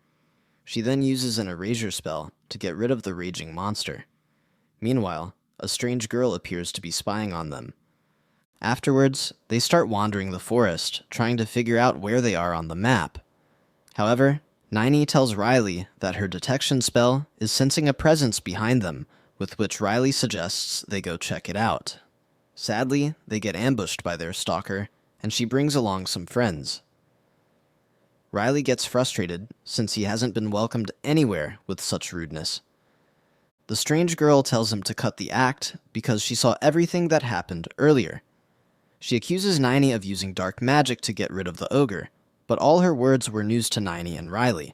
She then uses an erasure spell to get rid of the raging monster. Meanwhile, a strange girl appears to be spying on them. Afterwards, they start wandering the forest, trying to figure out where they are on the map. However, Niny tells Riley that her detection spell is sensing a presence behind them, with which Riley suggests they go check it out. Sadly, they get ambushed by their stalker, and she brings along some friends. Riley gets frustrated since he hasn't been welcomed anywhere with such rudeness. The strange girl tells him to cut the act because she saw everything that happened earlier. She accuses Niny of using dark magic to get rid of the ogre, but all her words were news to Niny and Riley.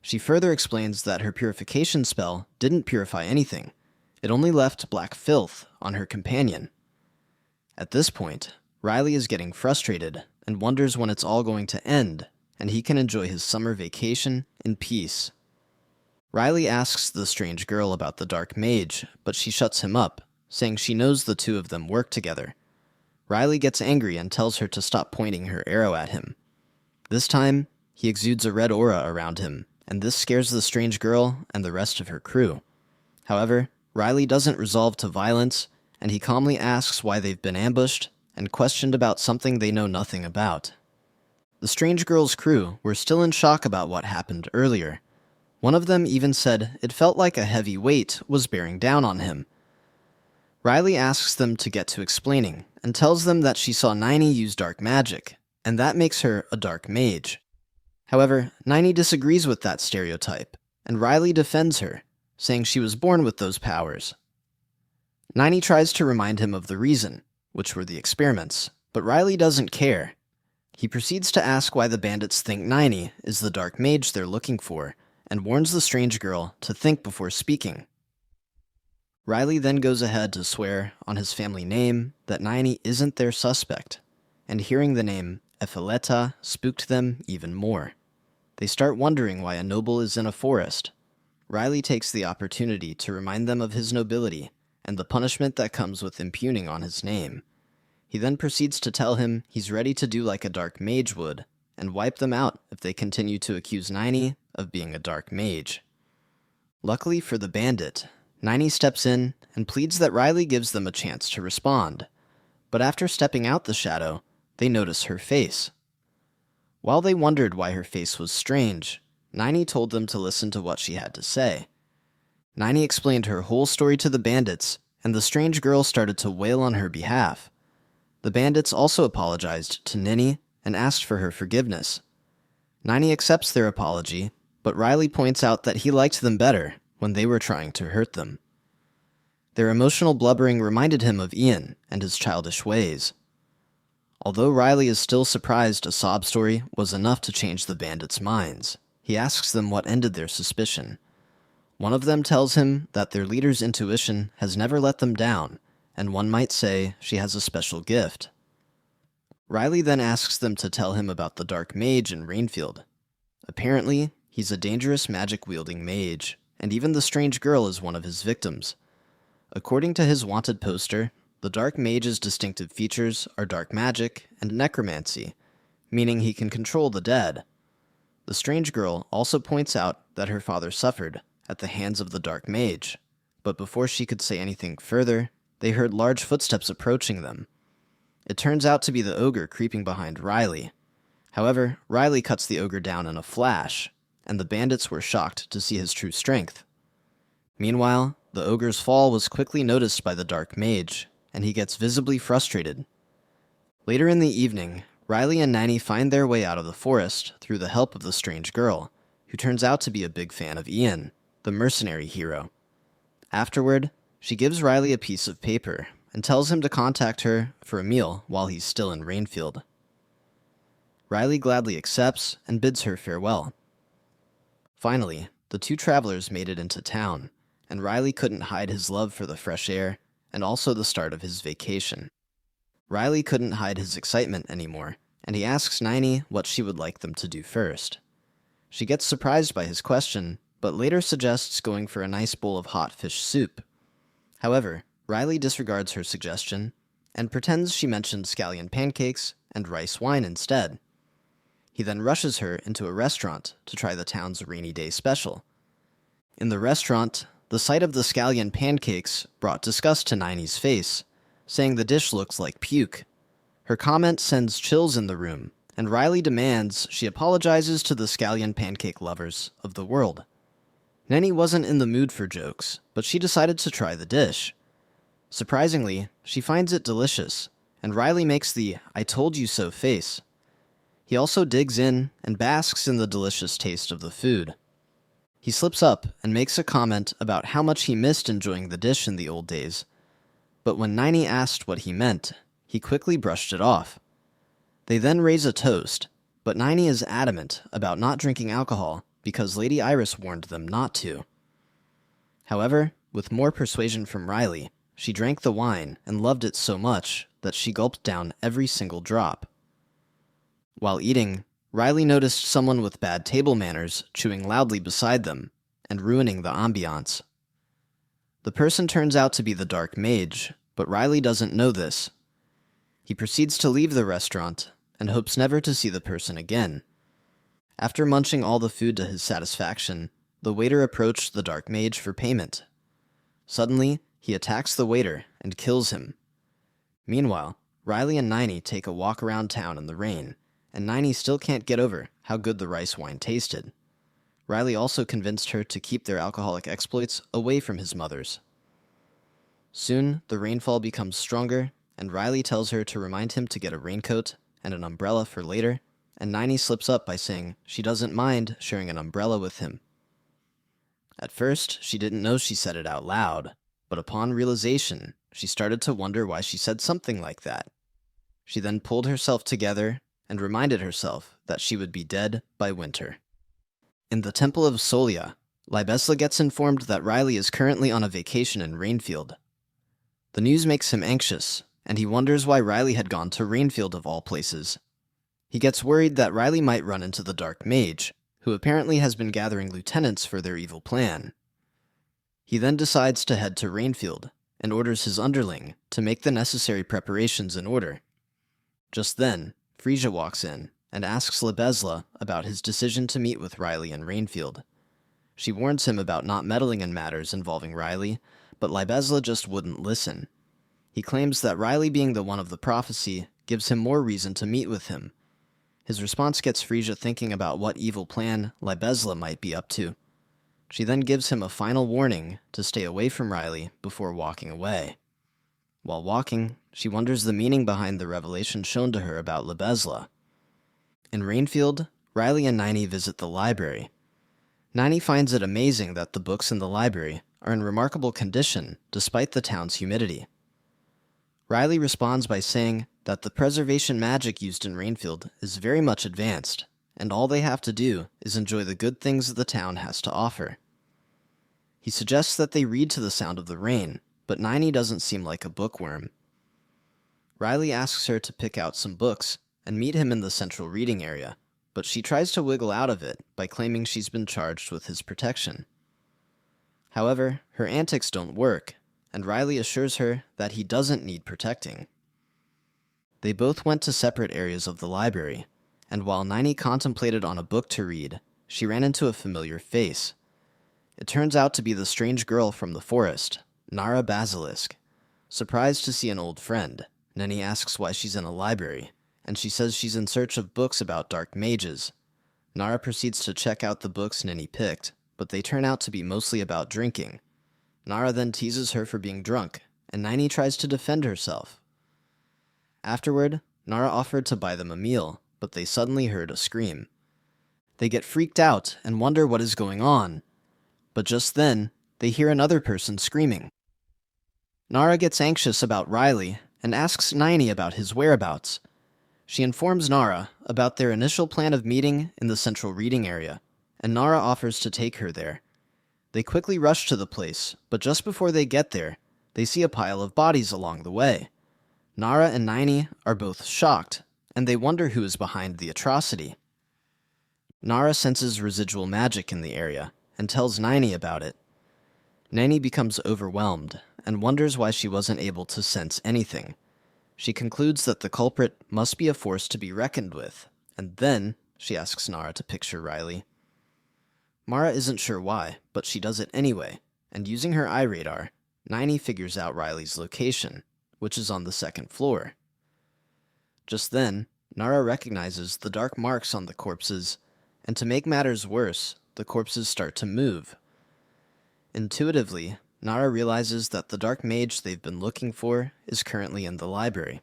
She further explains that her purification spell didn't purify anything. It only left black filth on her companion. At this point, Riley is getting frustrated and wonders when it's all going to end, and he can enjoy his summer vacation in peace. Riley asks the strange girl about the dark mage, but she shuts him up, saying she knows the two of them work together. Riley gets angry and tells her to stop pointing her arrow at him. This time, he exudes a red aura around him, and this scares the strange girl and the rest of her crew. However, Riley doesn't resolve to violence, and he calmly asks why they've been ambushed and questioned about something they know nothing about. The strange girl's crew were still in shock about what happened earlier. One of them even said it felt like a heavy weight was bearing down on him. Riley asks them to get to explaining, and tells them that she saw Niny use dark magic, and that makes her a dark mage. However, Niny disagrees with that stereotype, and Riley defends her, saying she was born with those powers. Niny tries to remind him of the reason, which were the experiments, but Riley doesn't care. He proceeds to ask why the bandits think Niny is the dark mage they're looking for, and warns the strange girl to think before speaking. Riley then goes ahead to swear on his family name that Niny isn't their suspect, and hearing the name Epheleta spooked them even more. They start wondering why a noble is in a forest. Riley takes the opportunity to remind them of his nobility and the punishment that comes with impugning on his name. He then proceeds to tell him he's ready to do like a dark mage would, and wipe them out if they continue to accuse Niny of being a dark mage. Luckily for the bandit, Niny steps in and pleads that Riley gives them a chance to respond, but after stepping out the shadow, they notice her face. While they wondered why her face was strange, Niny told them to listen to what she had to say. Niny explained her whole story to the bandits, and the strange girl started to wail on her behalf. The bandits also apologized to Niny and asked for her forgiveness. Niny accepts their apology, but Riley points out that he liked them better when they were trying to hurt them. Their emotional blubbering reminded him of Ian and his childish ways. Although Riley is still surprised a sob story was enough to change the bandits' minds, he asks them what ended their suspicion. One of them tells him that their leader's intuition has never let them down, and one might say she has a special gift. Riley then asks them to tell him about the dark mage in Rainfield. Apparently, he's a dangerous magic-wielding mage, and even the strange girl is one of his victims. According to his wanted poster, the dark mage's distinctive features are dark magic and necromancy, meaning he can control the dead. The strange girl also points out that her father suffered at the hands of the dark mage, but before she could say anything further, they heard large footsteps approaching them. It turns out to be the ogre creeping behind Riley. However, Riley cuts the ogre down in a flash, and the bandits were shocked to see his true strength. Meanwhile, The ogre's fall was quickly noticed by the dark mage, and he gets visibly frustrated. Later in the evening, Riley and Nanny find their way out of the forest through the help of the strange girl, who turns out to be a big fan of Ian, the mercenary hero. Afterward, she gives Riley a piece of paper and tells him to contact her for a meal while he's still in Rainfield. Riley gladly accepts and bids her farewell. Finally, the two travelers made it into town, and Riley couldn't hide his love for the fresh air and also the start of his vacation. Riley couldn't hide his excitement anymore, and he asks Niney what she would like them to do first. She gets surprised by his question, but later suggests going for a nice bowl of hot fish soup. However, Riley disregards her suggestion and pretends she mentioned scallion pancakes and rice wine instead. He then rushes her into a restaurant to try the town's rainy day special. In the restaurant, the sight of the scallion pancakes brought disgust to Niney's face, saying the dish looks like puke. Her comment sends chills in the room, and Riley demands she apologizes to the scallion pancake lovers of the world. Nenny wasn't in the mood for jokes, but she decided to try the dish. Surprisingly, she finds it delicious, and Riley makes the "I told you so" face. He also digs in and basks in the delicious taste of the food. He slips up and makes a comment about how much he missed enjoying the dish in the old days, but when Niney asked what he meant, he quickly brushed it off. They then raise a toast, but Niney is adamant about not drinking alcohol because Lady Iris warned them not to. However, with more persuasion from Riley, she drank the wine and loved it so much that she gulped down every single drop. While eating, Riley noticed someone with bad table manners chewing loudly beside them and ruining the ambiance. The person turns out to be the Dark Mage, but Riley doesn't know this. He proceeds to leave the restaurant and hopes never to see the person again. After munching all the food to his satisfaction, the waiter approached the Dark Mage for payment. Suddenly, he attacks the waiter and kills him. Meanwhile, Riley and Niney take a walk around town in the rain, and Niney still can't get over how good the rice wine tasted. Riley also convinced her to keep their alcoholic exploits away from his mother's. Soon, the rainfall becomes stronger, and Riley tells her to remind him to get a raincoat and an umbrella for later, and Niney slips up by saying she doesn't mind sharing an umbrella with him. At first, she didn't know she said it out loud, but upon realization, she started to wonder why she said something like that. She then pulled herself together and reminded herself that she would be dead by winter. In the Temple of Solia, Libesla gets informed that Riley is currently on a vacation in Rainfield. The news makes him anxious, and he wonders why Riley had gone to Rainfield of all places. He gets worried that Riley might run into the Dark Mage, who apparently has been gathering lieutenants for their evil plan. He then decides to head to Rainfield, and orders his underling to make the necessary preparations in order. Just then, Frisia walks in and asks Libesla about his decision to meet with Riley in Rainfield. She warns him about not meddling in matters involving Riley, but Libesla just wouldn't listen. He claims that Riley being the one of the prophecy gives him more reason to meet with him. His response gets Frisia thinking about what evil plan Libesla might be up to. She then gives him a final warning to stay away from Riley before walking away. While walking, she wonders the meaning behind the revelation shown to her about Libesla. In Rainfield, Riley and Niney visit the library. Niney finds it amazing that the books in the library are in remarkable condition despite the town's humidity. Riley responds by saying that the preservation magic used in Rainfield is very much advanced, and all they have to do is enjoy the good things the town has to offer. He suggests that they read to the sound of the rain, but Niney doesn't seem like a bookworm. Riley asks her to pick out some books and meet him in the central reading area, but she tries to wiggle out of it by claiming she's been charged with his protection. However, her antics don't work, and Riley assures her that he doesn't need protecting. They both went to separate areas of the library, and while Niney contemplated on a book to read, she ran into a familiar face. It turns out to be the strange girl from the forest, Nara Basilisk. Surprised to see an old friend, Niney asks why she's in a library, and she says she's in search of books about dark mages. Nara proceeds to check out the books Niney picked, but they turn out to be mostly about drinking. Nara then teases her for being drunk, and Nini tries to defend herself. Afterward, Nara offered to buy them a meal, but they suddenly heard a scream. They get freaked out and wonder what is going on, but just then, they hear another person screaming. Nara gets anxious about Riley and asks Nini about his whereabouts. She informs Nara about their initial plan of meeting in the central reading area, and Nara offers to take her there. They quickly rush to the place, but just before they get there, they see a pile of bodies along the way. Nara and Nini are both shocked, and they wonder who is behind the atrocity. Nara senses residual magic in the area and tells Nini about it. Nini becomes overwhelmed and wonders why she wasn't able to sense anything. She concludes that the culprit must be a force to be reckoned with, and then she asks Nara to picture Riley. Mara isn't sure why, but she does it anyway, and using her eye radar, Nini figures out Riley's location, which is on the second floor. Just then, Nara recognizes the dark marks on the corpses, and to make matters worse, the corpses start to move. Intuitively, Nara realizes that the dark mage they've been looking for is currently in the library.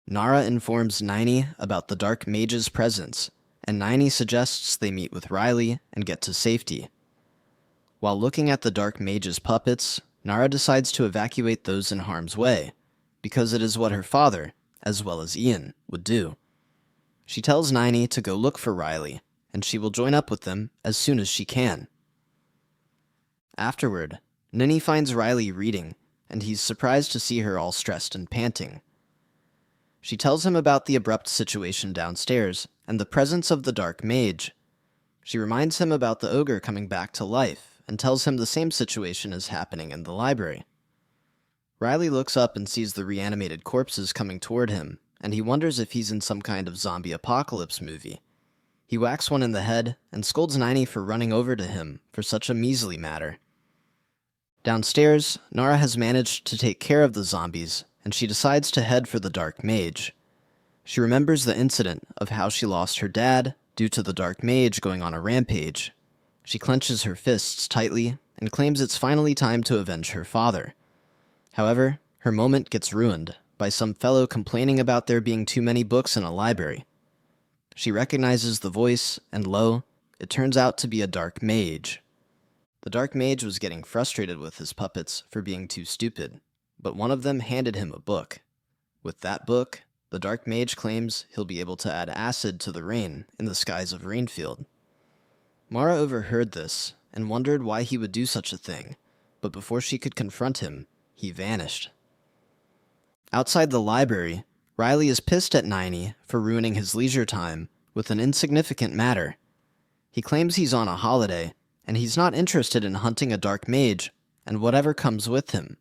Nara informs Nini about the dark mage's presence, and Nini suggests they meet with Riley and get to safety. While looking at the dark mage's puppets, Nara decides to evacuate those in harm's way, because it is what her father, as well as Ian, would do. She tells Nini to go look for Riley, and she will join up with them as soon as she can. Afterward, Nini finds Riley reading, and he's surprised to see her all stressed and panting. She tells him about the abrupt situation downstairs and the presence of the dark mage. She reminds him about the ogre coming back to life and tells him the same situation is happening in the library. Riley looks up and sees the reanimated corpses coming toward him, and he wonders if he's in some kind of zombie apocalypse movie. He whacks one in the head and scolds Nini for running over to him for such a measly matter. Downstairs, Nara has managed to take care of the zombies, and she decides to head for the dark mage. She remembers the incident of how she lost her dad due to the dark mage going on a rampage. She clenches her fists tightly and claims it's finally time to avenge her father. However, her moment gets ruined by some fellow complaining about there being too many books in a library. She recognizes the voice, and lo, it turns out to be a dark mage. The dark mage was getting frustrated with his puppets for being too stupid, but one of them handed him a book. With that book, the dark mage claims he'll be able to add acid to the rain in the skies of Rainfield. Mara overheard this and wondered why he would do such a thing, but before she could confront him, he vanished. Outside the library, Riley is pissed at Nini for ruining his leisure time with an insignificant matter. He claims he's on a holiday, and he's not interested in hunting a dark mage and whatever comes with him.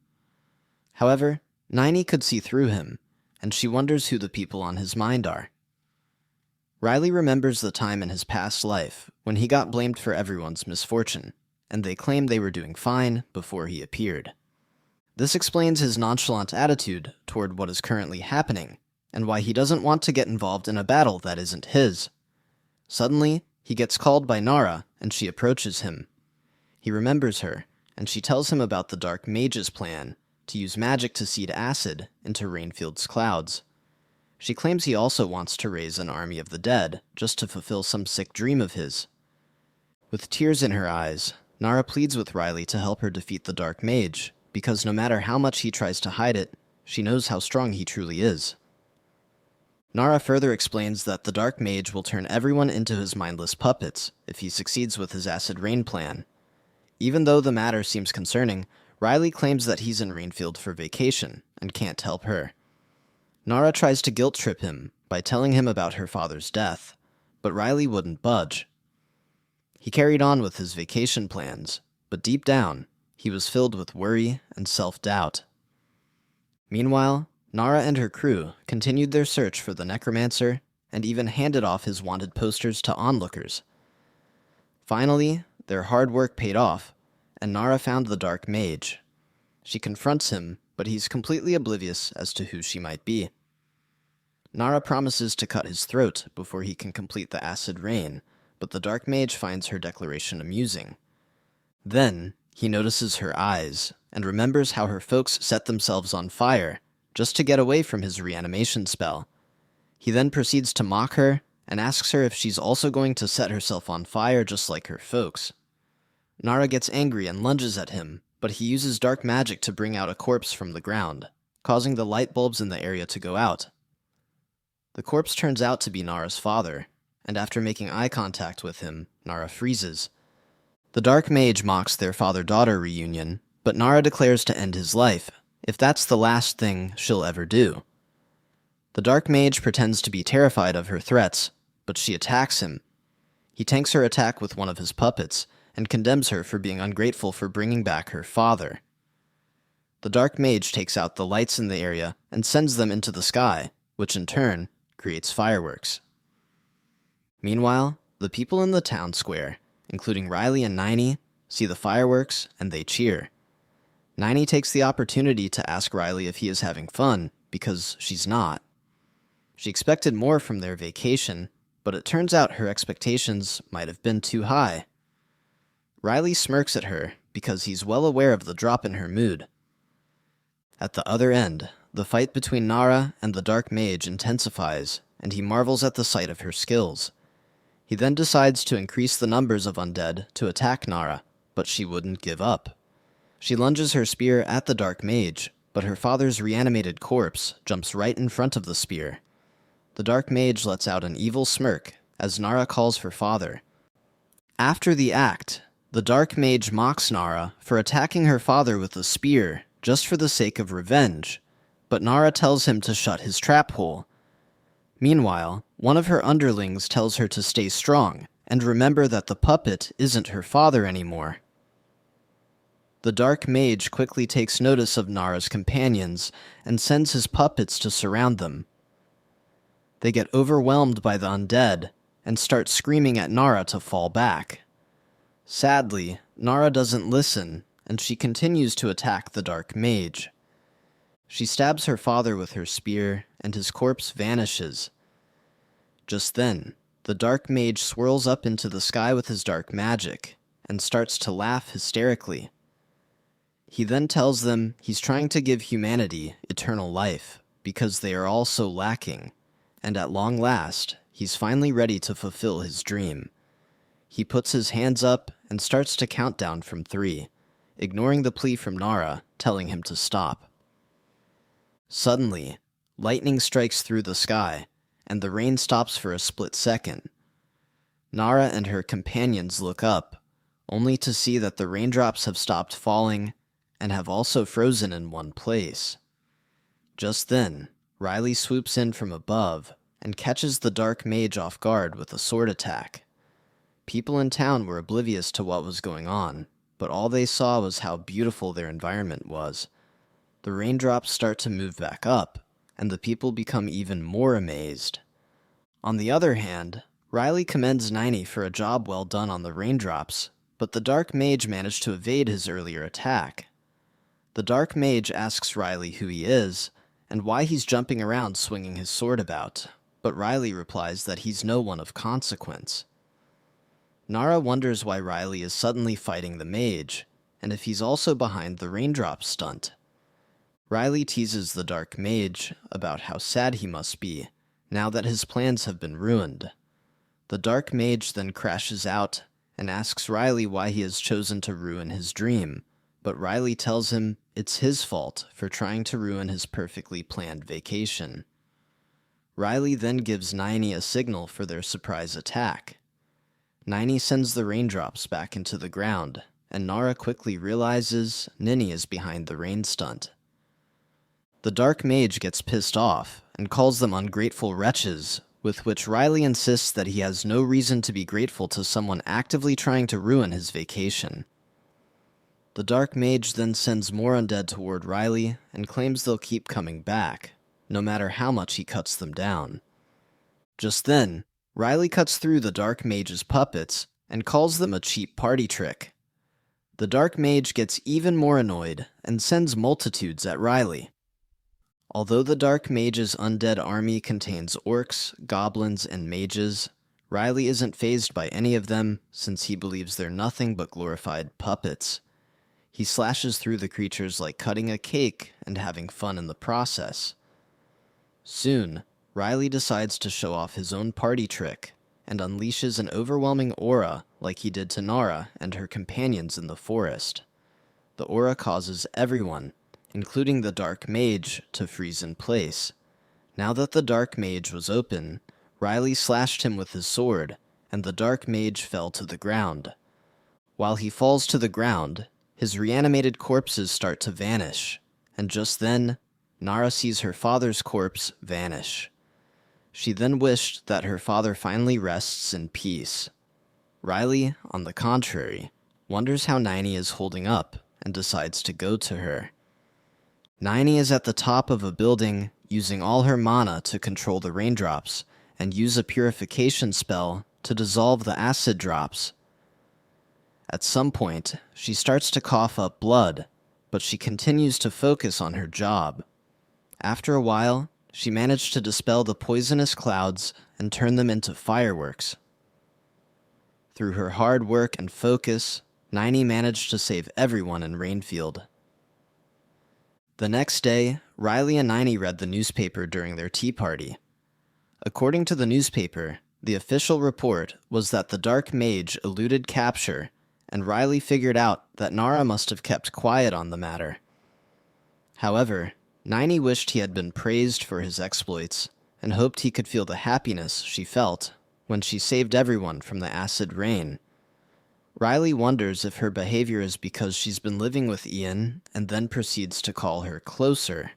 However, Nini could see through him, and she wonders who the people on his mind are. Riley remembers the time in his past life when he got blamed for everyone's misfortune, and they claim they were doing fine before he appeared. This explains his nonchalant attitude toward what is currently happening, and why he doesn't want to get involved in a battle that isn't his. Suddenly, he gets called by Nara, and she approaches him. He remembers her, and she tells him about the dark mage's plan to use magic to seed acid into Rainfield's clouds. She claims he also wants to raise an army of the dead, just to fulfill some sick dream of his. With tears in her eyes, Nara pleads with Riley to help her defeat the dark mage, because no matter how much he tries to hide it, she knows how strong he truly is. Nara further explains that the dark mage will turn everyone into his mindless puppets if he succeeds with his acid rain plan. Even though the matter seems concerning, Riley claims that he's in Rainfield for vacation and can't help her. Nara tries to guilt-trip him by telling him about her father's death, but Riley wouldn't budge. He carried on with his vacation plans, but deep down, he was filled with worry and self-doubt. Meanwhile, Nara and her crew continued their search for the necromancer and even handed off his wanted posters to onlookers. Finally, their hard work paid off, and Nara found the dark mage. She confronts him, but he's completely oblivious as to who she might be. Nara promises to cut his throat before he can complete the acid rain, but the dark mage finds her declaration amusing. Then, He notices her eyes, and remembers how her folks set themselves on fire just to get away from his reanimation spell. He then proceeds to mock her and asks her if she's also going to set herself on fire just like her folks. Nara gets angry and lunges at him, but he uses dark magic to bring out a corpse from the ground, causing the light bulbs in the area to go out. The corpse turns out to be Nara's father, and after making eye contact with him, Nara freezes. The Dark Mage mocks their father-daughter reunion, but Nara declares to end his life, if that's the last thing she'll ever do. The Dark Mage pretends to be terrified of her threats, but she attacks him. He tanks her attack with one of his puppets, and condemns her for being ungrateful for bringing back her father. The Dark Mage takes out the lights in the area and sends them into the sky, which in turn creates fireworks. Meanwhile, the people in the town square, including Riley and Niney, see the fireworks and they cheer. Niney takes the opportunity to ask Riley if he is having fun, because she's not. She expected more from their vacation, but it turns out her expectations might have been too high. Riley smirks at her because he's well aware of the drop in her mood. At the other end, the fight between Nara and the Dark Mage intensifies, and he marvels at the sight of her skills. He then decides to increase the numbers of undead to attack Nara, but she wouldn't give up. She lunges her spear at the Dark Mage, but her father's reanimated corpse jumps right in front of the spear. The Dark Mage lets out an evil smirk as Nara calls for father. After the act, the Dark Mage mocks Nara for attacking her father with a spear just for the sake of revenge, but Nara tells him to shut his trap hole. Meanwhile, one of her underlings tells her to stay strong and remember that the puppet isn't her father anymore. The Dark Mage quickly takes notice of Nara's companions and sends his puppets to surround them. They get overwhelmed by the undead and start screaming at Nara to fall back. Sadly, Nara doesn't listen, and she continues to attack the Dark Mage. She stabs her father with her spear, and his corpse vanishes. Just then, the Dark Mage swirls up into the sky with his dark magic, and starts to laugh hysterically. He then tells them he's trying to give humanity eternal life, because they are all so lacking, and at long last, he's finally ready to fulfill his dream. He puts his hands up and starts to count down from 3, ignoring the plea from Nara, telling him to stop. Suddenly, lightning strikes through the sky, and the rain stops for a split second. Nara and her companions look up, only to see that the raindrops have stopped falling and have also frozen in one place. Just then, Riley swoops in from above and catches the Dark Mage off guard with a sword attack. People in town were oblivious to what was going on, but all they saw was how beautiful their environment was. The raindrops start to move back up, and the people become even more amazed. On the other hand, Riley commends Niney for a job well done on the raindrops, but the Dark Mage managed to evade his earlier attack. The Dark Mage asks Riley who he is, and why he's jumping around swinging his sword about, but Riley replies that he's no one of consequence. Nara wonders why Riley is suddenly fighting the mage, and if he's also behind the raindrop stunt. Riley teases the Dark Mage about how sad he must be, now that his plans have been ruined. The Dark Mage then crashes out and asks Riley why he has chosen to ruin his dream, but Riley tells him it's his fault for trying to ruin his perfectly planned vacation. Riley then gives Niney a signal for their surprise attack. Niney sends the raindrops back into the ground, and Nara quickly realizes Ninny is behind the rain stunt. The Dark Mage gets pissed off and calls them ungrateful wretches, with which Riley insists that he has no reason to be grateful to someone actively trying to ruin his vacation. The Dark Mage then sends more undead toward Riley and claims they'll keep coming back, no matter how much he cuts them down. Just then, Riley cuts through the Dark Mage's puppets and calls them a cheap party trick. The Dark Mage gets even more annoyed and sends multitudes at Riley. Although the Dark Mage's undead army contains orcs, goblins, and mages, Riley isn't fazed by any of them since he believes they're nothing but glorified puppets. He slashes through the creatures like cutting a cake and having fun in the process. Soon, Riley decides to show off his own party trick and unleashes an overwhelming aura like he did to Nara and her companions in the forest. The aura causes everyone, including the Dark Mage, to freeze in place. Now that the Dark Mage was open, Riley slashed him with his sword, and the Dark Mage fell to the ground. While he falls to the ground, his reanimated corpses start to vanish, and just then, Nara sees her father's corpse vanish. She then wished that her father finally rests in peace. Riley, on the contrary, wonders how Niney is holding up and decides to go to her. Niney is at the top of a building, using all her mana to control the raindrops and use a purification spell to dissolve the acid drops. At some point, she starts to cough up blood, but she continues to focus on her job. After a while, she managed to dispel the poisonous clouds and turn them into fireworks. Through her hard work and focus, Niney managed to save everyone in Rainfield. The next day, Riley and Niney read the newspaper during their tea party. According to the newspaper, the official report was that the Dark Mage eluded capture, and Riley figured out that Nara must have kept quiet on the matter. However, Niney wished he had been praised for his exploits, and hoped he could feel the happiness she felt when she saved everyone from the acid rain. Riley wonders if her behavior is because she's been living with Ian and then proceeds to call her closer.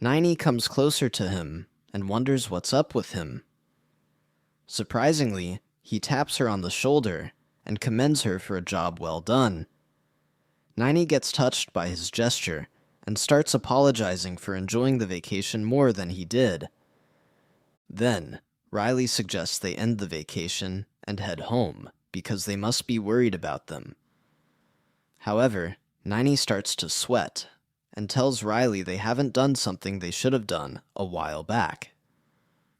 Niney comes closer to him and wonders what's up with him. Surprisingly, he taps her on the shoulder and commends her for a job well done. Niney gets touched by his gesture and starts apologizing for enjoying the vacation more than he did. Then, Riley suggests they end the vacation and head home, because they must be worried about them. However, Niney starts to sweat, and tells Riley they haven't done something they should have done a while back.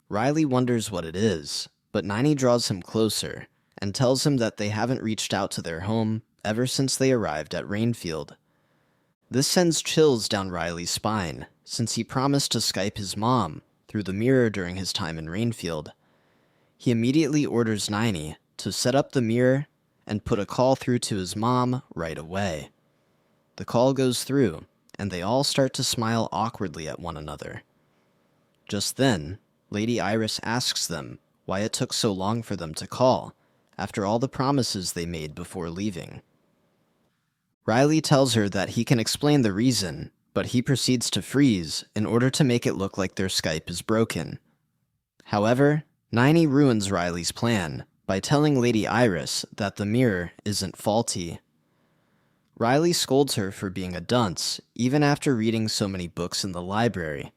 Riley wonders what it is, but Niney draws him closer, and tells him that they haven't reached out to their home ever since they arrived at Rainfield. This sends chills down Riley's spine, since he promised to Skype his mom through the mirror during his time in Rainfield. He immediately orders Niney to set up the mirror and put a call through to his mom right away. The call goes through, and they all start to smile awkwardly at one another. Just then, Lady Iris asks them why it took so long for them to call, after all the promises they made before leaving. Riley tells her that he can explain the reason, but he proceeds to freeze in order to make it look like their Skype is broken. However, Niney ruins Riley's plan by telling Lady Iris that the mirror isn't faulty. Riley scolds her for being a dunce, even after reading so many books in the library.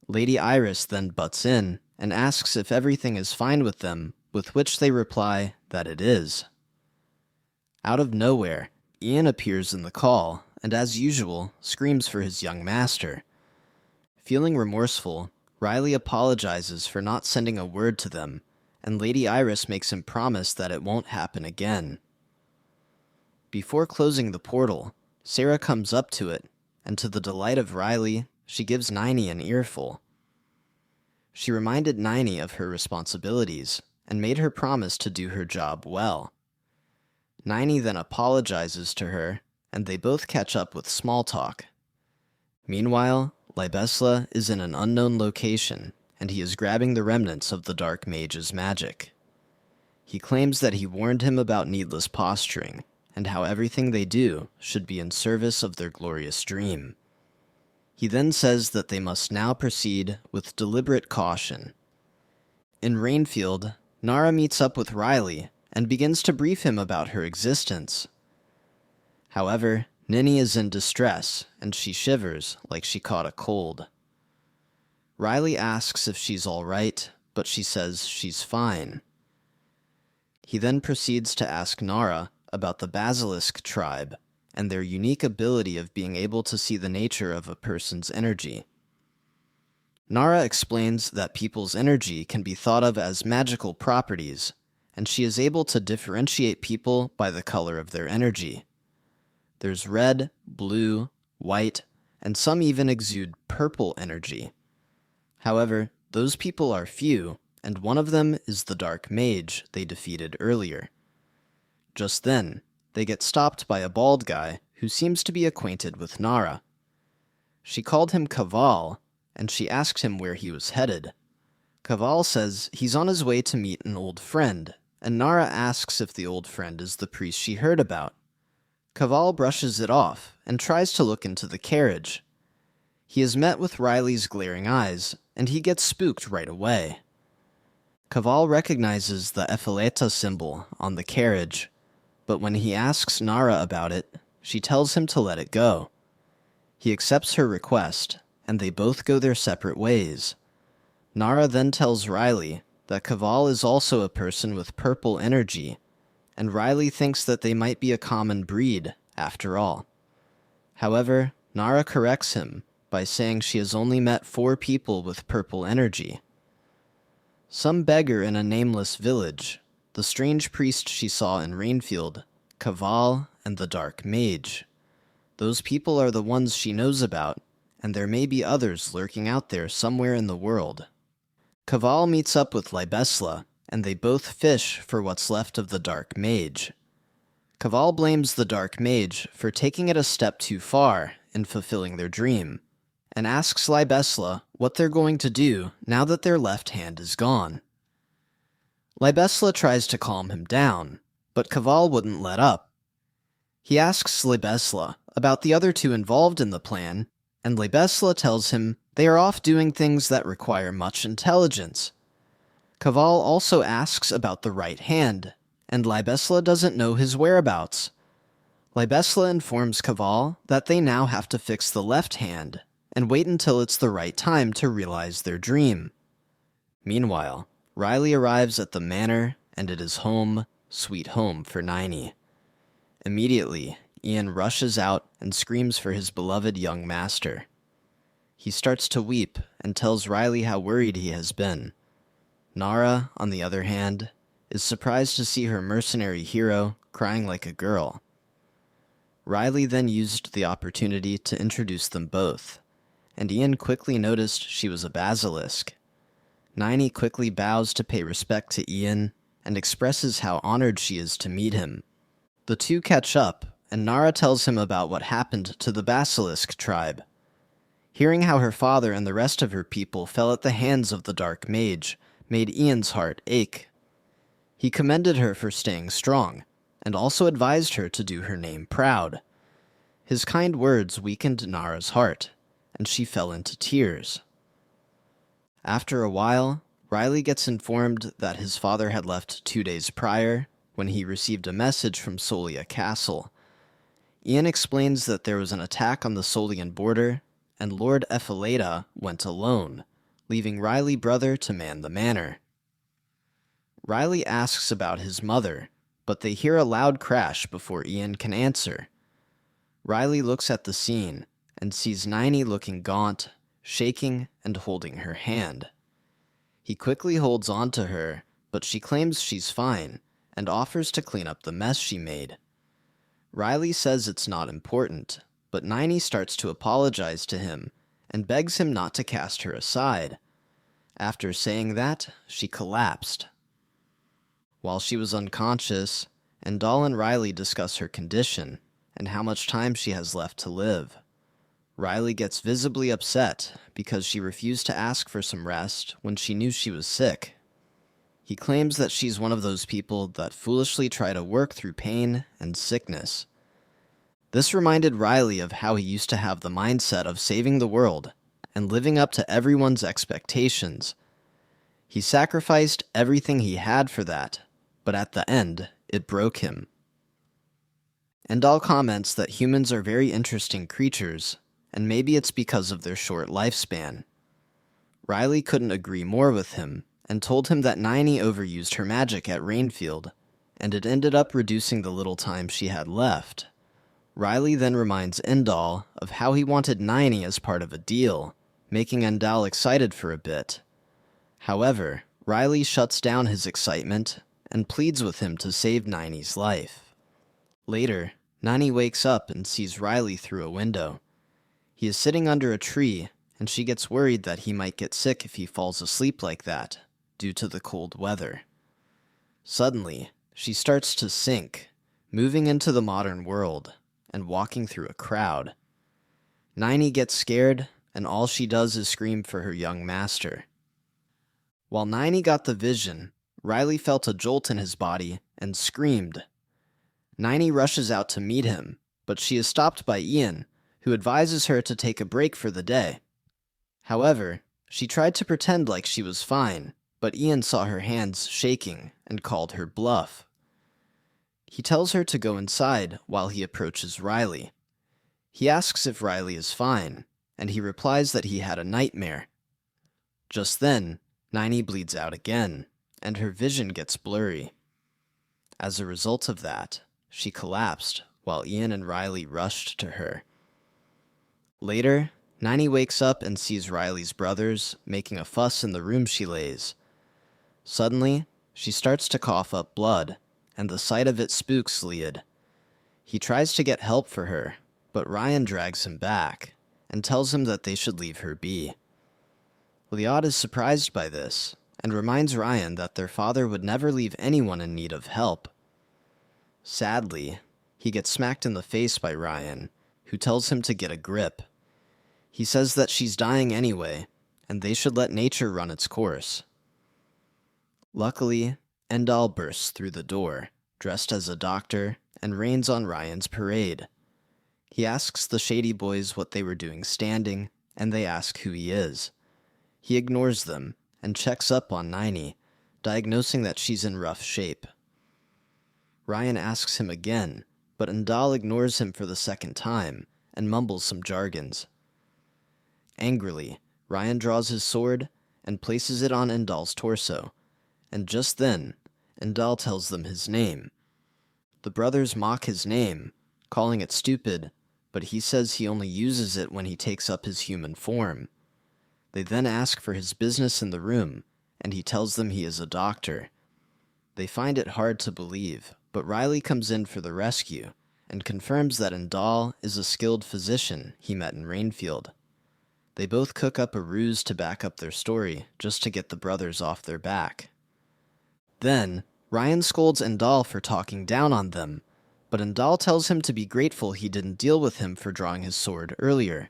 Lady Iris then butts in and asks if everything is fine with them, with which they reply that it is. Out of nowhere, Ian appears in the call, and as usual, screams for his young master. Feeling remorseful, Riley apologizes for not sending a word to them, and Lady Iris makes him promise that it won't happen again. Before closing the portal, Sarah comes up to it, and to the delight of Riley, she gives Niney an earful. She reminded Niney of her responsibilities, and made her promise to do her job well. Niney then apologizes to her, and they both catch up with small talk. Meanwhile, Libesla is in an unknown location, and he is grabbing the remnants of the Dark Mage's magic. He claims that he warned him about needless posturing, and how everything they do should be in service of their glorious dream. He then says that they must now proceed with deliberate caution. In Rainfield, Nara meets up with Riley and begins to brief him about her existence. However, Ninny is in distress, and she shivers like she caught a cold. Riley asks if she's all right, but she says she's fine. He then proceeds to ask Nara about the Basilisk tribe and their unique ability of being able to see the nature of a person's energy. Nara explains that people's energy can be thought of as magical properties, and she is able to differentiate people by the color of their energy. There's red, blue, white, and some even exude purple energy. However, those people are few, and one of them is the Dark Mage they defeated earlier. Just then, they get stopped by a bald guy who seems to be acquainted with Nara. She called him Kaval, and she asked him where he was headed. Kaval says he's on his way to meet an old friend, and Nara asks if the old friend is the priest she heard about. Kaval brushes it off and tries to look into the carriage. He is met with Riley's glaring eyes, and he gets spooked right away. Kaval recognizes the Epheleta symbol on the carriage, but when he asks Nara about it, she tells him to let it go. He accepts her request, and they both go their separate ways. Nara then tells Riley that Kaval is also a person with purple energy, and Riley thinks that they might be a common breed, after all. However, Nara corrects him by saying she has only met 4 people with purple energy. Some beggar in a nameless village, the strange priest she saw in Rainfield, Kaval, and the Dark Mage. Those people are the ones she knows about, and there may be others lurking out there somewhere in the world. Kaval meets up with Libesla, and they both fish for what's left of the Dark Mage. Kaval blames the Dark Mage for taking it a step too far in fulfilling their dream, and asks Libesla what they're going to do now that their left hand is gone. Libesla tries to calm him down, but Kaval wouldn't let up. He asks Libesla about the other 2 involved in the plan, and Libesla tells him they are off doing things that require much intelligence. Kaval also asks about the right hand, and Libesla doesn't know his whereabouts. Libesla informs Kaval that they now have to fix the left hand, and wait until it's the right time to realize their dream. Meanwhile, Riley arrives at the manor, and it is home, sweet home for Niney. Immediately, Ian rushes out and screams for his beloved young master. He starts to weep and tells Riley how worried he has been. Nara, on the other hand, is surprised to see her mercenary hero crying like a girl. Riley then used the opportunity to introduce them both, and Ian quickly noticed she was a basilisk. Niney quickly bows to pay respect to Ian and expresses how honored she is to meet him. The 2 catch up, and Nara tells him about what happened to the basilisk tribe. Hearing how her father and the rest of her people fell at the hands of the Dark Mage made Ian's heart ache. He commended her for staying strong, and also advised her to do her name proud. His kind words weakened Nara's heart, and she fell into tears. After a while, Riley gets informed that his father had left 2 days prior, when he received a message from Solia Castle. Ian explains that there was an attack on the Solian border, and Lord Epheleta went alone, leaving Riley brother to man the manor. Riley asks about his mother, but they hear a loud crash before Ian can answer. Riley looks at the scene and sees Niney looking gaunt, shaking, and holding her hand. He quickly holds on to her, but she claims she's fine and offers to clean up the mess she made. Riley says it's not important, but Niney starts to apologize to him and begs him not to cast her aside. After saying that, she collapsed. While she was unconscious, Endal and Riley discuss her condition and how much time she has left to live. Riley gets visibly upset because she refused to ask for some rest when she knew she was sick. He claims that she's one of those people that foolishly try to work through pain and sickness. This reminded Riley of how he used to have the mindset of saving the world and living up to everyone's expectations. He sacrificed everything he had for that, but at the end, it broke him. Endal comments that humans are very interesting creatures, and maybe it's because of their short lifespan. Riley couldn't agree more with him, and told him that Niney overused her magic at Rainfield, and it ended up reducing the little time she had left. Riley then reminds Endal of how he wanted Niney as part of a deal, making Endal excited for a bit. However, Riley shuts down his excitement and pleads with him to save Niney's life. Later, Nani wakes up and sees Riley through a window. He is sitting under a tree, and she gets worried that he might get sick if he falls asleep like that, due to the cold weather. Suddenly, she starts to sink, moving into the modern world, and walking through a crowd. Nini gets scared, and all she does is scream for her young master. While Nini got the vision, Riley felt a jolt in his body and screamed. Nini rushes out to meet him, but she is stopped by Ian, who advises her to take a break for the day. However, she tried to pretend like she was fine, but Ian saw her hands shaking and called her bluff. He tells her to go inside while he approaches Riley. He asks if Riley is fine, and he replies that he had a nightmare. Just then, Nini bleeds out again, and her vision gets blurry. As a result of that, she collapsed while Ian and Riley rushed to her. Later, Nini wakes up and sees Riley's brothers making a fuss in the room she lays. Suddenly, she starts to cough up blood, and the sight of it spooks Liad. He tries to get help for her, but Ryan drags him back and tells him that they should leave her be. Liad is surprised by this and reminds Ryan that their father would never leave anyone in need of help. Sadly, he gets smacked in the face by Ryan, who tells him to get a grip. He says that she's dying anyway, and they should let nature run its course. Luckily, Endal bursts through the door, dressed as a doctor, and rains on Ryan's parade. He asks the Shady Boys what they were doing standing, and they ask who he is. He ignores them and checks up on Nini, diagnosing that she's in rough shape. Ryan asks him again, but Endal ignores him for the second time and mumbles some jargons. Angrily, Ryan draws his sword and places it on Endal's torso, and just then, Endal tells them his name. The brothers mock his name, calling it stupid, but he says he only uses it when he takes up his human form. They then ask for his business in the room, and he tells them he is a doctor. They find it hard to believe, but Riley comes in for the rescue, and confirms that Endal is a skilled physician he met in Rainfield. They both cook up a ruse to back up their story, just to get the brothers off their back. Then, Ryan scolds Endal for talking down on them, but Endal tells him to be grateful he didn't deal with him for drawing his sword earlier.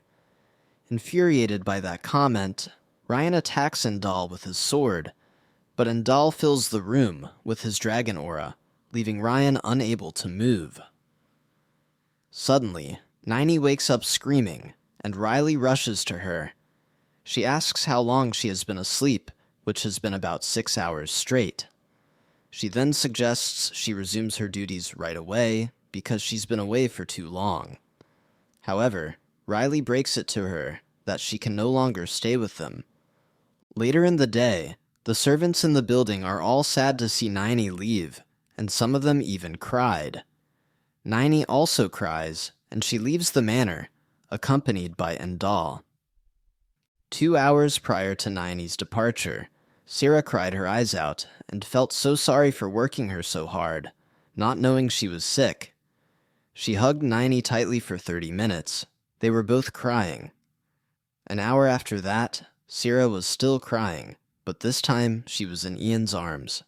Infuriated by that comment, Ryan attacks Endal with his sword, but Endal fills the room with his dragon aura, leaving Ryan unable to move. Suddenly, Nini wakes up screaming, and Riley rushes to her. She asks how long she has been asleep, which has been about 6 hours straight. She then suggests she resumes her duties right away because she's been away for too long. However, Riley breaks it to her that she can no longer stay with them. Later in the day, the servants in the building are all sad to see Nini leave, and some of them even cried. Nini also cries, and she leaves the manor, accompanied by Endal. 2 hours prior to Nini's departure, Sarah cried her eyes out and felt so sorry for working her so hard, not knowing she was sick. She hugged Nini tightly for 30 minutes. They were both crying. An hour after that, Sarah was still crying, but this time she was in Ian's arms.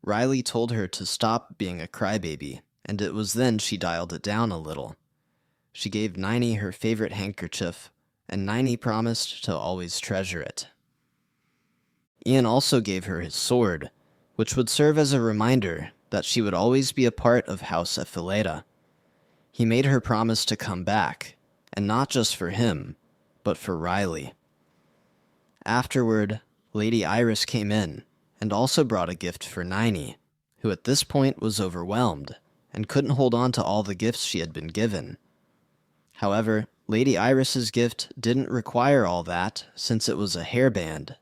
Riley told her to stop being a crybaby, and it was then she dialed it down a little. She gave Nini her favorite handkerchief, and Nini promised to always treasure it. Ian also gave her his sword, which would serve as a reminder that she would always be a part of House Ephialta. He made her promise to come back, and not just for him, but for Riley. Afterward, Lady Iris came in, and also brought a gift for Nini, who at this point was overwhelmed, and couldn't hold on to all the gifts she had been given. However, Lady Iris's gift didn't require all that, since it was a hairband.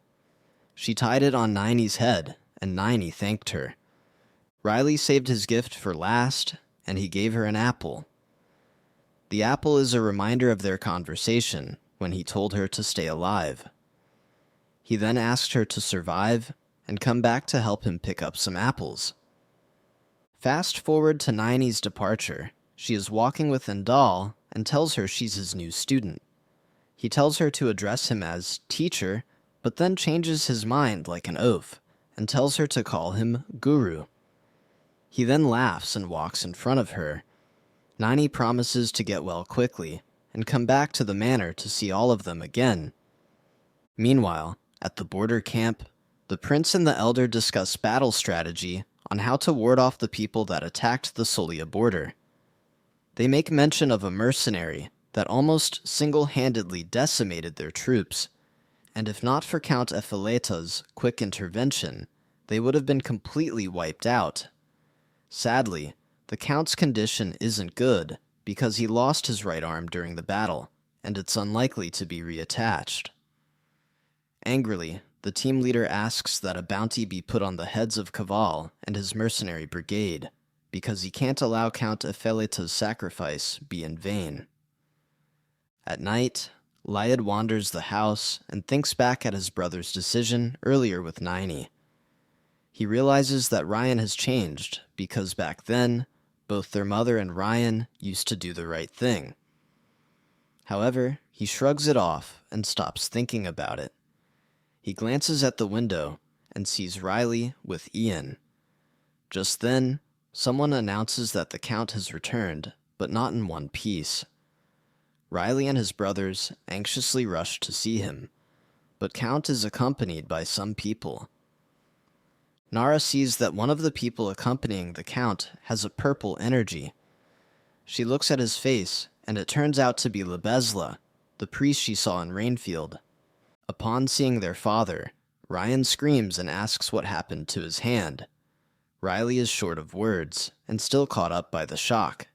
She tied it on Nini's head, and Nini thanked her. Riley saved his gift for last, and he gave her an apple. The apple is a reminder of their conversation when he told her to stay alive. He then asked her to survive and come back to help him pick up some apples. Fast forward to Nini's departure. she is walking with Ndal and tells her she's his new student. He tells her to address him as teacher, but then changes his mind like an oaf and tells her to call him guru. He then laughs and walks in front of her. Nani promises to get well quickly and come back to the manor to see all of them again. Meanwhile, at the border camp, the prince and the elder discuss battle strategy on how to ward off the people that attacked the Solia border. They make mention of a mercenary that almost single-handedly decimated their troops, and if not for Count Epheleta's quick intervention, they would have been completely wiped out. Sadly, the Count's condition isn't good because he lost his right arm during the battle, and it's unlikely to be reattached. Angrily, the team leader asks that a bounty be put on the heads of Kaval and his mercenary brigade, because he can't allow Count Epheleta's sacrifice be in vain. At night, Lyad wanders the house and thinks back at his brother's decision earlier with Nini. He realizes that Ryan has changed because back then, both their mother and Ryan used to do the right thing. However, he shrugs it off and stops thinking about it. He glances at the window and sees Riley with Ian. Just then, someone announces that the Count has returned, but not in one piece. Riley and his brothers anxiously rush to see him, but Count is accompanied by some people. Nara sees that one of the people accompanying the Count has a purple energy. She looks at his face, and it turns out to be Lebesla, the priest she saw in Rainfield. Upon seeing their father, Ryan screams and asks what happened to his hand. Riley is short of words, and still caught up by the shock.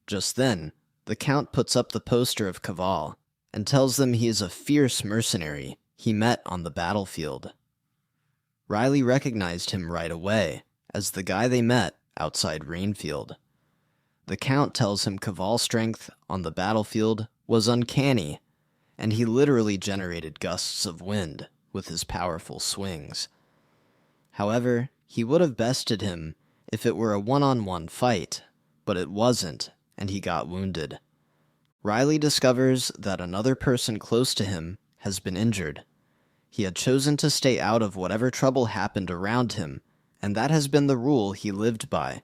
Just then, the Count puts up the poster of Kaval, and tells them he is a fierce mercenary he met on the battlefield. Riley recognized him right away, as the guy they met outside Rainfield. The Count tells him Kaval's strength on the battlefield was uncanny, and he literally generated gusts of wind with his powerful swings. However, he would have bested him if it were a one-on-one fight, but it wasn't, and he got wounded. Riley discovers that another person close to him has been injured. He had chosen to stay out of whatever trouble happened around him, and that has been the rule he lived by.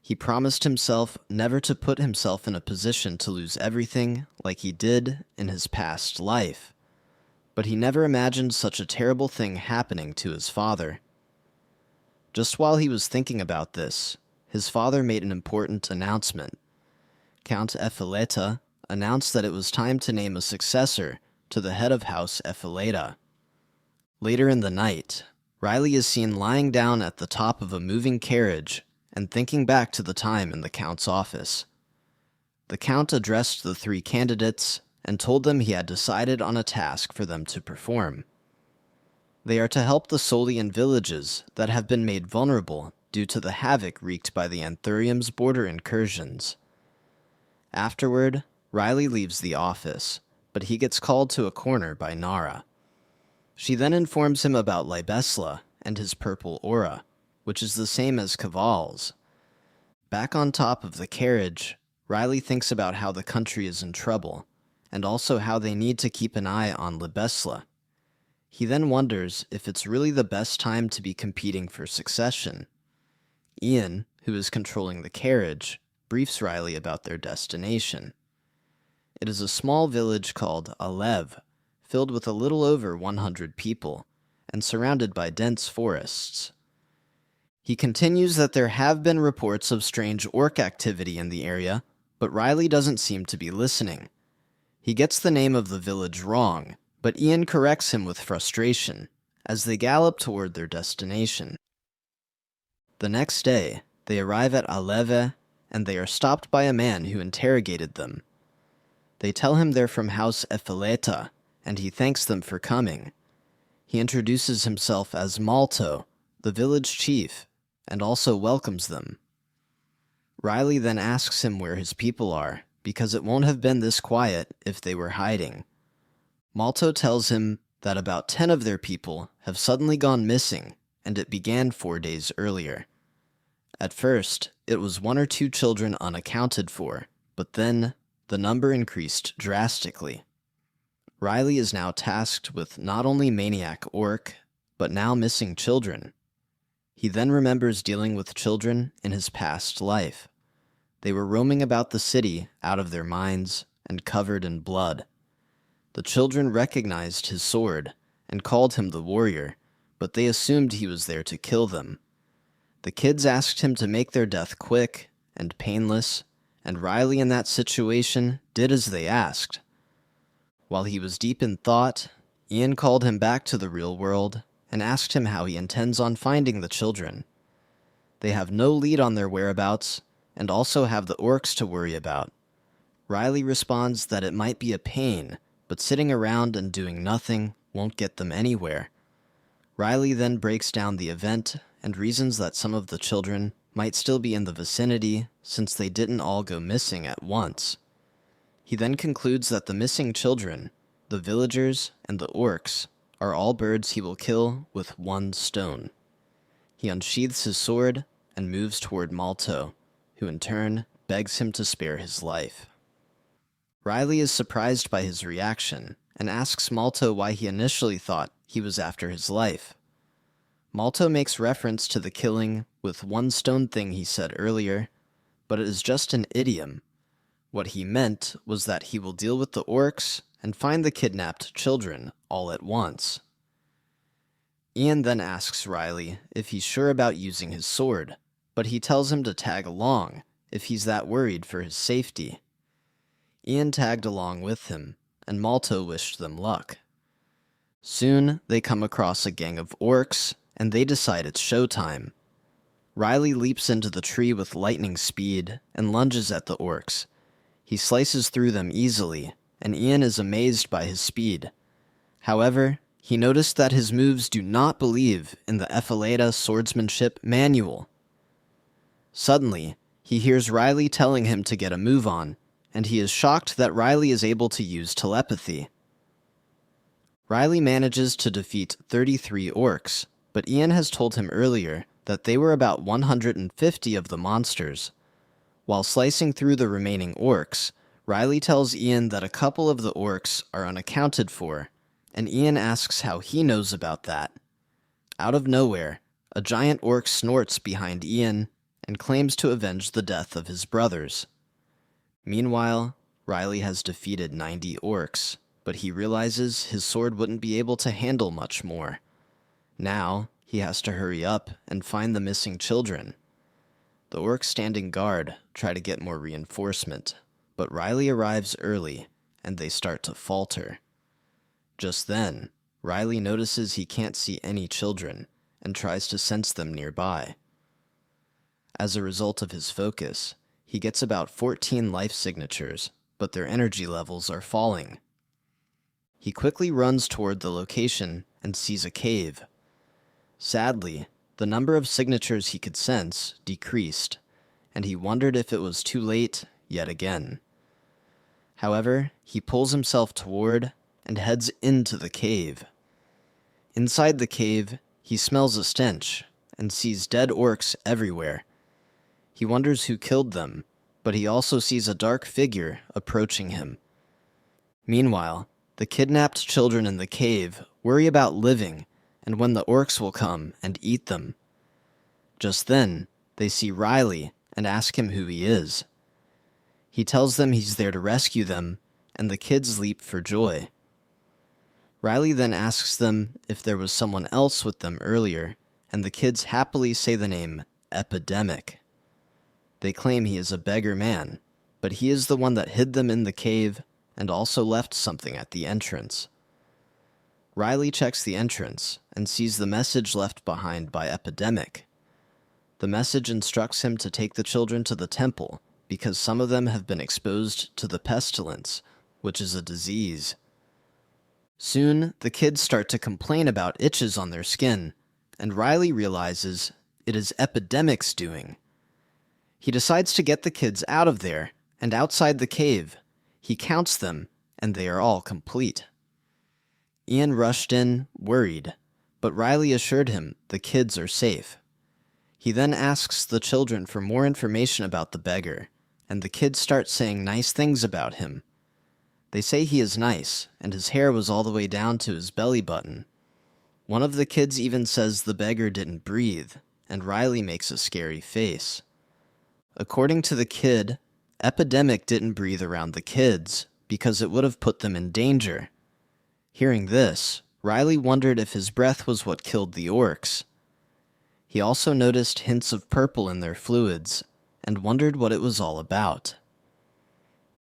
He promised himself never to put himself in a position to lose everything like he did in his past life, but he never imagined such a terrible thing happening to his father. Just while he was thinking about this, his father made an important announcement. Count Epheleta announced that it was time to name a successor to the head of House Epheleta. Later in the night, Riley is seen lying down at the top of a moving carriage and thinking back to the time in the Count's office. The Count addressed the three candidates and told them he had decided on a task for them to perform. They are to help the Solian villages that have been made vulnerable due to the havoc wreaked by the Anthurium's border incursions. Afterward, Riley leaves the office, but he gets called to a corner by Nara. She then informs him about Libesla and his purple aura, which is the same as Kaval's. Back on top of the carriage, Riley thinks about how the country is in trouble, and also how they need to keep an eye on Libesla. He then wonders if it's really the best time to be competing for succession. Ian, who is controlling the carriage, briefs Riley about their destination. It is a small village called Alev, filled with a little over 100 people, and surrounded by dense forests. He continues that there have been reports of strange orc activity in the area, but Riley doesn't seem to be listening. He gets the name of the village wrong, but Ian corrects him with frustration, as they gallop toward their destination. The next day, they arrive at Aleve, and they are stopped by a man who interrogated them. They tell him they're from House Epheleta, and he thanks them for coming. He introduces himself as Malto, the village chief, and also welcomes them. Riley then asks him where his people are, because it won't have been this quiet if they were hiding. Malto tells him that about 10 of their people have suddenly gone missing, and it began 4 days earlier. At first, it was 1 or 2 children unaccounted for, but then the number increased drastically. Riley is now tasked with not only maniac orc, but now missing children. He then remembers dealing with children in his past life. They were roaming about the city out of their minds and covered in blood. The children recognized his sword and called him the warrior, but they assumed he was there to kill them. The kids asked him to make their death quick and painless, and Riley in that situation did as they asked. While he was deep in thought, Ian called him back to the real world and asked him how he intends on finding the children. They have no lead on their whereabouts and also have the orcs to worry about. Riley responds that it might be a pain, but sitting around and doing nothing won't get them anywhere. Riley then breaks down the event and reasons that some of the children might still be in the vicinity since they didn't all go missing at once. He then concludes that the missing children, the villagers, and the orcs are all birds he will kill with 1 stone. He unsheathes his sword and moves toward Malto, who in turn begs him to spare his life. Riley is surprised by his reaction and asks Malto why he initially thought he was after his life. Malto makes reference to the killing with 1 stone thing he said earlier, but it is just an idiom. What he meant was that he will deal with the orcs and find the kidnapped children all at once. Ian then asks Riley if he's sure about using his sword, but he tells him to tag along if he's that worried for his safety. Ian tagged along with him, and Malto wished them luck. Soon, they come across a gang of orcs, and they decide it's showtime. Riley leaps into the tree with lightning speed and lunges at the orcs. He slices through them easily, and Ian is amazed by his speed. However, he noticed that his moves do not believe in the Epheleta swordsmanship manual. Suddenly, he hears Riley telling him to get a move on, and he is shocked that Riley is able to use telepathy. Riley manages to defeat 33 orcs, but Ian has told him earlier that they were about 150 of the monsters. While slicing through the remaining orcs, Riley tells Ian that a couple of the orcs are unaccounted for, and Ian asks how he knows about that. Out of nowhere, a giant orc snorts behind Ian and claims to avenge the death of his brothers. Meanwhile, Riley has defeated 90 orcs, but he realizes his sword wouldn't be able to handle much more. Now, he has to hurry up and find the missing children. The orcs standing guard try to get more reinforcement, but Riley arrives early, and they start to falter. Just then, Riley notices he can't see any children, and tries to sense them nearby. As a result of his focus, he gets about 14 life signatures, but their energy levels are falling. He quickly runs toward the location and sees a cave. Sadly, the number of signatures he could sense decreased, and he wondered if it was too late yet again. However, he pulls himself toward and heads into the cave. Inside the cave, he smells a stench and sees dead orcs everywhere. He wonders who killed them, but he also sees a dark figure approaching him. Meanwhile, the kidnapped children in the cave worry about living and when the orcs will come and eat them. Just then, they see Riley and ask him who he is. He tells them he's there to rescue them, and the kids leap for joy. Riley then asks them if there was someone else with them earlier, and the kids happily say the name Epidemic. They claim he is a beggar man, but he is the one that hid them in the cave and also left something at the entrance. Riley checks the entrance and sees the message left behind by Epidemic. The message instructs him to take the children to the temple because some of them have been exposed to the pestilence, which is a disease. Soon, the kids start to complain about itches on their skin, and Riley realizes it is Epidemic's doing. He decides to get the kids out of there, and outside the cave, he counts them, and they are all complete. Ian rushed in, worried, but Riley assured him the kids are safe. He then asks the children for more information about the beggar, and the kids start saying nice things about him. They say he is nice, and his hair was all the way down to his belly button. One of the kids even says the beggar didn't breathe, and Riley makes a scary face. According to the kid, Epidemic didn't breathe around the kids because it would have put them in danger. Hearing this, Riley wondered if his breath was what killed the orcs. He also noticed hints of purple in their fluids and wondered what it was all about.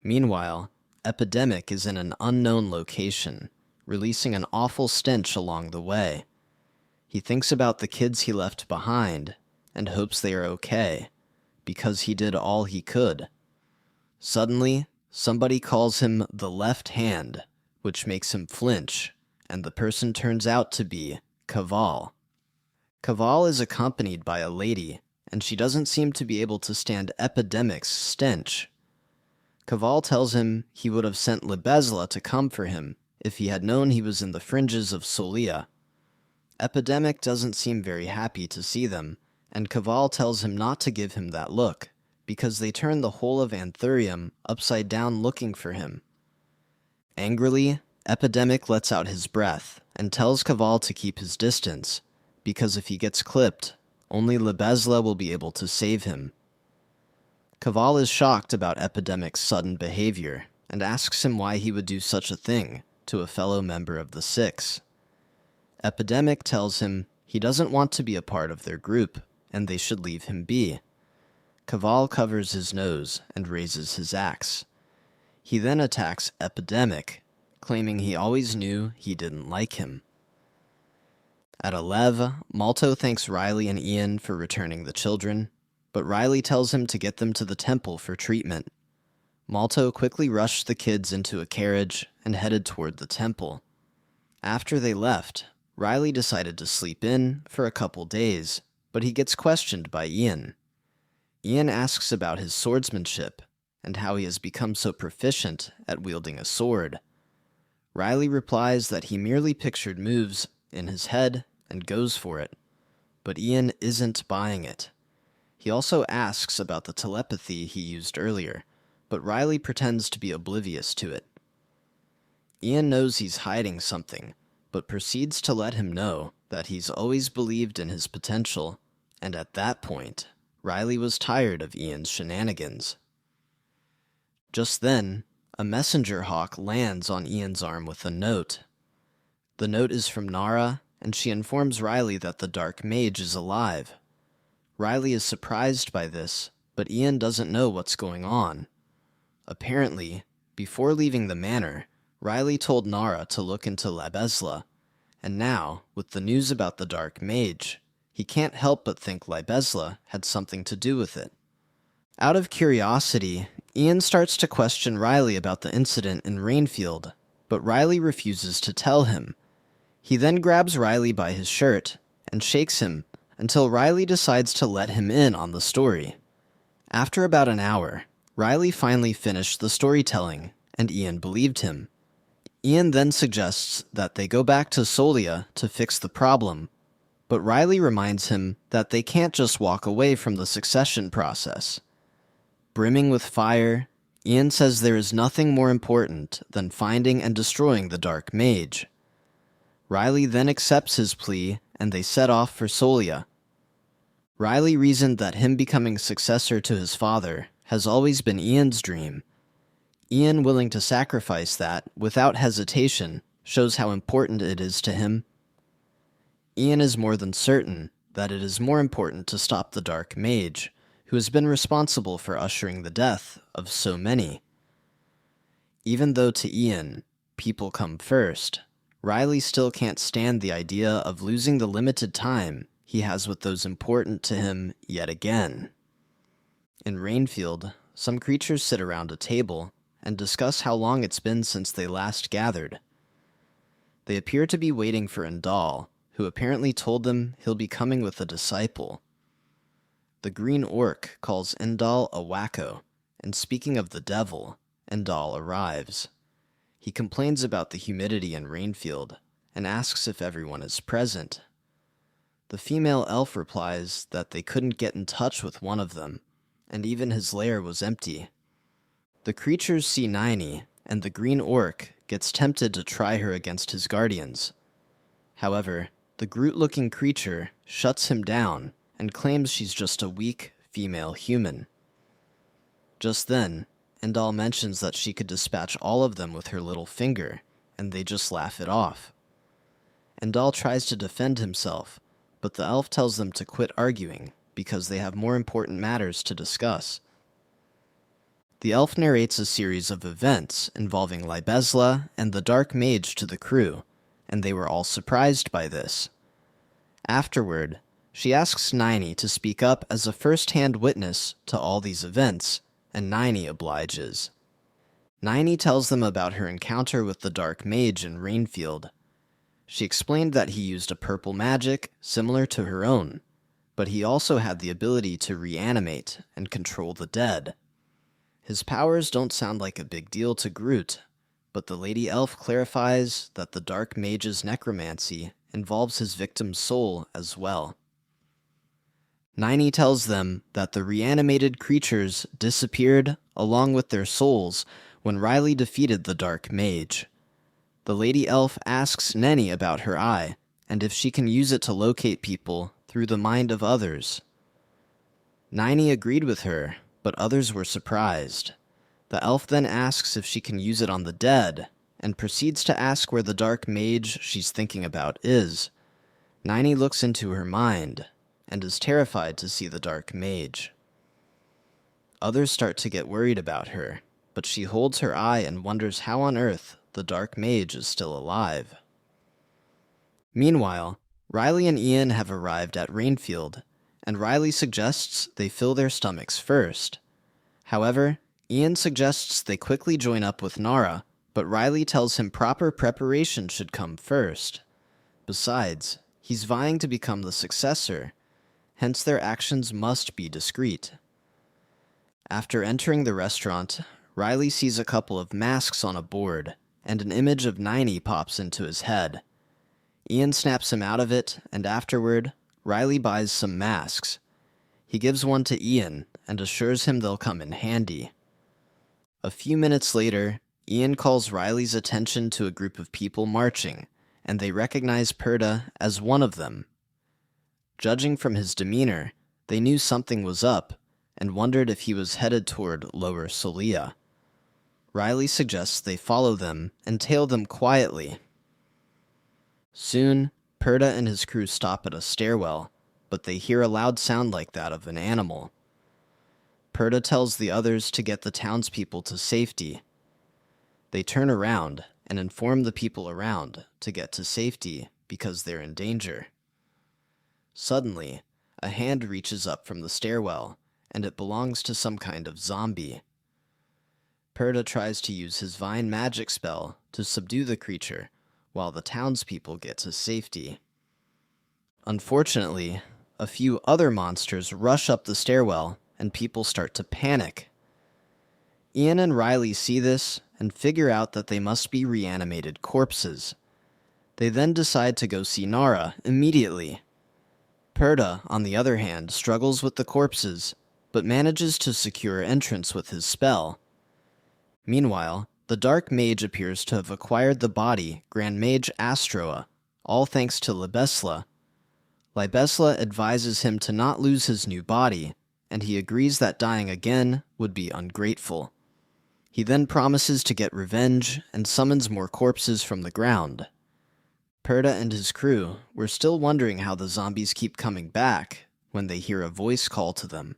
Meanwhile, Epidemic is in an unknown location, releasing an awful stench along the way. He thinks about the kids he left behind and hopes they are okay, because he did all he could. Suddenly, somebody calls him the left hand, which makes him flinch, and the person turns out to be Kaval. Kaval is accompanied by a lady, and she doesn't seem to be able to stand Epidemic's stench. Kaval tells him he would have sent Libezla to come for him if he had known he was in the fringes of Solia. Epidemic doesn't seem very happy to see them, and Kaval tells him not to give him that look, because they turn the whole of Anthurium upside down looking for him. Angrily, Epidemic lets out his breath and tells Kaval to keep his distance, because if he gets clipped, only Libezla will be able to save him. Kaval is shocked about Epidemic's sudden behavior and asks him why he would do such a thing to a fellow member of the Six. Epidemic tells him he doesn't want to be a part of their group and they should leave him be. Kaval covers his nose and raises his axe. He then attacks Epidemic, claiming he always knew he didn't like him. At Alev, Malto thanks Riley and Ian for returning the children, but Riley tells him to get them to the temple for treatment. Malto quickly rushed the kids into a carriage and headed toward the temple. After they left, Riley decided to sleep in for a couple days, but he gets questioned by Ian. Ian asks about his swordsmanship and how he has become so proficient at wielding a sword. Riley replies that he merely pictured moves in his head and goes for it, but Ian isn't buying it. He also asks about the telepathy he used earlier, but Riley pretends to be oblivious to it. Ian knows he's hiding something, but proceeds to let him know that he's always believed in his potential, and at that point, Riley was tired of Ian's shenanigans. Just then, a messenger hawk lands on Ian's arm with a note. The note is from Nara, and she informs Riley that the Dark Mage is alive. Riley is surprised by this, but Ian doesn't know what's going on. Apparently, before leaving the manor, Riley told Nara to look into Libezla, and now, with the news about the Dark Mage, he can't help but think Libezla had something to do with it. Out of curiosity, Ian starts to question Riley about the incident in Rainfield, but Riley refuses to tell him. He then grabs Riley by his shirt and shakes him until Riley decides to let him in on the story. After about an hour, Riley finally finished the storytelling, and Ian believed him. Ian then suggests that they go back to Solia to fix the problem, but Riley reminds him that they can't just walk away from the succession process. Brimming with fire, Ian says there is nothing more important than finding and destroying the Dark Mage. Riley then accepts his plea, and they set off for Solia. Riley reasoned that him becoming successor to his father has always been Ian's dream. Ian willing to sacrifice that without hesitation shows how important it is to him. Ian is more than certain that it is more important to stop the Dark Mage, who has been responsible for ushering the death of so many. Even though to Ian, people come first, Riley still can't stand the idea of losing the limited time he has with those important to him yet again. In Rainfield, some creatures sit around a table and discuss how long it's been since they last gathered. They appear to be waiting for Indal, who apparently told them he'll be coming with a disciple. The green orc calls Indal a wacko, and speaking of the devil, Indal arrives. He complains about the humidity in Rainfield, and asks if everyone is present. The female elf replies that they couldn't get in touch with one of them, and even his lair was empty. The creatures see Nini, and the green orc gets tempted to try her against his guardians. However, the Groot-looking creature shuts him down and claims she's just a weak female human. Just then, Endal mentions that she could dispatch all of them with her little finger, and they just laugh it off. Endal tries to defend himself, but the elf tells them to quit arguing because they have more important matters to discuss. The elf narrates a series of events involving Libezla and the Dark Mage to the crew, and they were all surprised by this. Afterward, she asks Nini to speak up as a first-hand witness to all these events, and Nini obliges. Nini tells them about her encounter with the Dark Mage in Rainfield. She explained that he used a purple magic similar to her own, but he also had the ability to reanimate and control the dead. His powers don't sound like a big deal to Groot, but the Lady Elf clarifies that the Dark Mage's necromancy involves his victim's soul as well. Nini tells them that the reanimated creatures disappeared along with their souls when Riley defeated the Dark Mage. The Lady Elf asks Neni about her eye, and if she can use it to locate people through the mind of others. Nini agreed with her, but others were surprised. The elf then asks if she can use it on the dead, and proceeds to ask where the Dark Mage she's thinking about is. Nini looks into her mind, and is terrified to see the Dark Mage. Others start to get worried about her, but she holds her eye and wonders how on earth the Dark Mage is still alive. Meanwhile, Riley and Ian have arrived at Rainfield, and Riley suggests they fill their stomachs first. However, Ian suggests they quickly join up with Nara, but Riley tells him proper preparation should come first. Besides, he's vying to become the successor, hence their actions must be discreet. After entering the restaurant, Riley sees a couple of masks on a board, and an image of Nini pops into his head. Ian snaps him out of it, and afterward, Riley buys some masks. He gives one to Ian, and assures him they'll come in handy. A few minutes later, Ian calls Riley's attention to a group of people marching, and they recognize Perda as one of them. Judging from his demeanor, they knew something was up, and wondered if he was headed toward Lower Solia. Riley suggests they follow them and tail them quietly. Soon, Perda and his crew stop at a stairwell, but they hear a loud sound like that of an animal. Perda tells the others to get the townspeople to safety. They turn around and inform the people around to get to safety because they're in danger. Suddenly, a hand reaches up from the stairwell, and it belongs to some kind of zombie. Perda tries to use his vine magic spell to subdue the creature, while the townspeople get to safety. Unfortunately, a few other monsters rush up the stairwell, and people start to panic. Ian and Riley see this and figure out that they must be reanimated corpses. They then decide to go see Nara immediately. Perda, on the other hand, struggles with the corpses, but manages to secure entrance with his spell. Meanwhile, the Dark Mage appears to have acquired the body Grand Mage Astroa, all thanks to Libezla. Libezla advises him to not lose his new body, and he agrees that dying again would be ungrateful. He then promises to get revenge and summons more corpses from the ground. Perda and his crew were still wondering how the zombies keep coming back when they hear a voice call to them.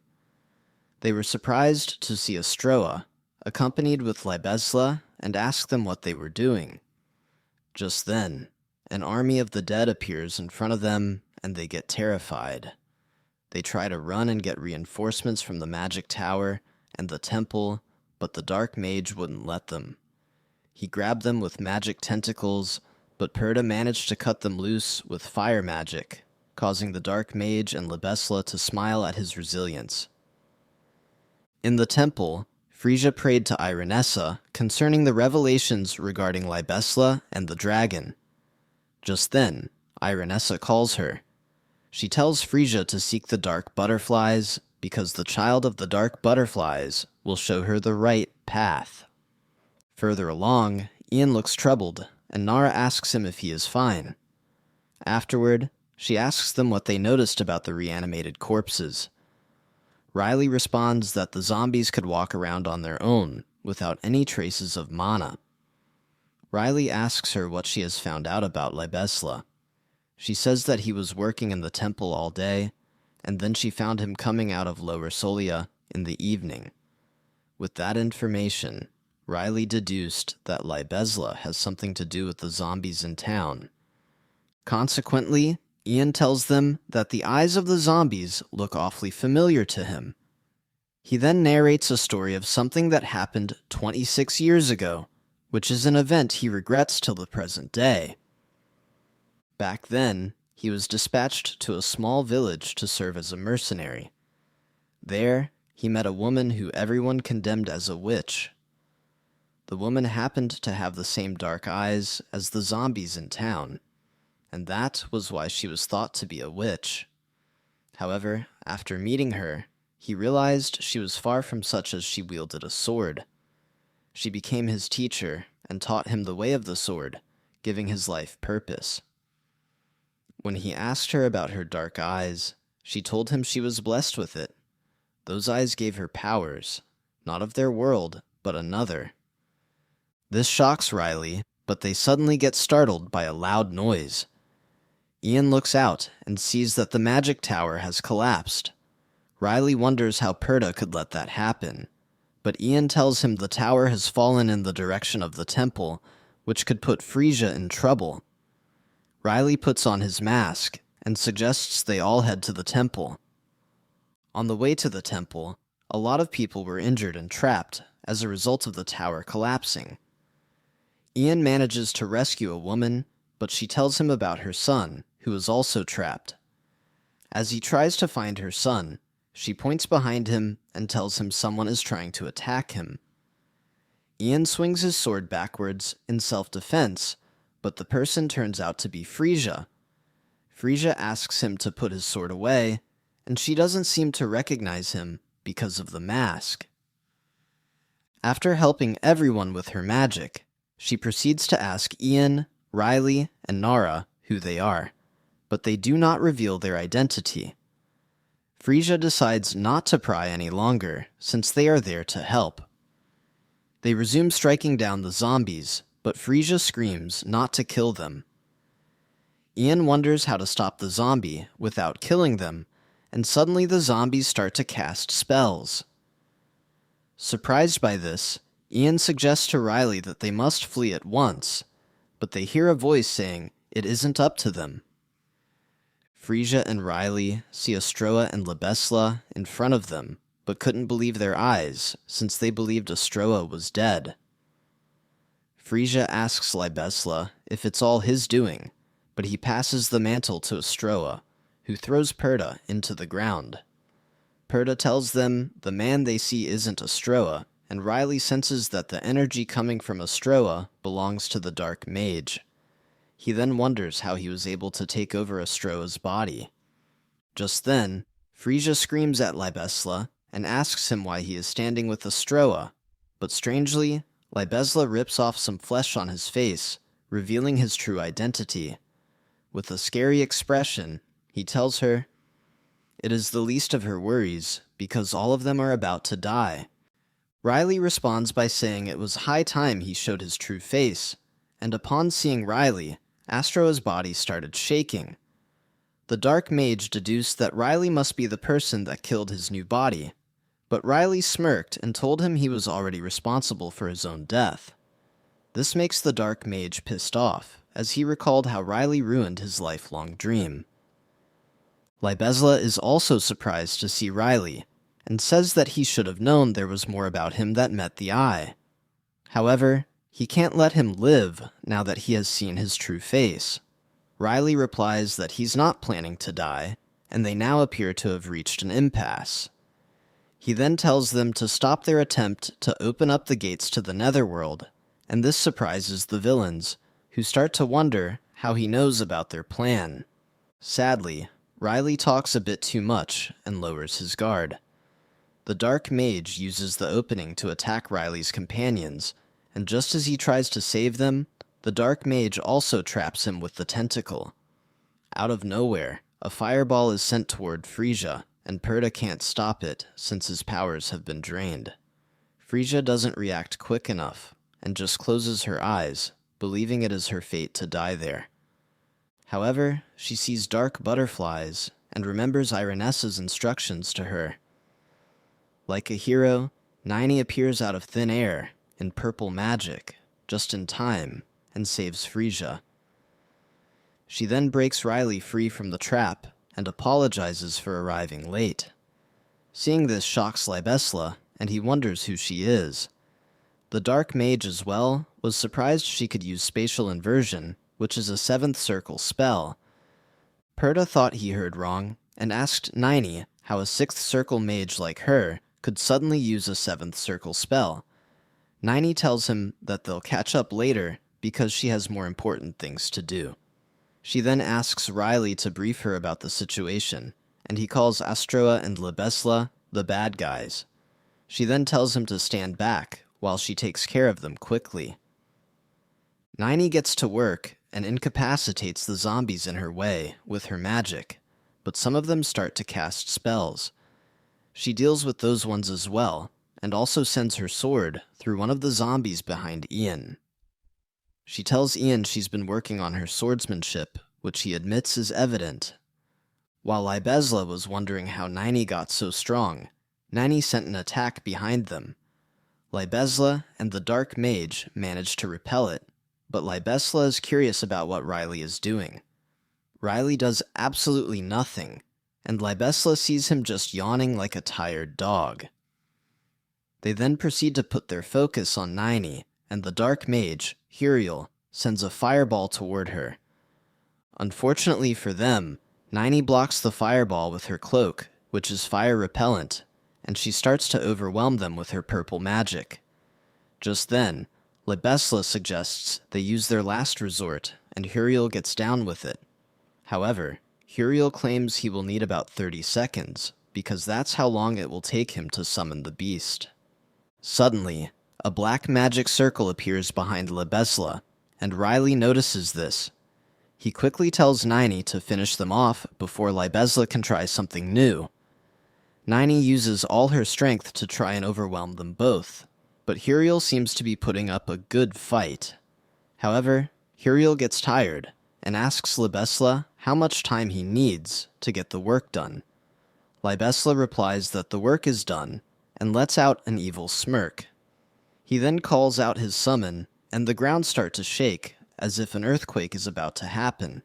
They were surprised to see Astroa, accompanied with Libezla, and ask them what they were doing. Just then, an army of the dead appears in front of them, and they get terrified. They try to run and get reinforcements from the magic tower and the temple, but the Dark Mage wouldn't let them. He grabbed them with magic tentacles, but Perda managed to cut them loose with fire magic, causing the Dark Mage and Libezla to smile at his resilience. In the temple, Frisia prayed to Irenessa concerning the revelations regarding Libezla and the dragon. Just then, Irenessa calls her. She tells Frisia to seek the dark butterflies because the child of the dark butterflies will show her the right path. Further along, Ian looks troubled, and Nara asks him if he is fine. Afterward, she asks them what they noticed about the reanimated corpses. Riley responds that the zombies could walk around on their own, without any traces of mana. Riley asks her what she has found out about Libesla. She says that he was working in the temple all day, and then she found him coming out of Lower Solia in the evening. With that information, Riley deduced that Libesla has something to do with the zombies in town. Consequently, Ian tells them that the eyes of the zombies look awfully familiar to him. He then narrates a story of something that happened 26 years ago, which is an event he regrets till the present day. Back then, he was dispatched to a small village to serve as a mercenary. There, he met a woman who everyone condemned as a witch. The woman happened to have the same dark eyes as the zombies in town, and that was why she was thought to be a witch. However, after meeting her, he realized she was far from such as she wielded a sword. She became his teacher and taught him the way of the sword, giving his life purpose. When he asked her about her dark eyes, she told him she was blessed with it. Those eyes gave her powers, not of their world, but another. This shocks Riley, but they suddenly get startled by a loud noise. Ian looks out and sees that the magic tower has collapsed. Riley wonders how Perda could let that happen, but Ian tells him the tower has fallen in the direction of the temple, which could put Frisia in trouble. Riley puts on his mask and suggests they all head to the temple. On the way to the temple, a lot of people were injured and trapped as a result of the tower collapsing. Ian manages to rescue a woman, but she tells him about her son, who is also trapped. As he tries to find her son, she points behind him and tells him someone is trying to attack him. Ian swings his sword backwards in self-defense, but the person turns out to be Frisia. Frisia asks him to put his sword away, and she doesn't seem to recognize him because of the mask. After helping everyone with her magic, she proceeds to ask Ian, Riley, and Nara who they are, but they do not reveal their identity. Frisia decides not to pry any longer, since they are there to help. They resume striking down the zombies, but Frisia screams not to kill them. Ian wonders how to stop the zombie without killing them, and suddenly the zombies start to cast spells. Surprised by this, Ian suggests to Riley that they must flee at once, but they hear a voice saying it isn't up to them. Frisia and Riley see Astroa and Libesla in front of them, but couldn't believe their eyes, since they believed Astroa was dead. Frisia asks Libesla if it's all his doing, but he passes the mantle to Astroa, who throws Perda into the ground. Perda tells them the man they see isn't Astroa, and Riley senses that the energy coming from Astroa belongs to the Dark Mage. He then wonders how he was able to take over Astroa's body. Just then, Frisia screams at Libesla and asks him why he is standing with Astroa, but strangely, Libesla rips off some flesh on his face, revealing his true identity. With a scary expression, he tells her it is the least of her worries, because all of them are about to die. Riley responds by saying it was high time he showed his true face, and upon seeing Riley, Astroa's body started shaking. The Dark Mage deduced that Riley must be the person that killed his new body, but Riley smirked and told him he was already responsible for his own death. This makes the Dark Mage pissed off, as he recalled how Riley ruined his lifelong dream. Libesla is also surprised to see Riley, and says that he should have known there was more about him that met the eye. However, he can't let him live now that he has seen his true face. Riley replies that he's not planning to die, and they now appear to have reached an impasse. He then tells them to stop their attempt to open up the gates to the Netherworld, and this surprises the villains, who start to wonder how he knows about their plan. Sadly, Riley talks a bit too much and lowers his guard. The Dark Mage uses the opening to attack Riley's companions, and just as he tries to save them, the Dark Mage also traps him with the tentacle. Out of nowhere, a fireball is sent toward Frisia, and Perda can't stop it since his powers have been drained. Frisia doesn't react quick enough, and just closes her eyes, believing it is her fate to die there. However, she sees dark butterflies and remembers Irenes's instructions to her. Like a hero, Niney appears out of thin air in purple magic, just in time, and saves Frisia. She then breaks Riley free from the trap and apologizes for arriving late. Seeing this shocks Libesla, and he wonders who she is. The Dark Mage as well was surprised she could use spatial inversion, which is a 7th circle spell. Perda thought he heard wrong, and asked Niney how a 6th circle mage like her could suddenly use a 7th circle spell. Niney tells him that they'll catch up later because she has more important things to do. She then asks Riley to brief her about the situation, and he calls Astroa and Libesla the bad guys. She then tells him to stand back while she takes care of them quickly. Niney gets to work and incapacitates the zombies in her way with her magic, but some of them start to cast spells. She deals with those ones as well, and also sends her sword through one of the zombies behind Ian. She tells Ian she's been working on her swordsmanship, which he admits is evident. While Libesla was wondering how Niney got so strong, Niney sent an attack behind them. Libesla and the Dark Mage managed to repel it, but Libesla is curious about what Riley is doing. Riley does absolutely nothing, and Libesla sees him just yawning like a tired dog. They then proceed to put their focus on Niney, and the Dark Mage, Huriel, sends a fireball toward her. Unfortunately for them, Niney blocks the fireball with her cloak, which is fire repellent, and she starts to overwhelm them with her purple magic. Just then, Libesla suggests they use their last resort, and Huriel gets down with it. However, Huriel claims he will need about 30 seconds, because that's how long it will take him to summon the beast. Suddenly, a black magic circle appears behind Libesla, and Riley notices this. He quickly tells Niney to finish them off before Libesla can try something new. Niney uses all her strength to try and overwhelm them both, but Huriel seems to be putting up a good fight. However, Huriel gets tired and asks Libesla how much time he needs to get the work done. Libesla replies that the work is done and lets out an evil smirk. He then calls out his summon, and the ground starts to shake as if an earthquake is about to happen.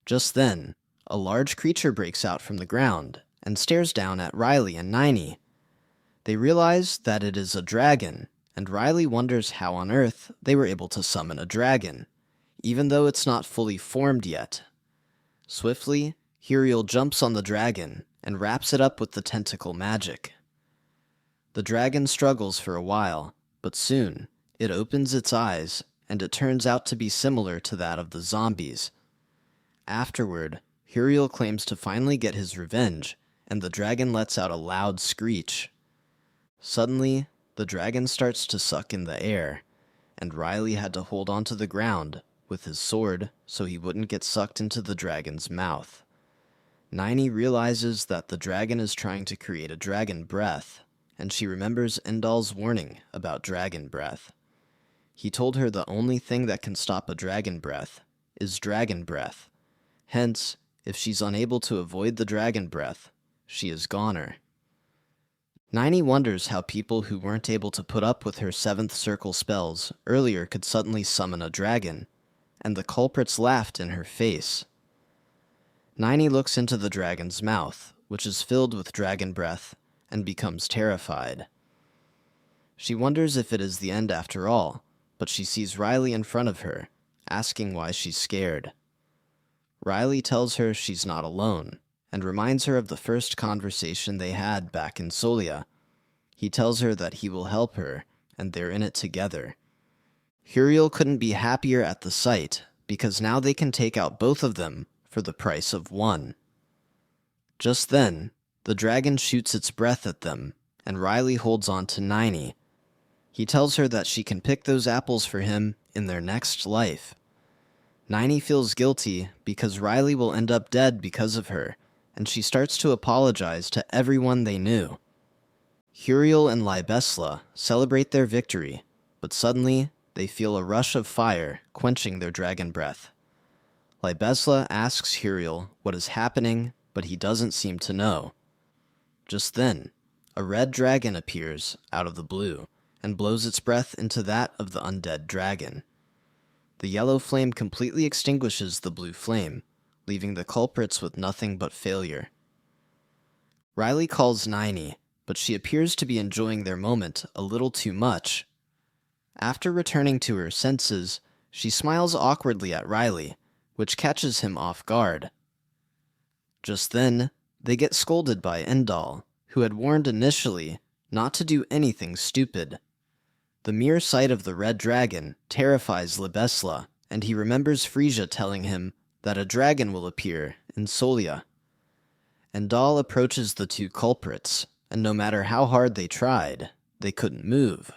Just then, a large creature breaks out from the ground and stares down at Riley and Niney. They realize that it is a dragon, and Riley wonders how on earth they were able to summon a dragon, even though it's not fully formed yet. Swiftly, Huriel jumps on the dragon and wraps it up with the tentacle magic. The dragon struggles for a while, but soon it opens its eyes, and it turns out to be similar to that of the zombies. Afterward, Huriel claims to finally get his revenge, and the dragon lets out a loud screech. Suddenly, the dragon starts to suck in the air, and Riley had to hold onto the ground with his sword so he wouldn't get sucked into the dragon's mouth. Niney realizes that the dragon is trying to create a dragon breath, and she remembers Endal's warning about dragon breath. He told her the only thing that can stop a dragon breath is dragon breath. Hence, if she's unable to avoid the dragon breath, she is goner. Niney wonders how people who weren't able to put up with her 7th circle spells earlier could suddenly summon a dragon, and the culprits laughed in her face. Niney looks into the dragon's mouth, which is filled with dragon breath, and becomes terrified. She wonders if it is the end after all, but she sees Riley in front of her, asking why she's scared. Riley tells her she's not alone, and reminds her of the first conversation they had back in Solia. He tells her that he will help her, and they're in it together. Huriel couldn't be happier at the sight, because now they can take out both of them for the price of one. Just then, the dragon shoots its breath at them, and Riley holds on to 90. He tells her that she can pick those apples for him in their next life. 90 feels guilty because Riley will end up dead because of her, and she starts to apologize to everyone they knew. Huriel and Libesla celebrate their victory, but suddenly they feel a rush of fire quenching their dragon breath. Libesla asks Huriel what is happening, but he doesn't seem to know. Just then, a red dragon appears out of the blue and blows its breath into that of the undead dragon. The yellow flame completely extinguishes the blue flame, leaving the culprits with nothing but failure. Riley calls 90, but she appears to be enjoying their moment a little too much. After returning to her senses, she smiles awkwardly at Riley, which catches him off guard. Just then, they get scolded by Endal, who had warned initially not to do anything stupid. The mere sight of the red dragon terrifies Libesla, and he remembers Frisia telling him that a dragon will appear in Solia. Endal approaches the two culprits, and no matter how hard they tried, they couldn't move.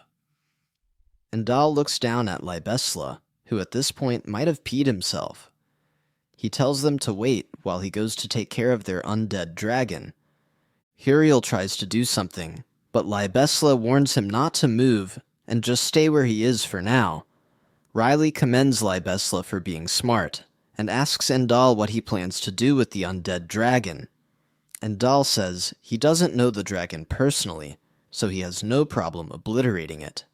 Endal looks down at Libesla, who at this point might have peed himself. He tells them to wait while he goes to take care of their undead dragon. Huriel tries to do something, but Libesla warns him not to move and just stay where he is for now. Riley commends Libesla for being smart, and asks Endal what he plans to do with the undead dragon. Endal says he doesn't know the dragon personally, so he has no problem obliterating it.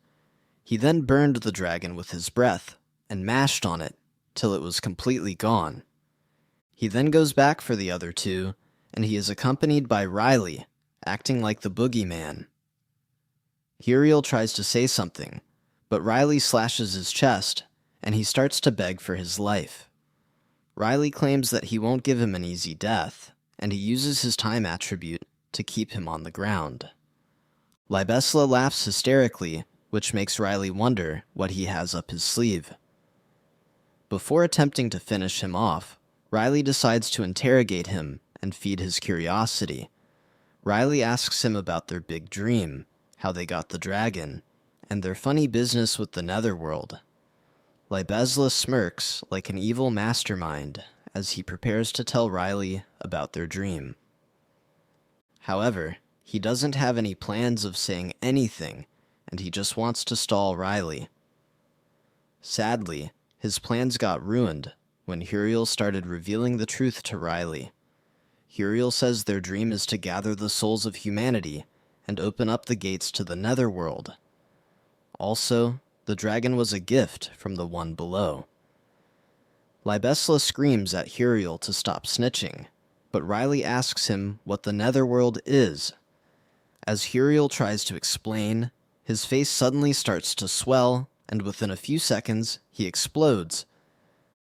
He then burned the dragon with his breath, and mashed on it, till it was completely gone. He then goes back for the other two, and he is accompanied by Riley, acting like the boogeyman. Huriel tries to say something, but Riley slashes his chest, and he starts to beg for his life. Riley claims that he won't give him an easy death, and he uses his time attribute to keep him on the ground. Libesla laughs hysterically, which makes Riley wonder what he has up his sleeve. Before attempting to finish him off, Riley decides to interrogate him and feed his curiosity. Riley asks him about their big dream, how they got the dragon, and their funny business with the netherworld. Libesla smirks like an evil mastermind as he prepares to tell Riley about their dream. However, he doesn't have any plans of saying anything, and he just wants to stall Riley. Sadly, his plans got ruined when Huriel started revealing the truth to Riley. Huriel says their dream is to gather the souls of humanity and open up the gates to the netherworld. Also, the dragon was a gift from the one below. Libesla screams at Huriel to stop snitching, but Riley asks him what the netherworld is. As Huriel tries to explain, his face suddenly starts to swell, and within a few seconds, he explodes.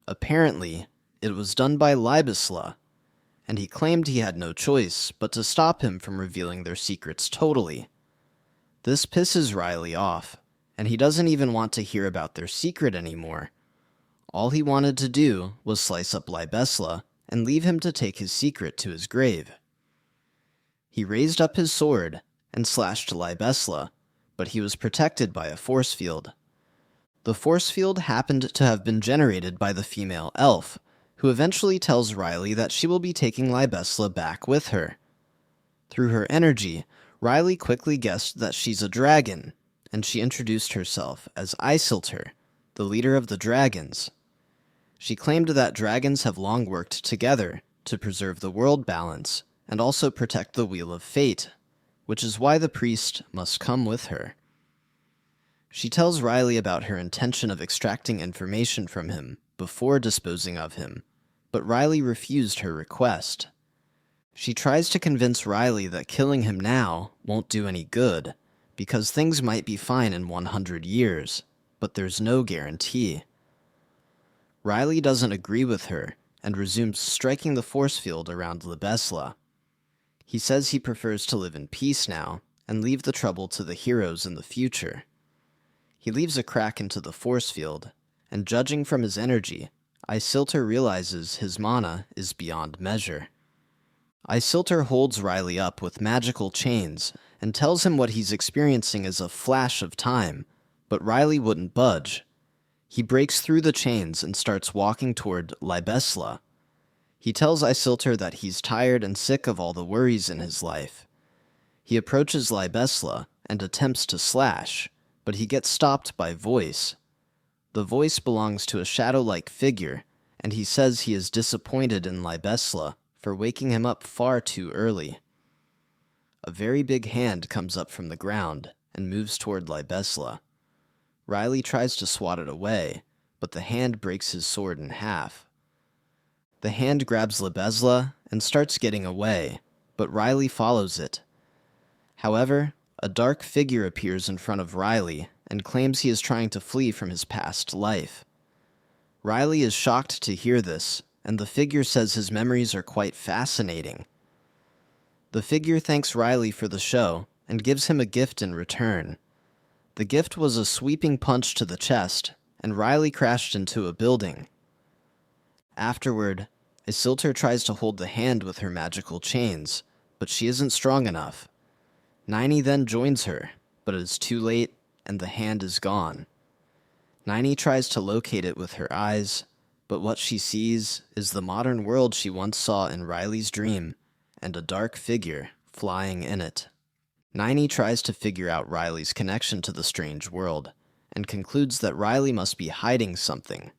Apparently, it was done by Libesla, and he claimed he had no choice but to stop him from revealing their secrets totally. This pisses Riley off, and he doesn't even want to hear about their secret anymore. All he wanted to do was slice up Libesla and leave him to take his secret to his grave. He raised up his sword and slashed Libesla, but he was protected by a force field. The force field happened to have been generated by the female elf, who eventually tells Riley that she will be taking Libesla back with her. Through her energy, Riley quickly guessed that she's a dragon, and she introduced herself as Isilter, the leader of the dragons. She claimed that dragons have long worked together to preserve the world balance and also protect the Wheel of Fate, which is why the priest must come with her. She tells Riley about her intention of extracting information from him before disposing of him, but Riley refused her request. She tries to convince Riley that killing him now won't do any good, because things might be fine in 100 years, but there's no guarantee. Riley doesn't agree with her, and resumes striking the force field around Libesla. He says he prefers to live in peace now, and leave the trouble to the heroes in the future. He leaves a crack into the force field, and judging from his energy, Isilter realizes his mana is beyond measure. Isiltur holds Riley up with magical chains and tells him what he's experiencing is a flash of time, but Riley wouldn't budge. He breaks through the chains and starts walking toward Libesla. He tells Isiltur that he's tired and sick of all the worries in his life. He approaches Libesla and attempts to slash, but he gets stopped by Voice. The voice belongs to a shadow-like figure, and he says he is disappointed in Libesla for waking him up far too early. A very big hand comes up from the ground and moves toward Libesla. Riley tries to swat it away, but the hand breaks his sword in half. The hand grabs Libesla and starts getting away, but Riley follows it. However, a dark figure appears in front of Riley and claims he is trying to flee from his past life. Riley is shocked to hear this, and the figure says his memories are quite fascinating. The figure thanks Riley for the show and gives him a gift in return. The gift was a sweeping punch to the chest, and Riley crashed into a building. Afterward, Isiltur tries to hold the hand with her magical chains, but she isn't strong enough. Nini then joins her, but it is too late, and the hand is gone. Nini tries to locate it with her eyes, but what she sees is the modern world she once saw in Riley's dream, and a dark figure flying in it. Nini tries to figure out Riley's connection to the strange world, and concludes that Riley must be hiding something.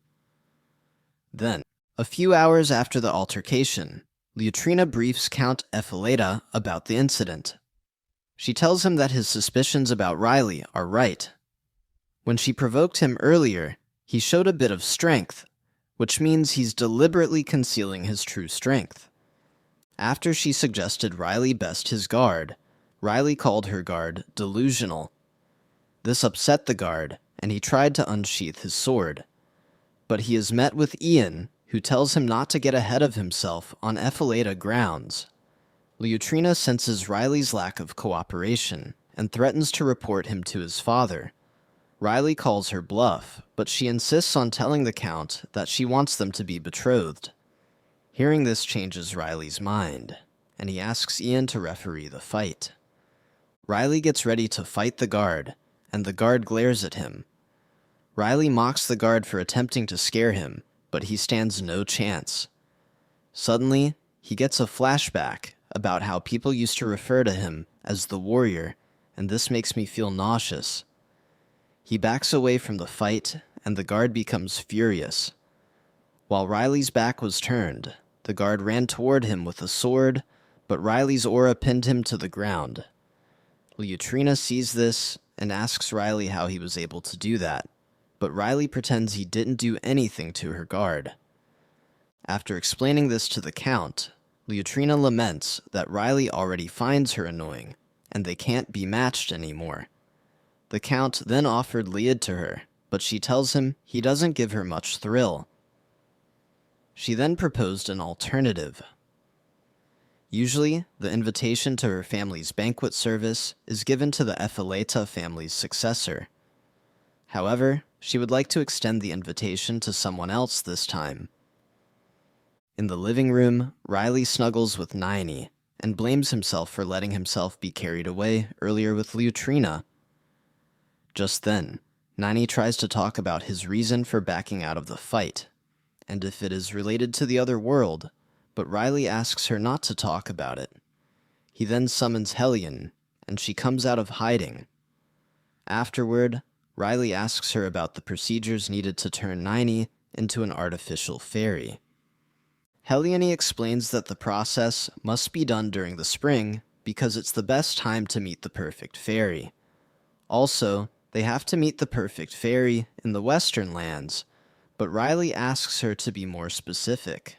Then, a few hours after the altercation, Leutrina briefs Count Epheleta about the incident. She tells him that his suspicions about Riley are right. When she provoked him earlier, he showed a bit of strength, which means he's deliberately concealing his true strength. After she suggested Riley best his guard, Riley called her guard delusional. This upset the guard, and he tried to unsheath his sword. But he is met with Ian, who tells him not to get ahead of himself on Epheleta grounds. Leutrina senses Riley's lack of cooperation and threatens to report him to his father. Riley calls her bluff, but she insists on telling the Count that she wants them to be betrothed. Hearing this changes Riley's mind, and he asks Ian to referee the fight. Riley gets ready to fight the guard, and the guard glares at him. Riley mocks the guard for attempting to scare him, but he stands no chance. Suddenly, he gets a flashback about how people used to refer to him as the warrior, and this makes me feel nauseous. He backs away from the fight, and the guard becomes furious. While Riley's back was turned, the guard ran toward him with a sword, but Riley's aura pinned him to the ground. Leutrina sees this and asks Riley how he was able to do that, but Riley pretends he didn't do anything to her guard. After explaining this to the Count, Leutrina laments that Riley already finds her annoying, and they can't be matched anymore. The Count then offered Liad to her, but she tells him he doesn't give her much thrill. She then proposed an alternative. Usually, the invitation to her family's banquet service is given to the Epheleta family's successor. However, she would like to extend the invitation to someone else this time. In the living room, Riley snuggles with Nini and blames himself for letting himself be carried away earlier with Leutrina. Just then, Nini tries to talk about his reason for backing out of the fight, and if it is related to the other world, but Riley asks her not to talk about it. He then summons Hellion, and she comes out of hiding. Afterward, Riley asks her about the procedures needed to turn Nini into an artificial fairy. Helliony explains that the process must be done during the spring because it's the best time to meet the perfect fairy. Also, they have to meet the perfect fairy in the Western lands, but Riley asks her to be more specific.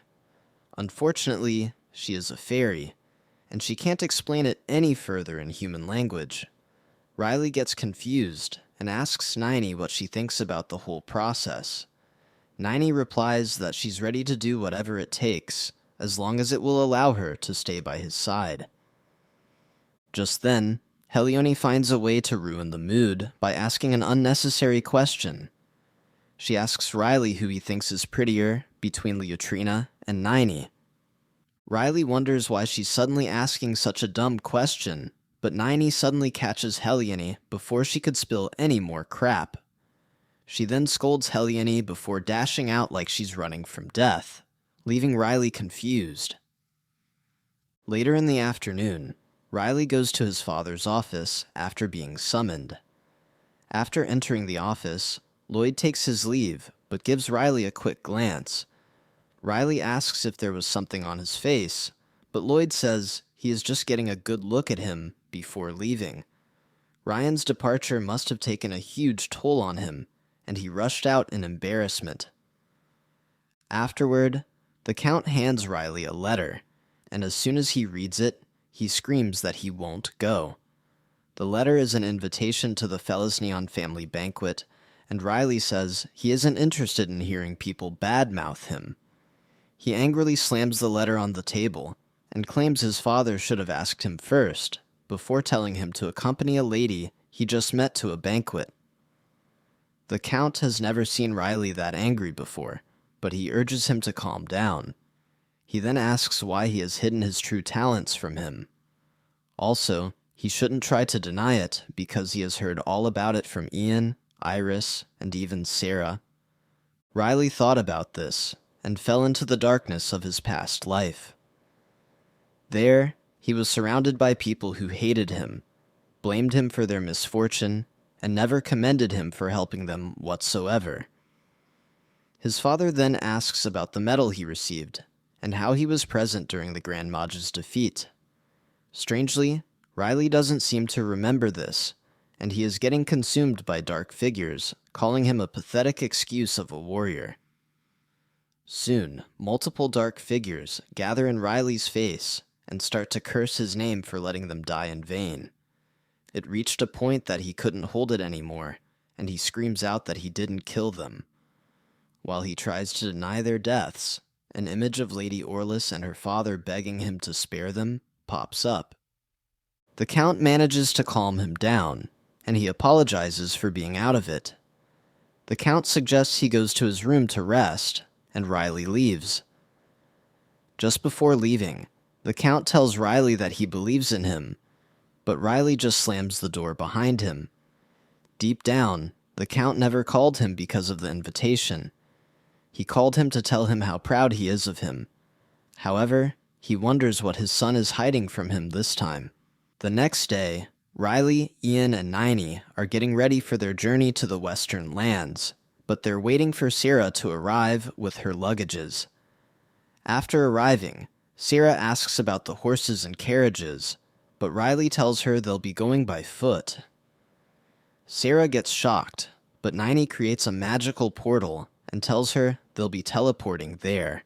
Unfortunately, she is a fairy, and she can't explain it any further in human language. Riley gets confused and asks Nini what she thinks about the whole process. Nini replies that she's ready to do whatever it takes, as long as it will allow her to stay by his side. Just then, Helliony finds a way to ruin the mood by asking an unnecessary question. She asks Riley who he thinks is prettier between Leutrina and Nini. Riley wonders why she's suddenly asking such a dumb question, but Niney suddenly catches Helione before she could spill any more crap. She then scolds Helione before dashing out like she's running from death, leaving Riley confused. Later in the afternoon, Riley goes to his father's office after being summoned. After entering the office, Lloyd takes his leave, but gives Riley a quick glance. Riley asks if there was something on his face, but Lloyd says he is just getting a good look at him before leaving. Ryan's departure must have taken a huge toll on him, and he rushed out in embarrassment. Afterward, the Count hands Riley a letter, and as soon as he reads it, he screams that he won't go. The letter is an invitation to the Felizneon family banquet, and Riley says he isn't interested in hearing people badmouth him. He angrily slams the letter on the table, and claims his father should have asked him first, before telling him to accompany a lady he just met to a banquet. The Count has never seen Riley that angry before, but he urges him to calm down. He then asks why he has hidden his true talents from him. Also, he shouldn't try to deny it because he has heard all about it from Ian, Iris, and even Sarah. Riley thought about this and fell into the darkness of his past life. There, he was surrounded by people who hated him, blamed him for their misfortune, and never commended him for helping them whatsoever. His father then asks about the medal he received, and how he was present during the Grand Mage's defeat. Strangely, Riley doesn't seem to remember this, and he is getting consumed by dark figures, calling him a pathetic excuse of a warrior. Soon, multiple dark figures gather in Riley's face and start to curse his name for letting them die in vain. It reached a point that he couldn't hold it anymore, and he screams out that he didn't kill them. While he tries to deny their deaths, an image of Lady Orlis and her father begging him to spare them pops up. The Count manages to calm him down, and he apologizes for being out of it. The Count suggests he goes to his room to rest, and Riley leaves. Just before leaving, the Count tells Riley that he believes in him, but Riley just slams the door behind him. Deep down, the Count never called him because of the invitation. He called him to tell him how proud he is of him. However, he wonders what his son is hiding from him this time. The next day, Riley, Ian, and Niney are getting ready for their journey to the Western Lands, but they're waiting for Sarah to arrive with her luggages. After arriving, Sarah asks about the horses and carriages, but Riley tells her they'll be going by foot. Sarah gets shocked, but Niney creates a magical portal and tells her they'll be teleporting there.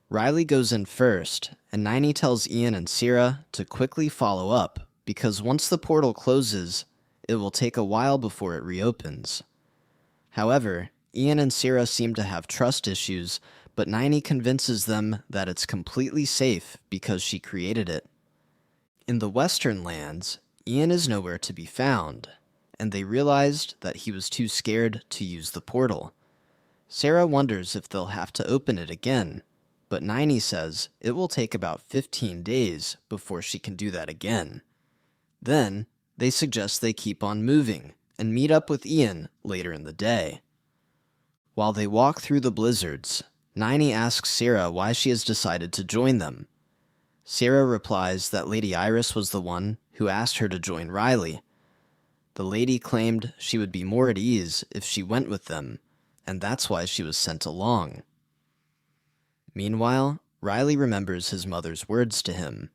Riley goes in first, and Niney tells Ian and Sarah to quickly follow up, because once the portal closes, it will take a while before it reopens. However, Ian and Sarah seem to have trust issues, but Niney convinces them that it's completely safe because she created it. In the Western Lands, Ian is nowhere to be found, and they realized that he was too scared to use the portal. Sarah wonders if they'll have to open it again, but Niney says it will take about 15 days before she can do that again. Then, they suggest they keep on moving and meet up with Ian later in the day. While they walk through the blizzards, Niney asks Sarah why she has decided to join them. Sarah replies that Lady Iris was the one who asked her to join Riley. The lady claimed she would be more at ease if she went with them, and that's why she was sent along. Meanwhile, Riley remembers his mother's words to him.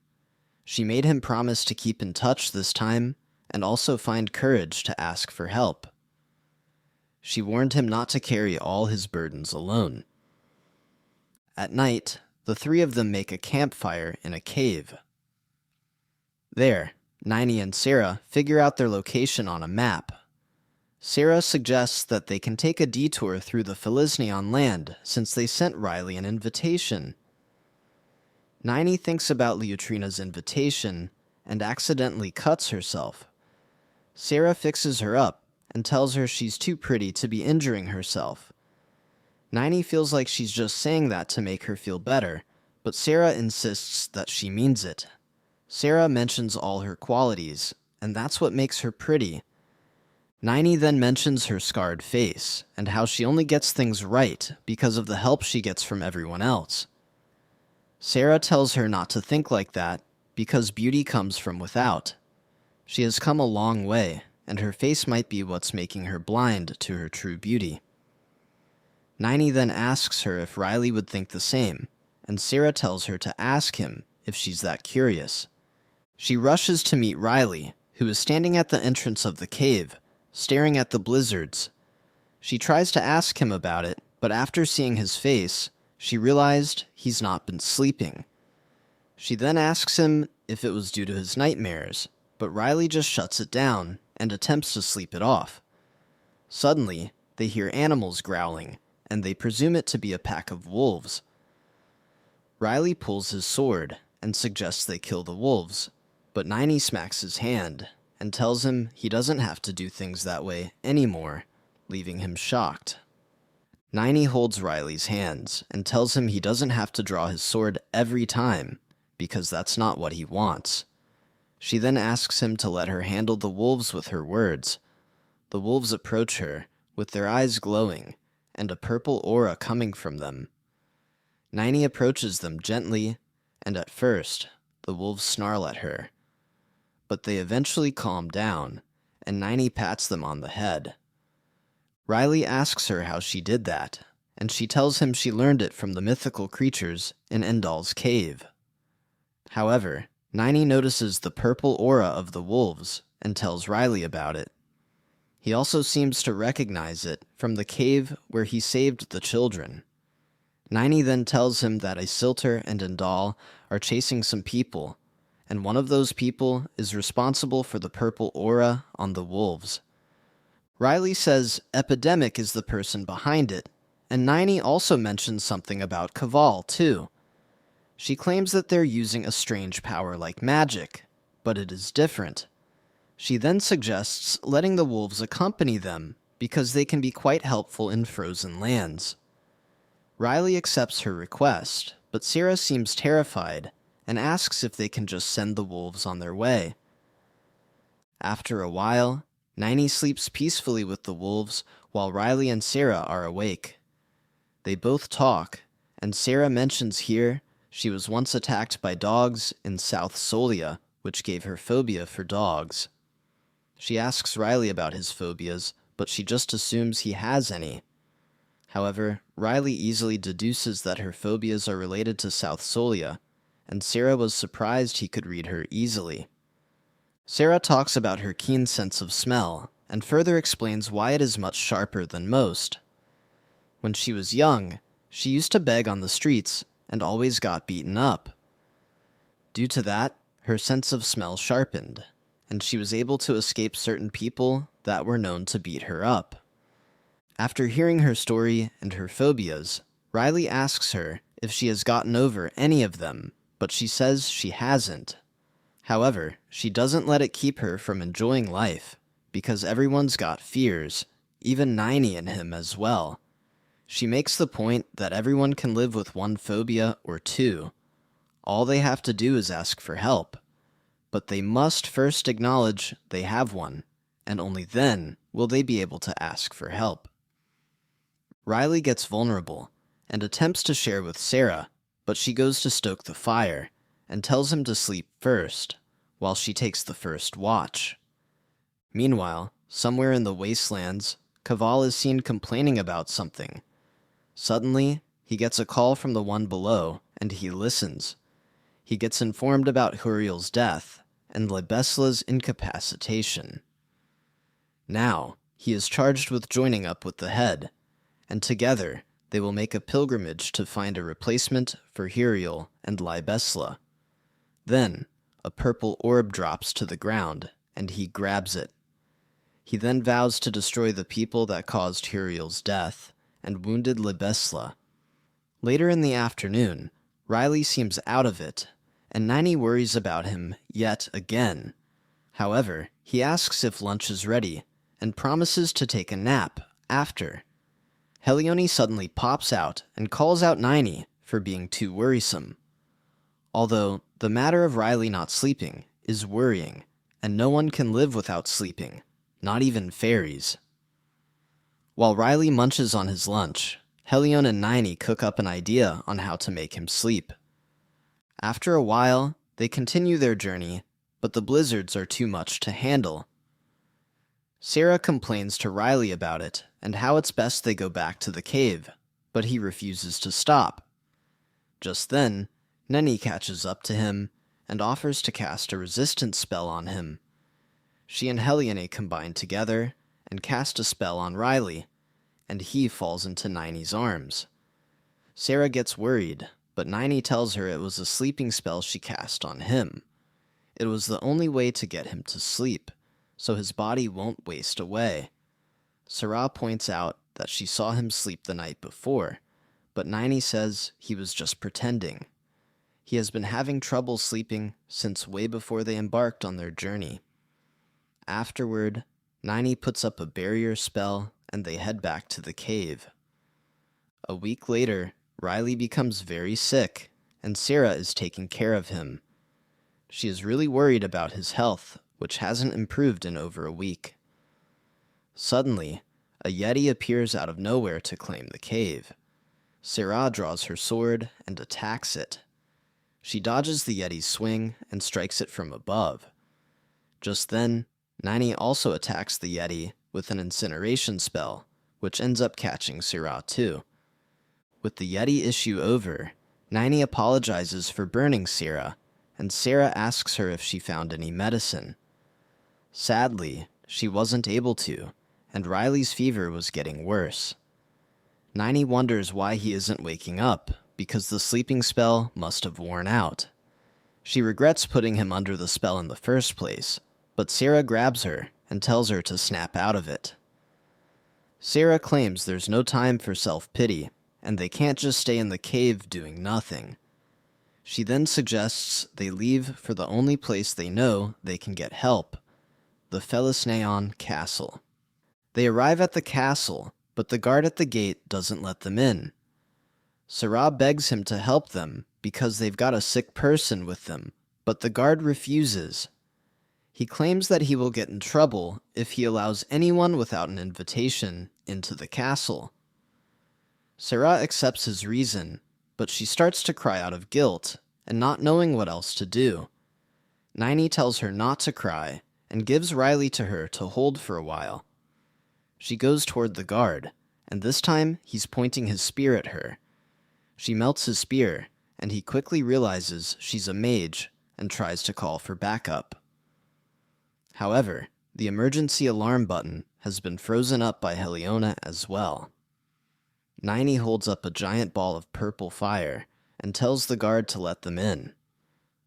She made him promise to keep in touch this time, and also find courage to ask for help. She warned him not to carry all his burdens alone. At night, the three of them make a campfire in a cave. There, Niney and Sarah figure out their location on a map. Sarah suggests that they can take a detour through the Felizneon land since they sent Riley an invitation. Niney thinks about Leotrina's invitation and accidentally cuts herself. Sarah fixes her up and tells her she's too pretty to be injuring herself. Niney feels like she's just saying that to make her feel better, but Sarah insists that she means it. Sarah mentions all her qualities, and that's what makes her pretty. Niney then mentions her scarred face, and how she only gets things right because of the help she gets from everyone else. Sarah tells her not to think like that, because beauty comes from without. She has come a long way, and her face might be what's making her blind to her true beauty. Niney then asks her if Riley would think the same, and Sarah tells her to ask him if she's that curious. She rushes to meet Riley, who is standing at the entrance of the cave, staring at the blizzards. She tries to ask him about it, but after seeing his face, she realized he's not been sleeping. She then asks him if it was due to his nightmares, but Riley just shuts it down and attempts to sleep it off. Suddenly, they hear animals growling, and they presume it to be a pack of wolves. Riley pulls his sword and suggests they kill the wolves, but Niney smacks his hand and tells him he doesn't have to do things that way anymore, leaving him shocked. Niney holds Riley's hands and tells him he doesn't have to draw his sword every time, because that's not what he wants. She then asks him to let her handle the wolves with her words. The wolves approach her, with their eyes glowing, and a purple aura coming from them. Niney approaches them gently, and at first, the wolves snarl at her. But they eventually calm down, and Niney pats them on the head. Riley asks her how she did that, and she tells him she learned it from the mythical creatures in Endal's cave. However, Niney notices the purple aura of the wolves and tells Riley about it. He also seems to recognize it from the cave where he saved the children. Niney then tells him that Isiltur and Endal are chasing some people, and one of those people is responsible for the purple aura on the wolves. Riley says Epidemic is the person behind it, and Niney also mentions something about Kaval, too. She claims that they're using a strange power like magic, but it is different. She then suggests letting the wolves accompany them, because they can be quite helpful in frozen lands. Riley accepts her request, but Sarah seems terrified, and asks if they can just send the wolves on their way. After a while, Niney sleeps peacefully with the wolves, while Riley and Sarah are awake. They both talk, and Sarah mentions here she was once attacked by dogs in South Solia, which gave her phobia for dogs. She asks Riley about his phobias, but she just assumes he has any. However, Riley easily deduces that her phobias are related to South Solia, and Sarah was surprised he could read her easily. Sarah talks about her keen sense of smell, and further explains why it is much sharper than most. When she was young, she used to beg on the streets, and always got beaten up. Due to that, her sense of smell sharpened, and she was able to escape certain people that were known to beat her up. After hearing her story and her phobias, Riley asks her if she has gotten over any of them, but she says she hasn't. However, she doesn't let it keep her from enjoying life, because everyone's got fears, even Niney and him as well. She makes the point that everyone can live with one phobia or two. All they have to do is ask for help. But they must first acknowledge they have one, and only then will they be able to ask for help. Riley gets vulnerable, and attempts to share with Sarah, but she goes to stoke the fire, and tells him to sleep first, while she takes the first watch. Meanwhile, somewhere in the wastelands, Kaval is seen complaining about something. Suddenly, he gets a call from the one below, and he listens. He gets informed about Huriel's death, and Libesla's incapacitation. Now, he is charged with joining up with the head, and together they will make a pilgrimage to find a replacement for Huriel and Libesla. Then, a purple orb drops to the ground, and he grabs it. He then vows to destroy the people that caused Huriel's death, and wounded Libesla. Later in the afternoon, Riley seems out of it, and Niney worries about him yet again. However, he asks if lunch is ready, and promises to take a nap after. Helione suddenly pops out and calls out Niney for being too worrisome. Although, the matter of Riley not sleeping is worrying, and no one can live without sleeping, not even fairies. While Riley munches on his lunch, Helion and Niney cook up an idea on how to make him sleep. After a while, they continue their journey, but the blizzards are too much to handle. Sarah complains to Riley about it and how it's best they go back to the cave, but he refuses to stop. Just then, Nenny catches up to him and offers to cast a resistance spell on him. She and Helione combine together and cast a spell on Riley, and he falls into Niney's arms. Sarah gets worried, but Niney tells her it was a sleeping spell she cast on him. It was the only way to get him to sleep, so his body won't waste away. Sarah points out that she saw him sleep the night before, but Niney says he was just pretending. He has been having trouble sleeping since way before they embarked on their journey. Afterward, Niney puts up a barrier spell and they head back to the cave. A week later, Riley becomes very sick, and Sarah is taking care of him. She is really worried about his health, which hasn't improved in over a week. Suddenly, a Yeti appears out of nowhere to claim the cave. Sarah draws her sword and attacks it. She dodges the Yeti's swing and strikes it from above. Just then, Niney also attacks the Yeti with an incineration spell, which ends up catching Sarah too. With the Yeti issue over, Niney apologizes for burning Sarah, and Sarah asks her if she found any medicine. Sadly, she wasn't able to, and Riley's fever was getting worse. Niney wonders why he isn't waking up, because the sleeping spell must have worn out. She regrets putting him under the spell in the first place, but Sarah grabs her and tells her to snap out of it. Sarah claims there's no time for self-pity, and they can't just stay in the cave doing nothing. She then suggests they leave for the only place they know they can get help, the Felisneon Castle. They arrive at the castle, but the guard at the gate doesn't let them in. Sarah begs him to help them because they've got a sick person with them, but the guard refuses. He claims that he will get in trouble if he allows anyone without an invitation into the castle. Sarah accepts his reason, but she starts to cry out of guilt and not knowing what else to do. Niney tells her not to cry and gives Riley to her to hold for a while. She goes toward the guard, and this time he's pointing his spear at her. She melts his spear, and he quickly realizes she's a mage and tries to call for backup. However, the emergency alarm button has been frozen up by Heliona as well. Niney holds up a giant ball of purple fire and tells the guard to let them in.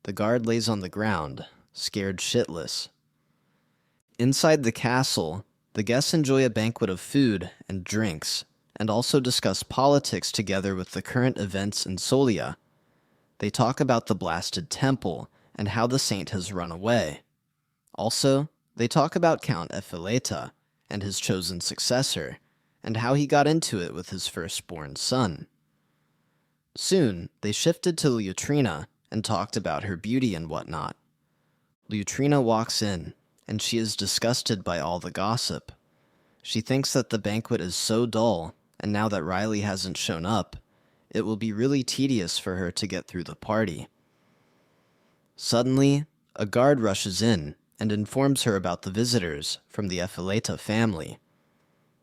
The guard lays on the ground, scared shitless. Inside the castle, the guests enjoy a banquet of food and drinks, and also discuss politics together with the current events in Solia. They talk about the blasted temple and how the saint has run away. Also, they talk about Count Epheleta and his chosen successor, and how he got into it with his firstborn son. Soon, they shifted to Leutrina and talked about her beauty and whatnot. Leutrina walks in, and she is disgusted by all the gossip. She thinks that the banquet is so dull, and now that Riley hasn't shown up, it will be really tedious for her to get through the party. Suddenly, a guard rushes in and informs her about the visitors from the Epheleta family.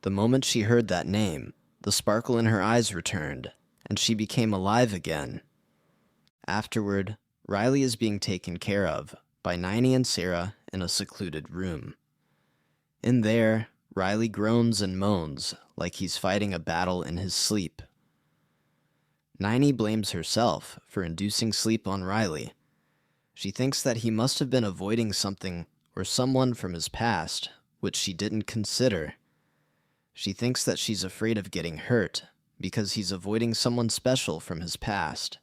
The moment she heard that name, the sparkle in her eyes returned, and she became alive again. Afterward, Riley is being taken care of by Niney and Sarah in a secluded room. In there, Riley groans and moans like he's fighting a battle in his sleep. Niney blames herself for inducing sleep on Riley. She thinks that he must have been avoiding something or someone from his past, which she didn't consider. She thinks that she's afraid of getting hurt because he's avoiding someone special from his past,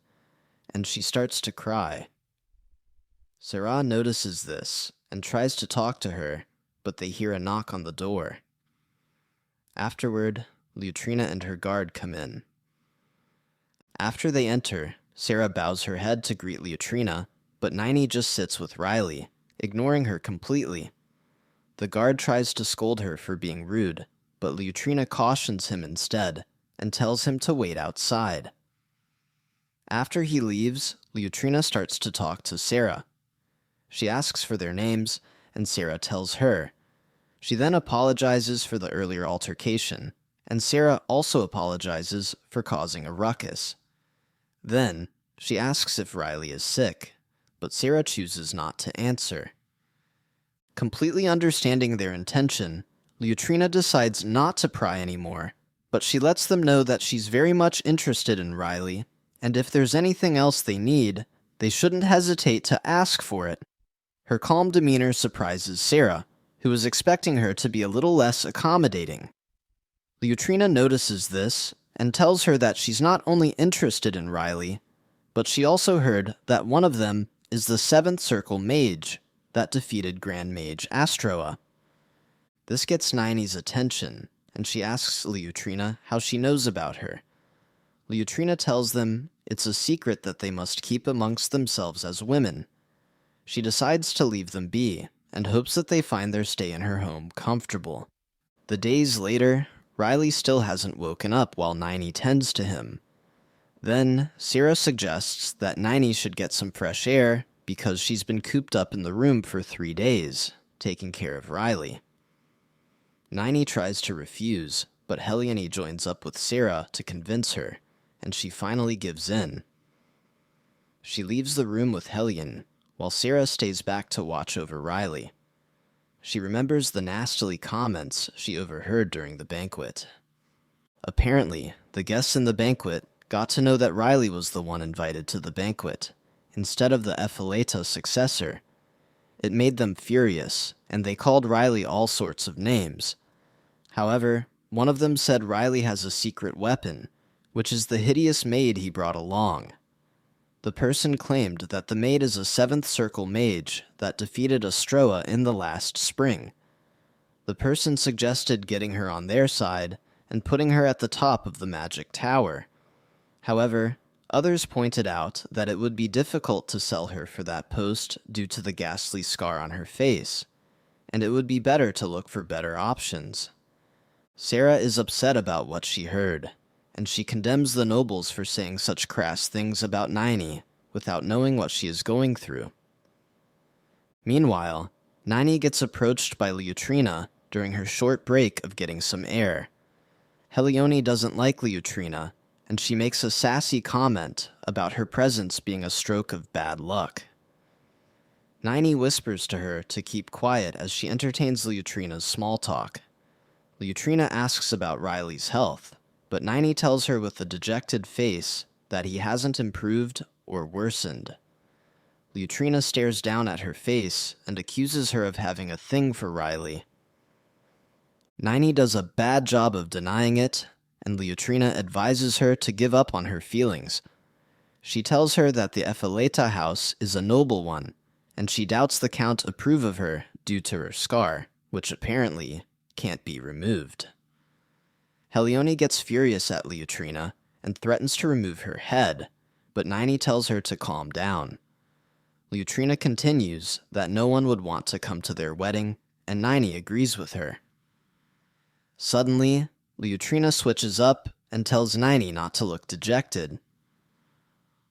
and she starts to cry. Sarah notices this and tries to talk to her, but they hear a knock on the door. Afterward, Leutrina and her guard come in. After they enter, Sarah bows her head to greet Leutrina, but Niney just sits with Riley, ignoring her completely. The guard tries to scold her for being rude, but Leutrina cautions him instead and tells him to wait outside. After he leaves, Leutrina starts to talk to Sarah. She asks for their names, and Sarah tells her. She then apologizes for the earlier altercation, and Sarah also apologizes for causing a ruckus. Then, she asks if Riley is sick, but Sarah chooses not to answer. Completely understanding their intention, Leutrina decides not to pry anymore, but she lets them know that she's very much interested in Riley, and if there's anything else they need, they shouldn't hesitate to ask for it. Her calm demeanor surprises Sarah, who was expecting her to be a little less accommodating. Leutrina notices this and tells her that she's not only interested in Riley, but she also heard that one of them is the 7th Circle Mage that defeated Grand Mage Astroa. This gets Niney's attention, and she asks Leutrina how she knows about her. Leutrina tells them it's a secret that they must keep amongst themselves as women. She decides to leave them be, and hopes that they find their stay in her home comfortable. The days later, Riley still hasn't woken up while Niney tends to him. Then, Sarah suggests that Niney should get some fresh air because she's been cooped up in the room for 3 days, taking care of Riley. Niney tries to refuse, but Helione joins up with Sarah to convince her, and she finally gives in. She leaves the room with Helione, while Sarah stays back to watch over Riley. She remembers the nastily comments she overheard during the banquet. Apparently, the guests in the banquet got to know that Riley was the one invited to the banquet, instead of the Epheleta successor. It made them furious, and they called Riley all sorts of names. However, one of them said Riley has a secret weapon, which is the hideous maid he brought along. The person claimed that the maid is a 7th Circle Mage that defeated Astroa in the last spring. The person suggested getting her on their side and putting her at the top of the magic tower. However, others pointed out that it would be difficult to sell her for that post due to the ghastly scar on her face, and it would be better to look for better options. Sarah is upset about what she heard, and she condemns the nobles for saying such crass things about Niney without knowing what she is going through. Meanwhile, Niney gets approached by Leutrina during her short break of getting some air. Helione doesn't like Leutrina, and she makes a sassy comment about her presence being a stroke of bad luck. Niney whispers to her to keep quiet as she entertains Leutrina's small talk. Leutrina asks about Riley's health, but Niney tells her with a dejected face that he hasn't improved or worsened. Leutrina stares down at her face and accuses her of having a thing for Riley. Niney does a bad job of denying it, and Leutrina advises her to give up on her feelings. She tells her that the Epheleta house is a noble one, and she doubts the Count approve of her due to her scar, which apparently can't be removed. Helione gets furious at Leutrina and threatens to remove her head, but Niney tells her to calm down. Leutrina continues that no one would want to come to their wedding, and Niney agrees with her. Suddenly, Leutrina switches up and tells Niney not to look dejected.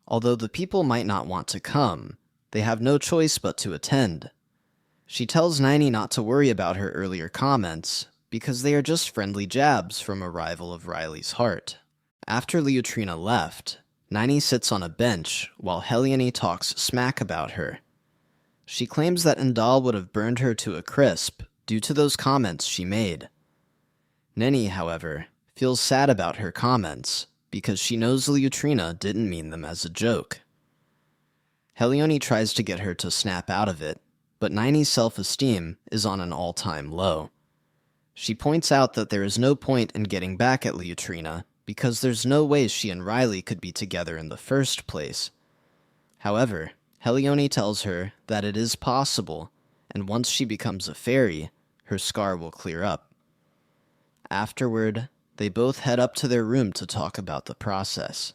Although the people might not want to come, they have no choice but to attend. She tells Niney not to worry about her earlier comments, because they are just friendly jabs from a rival of Riley's heart. After Leutrina left, Niney sits on a bench while Helione talks smack about her. She claims that Indal would have burned her to a crisp due to those comments she made. Niney, however, feels sad about her comments because she knows Leutrina didn't mean them as a joke. Helione tries to get her to snap out of it, but Niney's self-esteem is on an all-time low. She points out that there is no point in getting back at Leutrina because there's no way she and Riley could be together in the first place. However, Helione tells her that it is possible, and once she becomes a fairy, her scar will clear up. Afterward, they both head up to their room to talk about the process.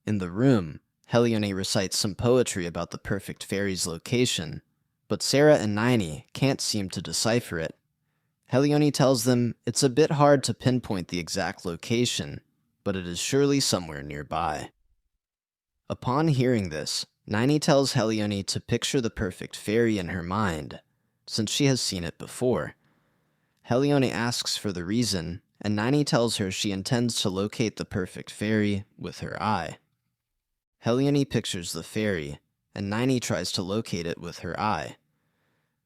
In the room, Helione recites some poetry about the perfect fairy's location, but Sarah and Nini can't seem to decipher it. Helione tells them it's a bit hard to pinpoint the exact location, but it is surely somewhere nearby. Upon hearing this, Nini tells Helione to picture the perfect fairy in her mind, since she has seen it before. Helione asks for the reason, and Nini tells her she intends to locate the perfect fairy with her eye. Helione pictures the fairy, and Nini tries to locate it with her eye.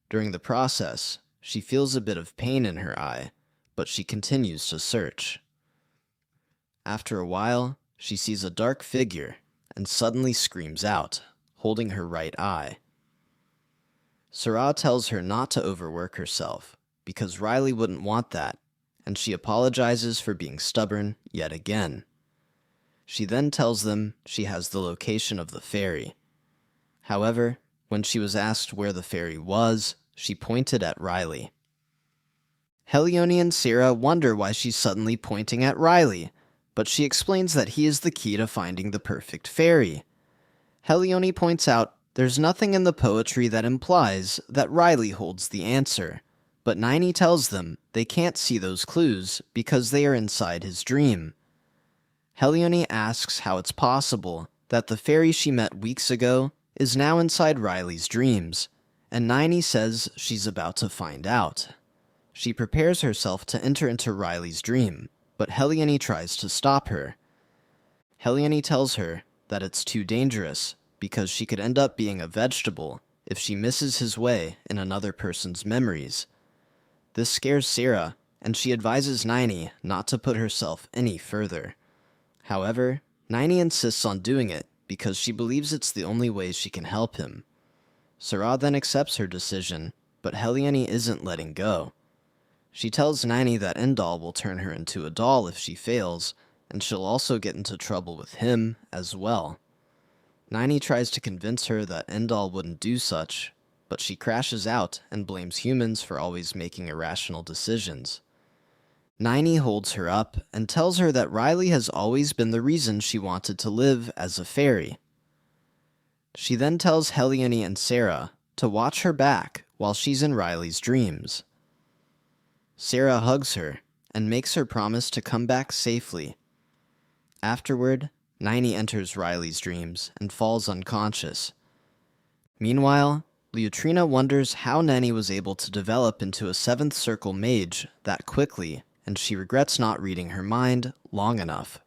During the process, she feels a bit of pain in her eye, but she continues to search. After a while, she sees a dark figure and suddenly screams out, holding her right eye. Sarah tells her not to overwork herself, because Riley wouldn't want that, and she apologizes for being stubborn yet again. She then tells them she has the location of the fairy. However, when she was asked where the fairy was, she pointed at Riley. Helione and Sarah wonder why she's suddenly pointing at Riley, but she explains that he is the key to finding the perfect fairy. Helione points out there's nothing in the poetry that implies that Riley holds the answer, but Nini tells them they can't see those clues because they are inside his dream. Helione asks how it's possible that the fairy she met weeks ago is now inside Riley's dreams, and Nini says she's about to find out. She prepares herself to enter into Riley's dream, but Helione tries to stop her. Helione tells her that it's too dangerous because she could end up being a vegetable if she misses his way in another person's memories. This scares Sarah, and she advises Nini not to put herself any further. However, Nini insists on doing it because she believes it's the only way she can help him. Sarah then accepts her decision, but Helione isn't letting go. She tells Nini that Endal will turn her into a doll if she fails, and she'll also get into trouble with him as well. Nini tries to convince her that Endal wouldn't do such, but she crashes out and blames humans for always making irrational decisions. Nini holds her up and tells her that Riley has always been the reason she wanted to live as a fairy. She then tells Helione and Sarah to watch her back while she's in Riley's dreams. Sarah hugs her and makes her promise to come back safely. Afterward, Nini enters Riley's dreams and falls unconscious. Meanwhile, Leutrina wonders how Nini was able to develop into a seventh circle mage that quickly, and she regrets not reading her mind long enough.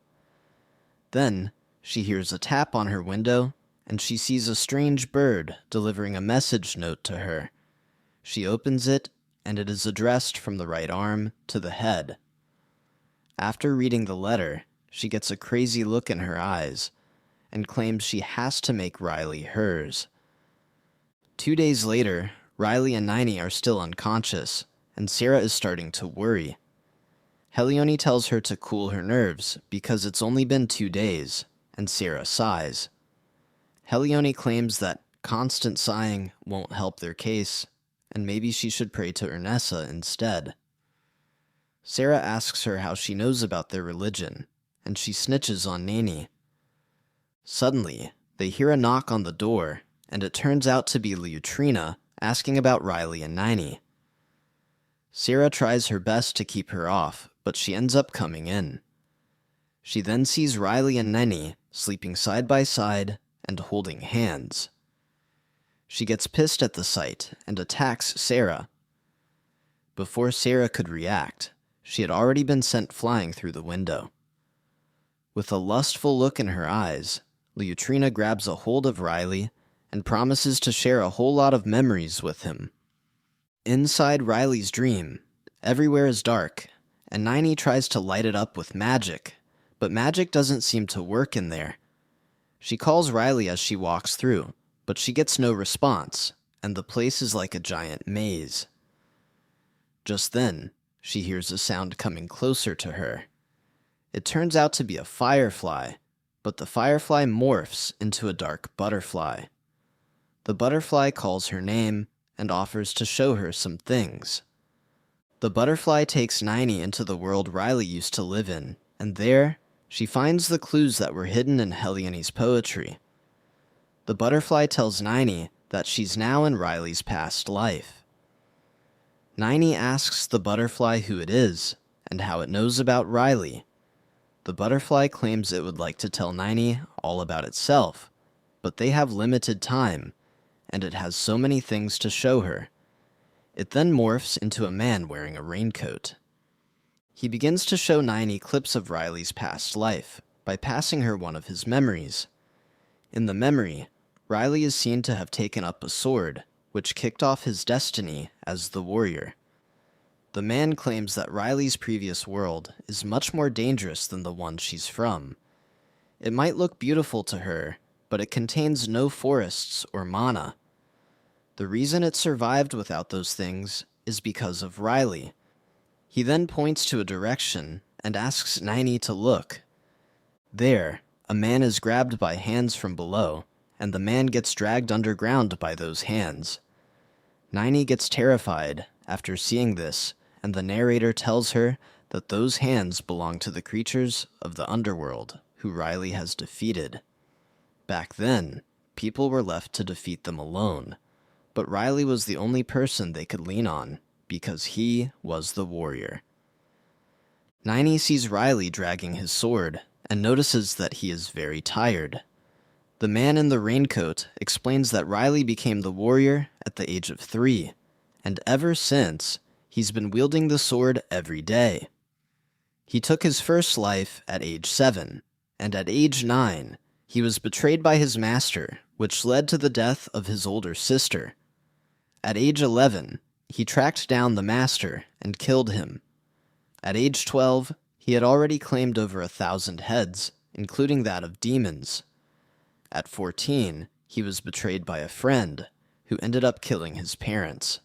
Then, she hears a tap on her window, and she sees a strange bird delivering a message note to her. She opens it, and it is addressed from the right arm to the head. After reading the letter, she gets a crazy look in her eyes, and claims she has to make Riley hers. 2 days later, Riley and Nini are still unconscious, and Sarah is starting to worry. Helione tells her to cool her nerves because it's only been 2 days, and Sarah sighs. Helione claims that constant sighing won't help their case, and maybe she should pray to Ernessa instead. Sarah asks her how she knows about their religion, and she snitches on Nini. Suddenly, they hear a knock on the door, and it turns out to be Leutrina asking about Riley and Nini. Sarah tries her best to keep her off, but she ends up coming in. She then sees Riley and Nini sleeping side by side and holding hands. She gets pissed at the sight and attacks Sarah. Before Sarah could react, she had already been sent flying through the window. With a lustful look in her eyes, Leutrina grabs a hold of Riley and promises to share a whole lot of memories with him. Inside Riley's dream, everywhere is dark, and Nini tries to light it up with magic, but magic doesn't seem to work in there. She calls Riley as she walks through, but she gets no response, and the place is like a giant maze. Just then, she hears a sound coming closer to her. It turns out to be a firefly, but the firefly morphs into a dark butterfly. The butterfly calls her name and offers to show her some things. The butterfly takes Nini into the world Riley used to live in, and there, She finds the clues that were hidden in Helione's poetry. The butterfly tells Nini that she's now in Riley's past life. Nini asks the butterfly who it is and how it knows about Riley. The butterfly claims it would like to tell Nini all about itself, but they have limited time, and it has so many things to show her. It then morphs into a man wearing a raincoat. He begins to show Nini clips of Riley's past life by passing her one of his memories. In the memory, Riley is seen to have taken up a sword, which kicked off his destiny as the warrior. The man claims that Riley's previous world is much more dangerous than the one she's from. It might look beautiful to her, but it contains no forests or mana. The reason it survived without those things is because of Riley. He then points to a direction and asks Nini to look. There, a man is grabbed by hands from below, and the man gets dragged underground by those hands. Nini gets terrified after seeing this, and the narrator tells her that those hands belong to the creatures of the underworld who Riley has defeated. Back then, people were left to defeat them alone, but Riley was the only person they could lean on because he was the warrior. Nini sees Riley dragging his sword and notices that he is very tired. The man in the raincoat explains that Riley became the warrior at the age of 3, and ever since, he's been wielding the sword every day. He took his first life at age 7, and at age 9, he was betrayed by his master, which led to the death of his older sister. At age 11, he tracked down the master and killed him. At age 12, he had already claimed over 1,000 heads, including that of demons. At 14, he was betrayed by a friend, who ended up killing his parents.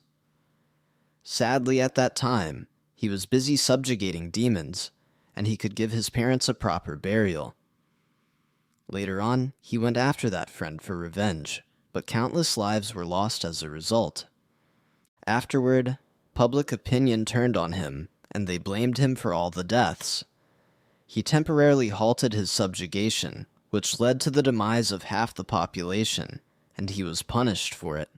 Sadly, at that time, he was busy subjugating demons, and he could give his parents a proper burial. Later on, he went after that friend for revenge, but countless lives were lost as a result. Afterward, public opinion turned on him, and they blamed him for all the deaths. He temporarily halted his subjugation, which led to the demise of half the population, and he was punished for it.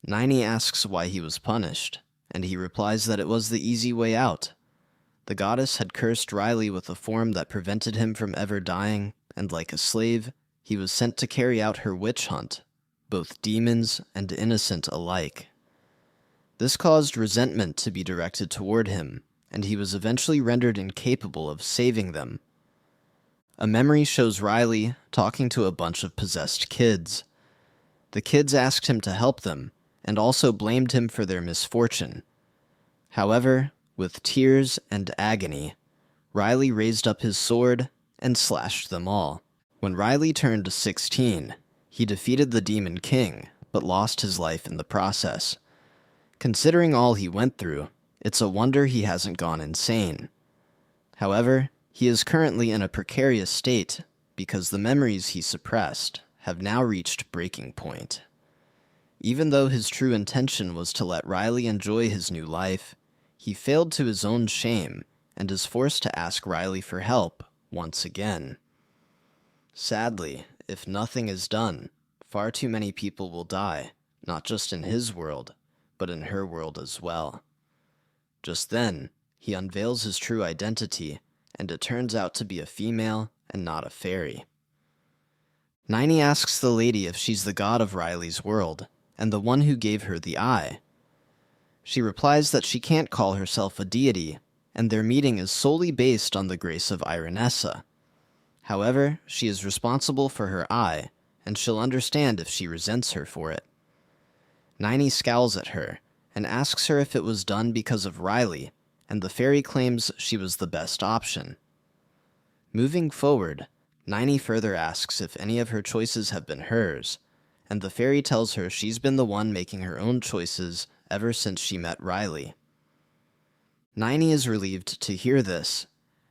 Nini asks why he was punished, and he replies that it was the easy way out. The goddess had cursed Riley with a form that prevented him from ever dying, and like a slave, he was sent to carry out her witch hunt, both demons and innocent alike. This caused resentment to be directed toward him, and he was eventually rendered incapable of saving them. A memory shows Riley talking to a bunch of possessed kids. The kids asked him to help them, and also blamed him for their misfortune. However, with tears and agony, Riley raised up his sword and slashed them all. When Riley turned 16, he defeated the Demon King, but lost his life in the process. Considering all he went through, it's a wonder he hasn't gone insane. However, he is currently in a precarious state because the memories he suppressed have now reached breaking point. Even though his true intention was to let Riley enjoy his new life, he failed to his own shame and is forced to ask Riley for help once again. Sadly, if nothing is done, far too many people will die, not just in his world, but in her world as well. Just then, he unveils his true identity, and it turns out to be a female and not a fairy. Nini asks the lady if she's the god of Riley's world, and the one who gave her the eye. She replies that she can't call herself a deity, and their meeting is solely based on the grace of Ironessa. However, she is responsible for her eye, and she'll understand if she resents her for it. Nini scowls at her, and asks her if it was done because of Riley, and the fairy claims she was the best option. Moving forward, Nini further asks if any of her choices have been hers, and the fairy tells her she's been the one making her own choices ever since she met Riley. Nini is relieved to hear this,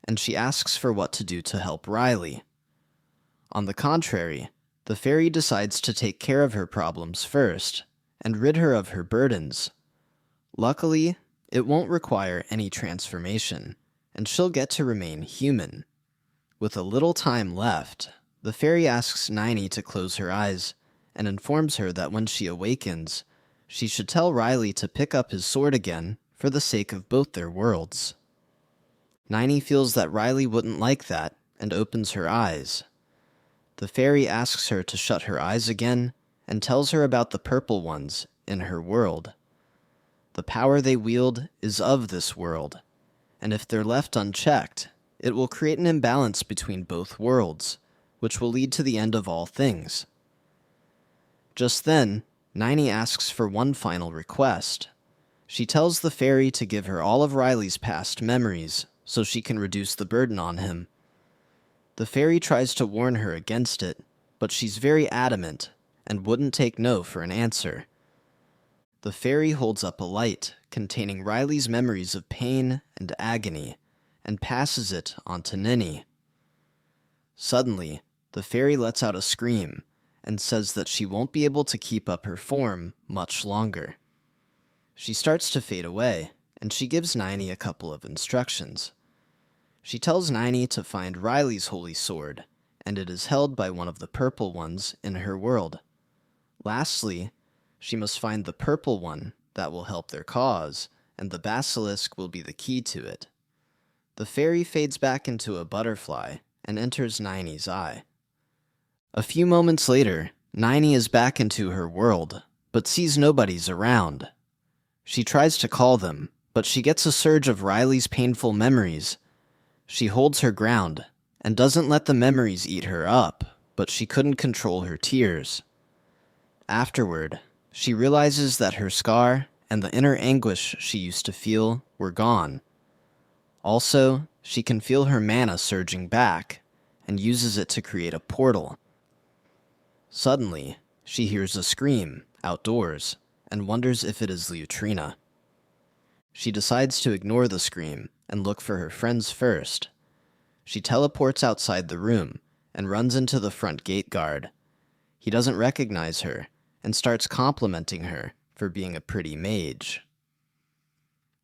and she asks for what to do to help Riley. On the contrary, the fairy decides to take care of her problems first, and rid her of her burdens. Luckily, it won't require any transformation, and she'll get to remain human. With a little time left, the fairy asks Niney to close her eyes and informs her that when she awakens, she should tell Riley to pick up his sword again for the sake of both their worlds. Niney feels that Riley wouldn't like that and opens her eyes. The fairy asks her to shut her eyes again and tells her about the purple ones in her world. The power they wield is of this world, and if they're left unchecked, it will create an imbalance between both worlds, which will lead to the end of all things. Just then, Niney asks for one final request. She tells the fairy to give her all of Riley's past memories so she can reduce the burden on him. The fairy tries to warn her against it, but she's very adamant and wouldn't take no for an answer. The fairy holds up a light containing Riley's memories of pain and agony and passes it on to Niney. Suddenly, the fairy lets out a scream and says that she won't be able to keep up her form much longer. She starts to fade away, and she gives Niney a couple of instructions. She tells Niney to find Riley's holy sword, and it is held by one of the purple ones in her world. Lastly, she must find the purple one that will help their cause, and the basilisk will be the key to it. The fairy fades back into a butterfly and enters Niney's eye. A few moments later, Niney is back into her world, but sees nobody's around. She tries to call them, but she gets a surge of Riley's painful memories. She holds her ground and doesn't let the memories eat her up, but she couldn't control her tears. Afterward, she realizes that her scar and the inner anguish she used to feel were gone. Also, she can feel her mana surging back and uses it to create a portal. Suddenly, she hears a scream outdoors and wonders if it is Leutrina. She decides to ignore the scream and look for her friends first. She teleports outside the room and runs into the front gate guard. He doesn't recognize her and starts complimenting her for being a pretty mage.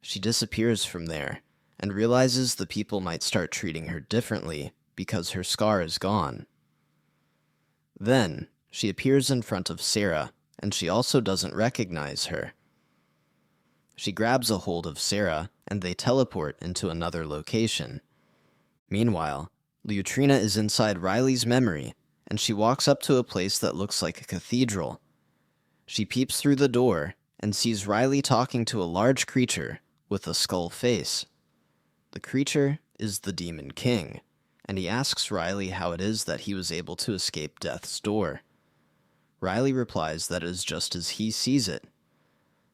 She disappears from there and realizes the people might start treating her differently because her scar is gone. Then, she appears in front of Sarah, and she also doesn't recognize her. She grabs a hold of Sarah, and they teleport into another location. Meanwhile, Leutrina is inside Riley's memory, and she walks up to a place that looks like a cathedral. She peeps through the door and sees Riley talking to a large creature with a skull face. The creature is the Demon King, and he asks Riley how it is that he was able to escape death's door. Riley replies that it is just as he sees it.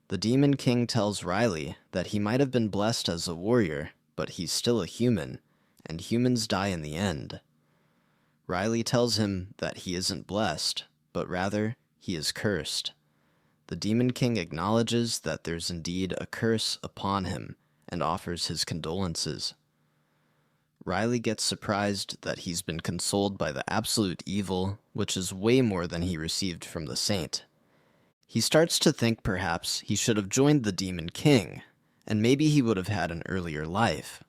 The Demon King tells Riley that he might have been blessed as a warrior, but he's still a human, and humans die in the end. Riley tells him that he isn't blessed, but rather, he is cursed. The Demon King acknowledges that there's indeed a curse upon him, and offers his condolences. Riley gets surprised that he's been consoled by the absolute evil, which is way more than he received from the saint. He starts to think perhaps he should have joined the Demon King, and maybe he would have had an earlier life.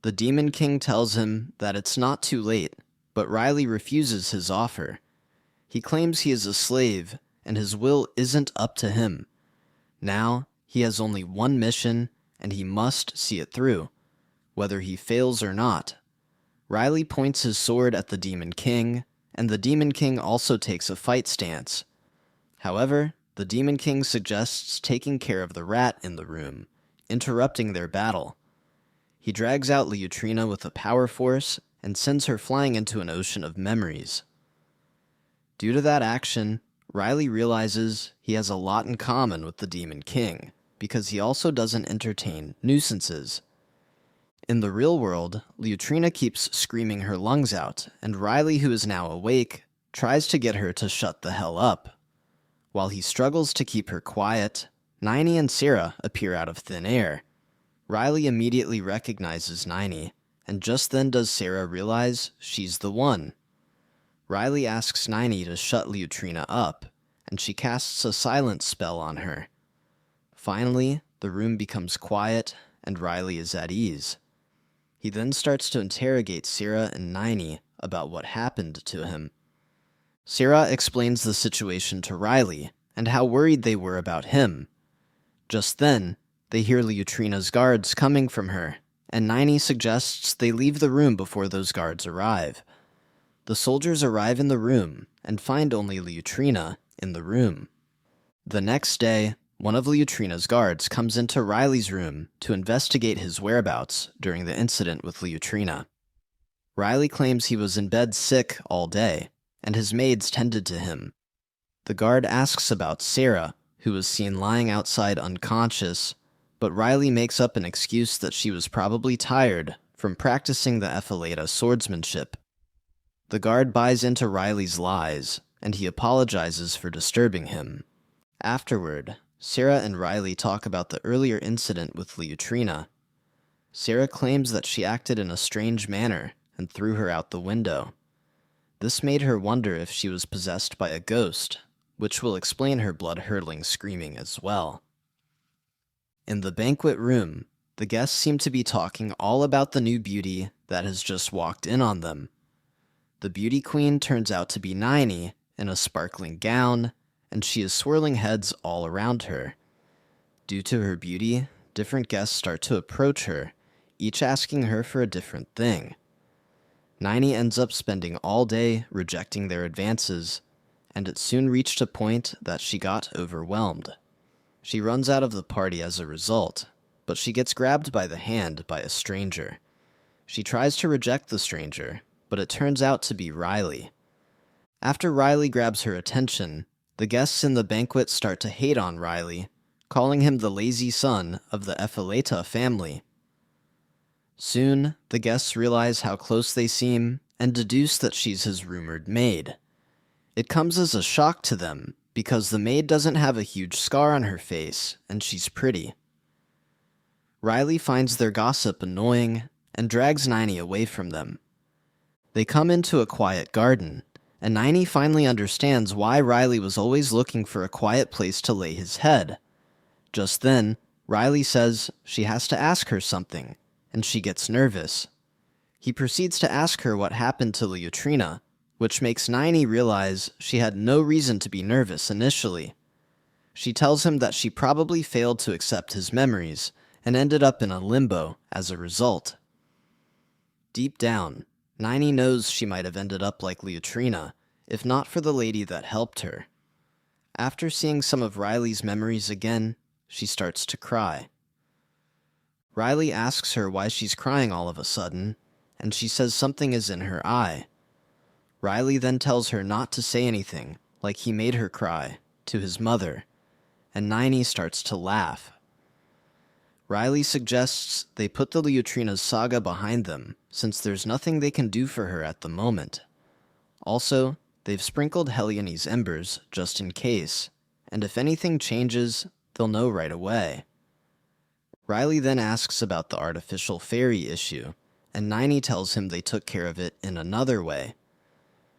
The Demon King tells him that it's not too late, but Riley refuses his offer. He claims he is a slave, and his will isn't up to him. Now, he has only one mission, and he must see it through, whether he fails or not. Riley points his sword at the Demon King, and the Demon King also takes a fight stance. However, the Demon King suggests taking care of the rat in the room, interrupting their battle. He drags out Leutrina with a power force and sends her flying into an ocean of memories. Due to that action, Riley realizes he has a lot in common with the Demon King, because he also doesn't entertain nuisances. In the real world, Leutrina keeps screaming her lungs out, and Riley, who is now awake, tries to get her to shut the hell up. While he struggles to keep her quiet, Niney and Sarah appear out of thin air. Riley immediately recognizes Niney, and just then does Sarah realize she's the one. Riley asks Niney to shut Leutrina up, and she casts a silence spell on her. Finally, the room becomes quiet, and Riley is at ease. He then starts to interrogate Sierra and Naini about what happened to him. Sierra explains the situation to Riley and how worried they were about him. Just then, they hear Liutrina's guards coming from her, and Naini suggests they leave the room before those guards arrive. The soldiers arrive in the room and find only Liutrina in the room. The next day, one of Liutrina's guards comes into Riley's room to investigate his whereabouts during the incident with Liutrina. Riley claims he was in bed sick all day, and his maids tended to him. The guard asks about Sarah, who was seen lying outside unconscious, but Riley makes up an excuse that she was probably tired from practicing the Epheleta swordsmanship. The guard buys into Riley's lies, and he apologizes for disturbing him. Afterward, Sarah and Riley talk about the earlier incident with Liutrina. Sarah claims that she acted in a strange manner and threw her out the window. This made her wonder if she was possessed by a ghost, which will explain her blood-curdling screaming as well. In the banquet room, the guests seem to be talking all about the new beauty that has just walked in on them. The beauty queen turns out to be Naini in a sparkling gown, and she is swirling heads all around her. Due to her beauty, different guests start to approach her, each asking her for a different thing. Naini ends up spending all day rejecting their advances, and it soon reached a point that she got overwhelmed. She runs out of the party as a result, but she gets grabbed by the hand by a stranger. She tries to reject the stranger, but it turns out to be Riley. After Riley grabs her attention, the guests in the banquet start to hate on Riley, calling him the lazy son of the Epheleta family. Soon, the guests realize how close they seem and deduce that she's his rumored maid. It comes as a shock to them because the maid doesn't have a huge scar on her face and she's pretty. Riley finds their gossip annoying and drags Naini away from them. They come into a quiet garden, and Naini finally understands why Riley was always looking for a quiet place to lay his head. Just then, Riley says she has to ask her something, and she gets nervous. He proceeds to ask her what happened to Liutrina, which makes Naini realize she had no reason to be nervous initially. She tells him that she probably failed to accept his memories and ended up in a limbo as a result. Deep down, Naini knows she might have ended up like Liutrina, if not for the lady that helped her. After seeing some of Riley's memories again, she starts to cry. Riley asks her why she's crying all of a sudden, and she says something is in her eye. Riley then tells her not to say anything, like he made her cry, to his mother, and Naini starts to laugh. Riley suggests they put the Liutrina's saga behind them, since there's nothing they can do for her at the moment. Also, they've sprinkled Helione's embers just in case, and if anything changes, they'll know right away. Riley then asks about the artificial fairy issue, and Naini tells him they took care of it in another way.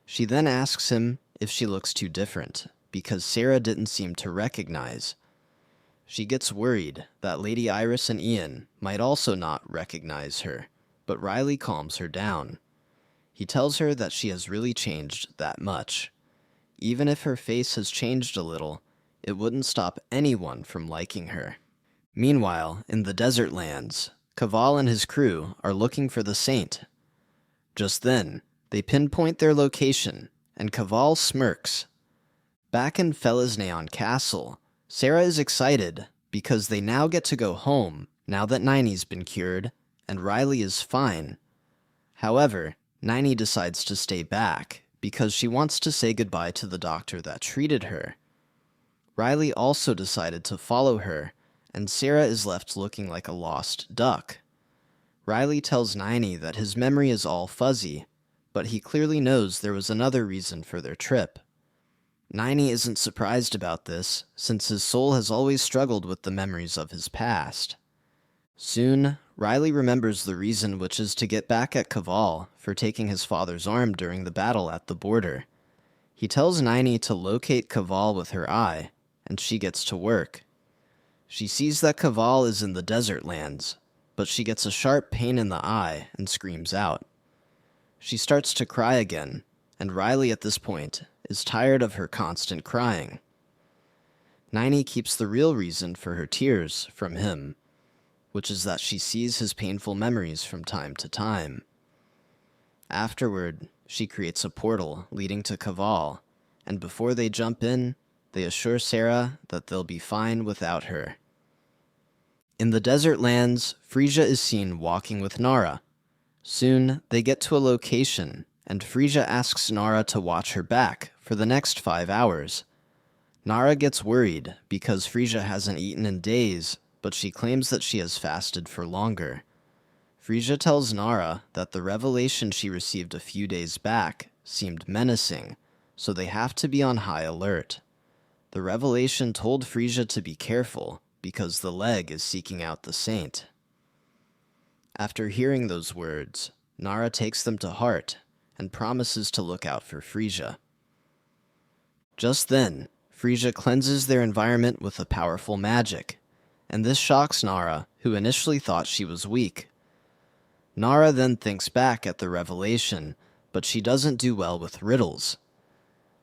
She then asks him if she looks too different, because Sarah didn't seem to recognize. She gets worried that Lady Iris and Ian might also not recognize her, but Riley calms her down. He tells her that she has really changed that much. Even if her face has changed a little, it wouldn't stop anyone from liking her. Meanwhile, in the desert lands, Kaval and his crew are looking for the saint. Just then, they pinpoint their location, and Kaval smirks. Back in Felizneon Castle, Sarah is excited because they now get to go home now that Naini's been cured, and Riley is fine. However, Naini decides to stay back because she wants to say goodbye to the doctor that treated her. Riley also decided to follow her, and Sarah is left looking like a lost duck. Riley tells Naini that his memory is all fuzzy, but he clearly knows there was another reason for their trip. Naini isn't surprised about this, since his soul has always struggled with the memories of his past. Soon, Riley remembers the reason, which is to get back at Kaval for taking his father's arm during the battle at the border. He tells Naini to locate Kaval with her eye, and she gets to work. She sees that Kaval is in the desert lands, but she gets a sharp pain in the eye and screams out. She starts to cry again, and Riley at this point is tired of her constant crying. Nini keeps the real reason for her tears from him, which is that she sees his painful memories from time to time. Afterward, she creates a portal leading to Kaval, and before they jump in, they assure Sarah that they'll be fine without her. In the desert lands, Frisia is seen walking with Nara. Soon, they get to a location, and Frisia asks Nara to watch her back for the next 5 hours. Nara gets worried because Frisia hasn't eaten in days, but she claims that she has fasted for longer. Frisia tells Nara that the revelation she received a few days back seemed menacing, so they have to be on high alert. The revelation told Frisia to be careful because the leg is seeking out the saint. After hearing those words, Nara takes them to heart and promises to look out for Frisia. Just then, Frisia cleanses their environment with a powerful magic, and this shocks Nara, who initially thought she was weak. Nara then thinks back at the revelation, but she doesn't do well with riddles.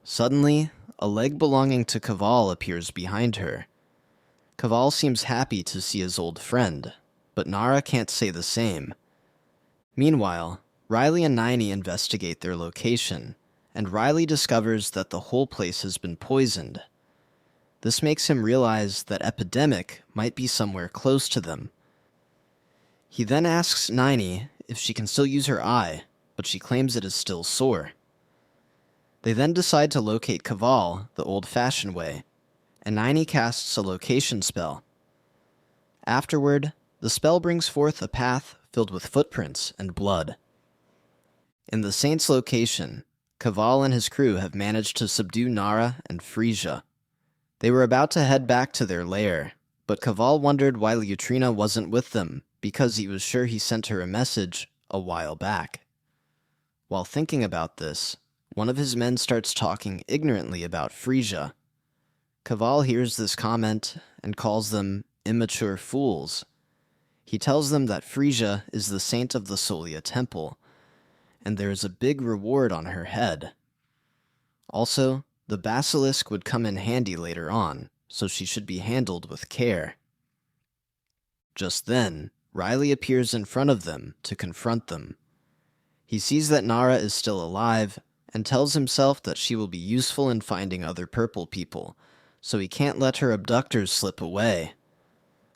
Suddenly, a leg belonging to Kaval appears behind her. Kaval seems happy to see his old friend, but Nara can't say the same. Meanwhile, Riley and Nini investigate their location, and Riley discovers that the whole place has been poisoned. This makes him realize that Epidemic might be somewhere close to them. He then asks Nini if she can still use her eye, but she claims it is still sore. They then decide to locate Kaval the old-fashioned way, and Nini casts a location spell. Afterward, the spell brings forth a path filled with footprints and blood. In the saint's location, Kaval and his crew have managed to subdue Nara and Frisia. They were about to head back to their lair, but Kaval wondered why Leutrina wasn't with them because he was sure he sent her a message a while back. While thinking about this, one of his men starts talking ignorantly about Frisia. Kaval hears this comment and calls them immature fools. He tells them that Frisia is the saint of the Solia Temple, and there is a big reward on her head. Also, the basilisk would come in handy later on, so she should be handled with care. Just then, Riley appears in front of them to confront them. He sees that Nara is still alive, and tells himself that she will be useful in finding other purple people, so he can't let her abductors slip away.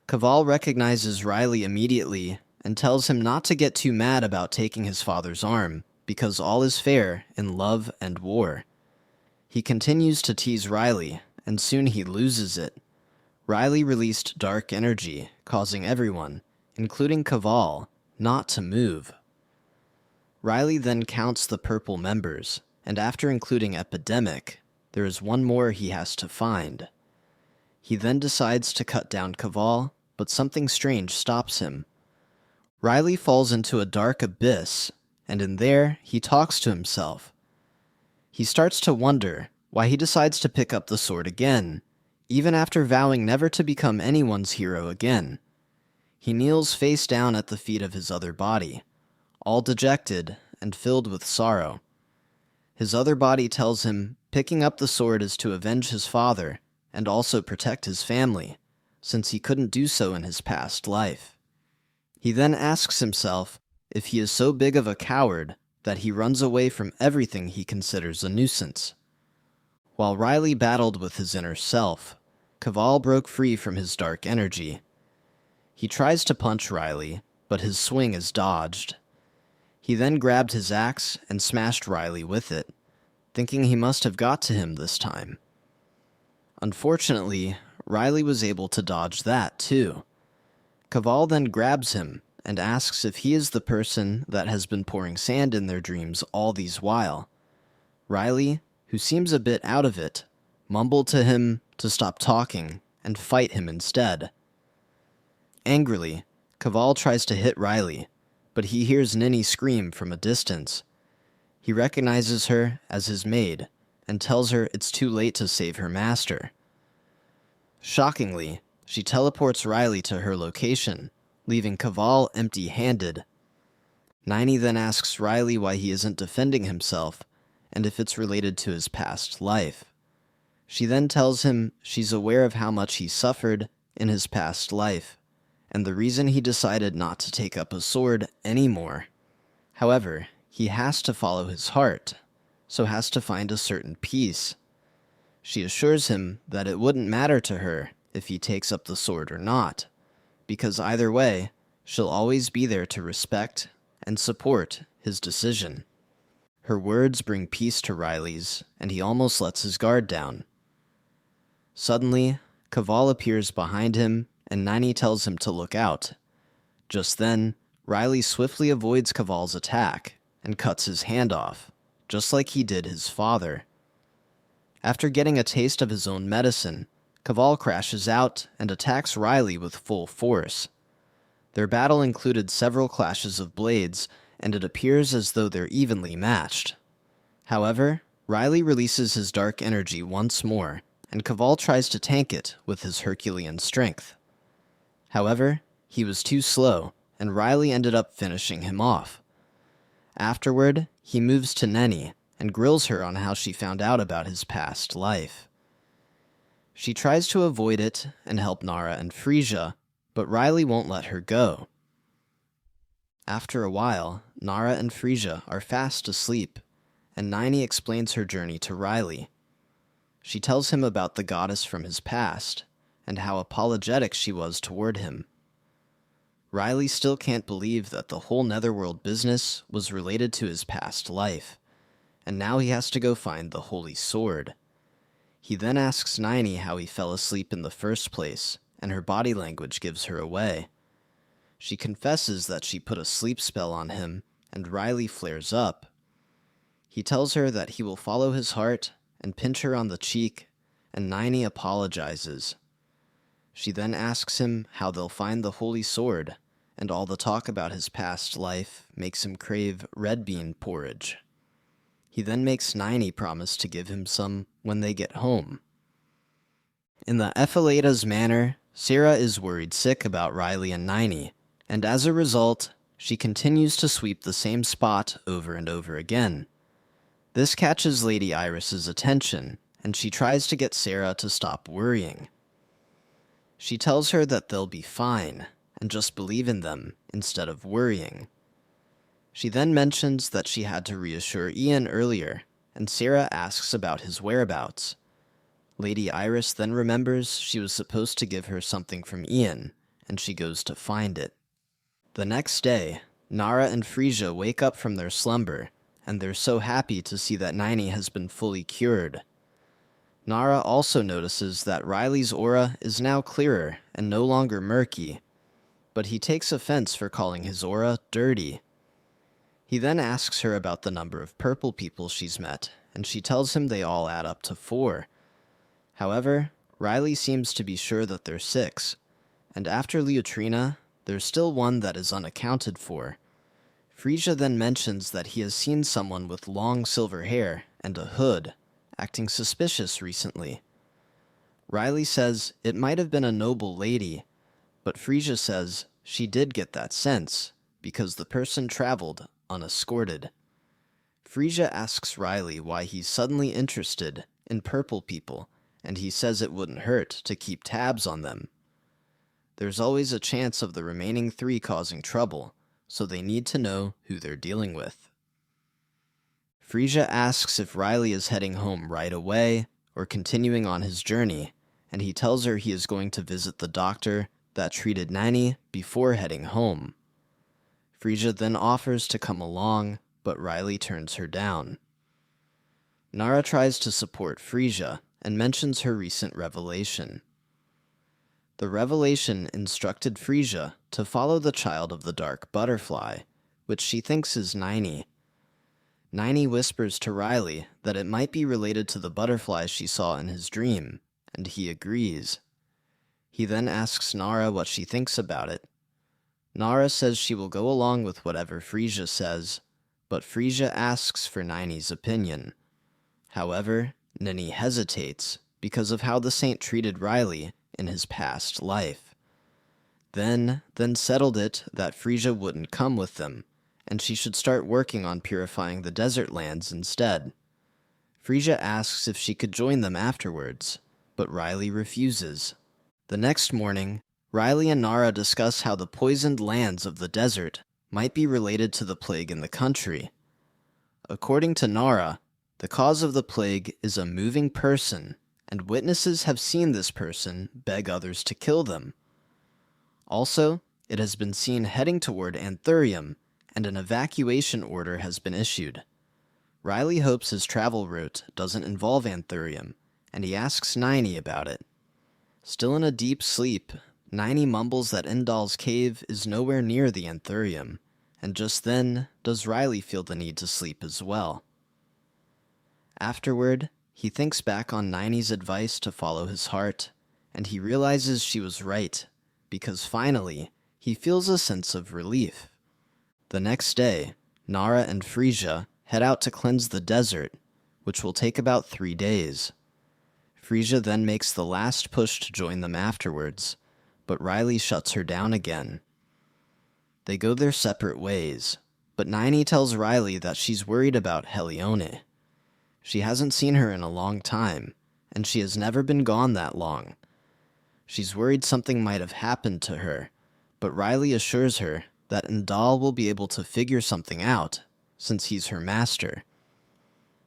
Kaval recognizes Riley immediately and tells him not to get too mad about taking his father's arm, because all is fair in love and war. He continues to tease Riley, and soon he loses it. Riley released dark energy, causing everyone, including Kaval, not to move. Riley then counts the purple members, and after including Epidemic, there is one more he has to find. He then decides to cut down Kaval, but something strange stops him. Riley falls into a dark abyss, and in there, he talks to himself. He starts to wonder why he decides to pick up the sword again, even after vowing never to become anyone's hero again. He kneels face down at the feet of his other body, all dejected and filled with sorrow. His other body tells him picking up the sword is to avenge his father and also protect his family, since he couldn't do so in his past life. He then asks himself if he is so big of a coward that he runs away from everything he considers a nuisance. While Riley battled with his inner self, Kaval broke free from his dark energy. He tries to punch Riley, but his swing is dodged. He then grabbed his axe and smashed Riley with it, thinking he must have got to him this time. Unfortunately, Riley was able to dodge that too. Kaval then grabs him and asks if he is the person that has been pouring sand in their dreams all these while. Riley, who seems a bit out of it, mumbled to him to stop talking and fight him instead. Angrily, Kaval tries to hit Riley, but he hears Nini scream from a distance. He recognizes her as his maid and tells her it's too late to save her master. Shockingly, she teleports Riley to her location, leaving Kaval empty-handed. Nini then asks Riley why he isn't defending himself, and if it's related to his past life. She then tells him she's aware of how much he suffered in his past life, and the reason he decided not to take up a sword anymore. However, he has to follow his heart, so has to find a certain peace. She assures him that it wouldn't matter to her if he takes up the sword or not, because either way, she'll always be there to respect and support his decision. Her words bring peace to Riley's, and he almost lets his guard down. Suddenly, Kaval appears behind him, and Nini tells him to look out. Just then, Riley swiftly avoids Kaval's attack and cuts his hand off, just like he did his father. After getting a taste of his own medicine, Kaval crashes out and attacks Riley with full force. Their battle included several clashes of blades, and it appears as though they're evenly matched. However, Riley releases his dark energy once more, and Kaval tries to tank it with his Herculean strength. However, he was too slow, and Riley ended up finishing him off. Afterward, he moves to Neni and grills her on how she found out about his past life. She tries to avoid it and help Nara and Frisia, but Riley won't let her go. After a while, Nara and Frisia are fast asleep, and Nini explains her journey to Riley. She tells him about the goddess from his past, and how apologetic she was toward him. Riley still can't believe that the whole Netherworld business was related to his past life, and now he has to go find the Holy Sword. He then asks Nini how he fell asleep in the first place, and her body language gives her away. She confesses that she put a sleep spell on him, and Riley flares up. He tells her that he will follow his heart and pinch her on the cheek, and Nini apologizes. She then asks him how they'll find the Holy Sword, and all the talk about his past life makes him crave red bean porridge. He then makes Nini promise to give him some when they get home. In the Ephialtes manor, Sarah is worried sick about Riley and Nini, and as a result, she continues to sweep the same spot over and over again. This catches Lady Iris's attention, and she tries to get Sarah to stop worrying. She tells her that they'll be fine, and just believe in them instead of worrying. She then mentions that she had to reassure Ian earlier, and Sarah asks about his whereabouts. Lady Iris then remembers she was supposed to give her something from Ian, and she goes to find it. The next day, Nara and Frisia wake up from their slumber, and they're so happy to see that Nini has been fully cured. Nara also notices that Riley's aura is now clearer and no longer murky, but he takes offense for calling his aura dirty. He then asks her about the number of purple people she's met, and she tells him they all add up to 4. However, Riley seems to be sure that there's 6, and after Leotrina, there's still one that is unaccounted for. Frisia then mentions that he has seen someone with long silver hair and a hood, acting suspicious recently. Riley says it might have been a noble lady, but Frisia says she did get that sense, because the person traveled unescorted. Frisia asks Riley why he's suddenly interested in purple people, and he says it wouldn't hurt to keep tabs on them. There's always a chance of the remaining 3 causing trouble, so they need to know who they're dealing with. Frisia asks if Riley is heading home right away or continuing on his journey, and he tells her he is going to visit the doctor that treated Nini before heading home. Frisia then offers to come along, but Riley turns her down. Nara tries to support Frisia and mentions her recent revelation. The revelation instructed Frisia to follow the child of the dark butterfly, which she thinks is Nini. Nini whispers to Riley that it might be related to the butterfly she saw in his dream, and he agrees. He then asks Nara what she thinks about it. Nara says she will go along with whatever Frisia says, but Frisia asks for Nini's opinion. However, Nini hesitates because of how the saint treated Riley in his past life. then settled it that Frisia wouldn't come with them, and she should start working on purifying the desert lands instead. Frisia asks if she could join them afterwards, but Riley refuses. The next morning, Riley and Nara discuss how the poisoned lands of the desert might be related to the plague in the country. According to Nara, the cause of the plague is a moving person, and witnesses have seen this person beg others to kill them. Also, it has been seen heading toward Anthurium, and an evacuation order has been issued. Riley hopes his travel route doesn't involve Anthurium, and he asks Niney about it. Still in a deep sleep, Niney mumbles that Indal's cave is nowhere near the Anthurium, and just then does Riley feel the need to sleep as well. Afterward, he thinks back on Niney's advice to follow his heart, and he realizes she was right, because finally, he feels a sense of relief. The next day, Nara and Frisia head out to cleanse the desert, which will take about 3 days. Frisia then makes the last push to join them afterwards, but Riley shuts her down again. They go their separate ways, but Niney tells Riley that she's worried about Helione. She hasn't seen her in a long time, and she has never been gone that long. She's worried something might have happened to her, but Riley assures her that Indal will be able to figure something out, since he's her master.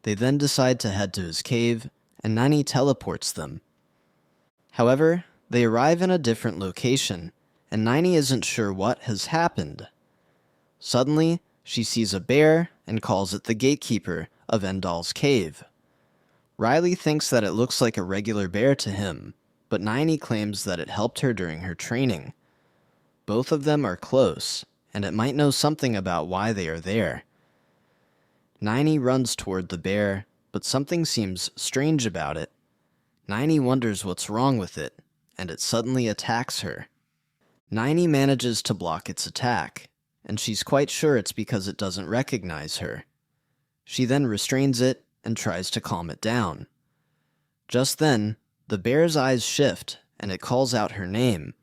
They then decide to head to his cave, and Niney teleports them. However, they arrive in a different location, and Niney isn't sure what has happened. Suddenly, she sees a bear and calls it the gatekeeper of Indal's cave. Riley thinks that it looks like a regular bear to him, but Niney claims that it helped her during her training. Both of them are close, and it might know something about why they are there. Niney runs toward the bear, but something seems strange about it. Niney wonders what's wrong with it, and it suddenly attacks her. Niney manages to block its attack, and she's quite sure it's because it doesn't recognize her. She then restrains it and tries to calm it down. Just then, the bear's eyes shift, and it calls out her name.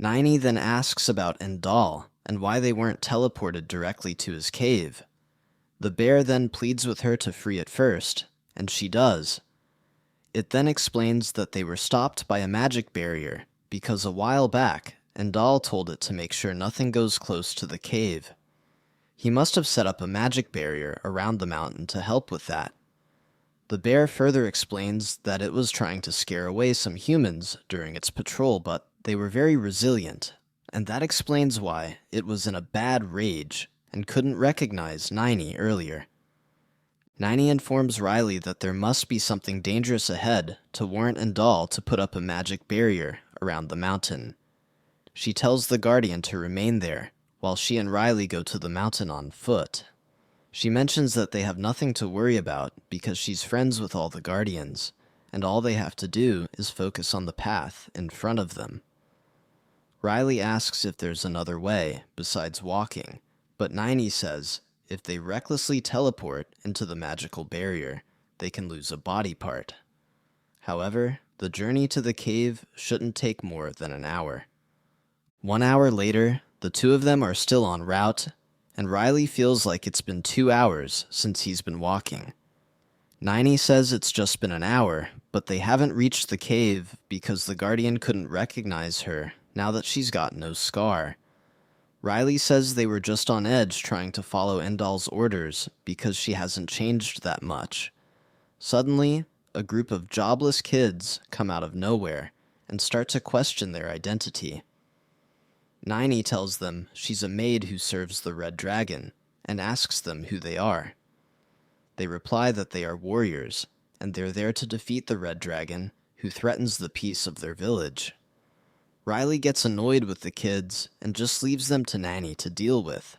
Niney then asks about Indal and why they weren't teleported directly to his cave. The bear then pleads with her to free it first, and she does. It then explains that they were stopped by a magic barrier because a while back, Indal told it to make sure nothing goes close to the cave. He must have set up a magic barrier around the mountain to help with that. The bear further explains that it was trying to scare away some humans during its patrol, but they were very resilient, and that explains why it was in a bad rage and couldn't recognize Niney earlier. Niney informs Riley that there must be something dangerous ahead to warrant Indal to put up a magic barrier around the mountain. She tells the Guardian to remain there, while she and Riley go to the mountain on foot. She mentions that they have nothing to worry about because she's friends with all the Guardians, and all they have to do is focus on the path in front of them. Riley asks if there's another way besides walking, but Niney says if they recklessly teleport into the magical barrier, they can lose a body part. However, the journey to the cave shouldn't take more than an hour. 1 hour later, the two of them are still en route, and Riley feels like it's been 2 hours since he's been walking. Niney says it's just been an hour, but they haven't reached the cave because the Guardian couldn't recognize her now that she's got no scar. Riley says they were just on edge trying to follow Indal's orders because she hasn't changed that much. Suddenly, a group of jobless kids come out of nowhere and start to question their identity. Niney tells them she's a maid who serves the Red Dragon and asks them who they are. They reply that they are warriors, and they're there to defeat the Red Dragon, who threatens the peace of their village. Riley gets annoyed with the kids and just leaves them to Niney to deal with.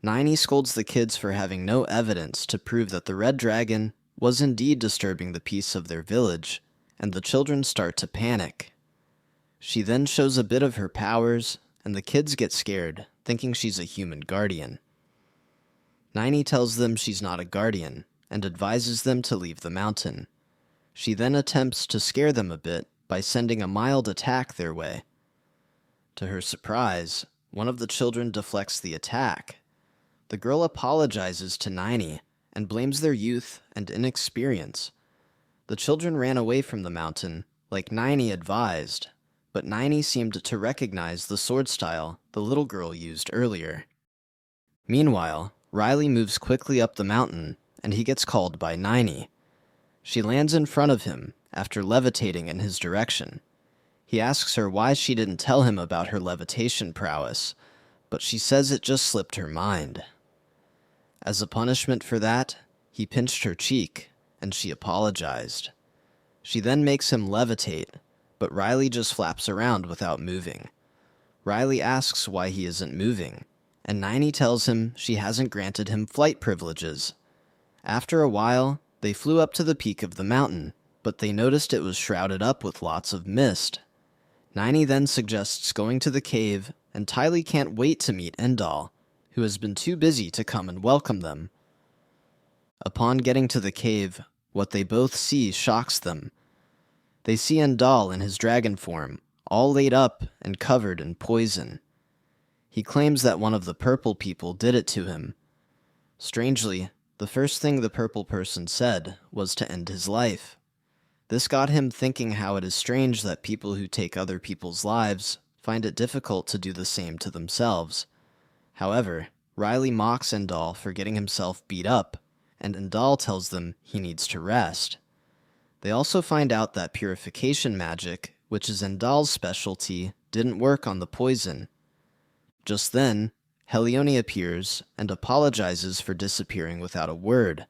Niney scolds the kids for having no evidence to prove that the Red Dragon was indeed disturbing the peace of their village, and the children start to panic. She then shows a bit of her powers, and the kids get scared, thinking she's a human guardian. Niney tells them she's not a guardian, and advises them to leave the mountain. She then attempts to scare them a bit by sending a mild attack their way. To her surprise, one of the children deflects the attack. The girl apologizes to Nini and blames their youth and inexperience. The children ran away from the mountain, like Nini advised, but Nini seemed to recognize the sword style the little girl used earlier. Meanwhile, Riley moves quickly up the mountain, and he gets called by Nini. She lands in front of him after levitating in his direction. He asks her why she didn't tell him about her levitation prowess, but she says it just slipped her mind. As a punishment for that, he pinched her cheek, and she apologized. She then makes him levitate, but Riley just flaps around without moving. Riley asks why he isn't moving, and Nini tells him she hasn't granted him flight privileges. After a while, they flew up to the peak of the mountain, but they noticed it was shrouded up with lots of mist. Nini then suggests going to the cave, and Tylee can't wait to meet Endal, who has been too busy to come and welcome them. Upon getting to the cave, what they both see shocks them. They see Endal in his dragon form, all laid up and covered in poison. He claims that one of the purple people did it to him. Strangely, the first thing the purple person said was to end his life. This got him thinking how it is strange that people who take other people's lives find it difficult to do the same to themselves. However, Riley mocks Endal for getting himself beat up, and Endal tells them he needs to rest. They also find out that purification magic, which is Endal's specialty, didn't work on the poison. Just then, Helione appears and apologizes for disappearing without a word.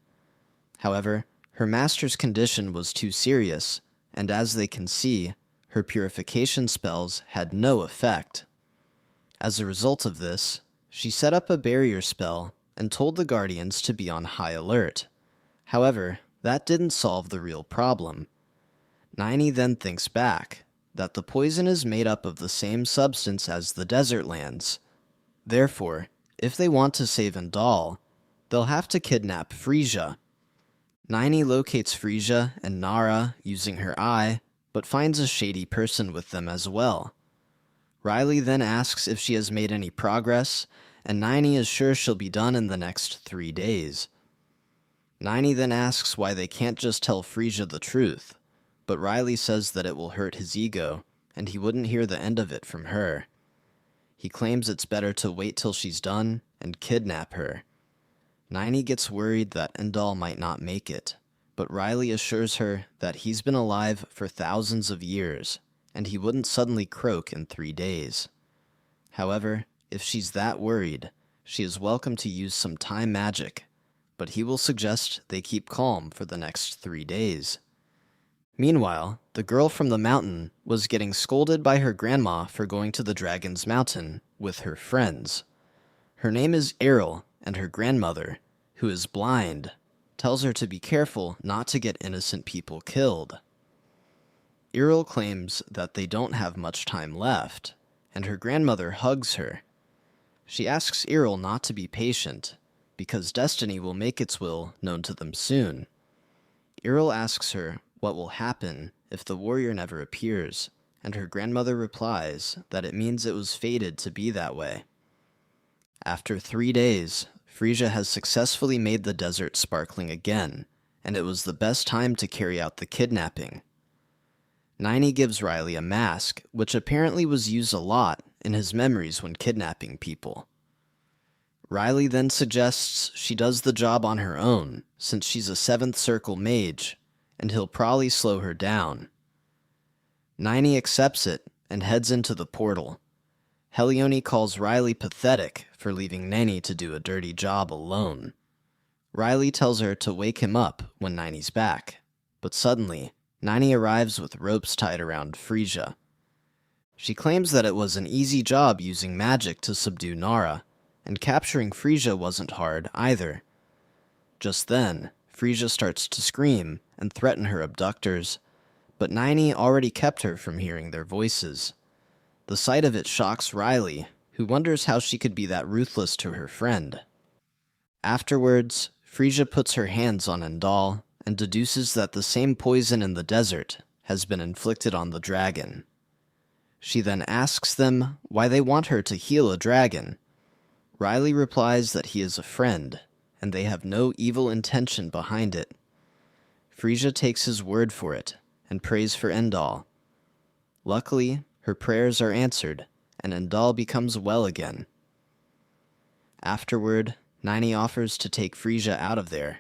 However, her master's condition was too serious, and as they can see, her purification spells had no effect. As a result of this, she set up a barrier spell and told the Guardians to be on high alert. However, that didn't solve the real problem. Nini then thinks back, that the poison is made up of the same substance as the desert lands. Therefore, if they want to save Endal, they'll have to kidnap Frisia. Nini locates Frisia and Nara using her eye, but finds a shady person with them as well. Riley then asks if she has made any progress, and Nini is sure she'll be done in the next 3 days. Nini then asks why they can't just tell Frisia the truth, but Riley says that it will hurt his ego, and he wouldn't hear the end of it from her. He claims it's better to wait till she's done and kidnap her. Nini gets worried that Endal might not make it, but Riley assures her that he's been alive for thousands of years, and he wouldn't suddenly croak in 3 days. However, if she's that worried, she is welcome to use some time magic, but he will suggest they keep calm for the next 3 days. Meanwhile, the girl from the mountain was getting scolded by her grandma for going to the Dragon's Mountain with her friends. Her name is Errol, and her grandmother, who is blind, tells her to be careful not to get innocent people killed. Errol claims that they don't have much time left, and her grandmother hugs her. She asks Errol not to be patient, because destiny will make its will known to them soon. Errol asks her what will happen if the warrior never appears, and her grandmother replies that it means it was fated to be that way. After 3 days, Frisia has successfully made the desert sparkling again, and it was the best time to carry out the kidnapping. Nini gives Riley a mask, which apparently was used a lot in his memories when kidnapping people. Riley then suggests she does the job on her own, since she's a 7th Circle mage, and he'll probably slow her down. Nini accepts it and heads into the portal. Helione calls Riley pathetic for leaving Nini to do a dirty job alone. Riley tells her to wake him up when Nini's back, but suddenly, Nini arrives with ropes tied around Frisia. She claims that it was an easy job using magic to subdue Nara, and capturing Frisia wasn't hard either. Just then, Frisia starts to scream and threaten her abductors, but Nini already kept her from hearing their voices. The sight of it shocks Riley, who wonders how she could be that ruthless to her friend. Afterwards, Frisia puts her hands on Endal and deduces that the same poison in the desert has been inflicted on the dragon. She then asks them why they want her to heal a dragon. Riley replies that he is a friend, and they have no evil intention behind it. Frisia takes his word for it, and prays for Endal. Luckily, her prayers are answered, and Endal becomes well again. Afterward, Nini offers to take Frisia out of there,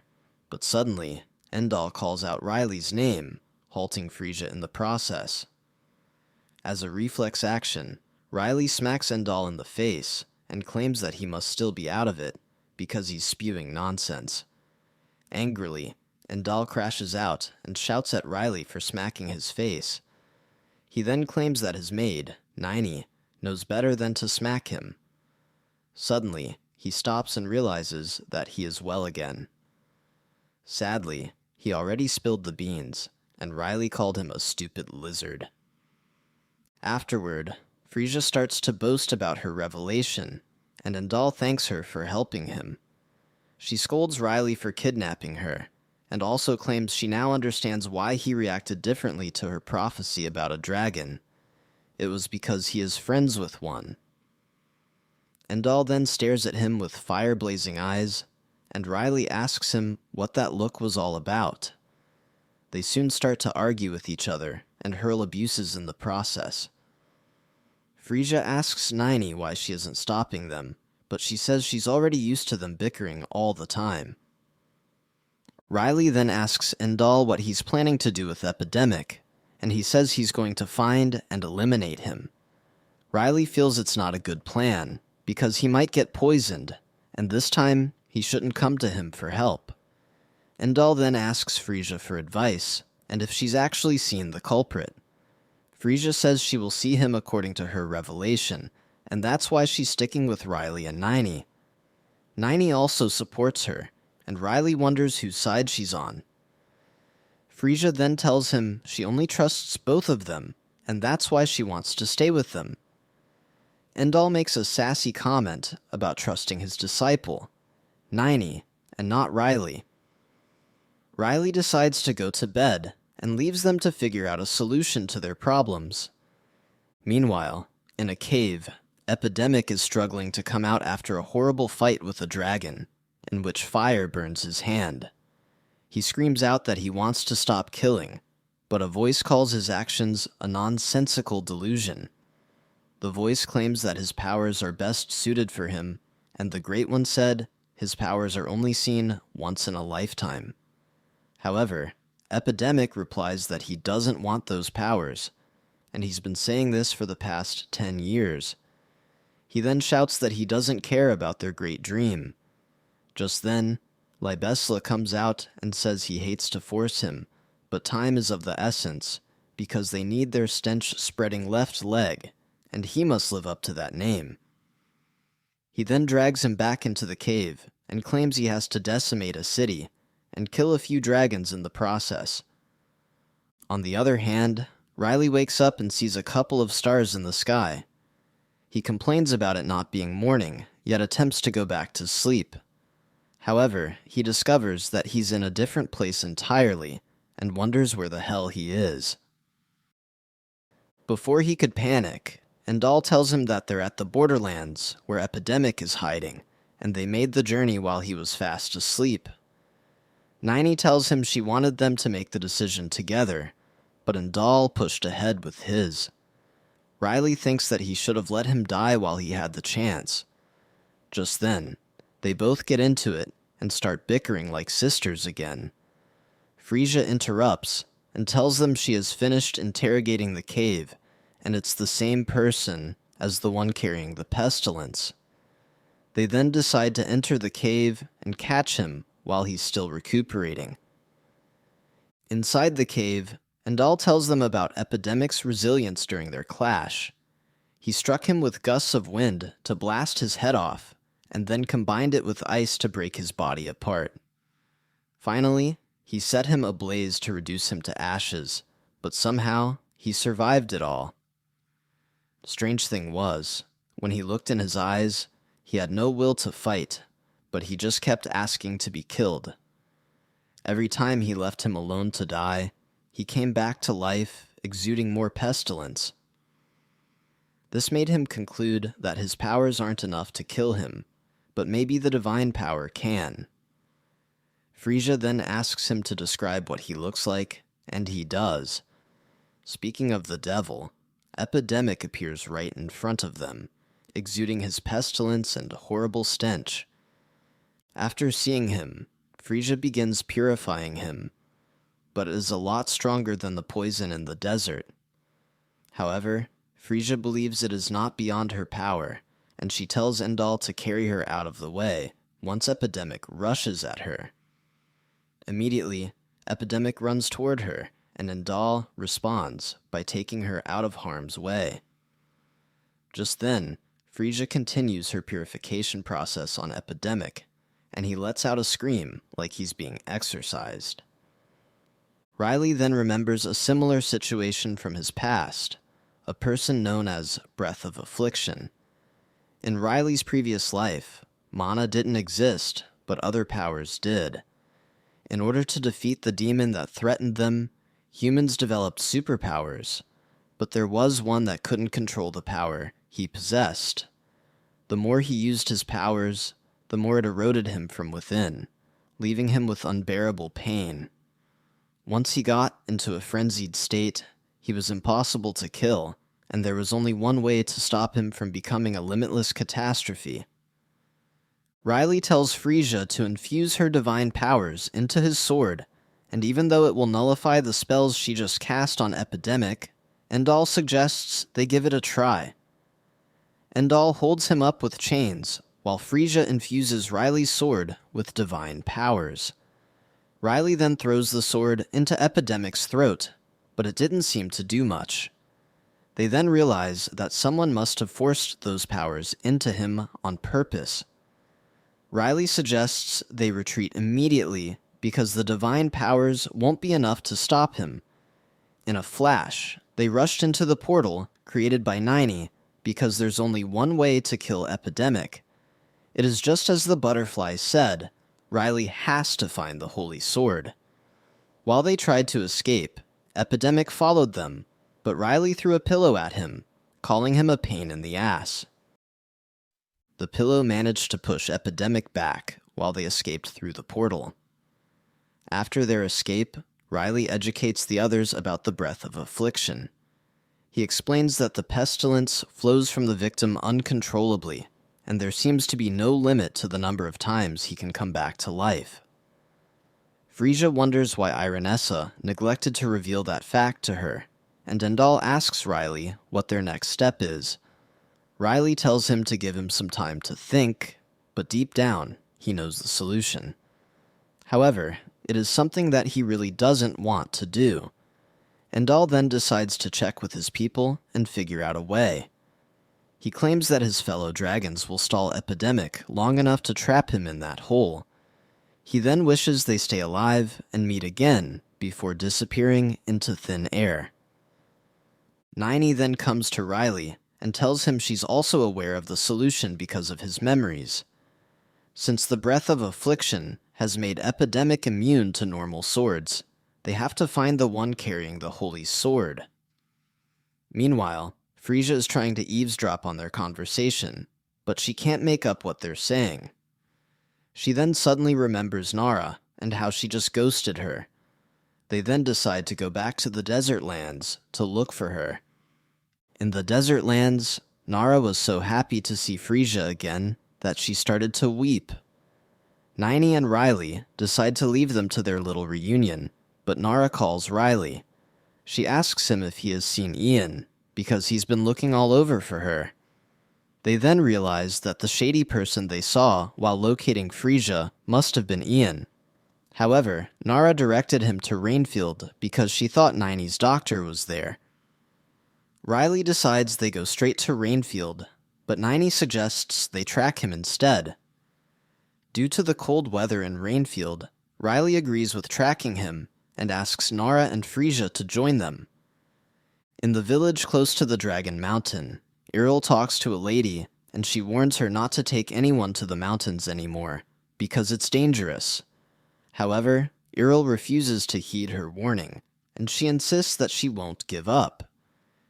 but suddenly, Endal calls out Riley's name, halting Frisia in the process. As a reflex action, Riley smacks Endal in the face and claims that he must still be out of it because he's spewing nonsense. Angrily, Endal crashes out and shouts at Riley for smacking his face. He then claims that his maid, Nini, knows better than to smack him. Suddenly, he stops and realizes that he is well again. Sadly, he already spilled the beans, and Riley called him a stupid lizard. Afterward, Frisia starts to boast about her revelation, and Endal thanks her for helping him. She scolds Riley for kidnapping her, and also claims she now understands why he reacted differently to her prophecy about a dragon. It was because he is friends with one. Endal then stares at him with fire-blazing eyes, and Riley asks him what that look was all about. They soon start to argue with each other and hurl abuses in the process. Frisia asks Nini why she isn't stopping them, but she says she's already used to them bickering all the time. Riley then asks Endal what he's planning to do with Epidemic, and he says he's going to find and eliminate him. Riley feels it's not a good plan, because he might get poisoned, and this time he shouldn't come to him for help. Endal then asks Frisia for advice, and if she's actually seen the culprit. Frisia says she will see him according to her revelation, and that's why she's sticking with Riley and Nini. Nini also supports her, and Riley wonders whose side she's on. Frisia then tells him she only trusts both of them, and that's why she wants to stay with them. Endal makes a sassy comment about trusting his disciple, Nini, and not Riley. Riley decides to go to bed, and leaves them to figure out a solution to their problems. Meanwhile, in a cave, Epidemic is struggling to come out after a horrible fight with a dragon, in which fire burns his hand. He screams out that he wants to stop killing, but a voice calls his actions a nonsensical delusion. The voice claims that his powers are best suited for him, and the Great One said his powers are only seen once in a lifetime. However, Epidemic replies that he doesn't want those powers, and he's been saying this for the past 10 years. He then shouts that he doesn't care about their great dream. Just then, Libesla comes out and says he hates to force him, but time is of the essence, because they need their stench-spreading left leg, and he must live up to that name. He then drags him back into the cave, and claims he has to decimate a city, and kill a few dragons in the process. On the other hand, Riley wakes up and sees a couple of stars in the sky. He complains about it not being morning, yet attempts to go back to sleep. However, he discovers that he's in a different place entirely, and wonders where the hell he is. Before he could panic, Endal tells him that they're at the borderlands, where Epidemic is hiding, and they made the journey while he was fast asleep. Nini tells him she wanted them to make the decision together, but Endal pushed ahead with his. Riley thinks that he should have let him die while he had the chance. Just then, they both get into it and start bickering like sisters again. Frisia interrupts and tells them she has finished interrogating the cave, and it's the same person as the one carrying the pestilence. They then decide to enter the cave and catch him while he's still recuperating. Inside the cave, Endal tells them about Epidemic's resilience during their clash. He struck him with gusts of wind to blast his head off, and then combined it with ice to break his body apart. Finally, he set him ablaze to reduce him to ashes, but somehow he survived it all. Strange thing was, when he looked in his eyes, he had no will to fight, but he just kept asking to be killed. Every time he left him alone to die, he came back to life, exuding more pestilence. This made him conclude that his powers aren't enough to kill him, but maybe the divine power can. Frisia then asks him to describe what he looks like, and he does. Speaking of the devil, Epidemic appears right in front of them, exuding his pestilence and horrible stench. After seeing him, Frisia begins purifying him, but is a lot stronger than the poison in the desert. However, Frisia believes it is not beyond her power, and she tells Endal to carry her out of the way once Epidemic rushes at her. Immediately, Epidemic runs toward her, and Endal responds by taking her out of harm's way. Just then, Frisia continues her purification process on Epidemic, and he lets out a scream like he's being exorcised. Riley then remembers a similar situation from his past, a person known as Breath of Affliction. In Riley's previous life, mana didn't exist, but other powers did. In order to defeat the demon that threatened them, humans developed superpowers, but there was one that couldn't control the power he possessed. The more he used his powers, the more it eroded him from within, leaving him with unbearable pain. Once he got into a frenzied state, he was impossible to kill, and there was only one way to stop him from becoming a limitless catastrophe. Riley tells Frisia to infuse her divine powers into his sword, and even though it will nullify the spells she just cast on Epidemic, Endal suggests they give it a try. Endal holds him up with chains, while Frisia infuses Riley's sword with divine powers. Riley then throws the sword into Epidemic's throat, but it didn't seem to do much. They then realize that someone must have forced those powers into him on purpose. Riley suggests they retreat immediately because the divine powers won't be enough to stop him. In a flash, they rushed into the portal created by Nini because there's only one way to kill Epidemic. It is just as the butterfly said, Riley has to find the holy sword. While they tried to escape, Epidemic followed them, but Riley threw a pillow at him, calling him a pain in the ass. The pillow managed to push Epidemic back while they escaped through the portal. After their escape, Riley educates the others about the Breath of Affliction. He explains that the pestilence flows from the victim uncontrollably, and there seems to be no limit to the number of times he can come back to life. Frisia wonders why Ironessa neglected to reveal that fact to her, and Endal asks Riley what their next step is. Riley tells him to give him some time to think, but deep down, he knows the solution. However, it is something that he really doesn't want to do. Endal then decides to check with his people and figure out a way. He claims that his fellow dragons will stall Epidemic long enough to trap him in that hole. He then wishes they stay alive and meet again before disappearing into thin air. Nini then comes to Riley and tells him she's also aware of the solution because of his memories. Since the Breath of Affliction has made Epidemic immune to normal swords, they have to find the one carrying the holy sword. Meanwhile, Frisia is trying to eavesdrop on their conversation, but she can't make up what they're saying. She then suddenly remembers Nara and how she just ghosted her. They then decide to go back to the desert lands to look for her. In the desert lands, Nara was so happy to see Frisia again that she started to weep. Nini and Riley decide to leave them to their little reunion, but Nara calls Riley. She asks him if he has seen Ian, because he's been looking all over for her. They then realize that the shady person they saw while locating Frisia must have been Ian. However, Nara directed him to Rainfield because she thought Nini's doctor was there. Riley decides they go straight to Rainfield, but Nini suggests they track him instead. Due to the cold weather in Rainfield, Riley agrees with tracking him and asks Nara and Frisia to join them. In the village close to the Dragon Mountain, Earl talks to a lady, and she warns her not to take anyone to the mountains anymore, because it's dangerous. However, Earl refuses to heed her warning, and she insists that she won't give up.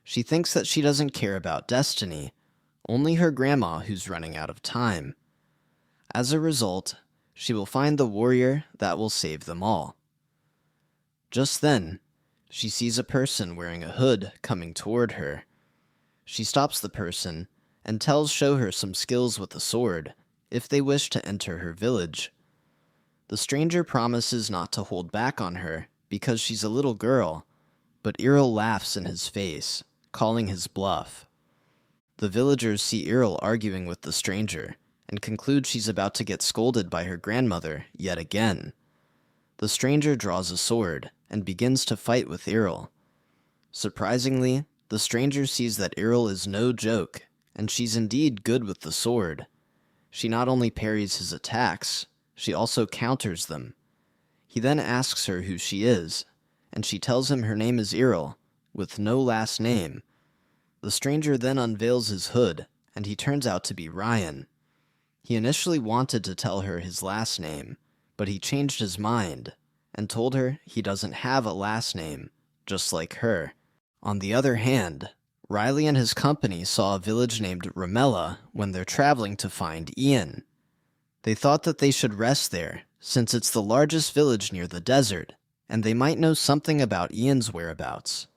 She thinks that she doesn't care about destiny, only her grandma who's running out of time. As a result, she will find the warrior that will save them all. Just then, she sees a person wearing a hood coming toward her. She stops the person and tells show her some skills with a sword if they wish to enter her village. The stranger promises not to hold back on her because she's a little girl, but Earl laughs in his face, calling his bluff. The villagers see Earl arguing with the stranger and conclude she's about to get scolded by her grandmother yet again. The stranger draws a sword and begins to fight with Earl. Surprisingly, the stranger sees that Earl is no joke, and she's indeed good with the sword. She not only parries his attacks, she also counters them. He then asks her who she is, and she tells him her name is Earl, with no last name. The stranger then unveils his hood, and he turns out to be Ryan. He initially wanted to tell her his last name, but he changed his mind and told her he doesn't have a last name, just like her. On the other hand, Riley and his company saw a village named Ramella when they're traveling to find Ian. They thought that they should rest there, since it's the largest village near the desert, and they might know something about Ian's whereabouts.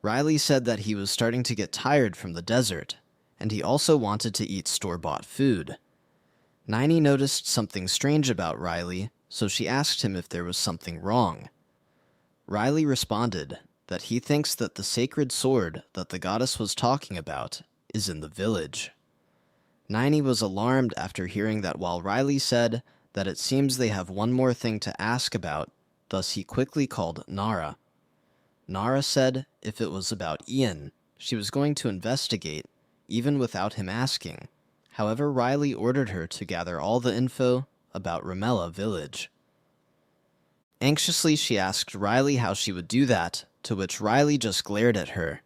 Riley said that he was starting to get tired from the desert, and he also wanted to eat store-bought food. Niney noticed something strange about Riley, so she asked him if there was something wrong. Riley responded that he thinks that the sacred sword that the goddess was talking about is in the village. Niney was alarmed after hearing that, while Riley said that it seems they have one more thing to ask about, thus he quickly called Nara. Nara said if it was about Ian, she was going to investigate, even without him asking. However, Riley ordered her to gather all the info about Ramella Village. Anxiously, she asked Riley how she would do that, to which Riley just glared at her.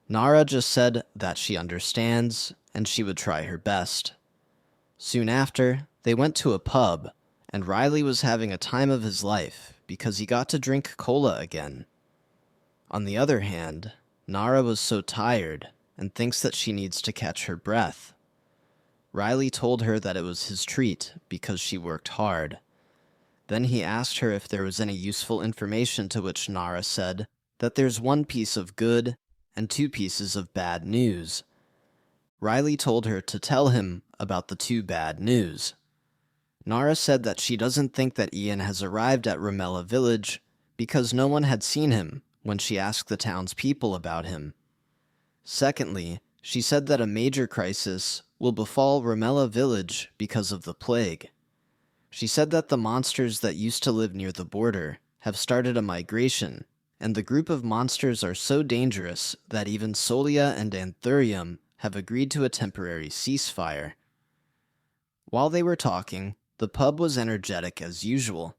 Nara just said that she understands, and she would try her best. Soon after, they went to a pub, and Riley was having a time of his life because he got to drink cola again. On the other hand, Nara was so tired and thinks that she needs to catch her breath. Riley told her that it was his treat because she worked hard. Then he asked her if there was any useful information, to which Nara said that there's one piece of good and 2 pieces of bad news. Riley told her to tell him about the 2 bad news. Nara said that she doesn't think that Ian has arrived at Ramella Village because no one had seen him when she asked the townspeople about him. Secondly, she said that a major crisis will befall Ramella Village because of the plague. She said that the monsters that used to live near the border have started a migration, and the group of monsters are so dangerous that even Solia and Anthurium have agreed to a temporary ceasefire. While they were talking, the pub was energetic as usual.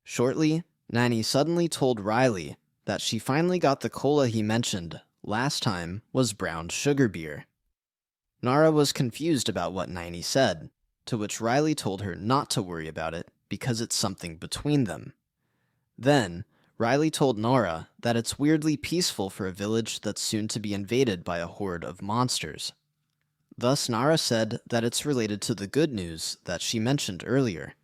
Shortly, Nanny suddenly told Riley that she finally got the cola he mentioned last time was brown sugar beer. Nara was confused about what Niney said, to which Riley told her not to worry about it because it's something between them. Then, Riley told Nara that it's weirdly peaceful for a village that's soon to be invaded by a horde of monsters. Thus, Nara said that it's related to the good news that she mentioned earlier.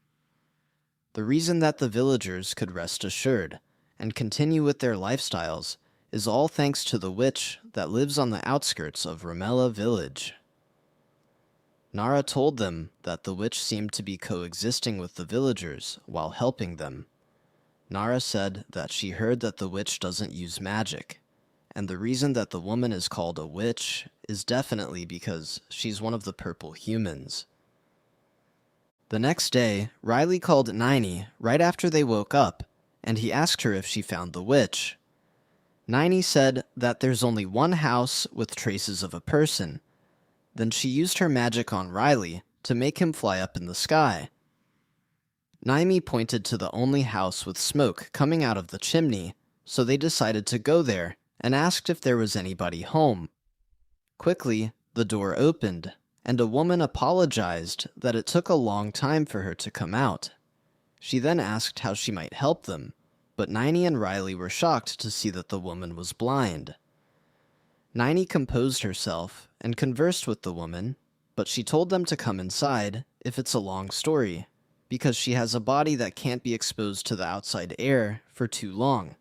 The reason that the villagers could rest assured and continue with their lifestyles is all thanks to the witch that lives on the outskirts of Ramella Village. Nara told them that the witch seemed to be coexisting with the villagers while helping them. Nara said that she heard that the witch doesn't use magic, and the reason that the woman is called a witch is definitely because she's one of the purple humans. The next day, Riley called Niney right after they woke up, and he asked her if she found the witch. Niney said that there's only one house with traces of a person. Then she used her magic on Riley to make him fly up in the sky. Naimi pointed to the only house with smoke coming out of the chimney, so they decided to go there and asked if there was anybody home. Quickly, the door opened, and a woman apologized that it took a long time for her to come out. She then asked how she might help them, but Niney and Riley were shocked to see that the woman was blind. Nini composed herself and conversed with the woman, but she told them to come inside if it's a long story, because she has a body that can't be exposed to the outside air for too long.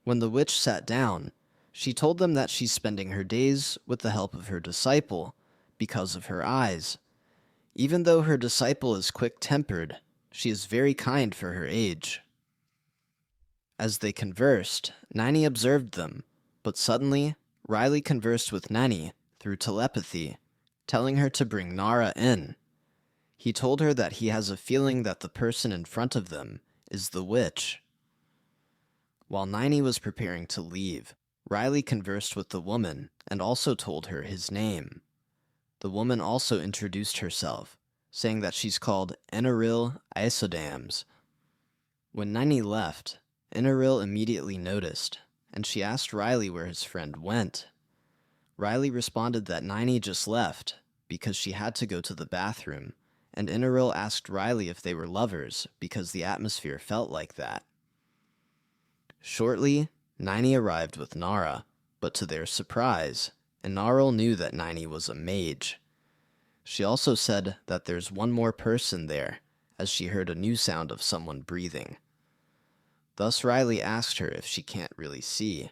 When the witch sat down, she told them that she's spending her days with the help of her disciple because of her eyes. Even though her disciple is quick-tempered, she is very kind for her age. As they conversed, Nini observed them, but suddenly, Riley conversed with Nini through telepathy, telling her to bring Nara in. He told her that he has a feeling that the person in front of them is the witch. While Nini was preparing to leave, Riley conversed with the woman and also told her his name. The woman also introduced herself, saying that she's called Enaril Isodams. When Nini left, Enaril immediately noticed, and she asked Riley where his friend went. Riley responded that Nini just left because she had to go to the bathroom, and Enaril asked Riley if they were lovers because the atmosphere felt like that. Shortly, Nini arrived with Nara, but to their surprise, Enaril knew that Nini was a mage. She also said that there's one more person there, as she heard a new sound of someone breathing. Thus Riley asked her if she can't really see.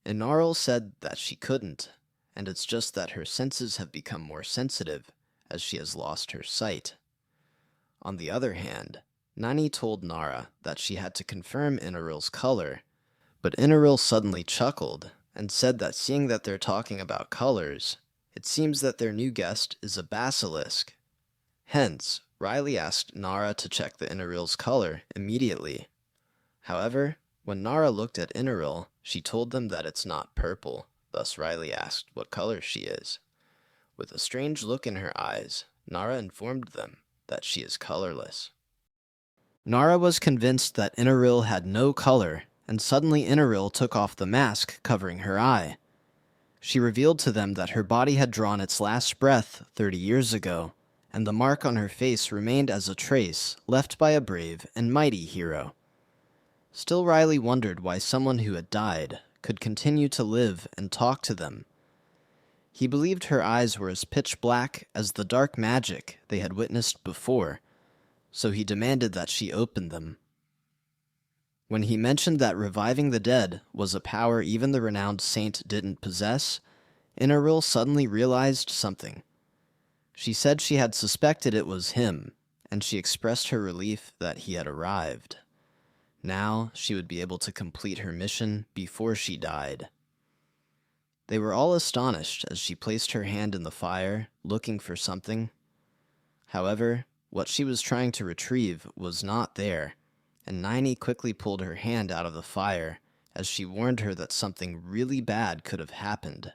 Enaril said that she couldn't, and it's just that her senses have become more sensitive as she has lost her sight. On the other hand, Nini told Nara that she had to confirm Inaril's color, but Enaril suddenly chuckled and said that seeing that they're talking about colors, it seems that their new guest is a basilisk. Hence, Riley asked Nara to check the Inaril's color immediately. However, when Nara looked at Enaril, she told them that it's not purple, thus Riley asked what color she is. With a strange look in her eyes, Nara informed them that she is colorless. Nara was convinced that Enaril had no color, and suddenly Enaril took off the mask covering her eye. She revealed to them that her body had drawn its last breath 30 years ago, and the mark on her face remained as a trace left by a brave and mighty hero. Still, Riley wondered why someone who had died could continue to live and talk to them. He believed her eyes were as pitch black as the dark magic they had witnessed before, so he demanded that she open them. When he mentioned that reviving the dead was a power even the renowned saint didn't possess, Enaril suddenly realized something. She said she had suspected it was him, and she expressed her relief that he had arrived. Now she would be able to complete her mission before she died. They were all astonished as she placed her hand in the fire, looking for something. However, what she was trying to retrieve was not there, and Nini quickly pulled her hand out of the fire as she warned her that something really bad could have happened.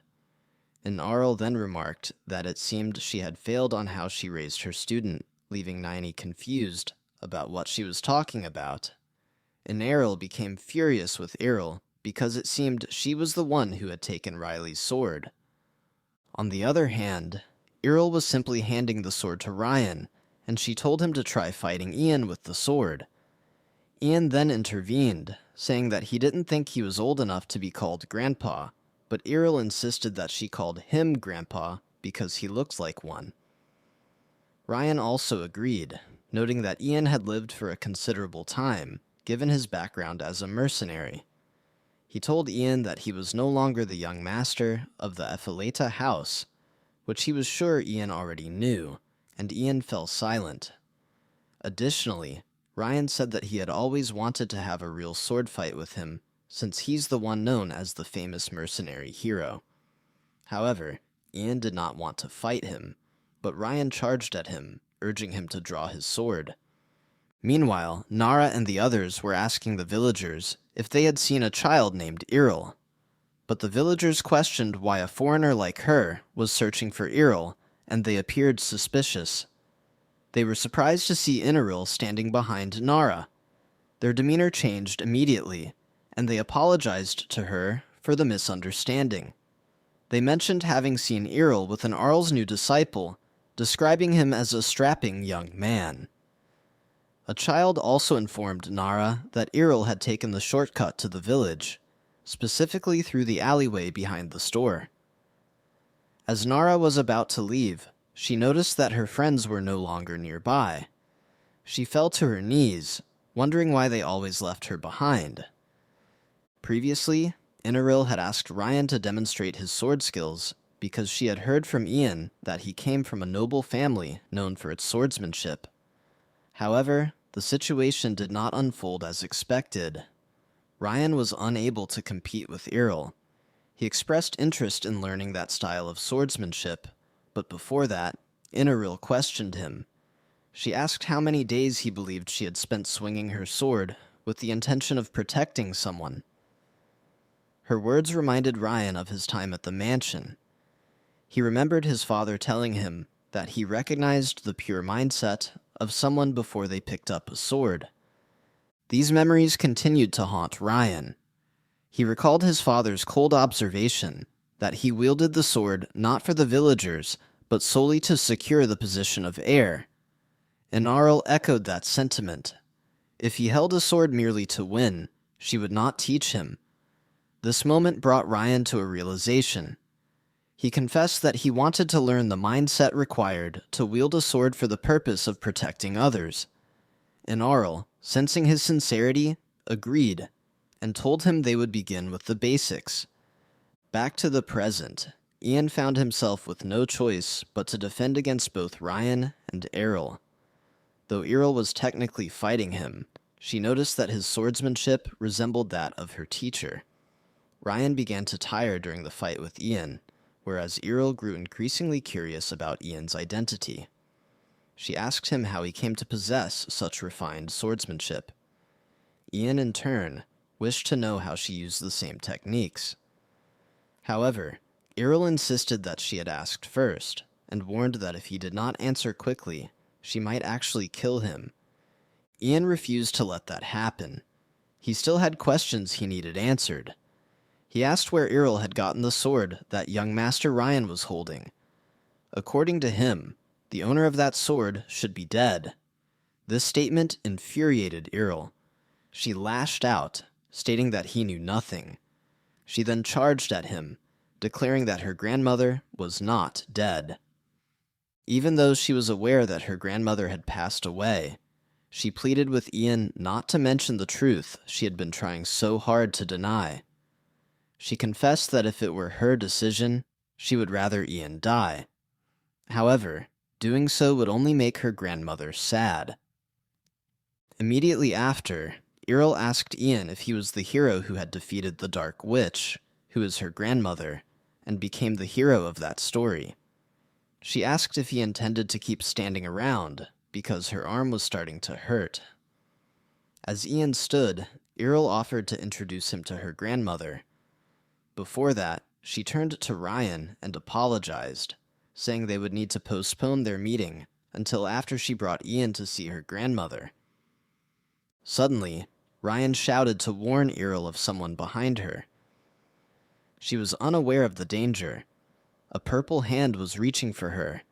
Enaril then remarked that it seemed she had failed on how she raised her student, leaving Nini confused about what she was talking about. Enaril became furious with Iril because it seemed she was the one who had taken Riley's sword. On the other hand, Iril was simply handing the sword to Ryan, and she told him to try fighting Ian with the sword. Ian then intervened, saying that he didn't think he was old enough to be called Grandpa, but Iril insisted that she called him Grandpa because he looked like one. Ryan also agreed, noting that Ian had lived for a considerable time, given his background as a mercenary. He told Ian that he was no longer the young master of the Epheleta house, which he was sure Ian already knew, and Ian fell silent. Additionally, Ryan said that he had always wanted to have a real sword fight with him, since he's the one known as the famous mercenary hero. However, Ian did not want to fight him, but Ryan charged at him, urging him to draw his sword. Meanwhile, Nara and the others were asking the villagers if they had seen a child named Iril, but the villagers questioned why a foreigner like her was searching for Iril, and they appeared suspicious. They were surprised to see Enaril standing behind Nara. Their demeanor changed immediately, and they apologized to her for the misunderstanding. They mentioned having seen Iril with an Arl's new disciple, describing him as a strapping young man. A child also informed Nara that Iril had taken the shortcut to the village, specifically through the alleyway behind the store. As Nara was about to leave, she noticed that her friends were no longer nearby. She fell to her knees, wondering why they always left her behind. Previously, Inaril had asked Ryan to demonstrate his sword skills because she had heard from Ian that he came from a noble family known for its swordsmanship. However, the situation did not unfold as expected. Ryan was unable to compete with Iril. He expressed interest in learning that style of swordsmanship, but before that, Inaril questioned him. She asked how many days he believed she had spent swinging her sword with the intention of protecting someone. Her words reminded Ryan of his time at the mansion. He remembered his father telling him that he recognized the pure mindset of someone before they picked up a sword. These memories continued to haunt Ryan. He recalled his father's cold observation that he wielded the sword not for the villagers, but solely to secure the position of heir. Inaril echoed that sentiment. If he held a sword merely to win, she would not teach him. This moment brought Ryan to a realization. He confessed that he wanted to learn the mindset required to wield a sword for the purpose of protecting others. Inaril, sensing his sincerity, agreed, and told him they would begin with the basics. Back to the present, Ian found himself with no choice but to defend against both Ryan and Errol. Though Errol was technically fighting him, she noticed that his swordsmanship resembled that of her teacher. Ryan began to tire during the fight with Ian, whereas Errol grew increasingly curious about Ian's identity. She asked him how he came to possess such refined swordsmanship. Ian, in turn, wished to know how she used the same techniques. However, Errol insisted that she had asked first, and warned that if he did not answer quickly, she might actually kill him. Ian refused to let that happen. He still had questions he needed answered. He asked where Errol had gotten the sword that young Master Ryan was holding. According to him, the owner of that sword should be dead. This statement infuriated Errol. She lashed out, stating that he knew nothing. She then charged at him, declaring that her grandmother was not dead. Even though she was aware that her grandmother had passed away, she pleaded with Ian not to mention the truth she had been trying so hard to deny. She confessed that if it were her decision, she would rather Ian die. However, doing so would only make her grandmother sad. Immediately after, Errol asked Ian if he was the hero who had defeated the Dark Witch, who is her grandmother, and became the hero of that story. She asked if he intended to keep standing around, because her arm was starting to hurt. As Ian stood, Errol offered to introduce him to her grandmother. Before that, she turned to Ryan and apologized, saying they would need to postpone their meeting until after she brought Ian to see her grandmother. Suddenly, Ryan shouted to warn Errol of someone behind her. She was unaware of the danger. A purple hand was reaching for her.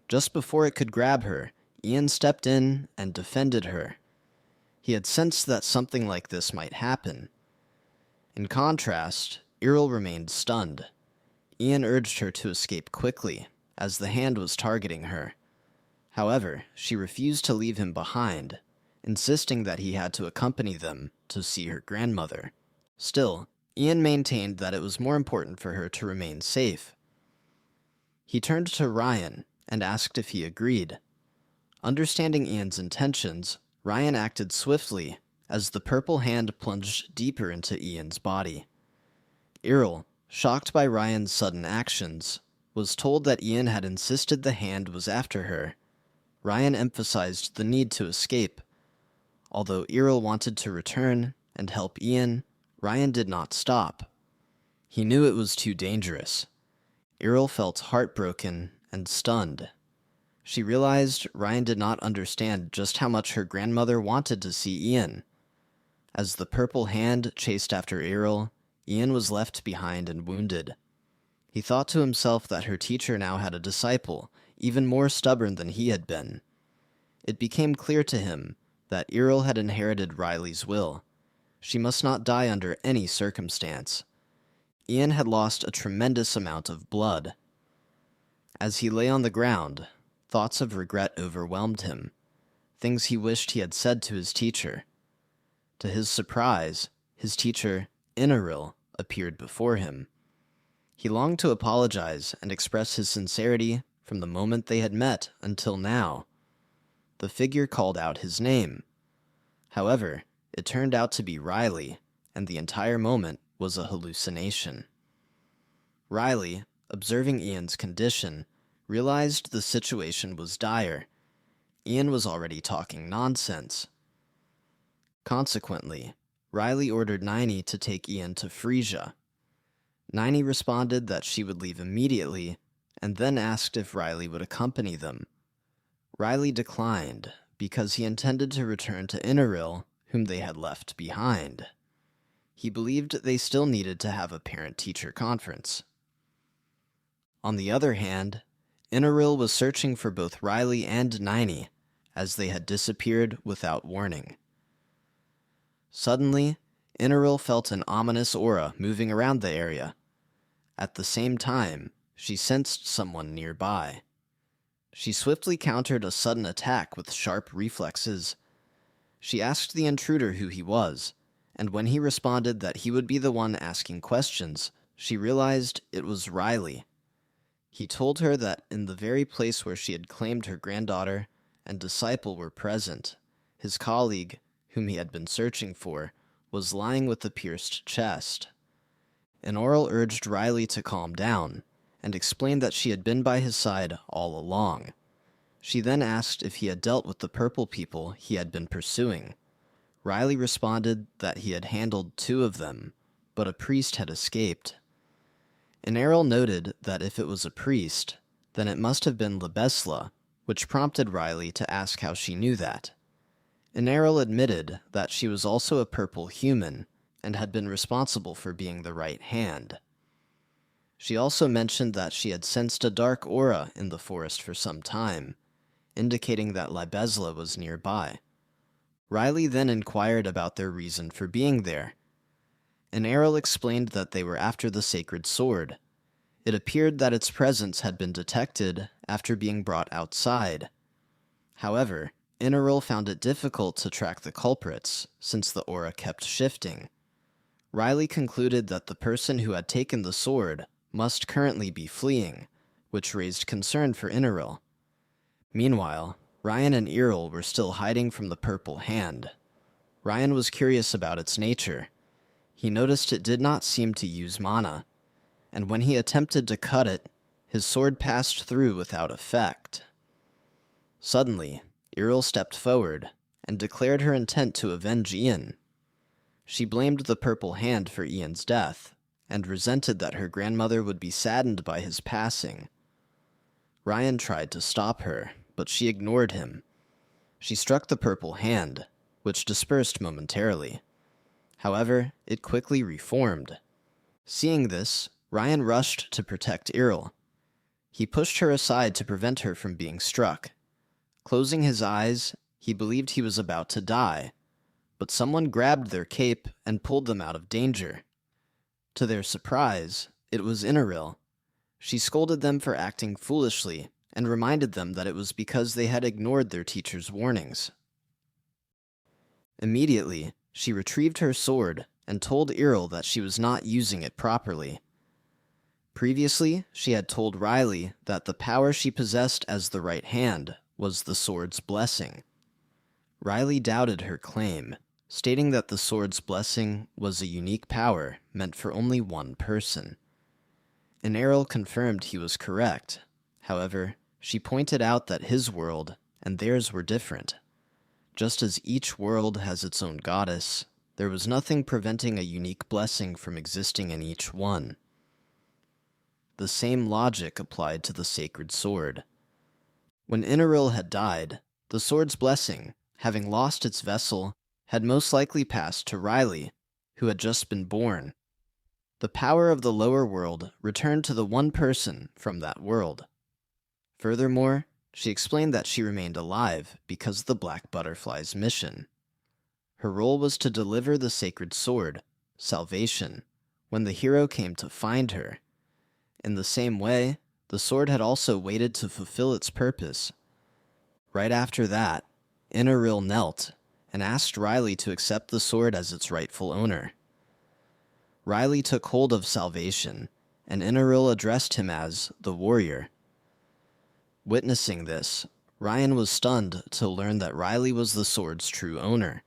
Just before it could grab her, Ian stepped in and defended her. He had sensed that something like this might happen. In contrast, Errol remained stunned. Ian urged her to escape quickly, as the hand was targeting her. However, she refused to leave him behind, insisting that he had to accompany them to see her grandmother. Still, Ian maintained that it was more important for her to remain safe. He turned to Ryan and asked if he agreed. Understanding Ian's intentions, Ryan acted swiftly as the purple hand plunged deeper into Ian's body. Errol, shocked by Ryan's sudden actions, was told that Ian had insisted the hand was after her. Ryan emphasized the need to escape. Although Errol wanted to return and help Ian, Ryan did not stop. He knew it was too dangerous. Errol felt heartbroken and stunned. She realized Ryan did not understand just how much her grandmother wanted to see Ian. As the purple hand chased after Errol, Ian was left behind and wounded. He thought to himself that her teacher now had a disciple, even more stubborn than he had been. It became clear to him that Errol had inherited Riley's will. She must not die under any circumstance. Ian had lost a tremendous amount of blood. As he lay on the ground, thoughts of regret overwhelmed him, things he wished he had said to his teacher. To his surprise, his teacher, Inaril, appeared before him. He longed to apologize and express his sincerity from the moment they had met until now. The figure called out his name. However, it turned out to be Riley, and the entire moment was a hallucination. Riley, observing Ian's condition, realized the situation was dire. Ian was already talking nonsense. Consequently, Riley ordered Nini to take Ian to Frisia. Nini responded that she would leave immediately, and then asked if Riley would accompany them. Riley declined, because he intended to return to Inaril, whom they had left behind. He believed they still needed to have a parent-teacher conference. On the other hand, Inaril was searching for both Riley and Nini, as they had disappeared without warning. Suddenly, Inaril felt an ominous aura moving around the area. At the same time, she sensed someone nearby. She swiftly countered a sudden attack with sharp reflexes. She asked the intruder who he was, and when he responded that he would be the one asking questions, she realized it was Riley. He told her that in the very place where she had claimed her granddaughter and disciple were present, his colleague, whom he had been searching for, was lying with a pierced chest. Inoral urged Riley to calm down, and explained that she had been by his side all along. She then asked if he had dealt with the purple people he had been pursuing. Riley responded that he had handled 2 of them, but a priest had escaped. Inoral noted that if it was a priest, then it must have been Lebesla, which prompted Riley to ask how she knew that. Inoral admitted that she was also a purple human, and had been responsible for being the right hand. She also mentioned that she had sensed a dark aura in the forest for some time, indicating that Libesla was nearby. Riley then inquired about their reason for being there. Inoral explained that they were after the sacred sword. It appeared that its presence had been detected after being brought outside. However, Inoral found it difficult to track the culprits, since the aura kept shifting. Riley concluded that the person who had taken the sword must currently be fleeing, which raised concern for Inoral. Meanwhile, Ryan and Iril were still hiding from the purple hand. Ryan was curious about its nature. He noticed it did not seem to use mana, and when he attempted to cut it, his sword passed through without effect. Suddenly, Iril stepped forward and declared her intent to avenge Ian. She blamed the purple hand for Ian's death, and resented that her grandmother would be saddened by his passing. Ryan tried to stop her, but she ignored him. She struck the purple hand, which dispersed momentarily. However, it quickly reformed. Seeing this, Ryan rushed to protect Iril. He pushed her aside to prevent her from being struck. Closing his eyes, he believed he was about to die, but someone grabbed their cape and pulled them out of danger. To their surprise, it was Inaril. She scolded them for acting foolishly and reminded them that it was because they had ignored their teacher's warnings. Immediately, she retrieved her sword and told Iril that she was not using it properly. Previously, she had told Riley that the power she possessed as the right hand was the sword's blessing. Riley doubted her claim, stating that the sword's blessing was a unique power meant for only one person. Inoral confirmed he was correct. However, she pointed out that his world and theirs were different. Just as each world has its own goddess, there was nothing preventing a unique blessing from existing in each one. The same logic applied to the sacred sword. When Inaril had died, the sword's blessing, having lost its vessel, had most likely passed to Riley, who had just been born. The power of the lower world returned to the one person from that world. Furthermore, she explained that she remained alive because of the Black Butterfly's mission. Her role was to deliver the sacred sword, salvation, when the hero came to find her. In the same way, the sword had also waited to fulfill its purpose. Right after that, Inaril knelt and asked Riley to accept the sword as its rightful owner. Riley took hold of salvation, and Inaril addressed him as the warrior. Witnessing this, Ryan was stunned to learn that Riley was the sword's true owner.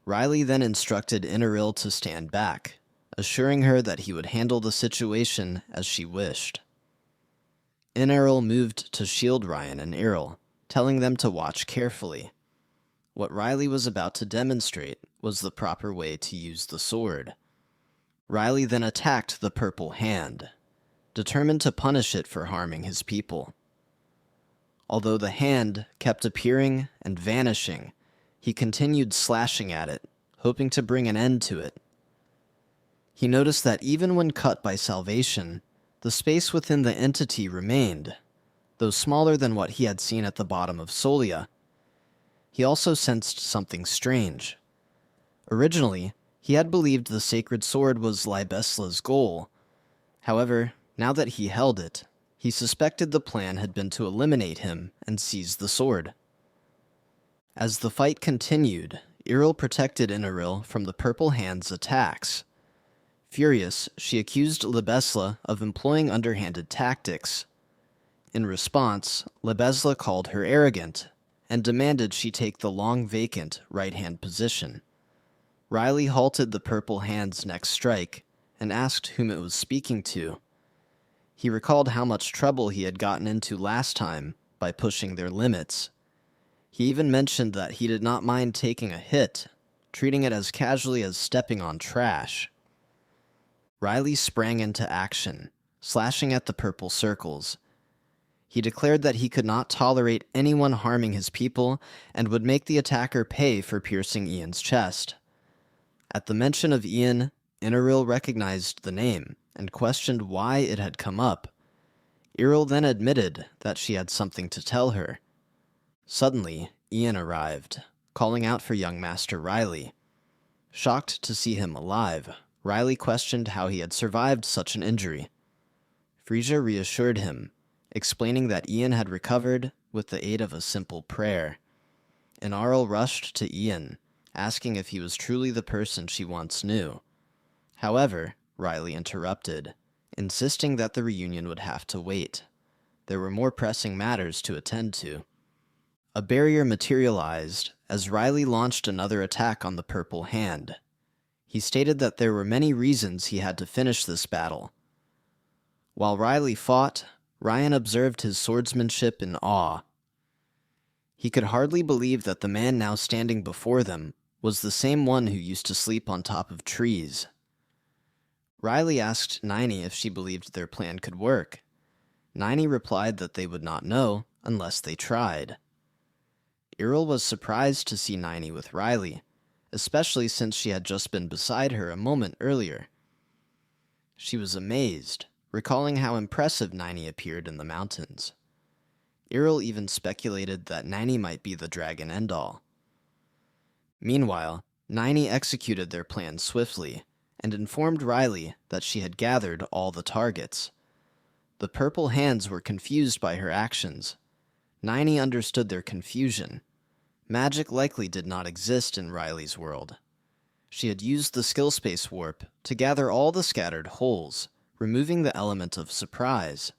Riley then instructed Inaril to stand back, assuring her that he would handle the situation as she wished. Inaril moved to shield Ryan and Iril, telling them to watch carefully. What Riley was about to demonstrate was the proper way to use the sword. Riley then attacked the purple hand, determined to punish it for harming his people. Although the hand kept appearing and vanishing, he continued slashing at it, hoping to bring an end to it. He noticed that even when cut by salvation, the space within the entity remained, though smaller than what he had seen at the bottom of Solia. He also sensed something strange. Originally, he had believed the sacred sword was Libesla's goal. However, now that he held it, he suspected the plan had been to eliminate him and seize the sword. As the fight continued, Iril protected Inaril from the Purple Hand's attacks. Furious, she accused Libesla of employing underhanded tactics. In response, Libesla called her arrogant and demanded she take the long vacant right-hand position. Riley halted the Purple Hand's next strike and asked whom it was speaking to. He recalled how much trouble he had gotten into last time by pushing their limits. He even mentioned that he did not mind taking a hit, treating it as casually as stepping on trash. Riley sprang into action, slashing at the purple circles. He declared that he could not tolerate anyone harming his people and would make the attacker pay for piercing Ian's chest. At the mention of Ian, Inaril recognized the name and questioned why it had come up. Iril then admitted that she had something to tell her. Suddenly, Ian arrived, calling out for young Master Riley. Shocked to see him alive, Riley questioned how he had survived such an injury. Frisia reassured him, explaining that Ian had recovered with the aid of a simple prayer. Inaril rushed to Ian, asking if he was truly the person she once knew. However, Riley interrupted, insisting that the reunion would have to wait. There were more pressing matters to attend to. A barrier materialized as Riley launched another attack on the Purple Hand. He stated that there were many reasons he had to finish this battle. While Riley fought, Ryan observed his swordsmanship in awe. He could hardly believe that the man now standing before them was the same one who used to sleep on top of trees. Riley asked Niney if she believed their plan could work. Niney replied that they would not know unless they tried. Iril was surprised to see Niney with Riley, especially since she had just been beside her a moment earlier. She was amazed, recalling how impressive Niney appeared in the mountains. Iril even speculated that Niney might be the Dragon Endall. Meanwhile, Niney executed their plan swiftly, and informed Riley that she had gathered all the targets. The Purple Hands were confused by her actions. Niney understood their confusion. Magic likely did not exist in Riley's world. She had used the skill space warp to gather all the scattered holes, removing the element of surprise.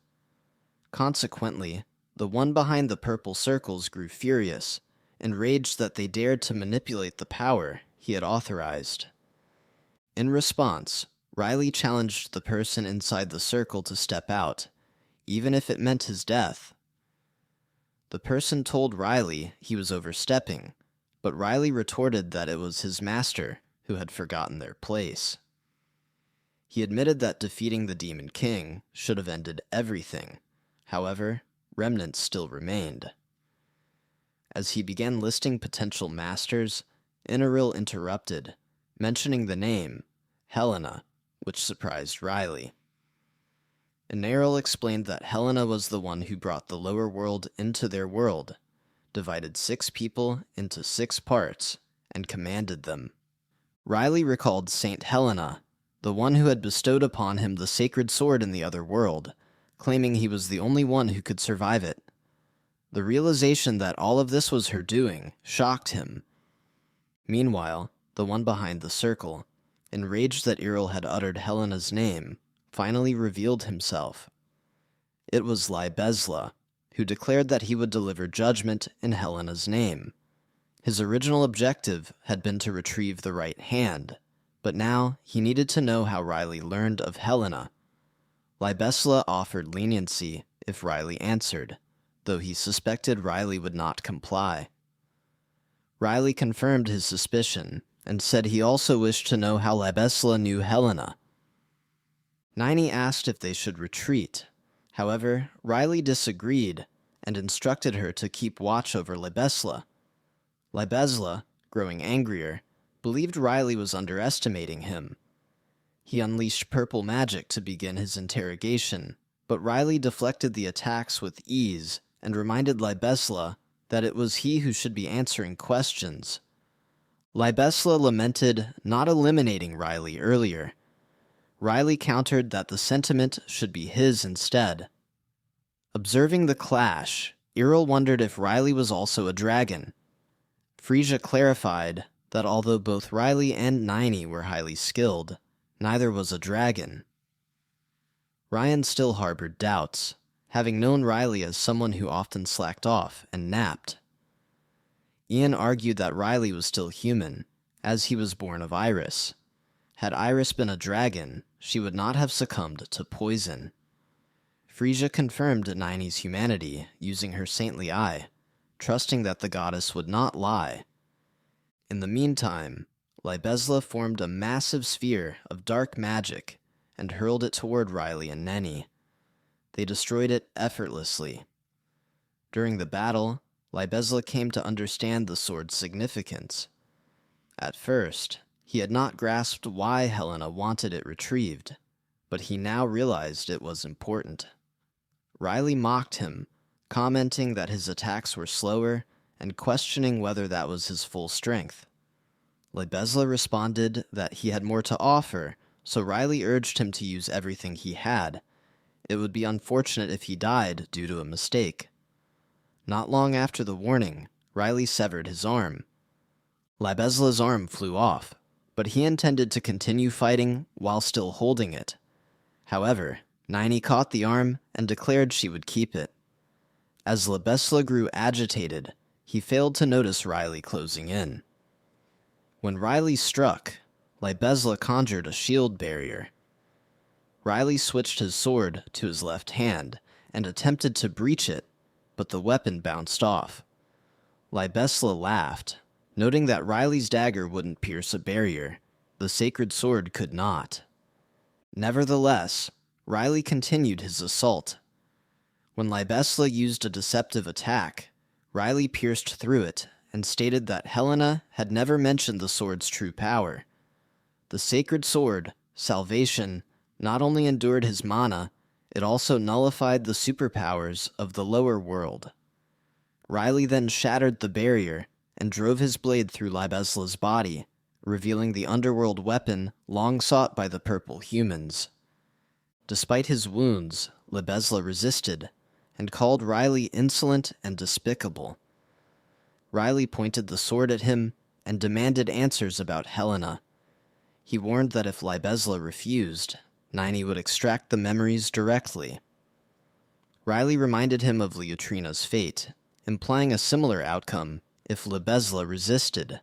Consequently, the one behind the purple circles grew furious, enraged that they dared to manipulate the power he had authorized. In response, Riley challenged the person inside the circle to step out, even if it meant his death. The person told Riley he was overstepping, but Riley retorted that it was his master who had forgotten their place. He admitted that defeating the Demon King should have ended everything. However, remnants still remained. As he began listing potential masters, Inaril interrupted, mentioning the name, Helena, which surprised Riley. Inaril explained that Helena was the one who brought the lower world into their world, divided 6 people into 6 parts, and commanded them. Riley recalled Saint Helena, the one who had bestowed upon him the sacred sword in the other world, claiming he was the only one who could survive it. The realization that all of this was her doing shocked him. Meanwhile, the one behind the circle, enraged that Earl had uttered Helena's name, finally revealed himself. It was Libezla, who declared that he would deliver judgment in Helena's name. His original objective had been to retrieve the right hand, but now he needed to know how Riley learned of Helena. Libezla offered leniency if Riley answered, though he suspected Riley would not comply. Riley confirmed his suspicion and said he also wished to know how Libezla knew Helena. Nini asked if they should retreat. However, Riley disagreed and instructed her to keep watch over Libezla. Libezla, growing angrier, believed Riley was underestimating him. He unleashed purple magic to begin his interrogation, but Riley deflected the attacks with ease and reminded Libezla that it was he who should be answering questions. Libezla lamented not eliminating Riley earlier. Riley countered that the sentiment should be his instead. Observing the clash, Earl wondered if Riley was also a dragon. Frisia clarified that although both Riley and Nini were highly skilled, neither was a dragon. Ryan still harbored doubts, having known Riley as someone who often slacked off and napped. Ian argued that Riley was still human, as he was born of Iris. Had Iris been a dragon, she would not have succumbed to poison. Frisia confirmed Nini's humanity using her saintly eye, trusting that the goddess would not lie. In the meantime, Libezla formed a massive sphere of dark magic and hurled it toward Riley and Neni. They destroyed it effortlessly. During the battle, Libezla came to understand the sword's significance. At first, he had not grasped why Helena wanted it retrieved, but he now realized it was important. Riley mocked him, commenting that his attacks were slower and questioning whether that was his full strength. Libezla responded that he had more to offer, so Riley urged him to use everything he had. It would be unfortunate if he died due to a mistake. Not long after the warning, Riley severed his arm. Libezla's arm flew off, but he intended to continue fighting while still holding it. However, Nini caught the arm and declared she would keep it. As Libezla grew agitated, he failed to notice Riley closing in. When Riley struck, Libezla conjured a shield barrier. Riley switched his sword to his left hand and attempted to breach it, but the weapon bounced off. Libezla laughed, noting that Riley's dagger wouldn't pierce a barrier. The sacred sword could not. Nevertheless, Riley continued his assault. When Libezla used a deceptive attack, Riley pierced through it and stated that Helena had never mentioned the sword's true power. The sacred sword, Salvation, not only endured his mana, it also nullified the superpowers of the lower world. Riley then shattered the barrier and drove his blade through Libezla's body, revealing the underworld weapon long sought by the purple humans. Despite his wounds, Libezla resisted and called Riley insolent and despicable. Riley pointed the sword at him and demanded answers about Helena. He warned that if Libezla refused, Nini would extract the memories directly. Riley reminded him of Leotrina's fate, implying a similar outcome if Libezla resisted.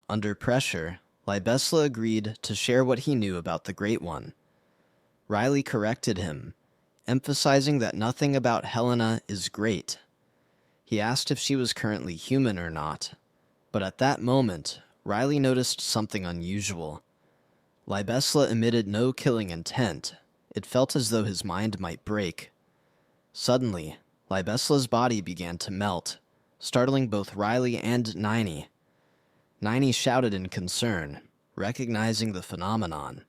Under pressure, Libezla agreed to share what he knew about the Great One. Riley corrected him, emphasizing that nothing about Helena is great. He asked if she was currently human or not, but at that moment, Riley noticed something unusual. Libezla emitted no killing intent. It felt as though his mind might break. Suddenly, Libezla's body began to melt, startling both Riley and Nini. Nini shouted in concern, recognizing the phenomenon.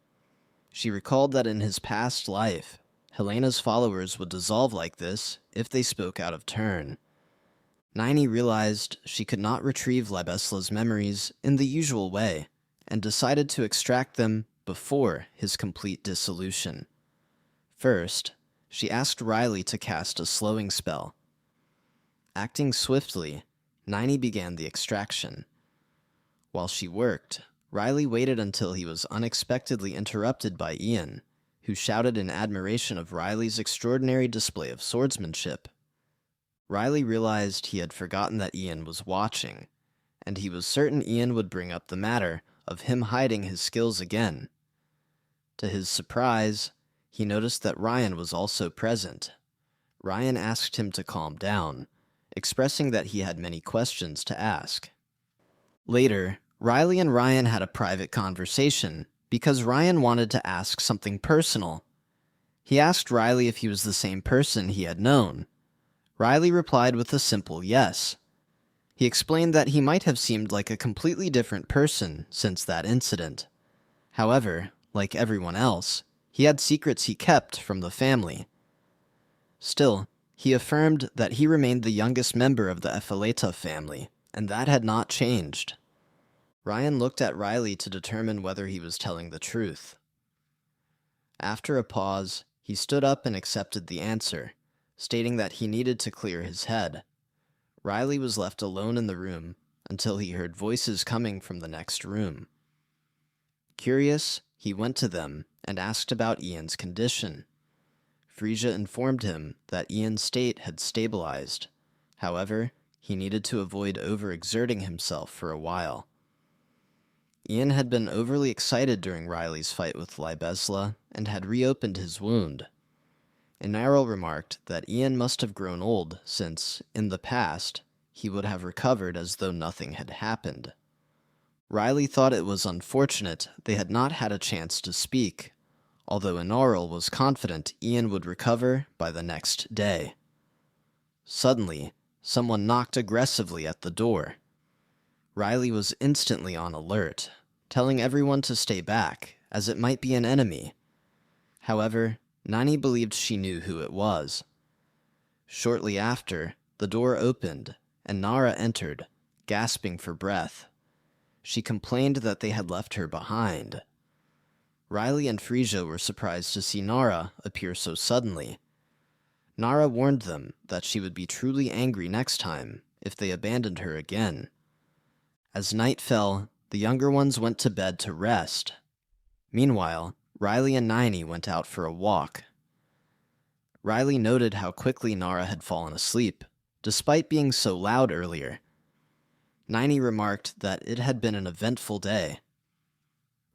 She recalled that in his past life, Helena's followers would dissolve like this if they spoke out of turn. Nini realized she could not retrieve Libesla's memories in the usual way, and decided to extract them before his complete dissolution. First, she asked Riley to cast a slowing spell. Acting swiftly, Nini began the extraction. While she worked, Riley waited until he was unexpectedly interrupted by Ian, who shouted in admiration of Riley's extraordinary display of swordsmanship. Riley realized he had forgotten that Ian was watching, and he was certain Ian would bring up the matter of him hiding his skills again. To his surprise, he noticed that Ryan was also present. Ryan asked him to calm down, expressing that he had many questions to ask. Later, Riley and Ryan had a private conversation because Ryan wanted to ask something personal. He asked Riley if he was the same person he had known. Riley replied with a simple yes. He explained that he might have seemed like a completely different person since that incident. However, like everyone else, he had secrets he kept from the family. Still, he affirmed that he remained the youngest member of the Epheleta family, and that had not changed. Ryan looked at Riley to determine whether he was telling the truth. After a pause, he stood up and accepted the answer, stating that he needed to clear his head. Riley was left alone in the room until he heard voices coming from the next room. Curious, he went to them and asked about Ian's condition. Frisia informed him that Ian's state had stabilized. However, he needed to avoid overexerting himself for a while. Ian had been overly excited during Riley's fight with Libesla and had reopened his wound. Inaril remarked that Ian must have grown old since, in the past, he would have recovered as though nothing had happened. Riley thought it was unfortunate they had not had a chance to speak, although Inaril was confident Ian would recover by the next day. Suddenly, someone knocked aggressively at the door. Riley was instantly on alert, telling everyone to stay back, as it might be an enemy. However, Nani believed she knew who it was. Shortly after, the door opened, and Nara entered, gasping for breath. She complained that they had left her behind. Riley and Frisia were surprised to see Nara appear so suddenly. Nara warned them that she would be truly angry next time if they abandoned her again. As night fell, the younger ones went to bed to rest. Meanwhile, Riley and Nini went out for a walk. Riley noted how quickly Nara had fallen asleep, despite being so loud earlier. Nini remarked that it had been an eventful day.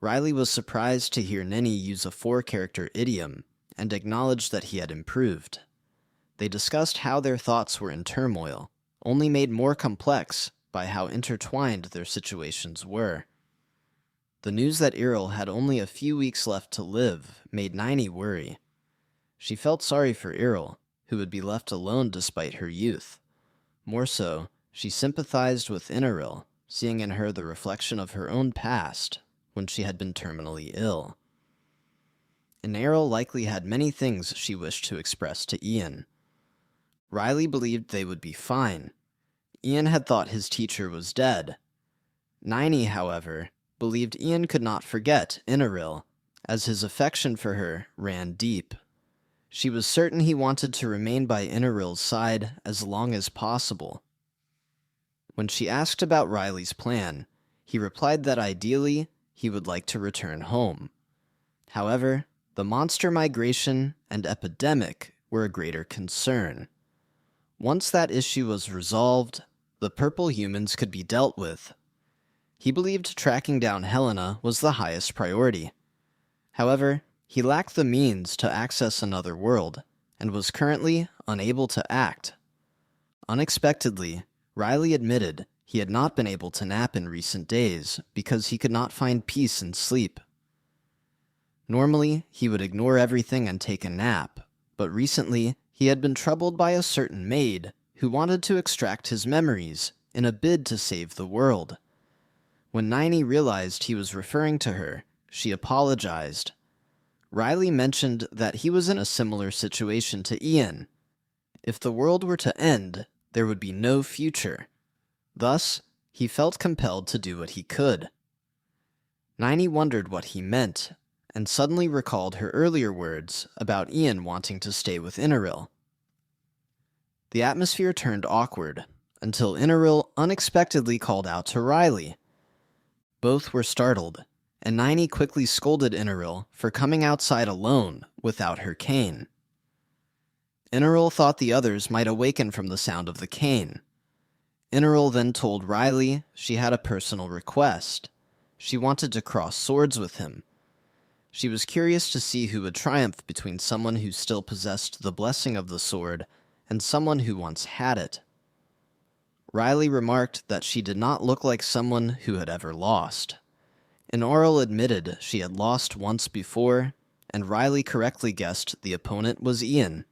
Riley was surprised to hear Nini use a 4-character idiom and acknowledged that he had improved. They discussed how their thoughts were in turmoil, only made more complex by how intertwined their situations were. The news that Iril had only a few weeks left to live made Nini worry. She felt sorry for Iril, who would be left alone despite her youth. More so, she sympathized with Inaril, seeing in her the reflection of her own past when she had been terminally ill. Inaril likely had many things she wished to express to Ian. Riley believed they would be fine. Ian had thought his teacher was dead. Nini, however, believed Ian could not forget Inaril, as his affection for her ran deep. She was certain he wanted to remain by Inaril's side as long as possible. When she asked about Riley's plan, he replied that ideally he would like to return home. However, the monster migration and epidemic were a greater concern. Once that issue was resolved, the purple humans could be dealt with. He believed tracking down Helena was the highest priority. However, he lacked the means to access another world, and was currently unable to act. Unexpectedly, Riley admitted he had not been able to nap in recent days because he could not find peace in sleep. Normally, he would ignore everything and take a nap, but recently he had been troubled by a certain maid who wanted to extract his memories in a bid to save the world. When Nini realized he was referring to her, she apologized. Riley mentioned that he was in a similar situation to Ian. If the world were to end, there would be no future. Thus, he felt compelled to do what he could. Nini wondered what he meant, and suddenly recalled her earlier words about Ian wanting to stay with Inaril. The atmosphere turned awkward, until Inaril unexpectedly called out to Riley. Both were startled, and Nini quickly scolded Inaril for coming outside alone without her cane. Inaril thought the others might awaken from the sound of the cane. Inaril then told Riley she had a personal request. She wanted to cross swords with him. She was curious to see who would triumph between someone who still possessed the blessing of the sword and someone who once had it. Riley remarked that she did not look like someone who had ever lost. Inaril admitted she had lost once before, and Riley correctly guessed the opponent was Ian.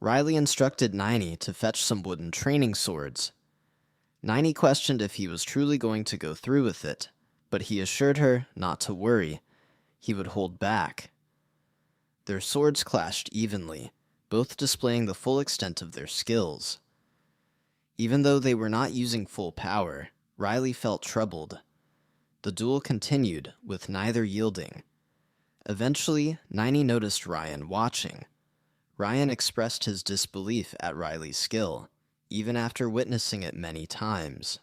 Riley instructed Nini to fetch some wooden training swords. Nini questioned if he was truly going to go through with it, but he assured her not to worry. He would hold back. Their swords clashed evenly, both displaying the full extent of their skills. Even though they were not using full power, Riley felt troubled. The duel continued, with neither yielding. Eventually, Nini noticed Ryan watching. Ryan expressed his disbelief at Riley's skill, even after witnessing it many times.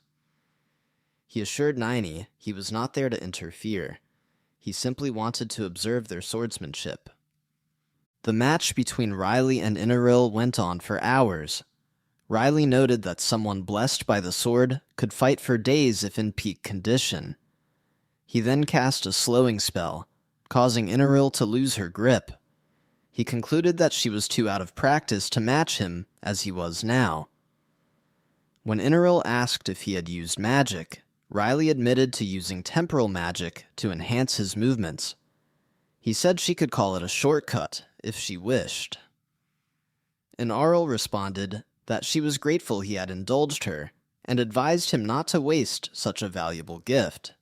He assured Nini he was not there to interfere. He simply wanted to observe their swordsmanship. The match between Riley and Inaril went on for hours. Riley noted that someone blessed by the sword could fight for days if in peak condition. He then cast a slowing spell, causing Inaril to lose her grip. He concluded that she was too out of practice to match him as he was now. When Inaril asked if he had used magic, Riley admitted to using temporal magic to enhance his movements. He said she could call it a shortcut if she wished. Inaril responded that she was grateful he had indulged her and advised him not to waste such a valuable gift.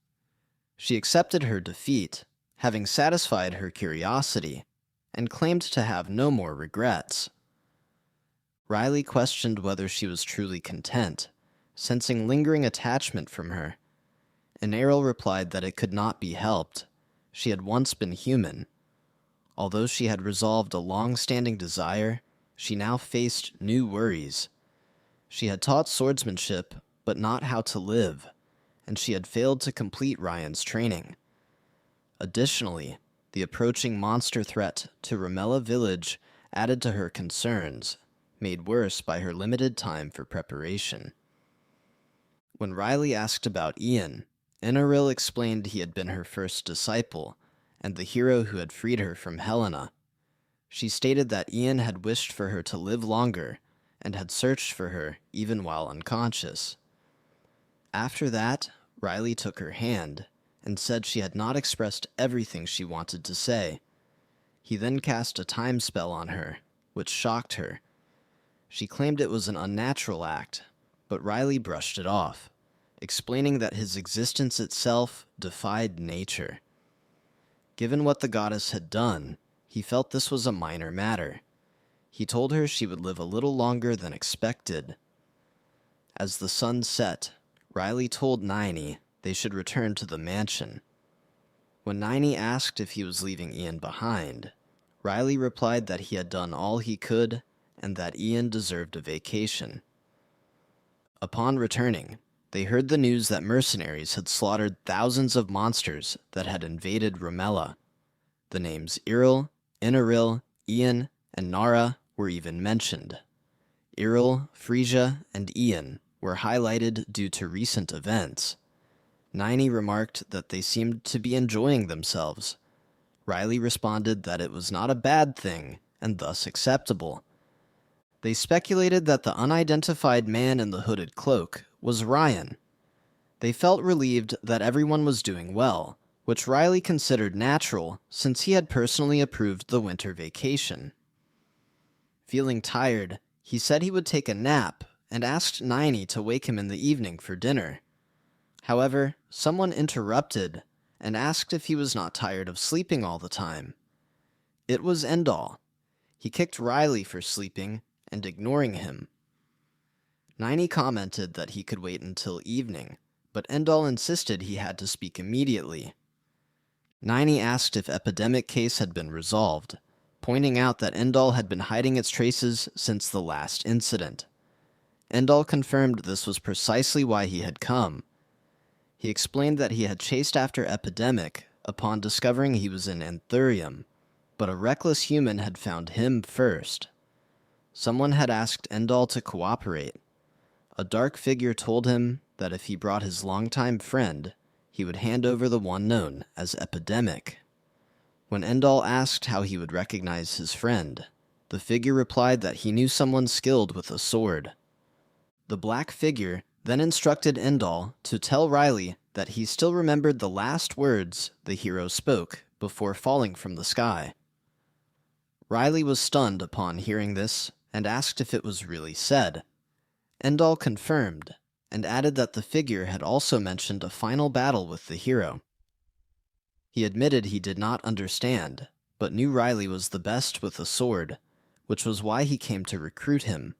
She accepted her defeat, having satisfied her curiosity, and claimed to have no more regrets. Riley questioned whether she was truly content, sensing lingering attachment from her. Inaril replied that it could not be helped. She had once been human. Although she had resolved a long-standing desire, she now faced new worries. She had taught swordsmanship, but not how to live, and she had failed to complete Ryan's training. Additionally, the approaching monster threat to Ramella village added to her concerns, made worse by her limited time for preparation. When Riley asked about Ian, Inaril explained he had been her first disciple, and the hero who had freed her from Helena. She stated that Ian had wished for her to live longer, and had searched for her even while unconscious. After that, Riley took her hand, and said she had not expressed everything she wanted to say. He then cast a time spell on her, which shocked her. She claimed it was an unnatural act, but Riley brushed it off, explaining that his existence itself defied nature. Given what the goddess had done, he felt this was a minor matter. He told her she would live a little longer than expected. As the sun set, Riley told Nini they should return to the mansion. When Nini asked if he was leaving Ian behind, Riley replied that he had done all he could and that Ian deserved a vacation. Upon returning, they heard the news that mercenaries had slaughtered thousands of monsters that had invaded Ramella. The names Iril, Inaril, Ian, and Nara were even mentioned. Iril, Frisia, and Ian were highlighted due to recent events. Nini remarked that they seemed to be enjoying themselves. Riley responded that it was not a bad thing, and thus acceptable. They speculated that the unidentified man in the hooded cloak was Ryan. They felt relieved that everyone was doing well, which Riley considered natural since he had personally approved the winter vacation. Feeling tired, he said he would take a nap and asked Nini to wake him in the evening for dinner. However, someone interrupted and asked if he was not tired of sleeping all the time. It was Endall. He kicked Riley for sleeping and ignoring him. Niney commented that he could wait until evening, but Endall insisted he had to speak immediately. Niney asked if Epidemic case had been resolved, pointing out that Endall had been hiding its traces since the last incident. Endall confirmed this was precisely why he had come. He explained that he had chased after Epidemic upon discovering he was in Anthurium, but a reckless human had found him first. Someone had asked Endall to cooperate. A dark figure told him that if he brought his longtime friend, he would hand over the one known as Epidemic. When Endall asked how he would recognize his friend, the figure replied that he knew someone skilled with a sword. The black figure then instructed Endall to tell Riley that he still remembered the last words the hero spoke before falling from the sky. Riley was stunned upon hearing this and asked if it was really said. Endall confirmed, and added that the figure had also mentioned a final battle with the hero. He admitted he did not understand, but knew Riley was the best with a sword, which was why he came to recruit him.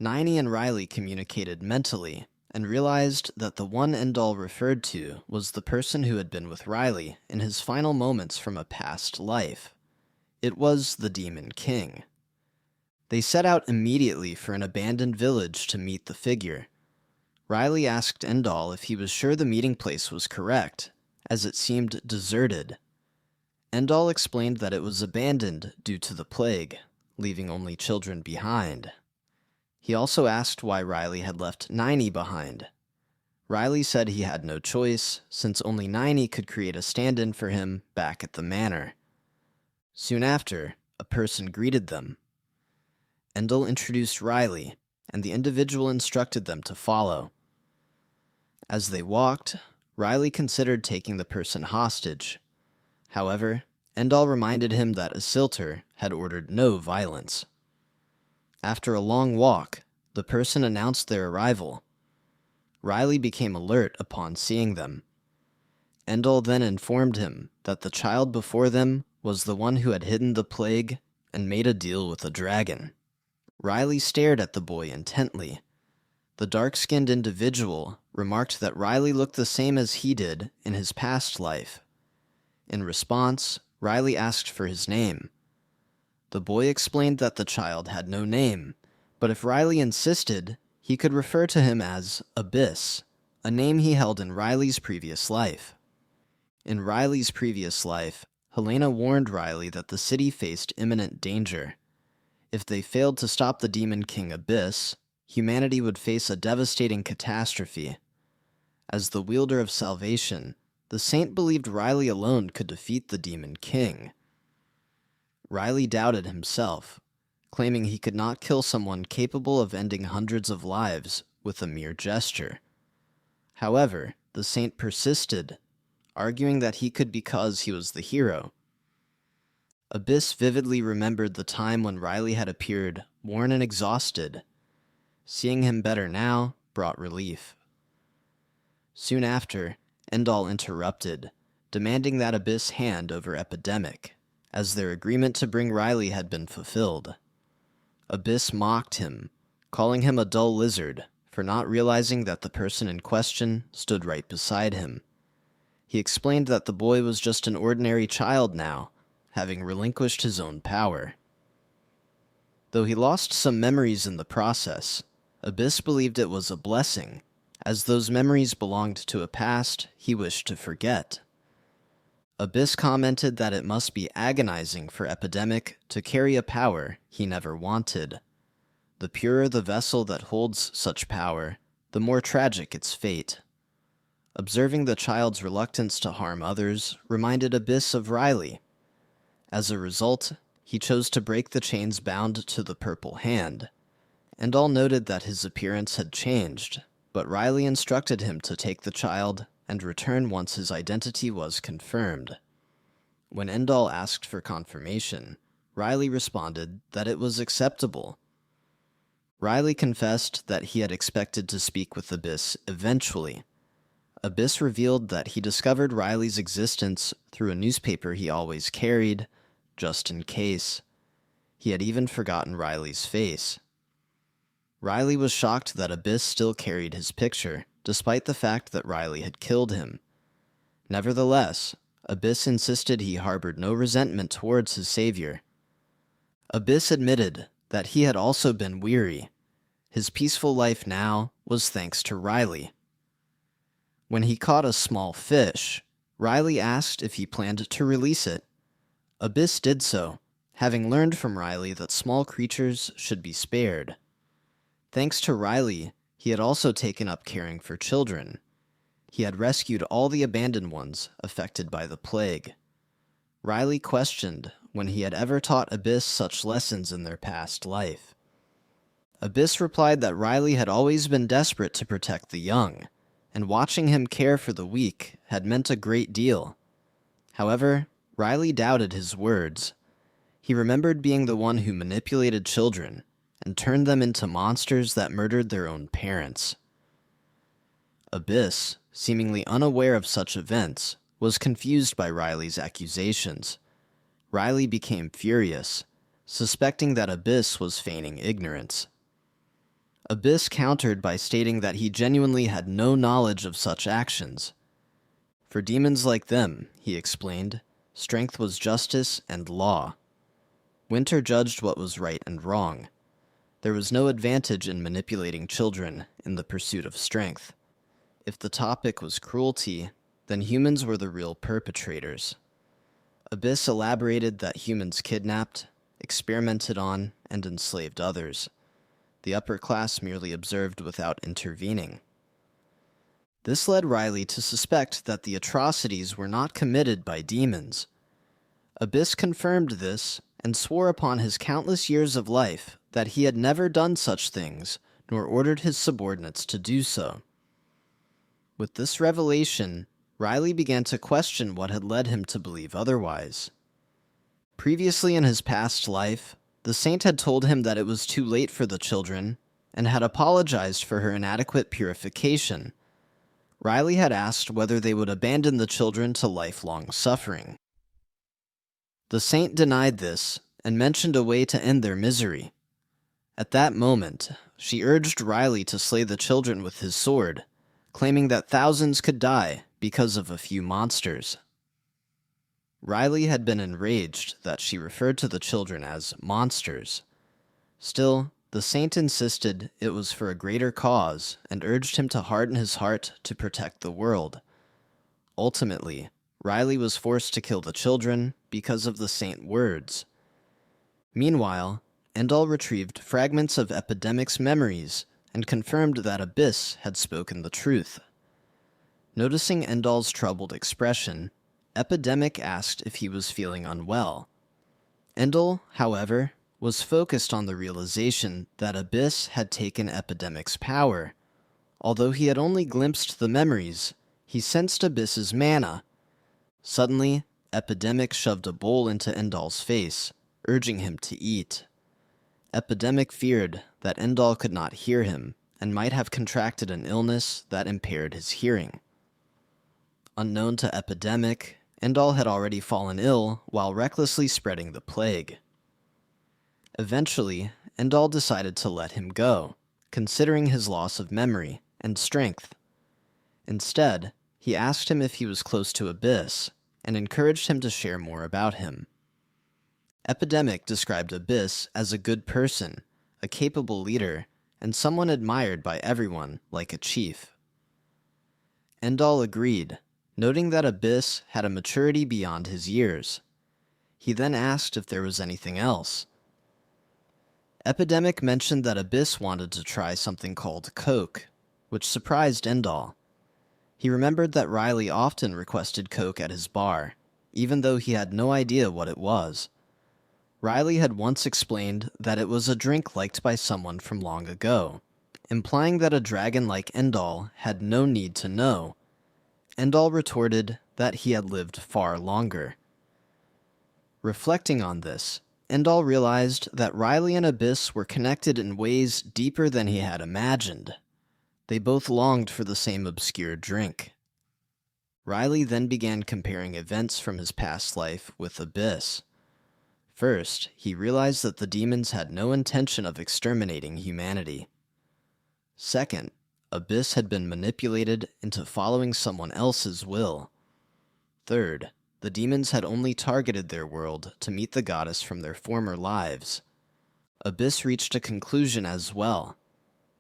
Niney and Riley communicated mentally, and realized that the one Endall referred to was the person who had been with Riley in his final moments from a past life. It was the Demon King. They set out immediately for an abandoned village to meet the figure. Riley asked Endall if he was sure the meeting place was correct, as it seemed deserted. Endall explained that it was abandoned due to the plague, leaving only children behind. He also asked why Riley had left Niney behind. Riley said he had no choice, since only Niney could create a stand-in for him back at the manor. Soon after, a person greeted them. Endall introduced Riley, and the individual instructed them to follow. As they walked, Riley considered taking the person hostage. However, Endall reminded him that Isiltur had ordered no violence. After a long walk, the person announced their arrival. Riley became alert upon seeing them. Endall then informed him that the child before them was the one who had hidden the plague and made a deal with a dragon. Riley stared at the boy intently. The dark-skinned individual remarked that Riley looked the same as he did in his past life. In response, Riley asked for his name. The boy explained that the child had no name, but if Riley insisted, he could refer to him as Abyss, a name he held in Riley's previous life. In Riley's previous life, Helena warned Riley that the city faced imminent danger. If they failed to stop the Demon King Abyss, humanity would face a devastating catastrophe. As the wielder of salvation, the saint believed Riley alone could defeat the Demon King. Riley doubted himself, claiming he could not kill someone capable of ending hundreds of lives with a mere gesture. However, the saint persisted, arguing that he could because he was the hero. Abyss vividly remembered the time when Riley had appeared worn and exhausted. Seeing him better now brought relief. Soon after, Endall interrupted, demanding that Abyss hand over Epidemic, as their agreement to bring Riley had been fulfilled. Abyss mocked him, calling him a dull lizard for not realizing that the person in question stood right beside him. He explained that the boy was just an ordinary child now, having relinquished his own power. Though he lost some memories in the process, Abyss believed it was a blessing, as those memories belonged to a past he wished to forget. Abyss commented that it must be agonizing for Epidemic to carry a power he never wanted. The purer the vessel that holds such power, the more tragic its fate. Observing the child's reluctance to harm others reminded Abyss of Riley. As a result, he chose to break the chains bound to the purple hand. Endall noted that his appearance had changed, but Riley instructed him to take the child and return once his identity was confirmed. When Endall asked for confirmation, Riley responded that it was acceptable. Riley confessed that he had expected to speak with Abyss eventually. Abyss revealed that he discovered Riley's existence through a newspaper he always carried, just in case. He had even forgotten Riley's face. Riley was shocked that Abyss still carried his picture, despite the fact that Riley had killed him. Nevertheless, Abyss insisted he harbored no resentment towards his savior. Abyss admitted that he had also been weary. His peaceful life now was thanks to Riley. When he caught a small fish, Riley asked if he planned to release it. Abyss did so, having learned from Riley that small creatures should be spared. Thanks to Riley, he had also taken up caring for children. He had rescued all the abandoned ones affected by the plague. Riley questioned when he had ever taught Abyss such lessons in their past life. Abyss replied that Riley had always been desperate to protect the young, and watching him care for the weak had meant a great deal. However, Riley doubted his words. He remembered being the one who manipulated children and turned them into monsters that murdered their own parents. Abyss, seemingly unaware of such events, was confused by Riley's accusations. Riley became furious, suspecting that Abyss was feigning ignorance. Abyss countered by stating that he genuinely had no knowledge of such actions. For demons like them, he explained, strength was justice and law. Winter judged what was right and wrong. There was no advantage in manipulating children in the pursuit of strength. If the topic was cruelty, then humans were the real perpetrators. Abyss elaborated that humans kidnapped, experimented on, and enslaved others. The upper class merely observed without intervening. This led Riley to suspect that the atrocities were not committed by demons. Abyss confirmed this and swore upon his countless years of life that he had never done such things, nor ordered his subordinates to do so. With this revelation, Riley began to question what had led him to believe otherwise. Previously in his past life, the saint had told him that it was too late for the children, and had apologized for her inadequate purification. Riley had asked whether they would abandon the children to lifelong suffering. The saint denied this, and mentioned a way to end their misery. At that moment, she urged Riley to slay the children with his sword, claiming that thousands could die because of a few monsters. Riley had been enraged that she referred to the children as monsters. Still, the saint insisted it was for a greater cause and urged him to harden his heart to protect the world. Ultimately, Riley was forced to kill the children because of the saint's words. Meanwhile, Endal retrieved fragments of Epidemic's memories and confirmed that Abyss had spoken the truth. Noticing Endal's troubled expression, Epidemic asked if he was feeling unwell. Endal, however, was focused on the realization that Abyss had taken Epidemic's power. Although he had only glimpsed the memories, he sensed Abyss's mana. Suddenly, Epidemic shoved a bowl into Endal's face, urging him to eat. Epidemic feared that Endal could not hear him and might have contracted an illness that impaired his hearing. Unknown to Epidemic, Endal had already fallen ill while recklessly spreading the plague. Eventually, Endal decided to let him go, considering his loss of memory and strength. Instead, he asked him if he was close to Abyss, and encouraged him to share more about him. Epidemic described Abyss as a good person, a capable leader, and someone admired by everyone like a chief. Endal agreed, noting that Abyss had a maturity beyond his years. He then asked if there was anything else. Epidemic mentioned that Abyss wanted to try something called coke, which surprised Endal. He remembered that Riley often requested coke at his bar, even though he had no idea what it was. Riley had once explained that it was a drink liked by someone from long ago, implying that a dragon like Endal had no need to know. Endal retorted that he had lived far longer. Reflecting on this, Endal realized that Riley and Abyss were connected in ways deeper than he had imagined. They both longed for the same obscure drink. Riley then began comparing events from his past life with Abyss. First, he realized that the demons had no intention of exterminating humanity. Second, Abyss had been manipulated into following someone else's will. Third, the demons had only targeted their world to meet the goddess from their former lives. Abyss reached a conclusion as well.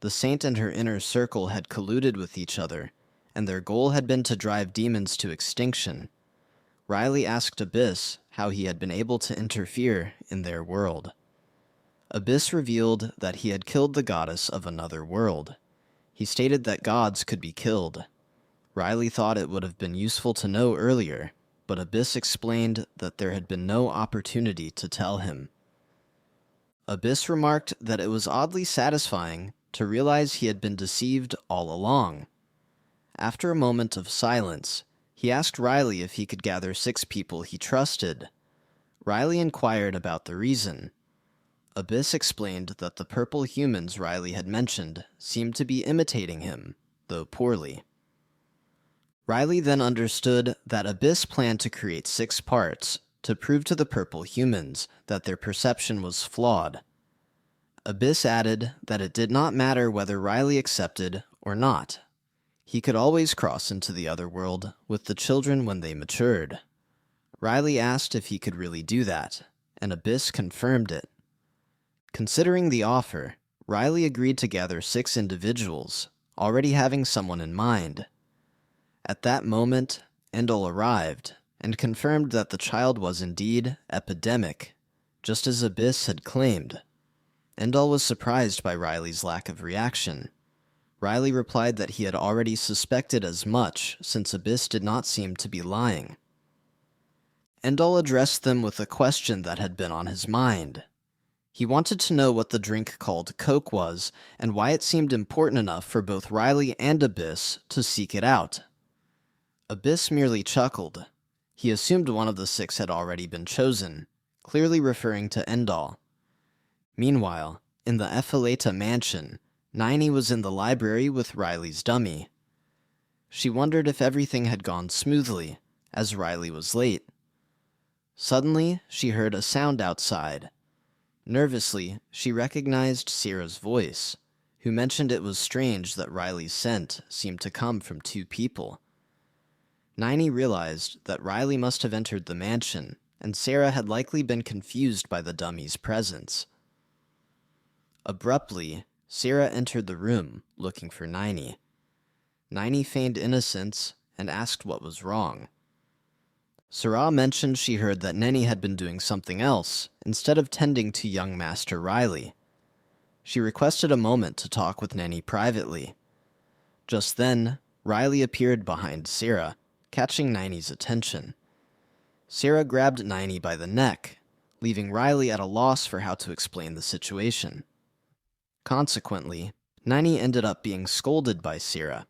The saint and her inner circle had colluded with each other, and their goal had been to drive demons to extinction. Riley asked Abyss how he had been able to interfere in their world. Abyss revealed that he had killed the goddess of another world. He stated that gods could be killed. Riley thought it would have been useful to know earlier, but Abyss explained that there had been no opportunity to tell him. Abyss remarked that it was oddly satisfying to realize he had been deceived all along. After a moment of silence, he asked Riley if he could gather 6 people he trusted. Riley inquired about the reason. Abyss explained that the purple humans Riley had mentioned seemed to be imitating him, though poorly. Riley then understood that Abyss planned to create 6 parts to prove to the purple humans that their perception was flawed. Abyss added that it did not matter whether Riley accepted or not. He could always cross into the other world with the children when they matured. Riley asked if he could really do that, and Abyss confirmed it. Considering the offer, Riley agreed to gather 6 individuals, already having someone in mind. At that moment, Endel arrived, and confirmed that the child was indeed epidemic, just as Abyss had claimed. Endel was surprised by Riley's lack of reaction. Riley replied that he had already suspected as much, since Abyss did not seem to be lying. Endel addressed them with a question that had been on his mind. He wanted to know what the drink called Coke was, and why it seemed important enough for both Riley and Abyss to seek it out. Abyss merely chuckled. He assumed one of the 6 had already been chosen, clearly referring to Endel. Meanwhile, in the Epheleta mansion, Niney was in the library with Riley's dummy. She wondered if everything had gone smoothly, as Riley was late. Suddenly, she heard a sound outside. Nervously, she recognized Sierra's voice, who mentioned it was strange that Riley's scent seemed to come from 2 people. Niney realized that Riley must have entered the mansion, and Sarah had likely been confused by the dummy's presence. Abruptly, Sarah entered the room, looking for Niney. Niney feigned innocence and asked what was wrong. Sarah mentioned she heard that Nenny had been doing something else, instead of tending to young Master Riley. She requested a moment to talk with Nenny privately. Just then, Riley appeared behind Sarah, catching Niney's attention. Sarah grabbed Niney by the neck, leaving Riley at a loss for how to explain the situation. Consequently, Niney ended up being scolded by Sarah.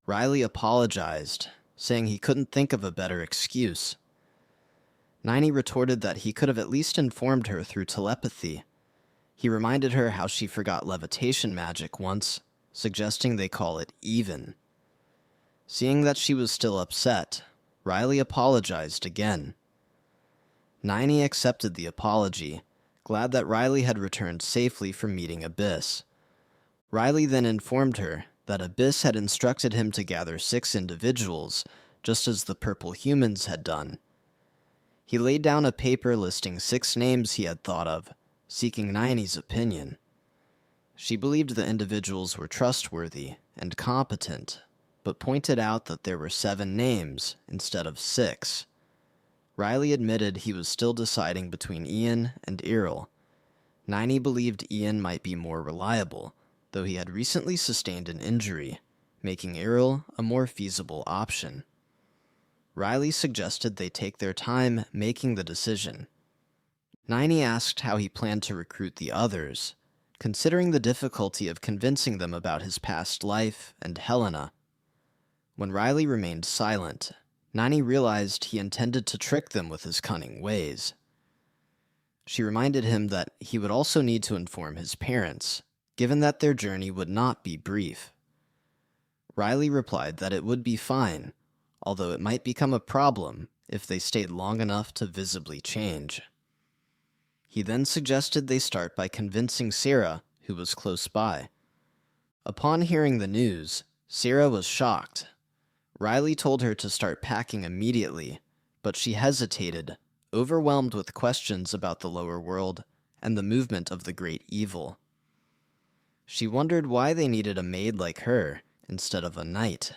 Riley apologized, saying he couldn't think of a better excuse. Niney retorted that he could have at least informed her through telepathy. He reminded her how she forgot levitation magic once, suggesting they call it even. Seeing that she was still upset, Riley apologized again. Niney accepted the apology, glad that Riley had returned safely from meeting Abyss. Riley then informed her that Abyss had instructed him to gather 6 individuals, just as the purple humans had done. He laid down a paper listing 6 names he had thought of, seeking Niney's opinion. She believed the individuals were trustworthy and competent, but pointed out that there were 7 names instead of 6. Riley admitted he was still deciding between Ian and Earl. Niney believed Ian might be more reliable, though he had recently sustained an injury, making Earl a more feasible option. Riley suggested they take their time making the decision. Niney asked how he planned to recruit the others, considering the difficulty of convincing them about his past life and Helena. When Riley remained silent, Niney realized he intended to trick them with his cunning ways. She reminded him that he would also need to inform his parents, given that their journey would not be brief. Riley replied that it would be fine, although it might become a problem if they stayed long enough to visibly change. He then suggested they start by convincing Sarah, who was close by. Upon hearing the news, Sarah was shocked. Riley told her to start packing immediately, but she hesitated, overwhelmed with questions about the lower world and the movement of the great evil. She wondered why they needed a maid like her instead of a knight.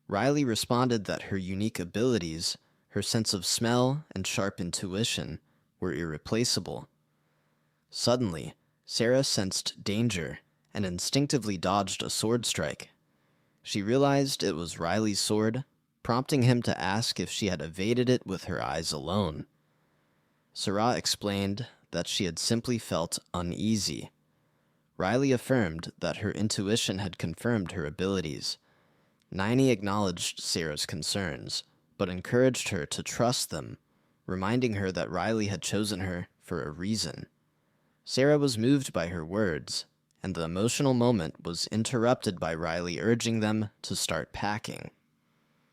Riley responded that her unique abilities, her sense of smell and sharp intuition, were irreplaceable. Suddenly, Sarah sensed danger and instinctively dodged a sword strike. She realized it was Riley's sword, prompting him to ask if she had evaded it with her eyes alone. Sarah explained that she had simply felt uneasy. Riley affirmed that her intuition had confirmed her abilities. Niney acknowledged Sarah's concerns, but encouraged her to trust them, reminding her that Riley had chosen her for a reason. Sarah was moved by her words, and the emotional moment was interrupted by Riley urging them to start packing.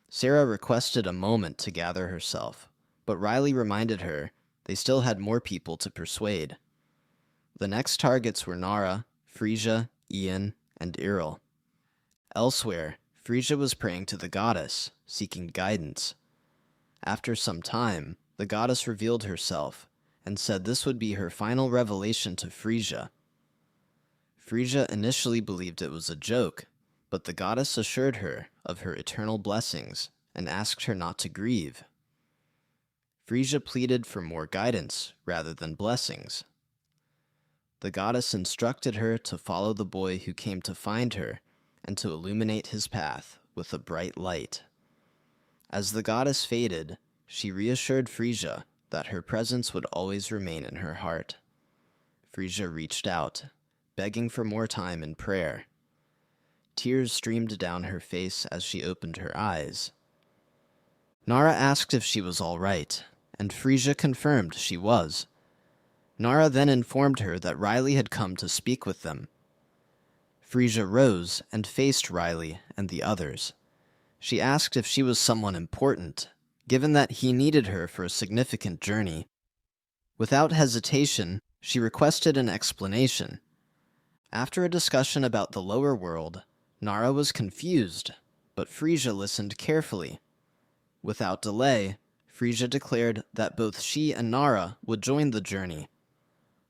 Sarah requested a moment to gather herself, but Riley reminded her they still had more people to persuade. The next targets were Nara, Frisia, Ian, and Iril. Elsewhere, Frisia was praying to the goddess, seeking guidance. After some time, the goddess revealed herself and said this would be her final revelation to Frisia. Frisia initially believed it was a joke, but the goddess assured her of her eternal blessings and asked her not to grieve. Frisia pleaded for more guidance rather than blessings. The goddess instructed her to follow the boy who came to find her and to illuminate his path with a bright light. As the goddess faded, she reassured Frisia that her presence would always remain in her heart. Frisia reached out, begging for more time in prayer. Tears streamed down her face as she opened her eyes. Nara asked if she was all right, and Frisia confirmed she was. Nara then informed her that Riley had come to speak with them. Frisia rose and faced Riley and the others. She asked if she was someone important, given that he needed her for a significant journey. Without hesitation, she requested an explanation. After a discussion about the lower world, Nara was confused, but Frisia listened carefully. Without delay, Frisia declared that both she and Nara would join the journey.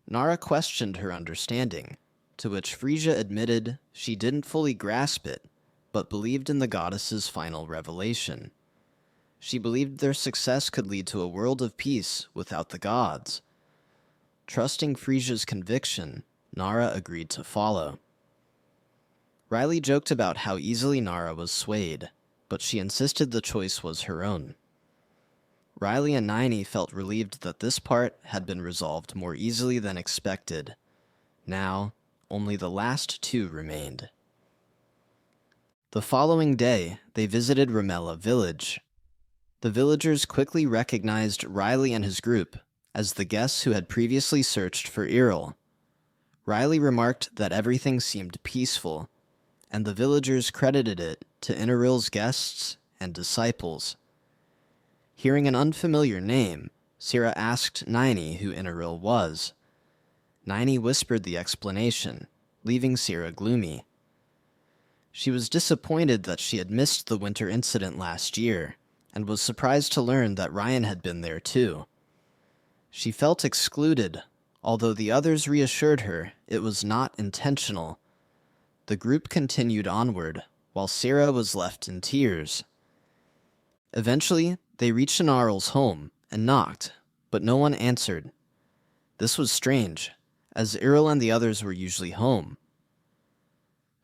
Nara questioned her understanding, to which Frisia admitted she didn't fully grasp it, but believed in the goddess's final revelation. She believed their success could lead to a world of peace without the gods. Trusting Frisia's conviction, Nara agreed to follow. Riley joked about how easily Nara was swayed, but she insisted the choice was her own. Riley and Niney felt relieved that this part had been resolved more easily than expected. Now, only the last two remained. The following day, they visited Ramella village. The villagers quickly recognized Riley and his group as the guests who had previously searched for Iril. Riley remarked that everything seemed peaceful, and the villagers credited it to Ineril's guests and disciples. Hearing an unfamiliar name, Sarah asked Niney who Ineril was. Niney whispered the explanation, leaving Sarah gloomy. She was disappointed that she had missed the winter incident last year, and was surprised to learn that Ryan had been there too. She felt excluded, although the others reassured her it was not intentional. The group continued onward, while Sarah was left in tears. Eventually, they reached Inaril's home and knocked, but no one answered. This was strange, as Iril and the others were usually home.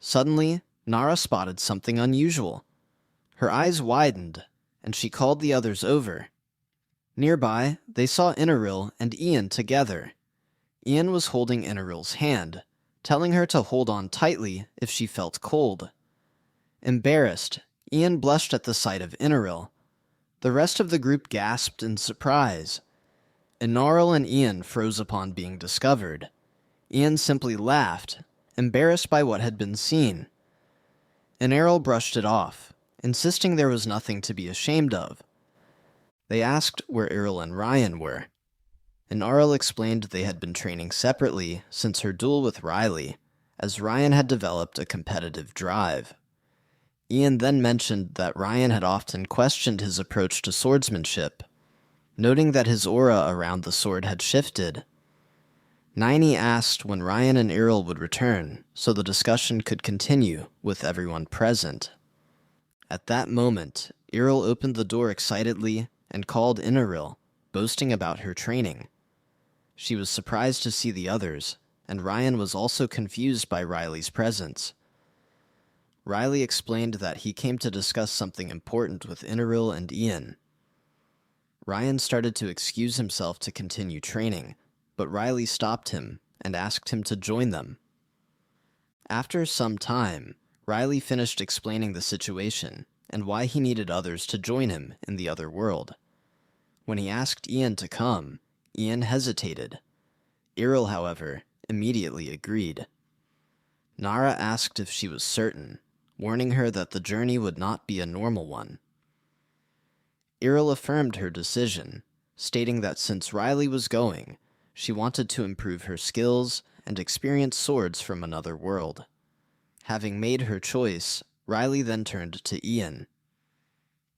Suddenly, Nara spotted something unusual. Her eyes widened, and she called the others over. Nearby, they saw Ineril and Ian together. Ian was holding Ineril's hand, telling her to hold on tightly if she felt cold. Embarrassed, Ian blushed at the sight of Ineril. The rest of the group gasped in surprise. Ineril and Ian froze upon being discovered. Ian simply laughed, embarrassed by what had been seen. Ineril brushed it off, insisting there was nothing to be ashamed of. They asked where Iril and Ryan were. Ineril explained they had been training separately since her duel with Riley, as Ryan had developed a competitive drive. Ian then mentioned that Ryan had often questioned his approach to swordsmanship, noting that his aura around the sword had shifted. Niney asked when Ryan and Errol would return, so the discussion could continue with everyone present. At that moment, Errol opened the door excitedly and called in Errol, boasting about her training. She was surprised to see the others, and Ryan was also confused by Riley's presence. Riley explained that he came to discuss something important with Inaril and Ian. Ryan started to excuse himself to continue training, but Riley stopped him and asked him to join them. After some time, Riley finished explaining the situation and why he needed others to join him in the other world. When he asked Ian to come, Ian hesitated. Errol, however, immediately agreed. Nara asked if she was certain, warning her that the journey would not be a normal one. Errol affirmed her decision, stating that since Riley was going, she wanted to improve her skills and experience swords from another world. Having made her choice, Riley then turned to Ian.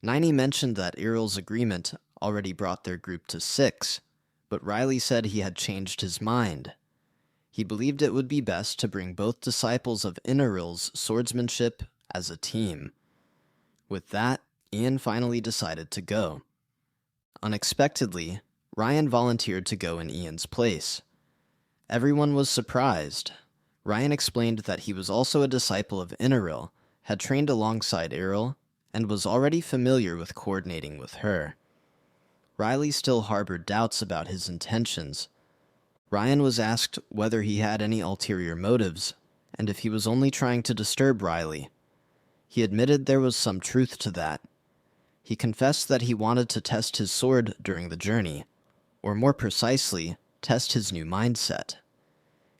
Niney mentioned that Errol's agreement already brought their group to 6, but Riley said he had changed his mind. He believed it would be best to bring both disciples of Inaril's swordsmanship as a team. With that, Ian finally decided to go. Unexpectedly, Ryan volunteered to go in Ian's place. Everyone was surprised. Ryan explained that he was also a disciple of Inaril, had trained alongside Errol, and was already familiar with coordinating with her. Riley still harbored doubts about his intentions. Ryan was asked whether he had any ulterior motives, and if he was only trying to disturb Riley. He admitted there was some truth to that. He confessed that he wanted to test his sword during the journey, or more precisely, test his new mindset.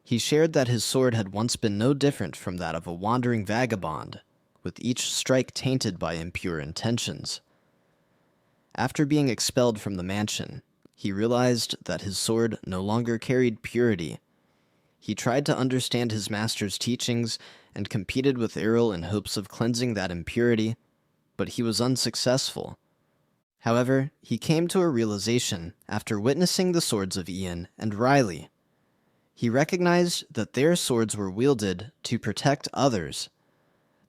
He shared that his sword had once been no different from that of a wandering vagabond, with each strike tainted by impure intentions. After being expelled from the mansion, he realized that his sword no longer carried purity. He tried to understand his master's teachings and competed with Errol in hopes of cleansing that impurity, but he was unsuccessful. However, he came to a realization after witnessing the swords of Ian and Riley. He recognized that their swords were wielded to protect others.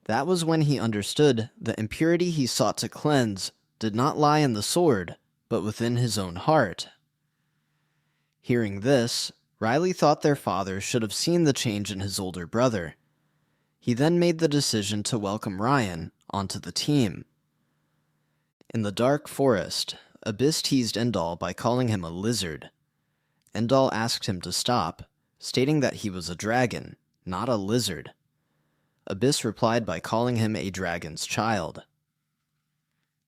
That was when he understood the impurity he sought to cleanse did not lie in the sword, but within his own heart. Hearing this, Riley thought their father should have seen the change in his older brother. He then made the decision to welcome Ryan onto the team. In the dark forest, Abyss teased Endal by calling him a lizard. Endal asked him to stop, stating that he was a dragon, not a lizard. Abyss replied by calling him a dragon's child.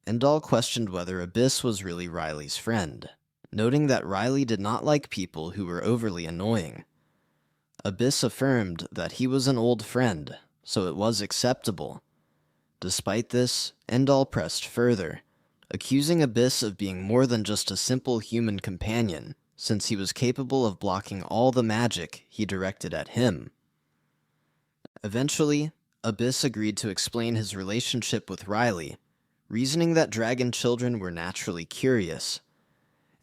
Endal questioned whether Abyss was really Riley's friend, noting that Riley did not like people who were overly annoying. Abyss affirmed that he was an old friend, so it was acceptable. Despite this, Endal pressed further, accusing Abyss of being more than just a simple human companion, since he was capable of blocking all the magic he directed at him. Eventually, Abyss agreed to explain his relationship with Riley, reasoning that dragon children were naturally curious.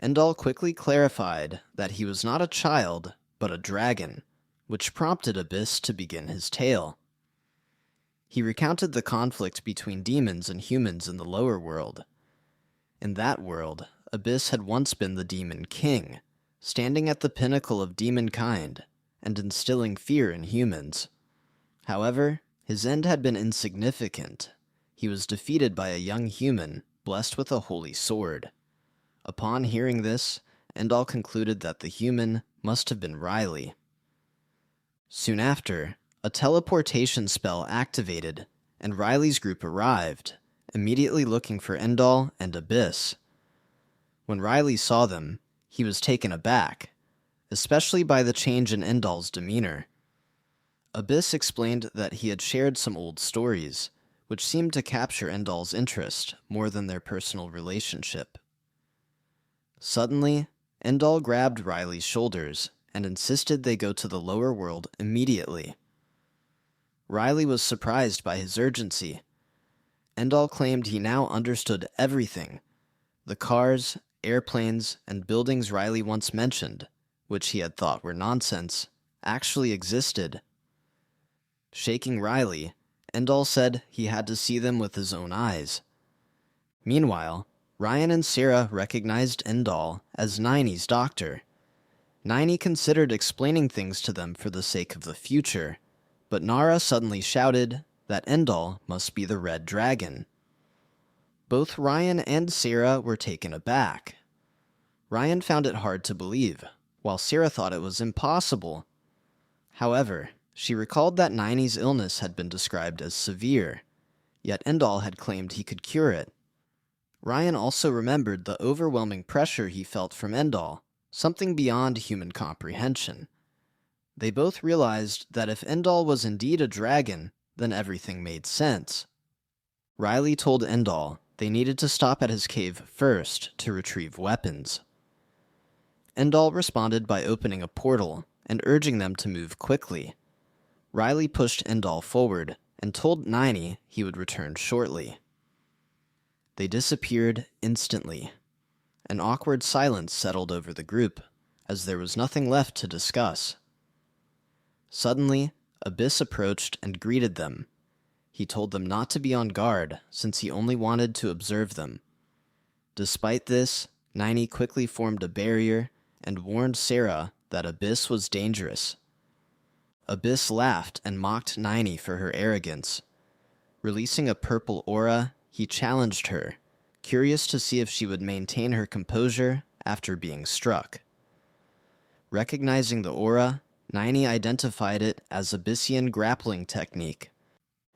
Endal quickly clarified that he was not a child, but a dragon, which prompted Abyss to begin his tale. He recounted the conflict between demons and humans in the lower world. In that world, Abyss had once been the demon king, standing at the pinnacle of demonkind and instilling fear in humans. However, his end had been insignificant. He was defeated by a young human blessed with a holy sword. Upon hearing this, Endal concluded that the human must have been Riley. Soon after, a teleportation spell activated, and Riley's group arrived, immediately looking for Endal and Abyss. When Riley saw them, he was taken aback, especially by the change in Endal's demeanor. Abyss explained that he had shared some old stories, which seemed to capture Endal's interest more than their personal relationship. Suddenly, Endal grabbed Riley's shoulders and insisted they go to the lower world immediately. Riley was surprised by his urgency. Endall claimed he now understood everything. The cars, airplanes, and buildings Riley once mentioned, which he had thought were nonsense, actually existed. Shaking Riley, Endall said he had to see them with his own eyes. Meanwhile, Ryan and Sarah recognized Endall as Nine's doctor. Nine considered explaining things to them for the sake of the future, but Nara suddenly shouted that Endall must be the Red Dragon. Both Ryan and Sarah were taken aback. Ryan found it hard to believe, while Sarah thought it was impossible. However, she recalled that Nine's illness had been described as severe, yet Endall had claimed he could cure it. Ryan also remembered the overwhelming pressure he felt from Endall, something beyond human comprehension. They both realized that if Endall was indeed a dragon, then everything made sense. Riley told Endall they needed to stop at his cave first to retrieve weapons. Endall responded by opening a portal and urging them to move quickly. Riley pushed Endall forward and told Nine he would return shortly. They disappeared instantly. An awkward silence settled over the group, as there was nothing left to discuss. Suddenly, Abyss approached and greeted them. He told them not to be on guard, since he only wanted to observe them. Despite this, Nine quickly formed a barrier and warned Sarah that Abyss was dangerous. Abyss laughed and mocked Nine for her arrogance. Releasing a purple aura, he challenged her, curious to see if she would maintain her composure after being struck. Recognizing the aura, Nine identified it as Abyssian grappling technique.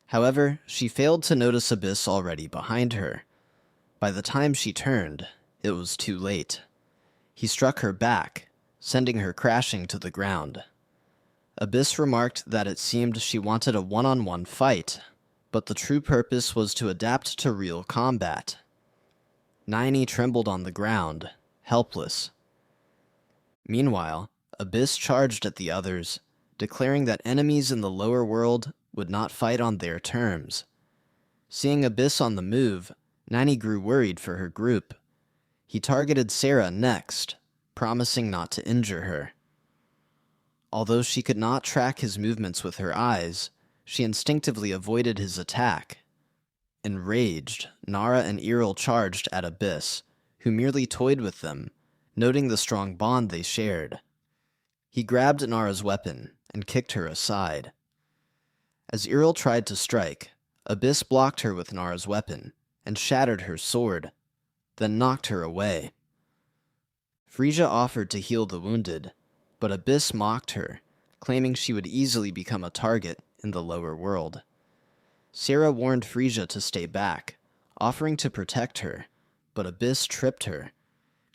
However, she failed to notice Abyss already behind her. By the time she turned, it was too late. He struck her back, sending her crashing to the ground. Abyss remarked that it seemed she wanted a one-on-one fight, but the true purpose was to adapt to real combat. Nine trembled on the ground, helpless. Meanwhile, Abyss charged at the others, declaring that enemies in the lower world would not fight on their terms. Seeing Abyss on the move, Nine grew worried for her group. He targeted Sarah next, promising not to injure her. Although she could not track his movements with her eyes, she instinctively avoided his attack. Enraged, Nara and Iril charged at Abyss, who merely toyed with them, noting the strong bond they shared. He grabbed Nara's weapon and kicked her aside. As Iril tried to strike, Abyss blocked her with Nara's weapon and shattered her sword, then knocked her away. Frisia offered to heal the wounded, but Abyss mocked her, claiming she would easily become a target in the lower world. Sarah warned Frisia to stay back, offering to protect her, but Abyss tripped her.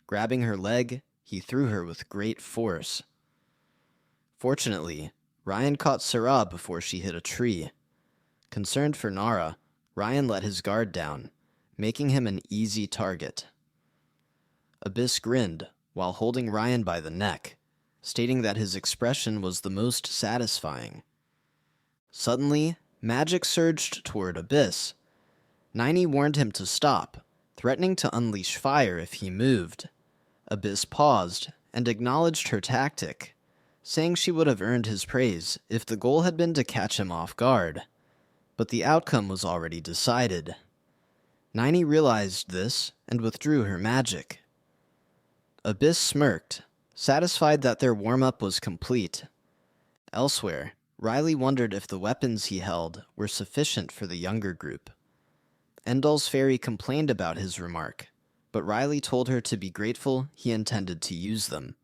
Grabbing her leg, he threw her with great force. Fortunately, Ryan caught Sarah before she hit a tree. Concerned for Nara, Ryan let his guard down, making him an easy target. Abyss grinned while holding Ryan by the neck, stating that his expression was the most satisfying. Suddenly, magic surged toward Abyss. Nine warned him to stop, threatening to unleash fire if he moved. Abyss paused and acknowledged her tactic, saying she would have earned his praise if the goal had been to catch him off guard. But the outcome was already decided. Nine realized this and withdrew her magic. Abyss smirked, satisfied that their warm-up was complete. Elsewhere, Riley wondered if the weapons he held were sufficient for the younger group. Endall's fairy complained about his remark, but Riley told her to be grateful he intended to use them.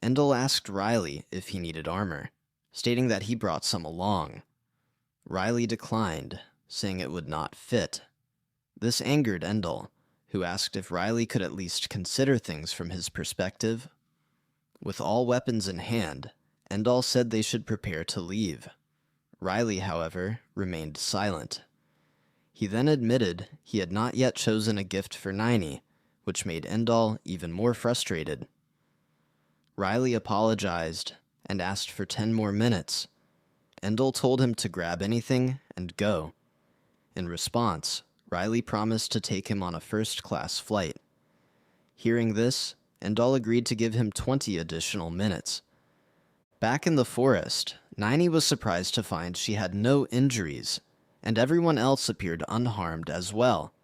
Endall asked Riley if he needed armor, stating that he brought some along. Riley declined, saying it would not fit. This angered Endall, who asked if Riley could at least consider things from his perspective. With all weapons in hand, Endall said they should prepare to leave. Riley, however, remained silent. He then admitted he had not yet chosen a gift for Nine, which made Endall even more frustrated. Riley apologized and asked for 10 more minutes. Endel told him to grab anything and go. In response, Riley promised to take him on a first-class flight. Hearing this, Endel agreed to give him 20 additional minutes. Back in the forest, Nini was surprised to find she had no injuries, and everyone else appeared unharmed as well.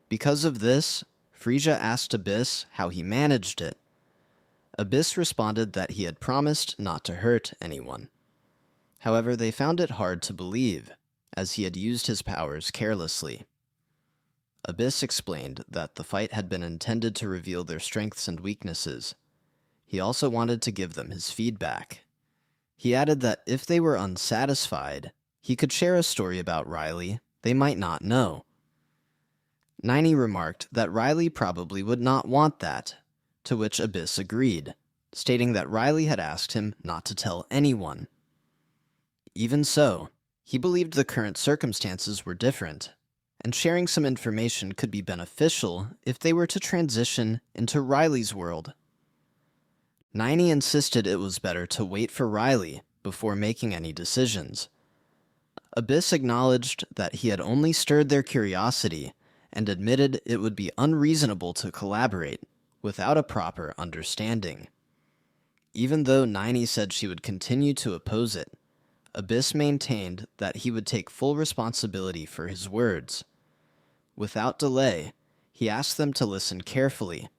Because of this, Frisia asked Abyss how he managed it. Abyss responded that he had promised not to hurt anyone. However, they found it hard to believe, as he had used his powers carelessly. Abyss explained that the fight had been intended to reveal their strengths and weaknesses. He also wanted to give them his feedback. He added that if they were unsatisfied, he could share a story about Riley they might not know. Nini remarked that Riley probably would not want that, to which Abyss agreed, stating that Riley had asked him not to tell anyone. Even so, he believed the current circumstances were different, and sharing some information could be beneficial if they were to transition into Riley's world. Nini insisted it was better to wait for Riley before making any decisions. Abyss acknowledged that he had only stirred their curiosity and admitted it would be unreasonable to collaborate without a proper understanding. Even though Nini said she would continue to oppose it, Abyss maintained that he would take full responsibility for his words. Without delay, he asked them to listen carefully,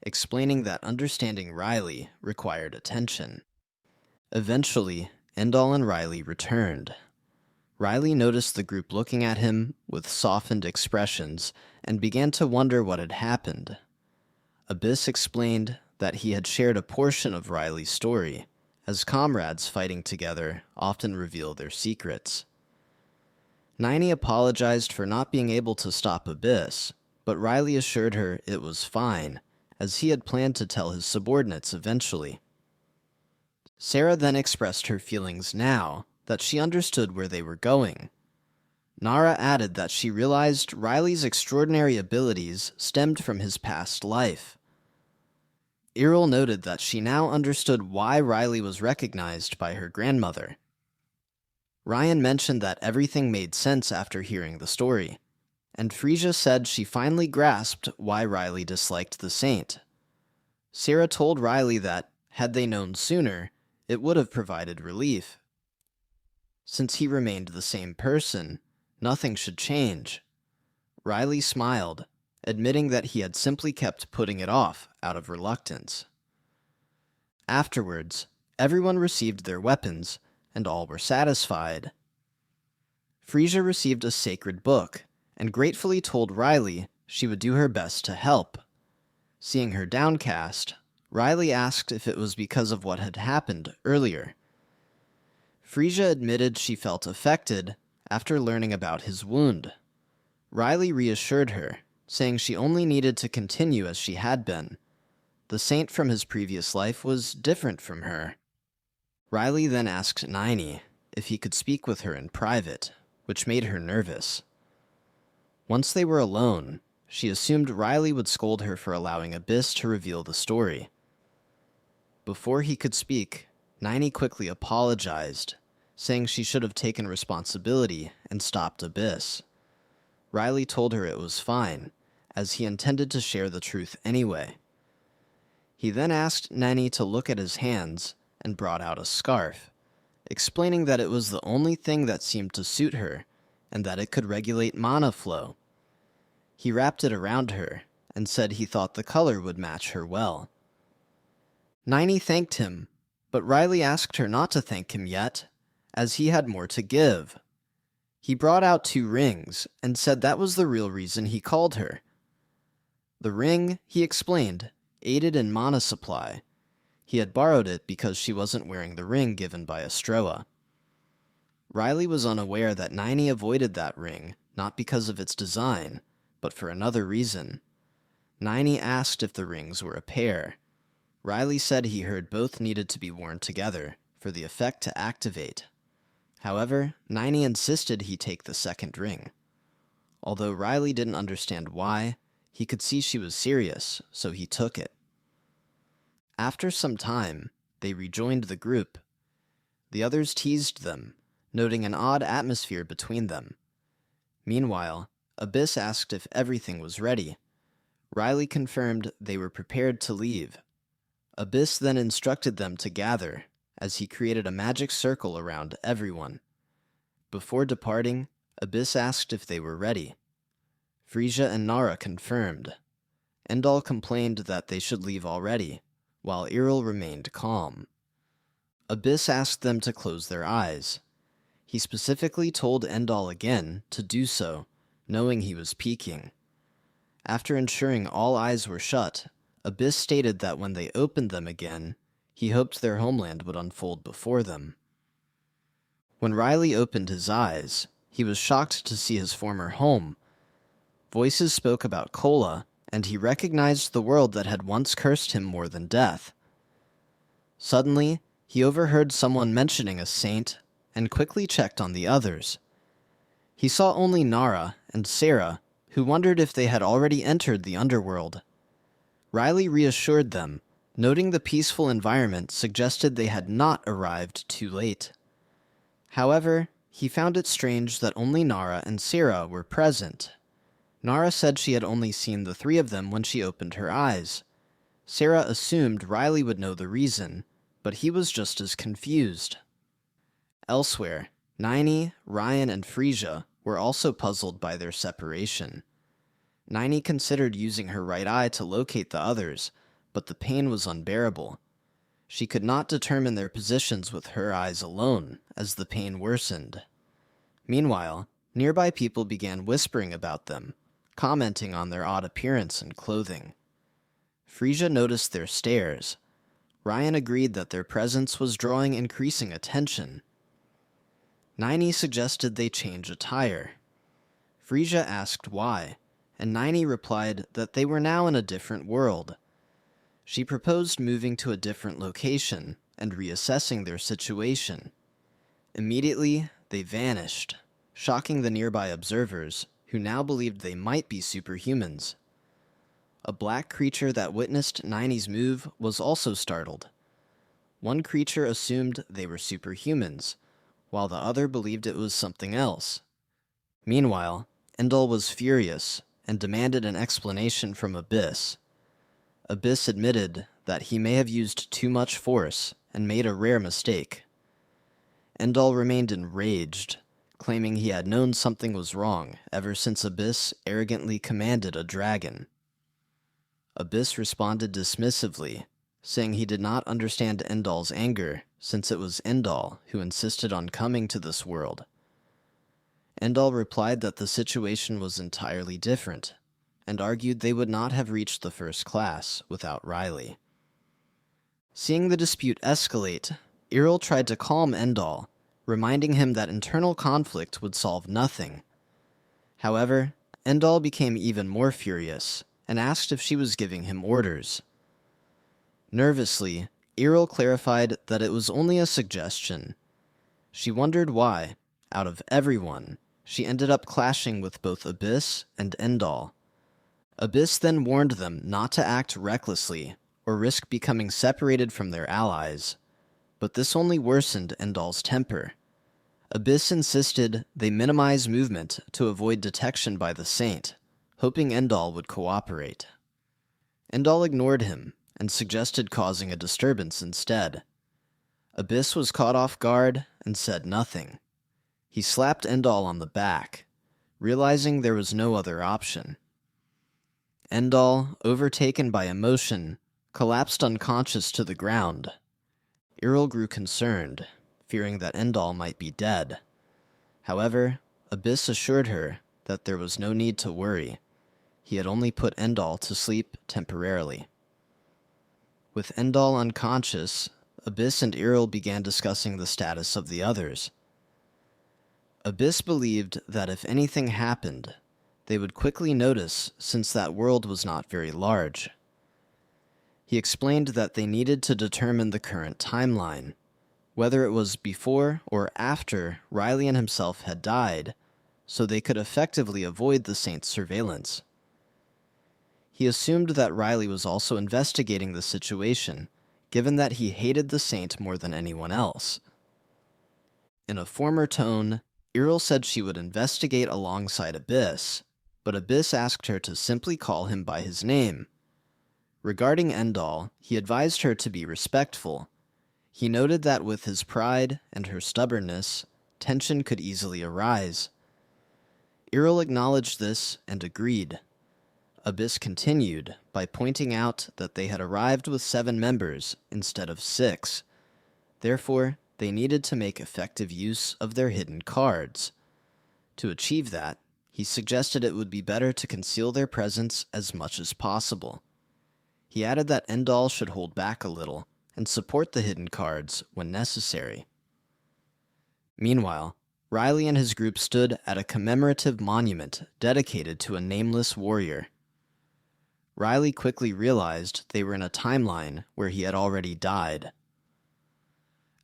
explaining that understanding Riley required attention. Eventually, Endel and Riley returned. Riley noticed the group looking at him with softened expressions and began to wonder what had happened. Abyss explained that he had shared a portion of Riley's story, as comrades fighting together often reveal their secrets. Nini apologized for not being able to stop Abyss, but Riley assured her it was fine, as he had planned to tell his subordinates eventually. Sarah then expressed her feelings now that she understood where they were going. Nara added that she realized Riley's extraordinary abilities stemmed from his past life. Errol noted that she now understood why Riley was recognized by her grandmother. Ryan mentioned that everything made sense after hearing the story, and Frisia said she finally grasped why Riley disliked the saint. Sarah told Riley that, had they known sooner, it would have provided relief. Since he remained the same person, nothing should change. Riley smiled, admitting that he had simply kept putting it off out of reluctance. Afterwards, everyone received their weapons, and all were satisfied. Frisia received a sacred book, and gratefully told Riley she would do her best to help. Seeing her downcast, Riley asked if it was because of what had happened earlier. Frisia admitted she felt affected after learning about his wound. Riley reassured her, saying she only needed to continue as she had been. The saint from his previous life was different from her. Riley then asked Nini if he could speak with her in private, which made her nervous. Once they were alone, she assumed Riley would scold her for allowing Abyss to reveal the story. Before he could speak, Nini quickly apologized, saying she should have taken responsibility and stopped Abyss. Riley told her it was fine, as he intended to share the truth anyway. He then asked Nini to look at his hands and brought out a scarf, explaining that it was the only thing that seemed to suit her and that it could regulate mana flow. He wrapped it around her and said he thought the color would match her well. Nini thanked him, but Riley asked her not to thank him yet, as he had more to give. He brought out 2 rings and said that was the real reason he called her. The ring, he explained, aided in mana supply. He had borrowed it because she wasn't wearing the ring given by Astroa. Riley was unaware that Nini avoided that ring, not because of its design, but for another reason. Nini asked if the rings were a pair. Riley said he heard both needed to be worn together for the effect to activate. However, Nini insisted he take the second ring. Although Riley didn't understand why, he could see she was serious, so he took it. After some time, they rejoined the group. The others teased them, noting an odd atmosphere between them. Meanwhile, Abyss asked if everything was ready. Riley confirmed they were prepared to leave. Abyss then instructed them to gather, as he created a magic circle around everyone. Before departing, Abyss asked if they were ready. Frisia and Nara confirmed. Endal complained that they should leave already, while Iril remained calm. Abyss asked them to close their eyes. He specifically told Endal again to do so, knowing he was peeking. After ensuring all eyes were shut, Abyss stated that when they opened them again, he hoped their homeland would unfold before them. When Riley opened his eyes, he was shocked to see his former home. Voices spoke about Kola, and he recognized the world that had once cursed him more than death. Suddenly, he overheard someone mentioning a saint, and quickly checked on the others. He saw only Nara and Sarah, who wondered if they had already entered the underworld. Riley reassured them, noting the peaceful environment suggested they had not arrived too late. However, he found it strange that only Nara and Sarah were present. Nara said she had only seen the three of them when she opened her eyes. Sarah assumed Riley would know the reason, but he was just as confused. Elsewhere, Nini, Ryan, and Frisia were also puzzled by their separation. Nini considered using her right eye to locate the others, but the pain was unbearable. She could not determine their positions with her eyes alone, as the pain worsened. Meanwhile, nearby people began whispering about them, commenting on their odd appearance and clothing. Frisia noticed their stares. Ryan agreed that their presence was drawing increasing attention. Nini suggested they change attire. Frisia asked why, and Nini replied that they were now in a different world. She proposed moving to a different location and reassessing their situation. Immediately, they vanished, shocking the nearby observers, who now believed they might be superhumans. A black creature that witnessed Nini's move was also startled. One creature assumed they were superhumans, while the other believed it was something else. Meanwhile, Endal was furious and demanded an explanation from Abyss. Abyss admitted that he may have used too much force and made a rare mistake. Endal remained enraged, claiming he had known something was wrong ever since Abyss arrogantly commanded a dragon. Abyss responded dismissively, saying he did not understand Endal's anger since it was Endal who insisted on coming to this world. Endal replied that the situation was entirely different, and argued they would not have reached the first class without Riley. Seeing the dispute escalate, Iril tried to calm Endal, reminding him that internal conflict would solve nothing. However, Endal became even more furious, and asked if she was giving him orders. Nervously, Iril clarified that it was only a suggestion. She wondered why, out of everyone, she ended up clashing with both Abyss and Endal. Abyss then warned them not to act recklessly, or risk becoming separated from their allies, but this only worsened Endal's temper. Abyss insisted they minimize movement to avoid detection by the Saint, hoping Endal would cooperate. Endal ignored him, and suggested causing a disturbance instead. Abyss was caught off guard and said nothing. He slapped Endal on the back, realizing there was no other option. Endal, overtaken by emotion, collapsed unconscious to the ground. Iril grew concerned, fearing that Endal might be dead. However, Abyss assured her that there was no need to worry. He had only put Endal to sleep temporarily. With Endal unconscious, Abyss and Iril began discussing the status of the others. Abyss believed that if anything happened, they would quickly notice since that world was not very large. He explained that they needed to determine the current timeline, whether it was before or after Riley and himself had died, so they could effectively avoid the Saint's surveillance. He assumed that Riley was also investigating the situation, given that he hated the Saint more than anyone else. In a former tone, Earl said she would investigate alongside Abyss, but Abyss asked her to simply call him by his name. Regarding Endall, he advised her to be respectful. He noted that with his pride and her stubbornness, tension could easily arise. Earl acknowledged this and agreed. Abyss continued by pointing out that they had arrived with 7 members instead of 6. Therefore, they needed to make effective use of their hidden cards. To achieve that, he suggested it would be better to conceal their presence as much as possible. He added that Endall should hold back a little and support the hidden cards when necessary. Meanwhile, Riley and his group stood at a commemorative monument dedicated to a nameless warrior. Riley quickly realized they were in a timeline where he had already died.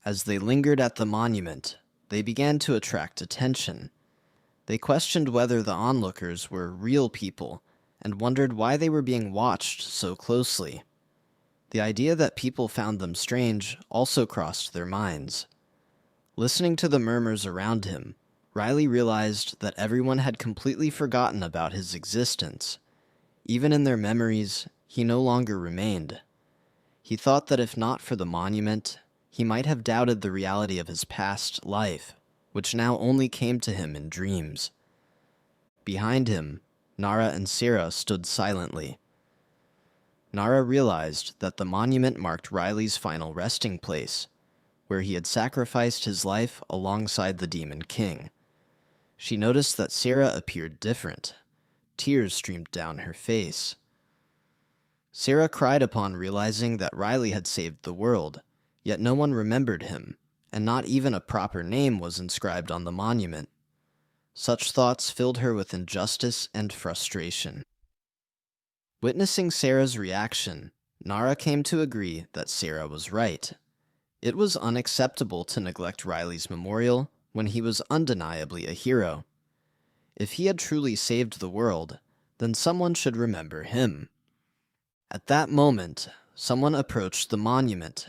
As they lingered at the monument, they began to attract attention. They questioned whether the onlookers were real people and wondered why they were being watched so closely. The idea that people found them strange also crossed their minds. Listening to the murmurs around him, Riley realized that everyone had completely forgotten about his existence. Even in their memories, he no longer remained. He thought that if not for the monument, he might have doubted the reality of his past life, which now only came to him in dreams. Behind him, Nara and Sierra stood silently. Nara realized that the monument marked Riley's final resting place, where he had sacrificed his life alongside the Demon King. She noticed that Sierra appeared different. Tears streamed down her face. Sierra cried upon realizing that Riley had saved the world, yet no one remembered him, and not even a proper name was inscribed on the monument. Such thoughts filled her with injustice and frustration. Witnessing Sarah's reaction, Nara came to agree that Sarah was right. It was unacceptable to neglect Riley's memorial when he was undeniably a hero. If he had truly saved the world, then someone should remember him. At that moment, someone approached the monument.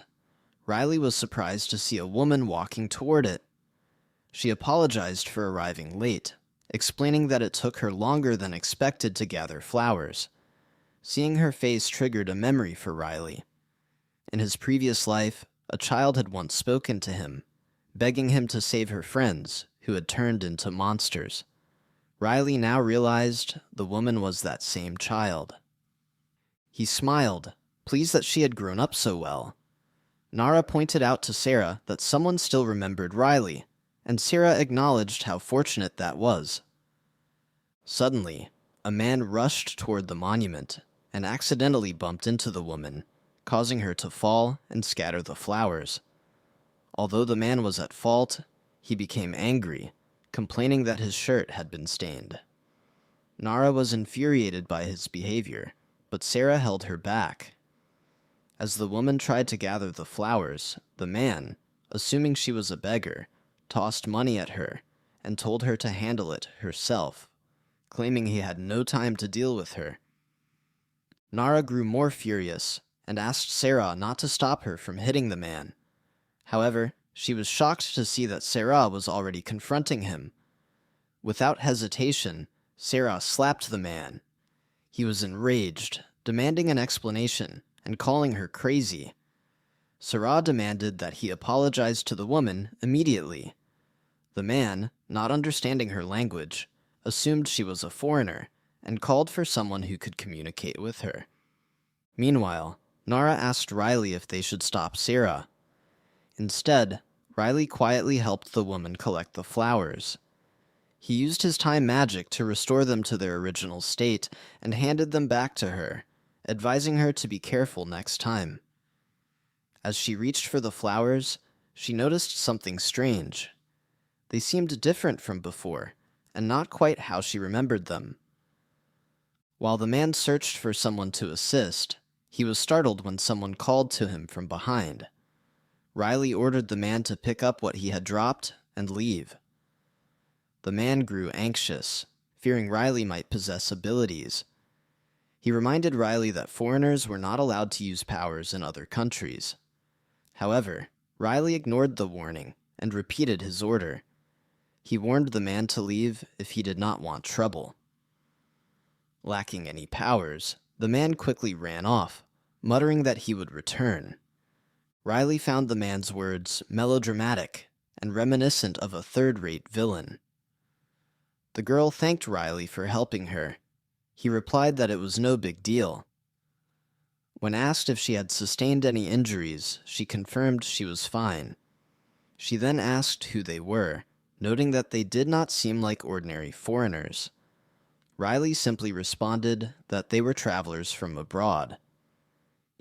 Riley was surprised to see a woman walking toward it. She apologized for arriving late, explaining that it took her longer than expected to gather flowers. Seeing her face triggered a memory for Riley. In his previous life, a child had once spoken to him, begging him to save her friends, who had turned into monsters. Riley now realized the woman was that same child. He smiled, pleased that she had grown up so well. Nara pointed out to Sarah that someone still remembered Riley, and Sarah acknowledged how fortunate that was. Suddenly, a man rushed toward the monument and accidentally bumped into the woman, causing her to fall and scatter the flowers. Although the man was at fault, he became angry, complaining that his shirt had been stained. Nara was infuriated by his behavior, but Sarah held her back. As the woman tried to gather the flowers, the man, assuming she was a beggar, tossed money at her and told her to handle it herself, claiming he had no time to deal with her. Nara grew more furious and asked Sarah not to stop her from hitting the man. However, she was shocked to see that Sarah was already confronting him. Without hesitation, Sarah slapped the man. He was enraged, demanding an explanation and calling her crazy. Sarah demanded that he apologize to the woman immediately. The man, not understanding her language, assumed she was a foreigner and called for someone who could communicate with her. Meanwhile, Nara asked Riley if they should stop Sarah. Instead, Riley quietly helped the woman collect the flowers. He used his time magic to restore them to their original state and handed them back to her, advising her to be careful next time. As she reached for the flowers, she noticed something strange. They seemed different from before, and not quite how she remembered them. While the man searched for someone to assist, he was startled when someone called to him from behind. Riley ordered the man to pick up what he had dropped and leave. The man grew anxious, fearing Riley might possess abilities. He reminded Riley that foreigners were not allowed to use powers in other countries. However, Riley ignored the warning and repeated his order. He warned the man to leave if he did not want trouble. Lacking any powers, the man quickly ran off, muttering that he would return. Riley found the man's words melodramatic and reminiscent of a third-rate villain. The girl thanked Riley for helping her. He replied that it was no big deal. When asked if she had sustained any injuries, she confirmed she was fine. She then asked who they were, noting that they did not seem like ordinary foreigners. Riley simply responded that they were travelers from abroad.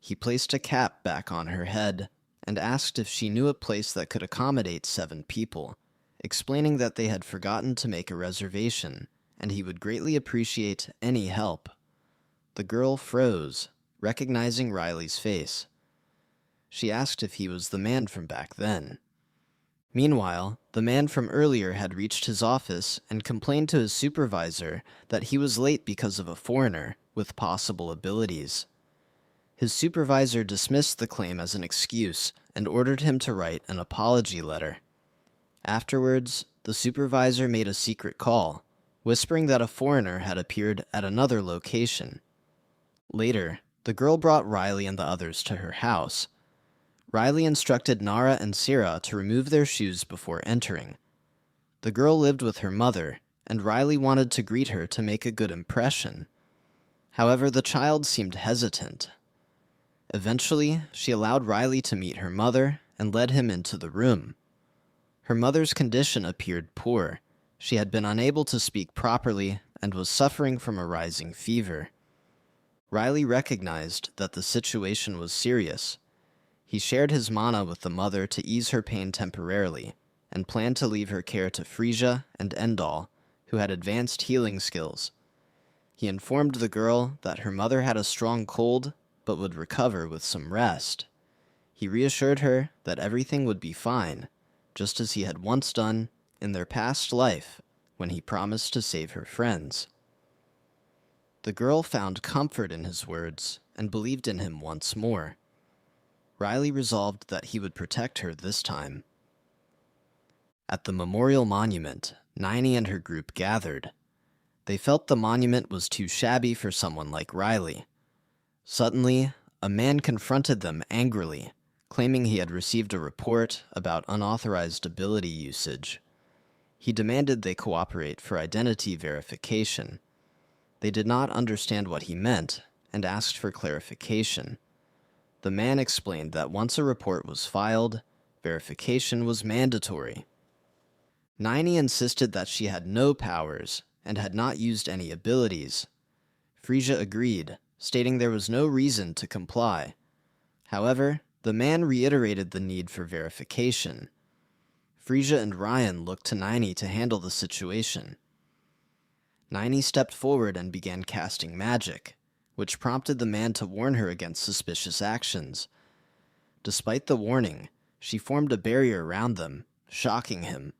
He placed a cap back on her head and asked if she knew a place that could accommodate 7 people, explaining that they had forgotten to make a reservation, and he would greatly appreciate any help. The girl froze, recognizing Riley's face. She asked if he was the man from back then. Meanwhile, the man from earlier had reached his office and complained to his supervisor that he was late because of a foreigner with possible abilities. His supervisor dismissed the claim as an excuse and ordered him to write an apology letter. Afterwards, the supervisor made a secret call, whispering that a foreigner had appeared at another location. Later, the girl brought Riley and the others to her house. Riley instructed Nara and Sierra to remove their shoes before entering. The girl lived with her mother, and Riley wanted to greet her to make a good impression. However, the child seemed hesitant. Eventually, she allowed Riley to meet her mother and led him into the room. Her mother's condition appeared poor. She had been unable to speak properly and was suffering from a rising fever. Riley recognized that the situation was serious. He shared his mana with the mother to ease her pain temporarily, and planned to leave her care to Frisia and Endal, who had advanced healing skills. He informed the girl that her mother had a strong cold, but would recover with some rest. He reassured her that everything would be fine, just as he had once done in their past life when he promised to save her friends. The girl found comfort in his words and believed in him once more. Riley resolved that he would protect her this time. At the memorial monument, Nini and her group gathered. They felt the monument was too shabby for someone like Riley. Suddenly, a man confronted them angrily, claiming he had received a report about unauthorized ability usage. He demanded they cooperate for identity verification. They did not understand what he meant and asked for clarification. The man explained that once a report was filed, verification was mandatory. Nini insisted that she had no powers and had not used any abilities. Frisia agreed, stating there was no reason to comply. However, the man reiterated the need for verification. Frisia and Ryan looked to Nini to handle the situation. Nini stepped forward and began casting magic, which prompted the man to warn her against suspicious actions. Despite the warning, she formed a barrier around them, shocking him.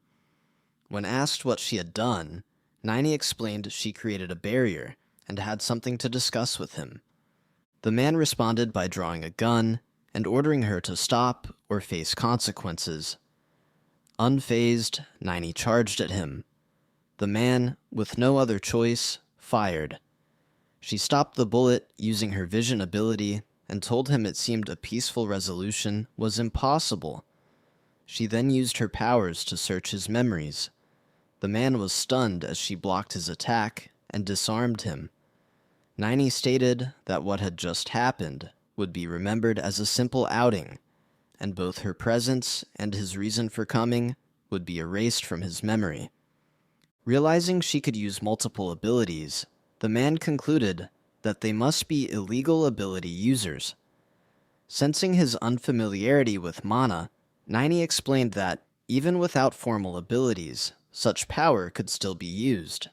When asked what she had done, Nini explained she created a barrier and had something to discuss with him. The man responded by drawing a gun and ordering her to stop or face consequences. Unfazed, Nini charged at him. The man, with no other choice, fired. She stopped the bullet using her vision ability and told him it seemed a peaceful resolution was impossible. She then used her powers to search his memories. The man was stunned as she blocked his attack and disarmed him. Nini stated that what had just happened would be remembered as a simple outing, and both her presence and his reason for coming would be erased from his memory. Realizing she could use multiple abilities, the man concluded that they must be illegal ability users. Sensing his unfamiliarity with mana, Nini explained that, even without formal abilities, such power could still be used.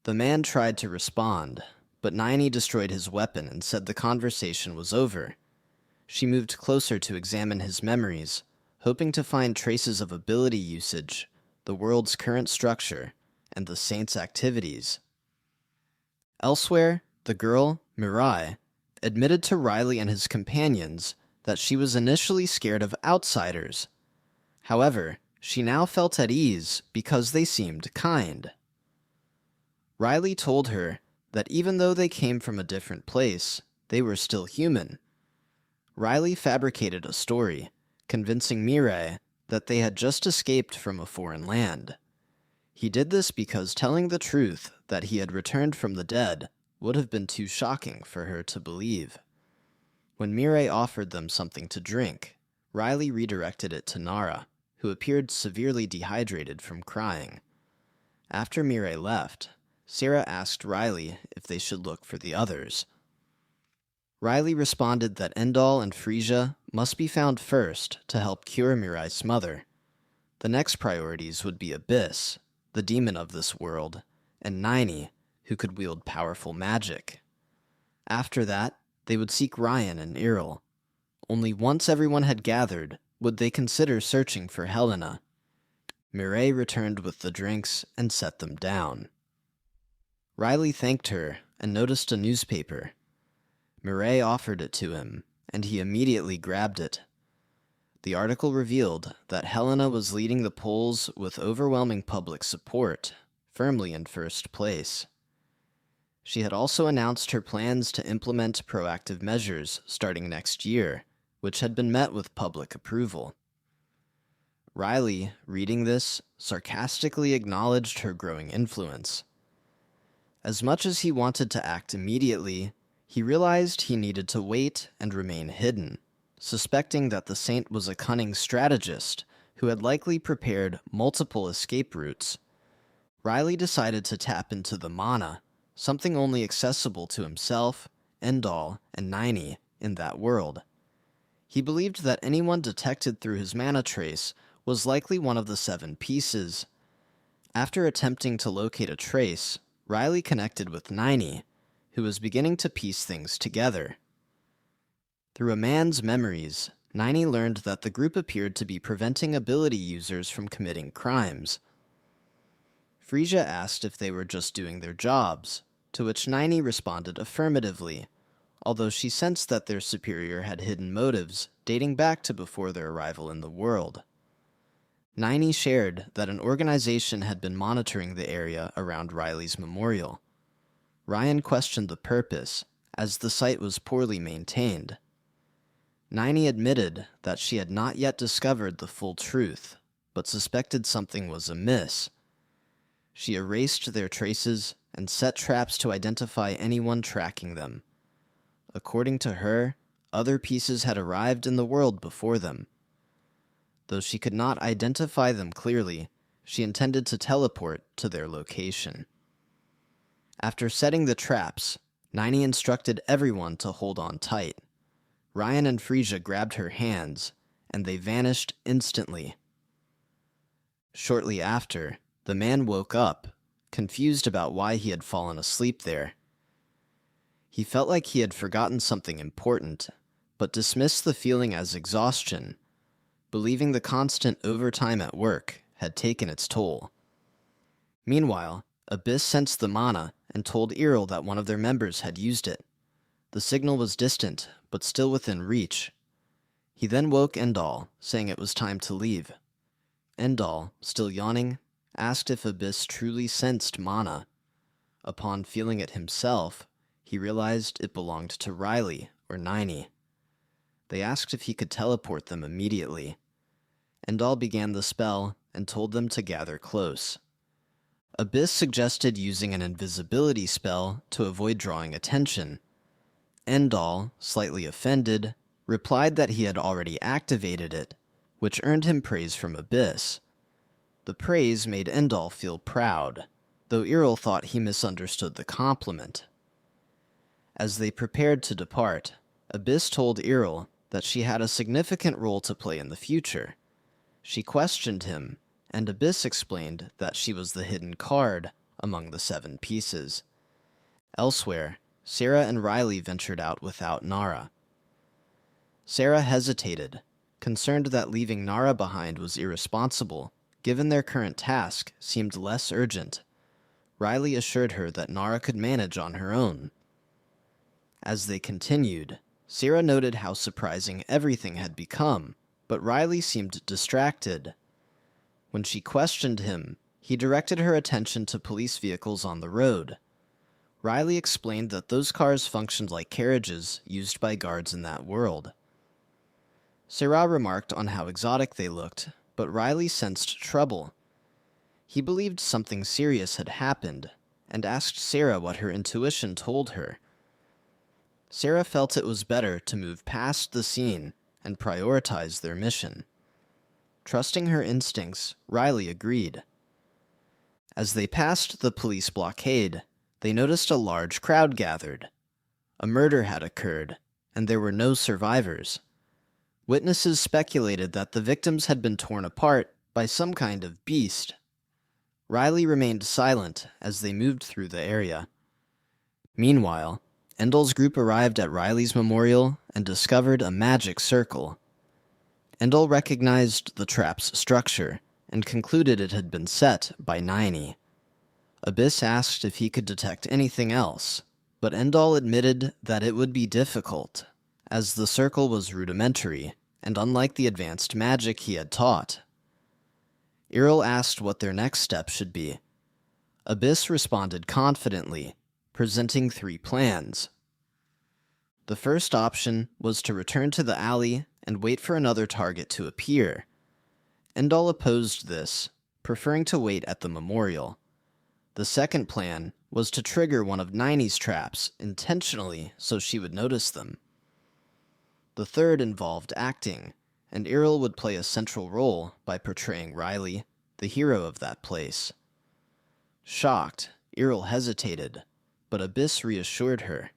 The man tried to respond, but Nini destroyed his weapon and said the conversation was over. She moved closer to examine his memories, hoping to find traces of ability usage, the world's current structure, and the saint's activities. Elsewhere, the girl, Mirai, admitted to Riley and his companions that she was initially scared of outsiders. However, she now felt at ease because they seemed kind. Riley told her that even though they came from a different place, they were still human. Riley fabricated a story, convincing Mirai that they had just escaped from a foreign land. He did this because telling the truth that he had returned from the dead would have been too shocking for her to believe. When Mirai offered them something to drink, Riley redirected it to Nara, who appeared severely dehydrated from crying. After Mirai left, Sarah asked Riley if they should look for the others. Riley responded that Endal and Frisia must be found first to help cure Mirai's mother. The next priorities would be Abyss, the demon of this world, and Nini, who could wield powerful magic. After that, they would seek Ryan and Iril. Only once everyone had gathered would they consider searching for Helena. Mirai returned with the drinks and set them down. Riley thanked her and noticed a newspaper. Mirai offered it to him, and he immediately grabbed it. The article revealed that Helena was leading the polls with overwhelming public support, firmly in first place. She had also announced her plans to implement proactive measures starting next year, which had been met with public approval. Riley, reading this, sarcastically acknowledged her growing influence. As much as he wanted to act immediately, he realized he needed to wait and remain hidden, suspecting that the saint was a cunning strategist who had likely prepared multiple escape routes. Riley decided to tap into the mana, something only accessible to himself, Endal, and Nini in that world. He believed that anyone detected through his mana trace was likely one of the 7 pieces. After attempting to locate a trace, Riley connected with Nini, who was beginning to piece things together. Through a man's memories, Nini learned that the group appeared to be preventing ability users from committing crimes. Frisia asked if they were just doing their jobs, to which Nini responded affirmatively, although she sensed that their superior had hidden motives dating back to before their arrival in the world. Nini shared that an organization had been monitoring the area around Riley's memorial. Ryan questioned the purpose, as the site was poorly maintained. Nini admitted that she had not yet discovered the full truth, but suspected something was amiss. She erased their traces and set traps to identify anyone tracking them. According to her, other pieces had arrived in the world before them. Though she could not identify them clearly, she intended to teleport to their location. After setting the traps, Nini instructed everyone to hold on tight. Ryan and Frisia grabbed her hands, and they vanished instantly. Shortly after, the man woke up, confused about why he had fallen asleep there. He felt like he had forgotten something important, but dismissed the feeling as exhaustion, believing the constant overtime at work had taken its toll. Meanwhile, Abyss sensed the mana and told Iril that one of their members had used it. The signal was distant, but still within reach. He then woke Endal, saying it was time to leave. Endal, still yawning, asked if Abyss truly sensed mana. Upon feeling it himself, he realized it belonged to Riley or Nini. They asked if he could teleport them immediately. Endal began the spell and told them to gather close. Abyss suggested using an invisibility spell to avoid drawing attention. Endal, slightly offended, replied that he had already activated it, which earned him praise from Abyss. The praise made Endal feel proud, though Iril thought he misunderstood the compliment. As they prepared to depart, Abyss told Iril that she had a significant role to play in the future. She questioned him, and Abyss explained that she was the hidden card among the 7 pieces. Elsewhere, Sarah and Riley ventured out without Nara. Sarah hesitated, concerned that leaving Nara behind was irresponsible, given their current task seemed less urgent. Riley assured her that Nara could manage on her own. As they continued, Sarah noted how surprising everything had become, but Riley seemed distracted. When she questioned him, he directed her attention to police vehicles on the road. Riley explained that those cars functioned like carriages used by guards in that world. Sarah remarked on how exotic they looked, but Riley sensed trouble. He believed something serious had happened, and asked Sarah what her intuition told her. Sarah felt it was better to move past the scene and prioritize their mission. Trusting her instincts, Riley agreed. As they passed the police blockade, they noticed a large crowd gathered. A murder had occurred, and there were no survivors. Witnesses speculated that the victims had been torn apart by some kind of beast. Riley remained silent as they moved through the area. Meanwhile, Endal's group arrived at Riley's memorial and discovered a magic circle. Endal recognized the trap's structure and concluded it had been set by Niney. Abyss asked if he could detect anything else, but Endal admitted that it would be difficult, as the circle was rudimentary and unlike the advanced magic he had taught. Earl asked what their next step should be. Abyss responded confidently, presenting 3 plans. The first option was to return to the alley and wait for another target to appear. Endal opposed this, preferring to wait at the memorial. The second plan was to trigger one of Niney's traps intentionally so she would notice them. The third involved acting, and Earl would play a central role by portraying Riley, the hero of that place. Shocked, Earl hesitated, but Abyss reassured her.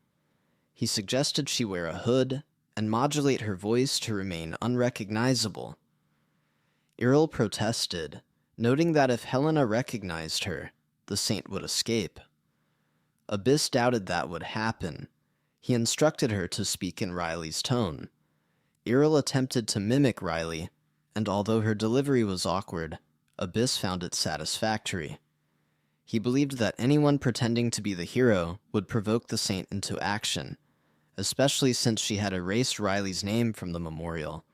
He suggested she wear a hood and modulate her voice to remain unrecognizable. Earl protested, noting that if Helena recognized her, the saint would escape. Abyss doubted that would happen. He instructed her to speak in Riley's tone. Earl attempted to mimic Riley, and although her delivery was awkward, Abyss found it satisfactory. He believed that anyone pretending to be the hero would provoke the saint into action, especially since she had erased Riley's name from the memorial.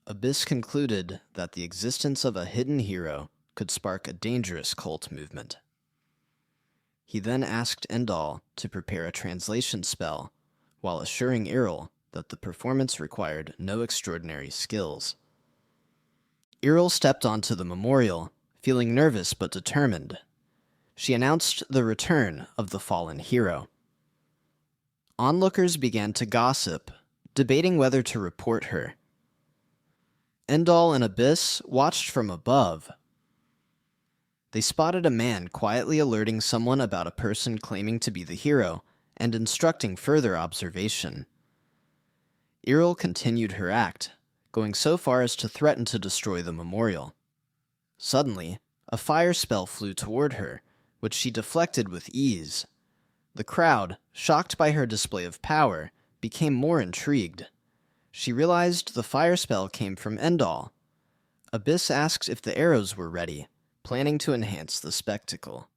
Abyss concluded that the existence of a hidden hero could spark a dangerous cult movement. He then asked Endal to prepare a translation spell, while assuring Earl that the performance required no extraordinary skills. Earl stepped onto the memorial, feeling nervous but determined. She announced the return of the fallen hero. Onlookers began to gossip, debating whether to report her. Endal and Abyss watched from above. They spotted a man quietly alerting someone about a person claiming to be the hero and instructing further observation. Earl continued her act, going so far as to threaten to destroy the memorial. Suddenly, a fire spell flew toward her, which she deflected with ease. The crowd, shocked by her display of power, became more intrigued. She realized the fire spell came from Endal. Abyss asked if the arrows were ready, planning to enhance the spectacle.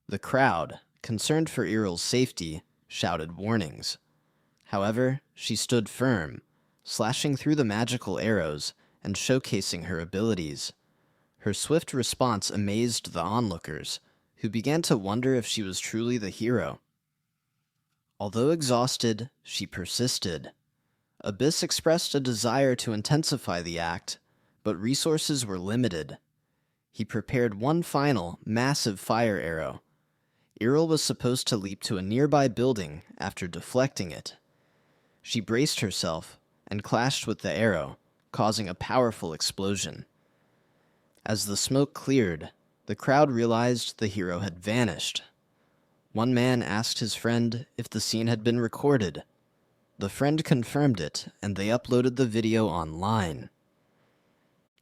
The crowd, concerned for Earl's safety, shouted warnings. However, she stood firm, slashing through the magical arrows and showcasing her abilities. Her swift response amazed the onlookers, who began to wonder if she was truly the hero. Although exhausted, she persisted. Abyss expressed a desire to intensify the act, but resources were limited. He prepared one final, massive fire arrow. Earl was supposed to leap to a nearby building after deflecting it. She braced herself and clashed with the arrow, causing a powerful explosion. As the smoke cleared, the crowd realized the hero had vanished. One man asked his friend if the scene had been recorded. The friend confirmed it, and they uploaded the video online.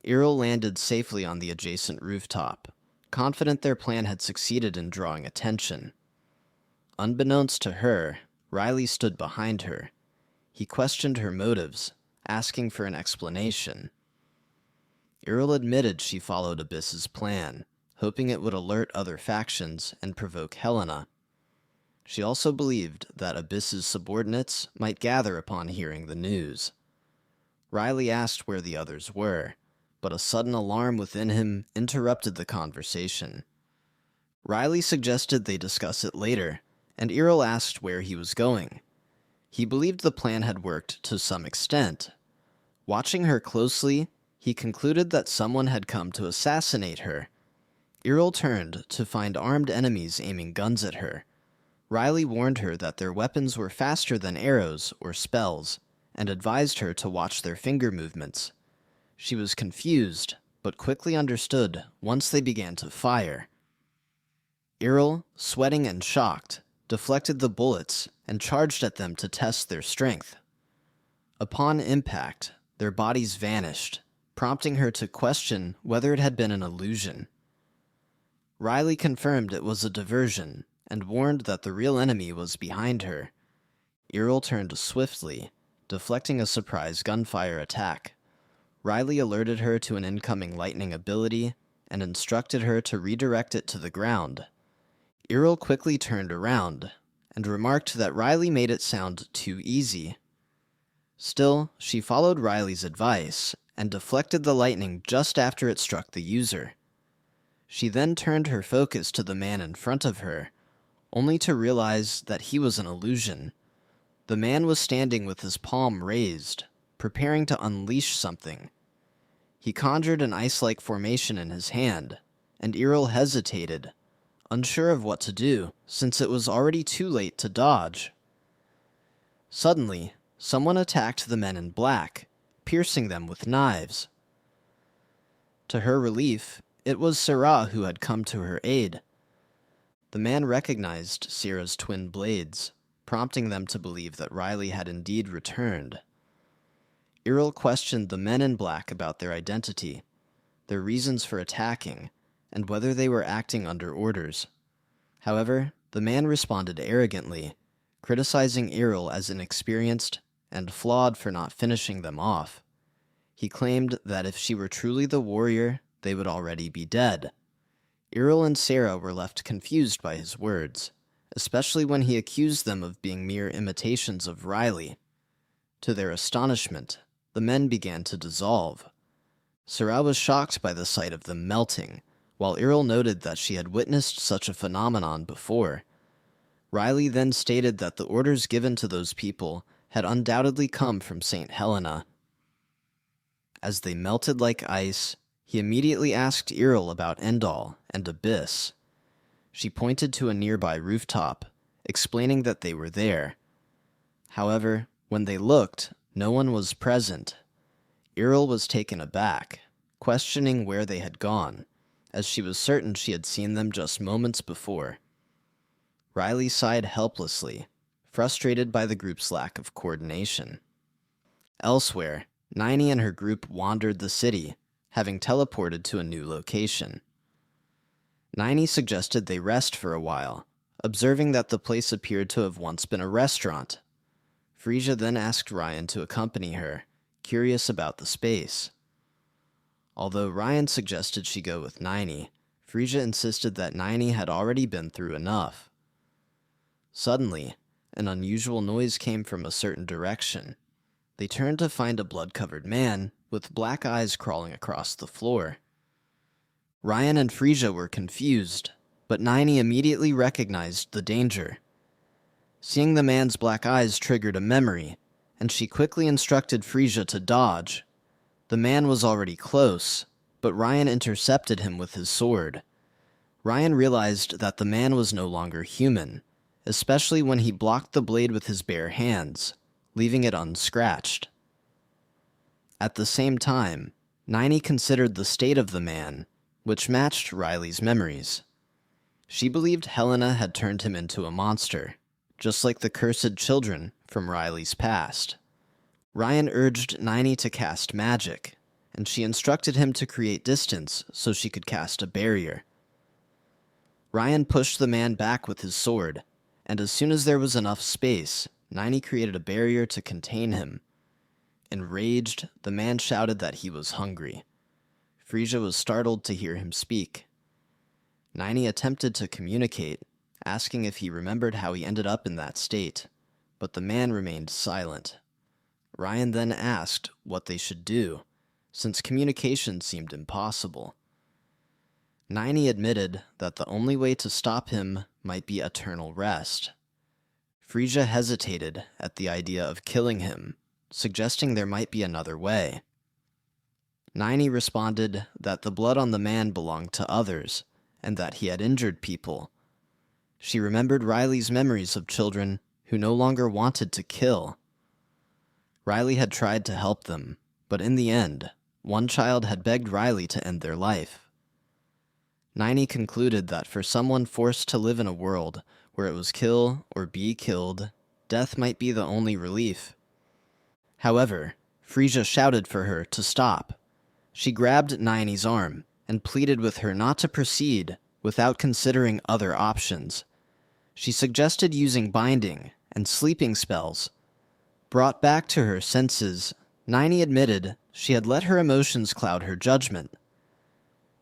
Earl landed safely on the adjacent rooftop, confident their plan had succeeded in drawing attention. Unbeknownst to her, Riley stood behind her. He questioned her motives, asking for an explanation. Earl admitted she followed Abyss's plan, hoping it would alert other factions and provoke Helena. She also believed that Abyss's subordinates might gather upon hearing the news. Riley asked where the others were, but a sudden alarm within him interrupted the conversation. Riley suggested they discuss it later, and Errol asked where he was going. He believed the plan had worked to some extent. Watching her closely, he concluded that someone had come to assassinate her. Errol turned to find armed enemies aiming guns at her. Riley warned her that their weapons were faster than arrows or spells, and advised her to watch their finger movements. She was confused, but quickly understood once they began to fire. Errol, sweating and shocked, deflected the bullets and charged at them to test their strength. Upon impact, their bodies vanished, prompting her to question whether it had been an illusion. Riley confirmed it was a diversion and warned that the real enemy was behind her. Errol turned swiftly, deflecting a surprise gunfire attack. Riley alerted her to an incoming lightning ability and instructed her to redirect it to the ground. Errol quickly turned around and remarked that Riley made it sound too easy. Still, she followed Riley's advice and deflected the lightning just after it struck the user. She then turned her focus to the man in front of her, only to realize that he was an illusion. The man was standing with his palm raised, preparing to unleash something. He conjured an ice-like formation in his hand, and Errol hesitated, unsure of what to do, since it was already too late to dodge. Suddenly, someone attacked the men in black, piercing them with knives. To her relief, it was Sarah who had come to her aid. The man recognized Sarah's twin blades, prompting them to believe that Riley had indeed returned. Errol questioned the men in black about their identity, their reasons for attacking, and whether they were acting under orders. However, the man responded arrogantly, criticizing Errol as inexperienced and flawed for not finishing them off. He claimed that if she were truly the warrior, they would already be dead. Errol and Sarah were left confused by his words, especially when he accused them of being mere imitations of Riley. To their astonishment, the men began to dissolve. Sarah was shocked by the sight of them melting, while Errol noted that she had witnessed such a phenomenon before. Riley then stated that the orders given to those people had undoubtedly come from St. Helena. As they melted like ice, he immediately asked Errol about Endall and Abyss. She pointed to a nearby rooftop, explaining that they were there. However, when they looked, no one was present. Errol was taken aback, questioning where they had gone, as she was certain she had seen them just moments before. Riley sighed helplessly, frustrated by the group's lack of coordination. Elsewhere, Nini and her group wandered the city, having teleported to a new location. Nini suggested they rest for a while, observing that the place appeared to have once been a restaurant. Frisia then asked Ryan to accompany her, curious about the space. Although Ryan suggested she go with Nini, Frisia insisted that Nini had already been through enough. Suddenly, an unusual noise came from a certain direction. They turned to find a blood-covered man with black eyes crawling across the floor. Ryan and Frisia were confused, but Nini immediately recognized the danger. Seeing the man's black eyes triggered a memory, and she quickly instructed Frisia to dodge. The man was already close, but Ryan intercepted him with his sword. Ryan realized that the man was no longer human, especially when he blocked the blade with his bare hands, leaving it unscratched. At the same time, Nini considered the state of the man, which matched Riley's memories. She believed Helena had turned him into a monster, just like the cursed children from Riley's past. Ryan urged Nini to cast magic, and she instructed him to create distance so she could cast a barrier. Ryan pushed the man back with his sword, and as soon as there was enough space, Nini created a barrier to contain him. Enraged, the man shouted that he was hungry. Frisia was startled to hear him speak. Nini attempted to communicate, asking if he remembered how he ended up in that state, but the man remained silent. Ryan then asked what they should do, since communication seemed impossible. Niney admitted that the only way to stop him might be eternal rest. Frisia hesitated at the idea of killing him, suggesting there might be another way. Niney responded that the blood on the man belonged to others, and that he had injured people. She remembered Riley's memories of children who no longer wanted to kill. Riley had tried to help them, but in the end, one child had begged Riley to end their life. Niney concluded that for someone forced to live in a world where it was kill or be killed, death might be the only relief. However, Frisia shouted for her to stop. She grabbed Niney's arm and pleaded with her not to proceed without considering other options. She suggested using binding and sleeping spells. Brought back to her senses, Niney admitted she had let her emotions cloud her judgment.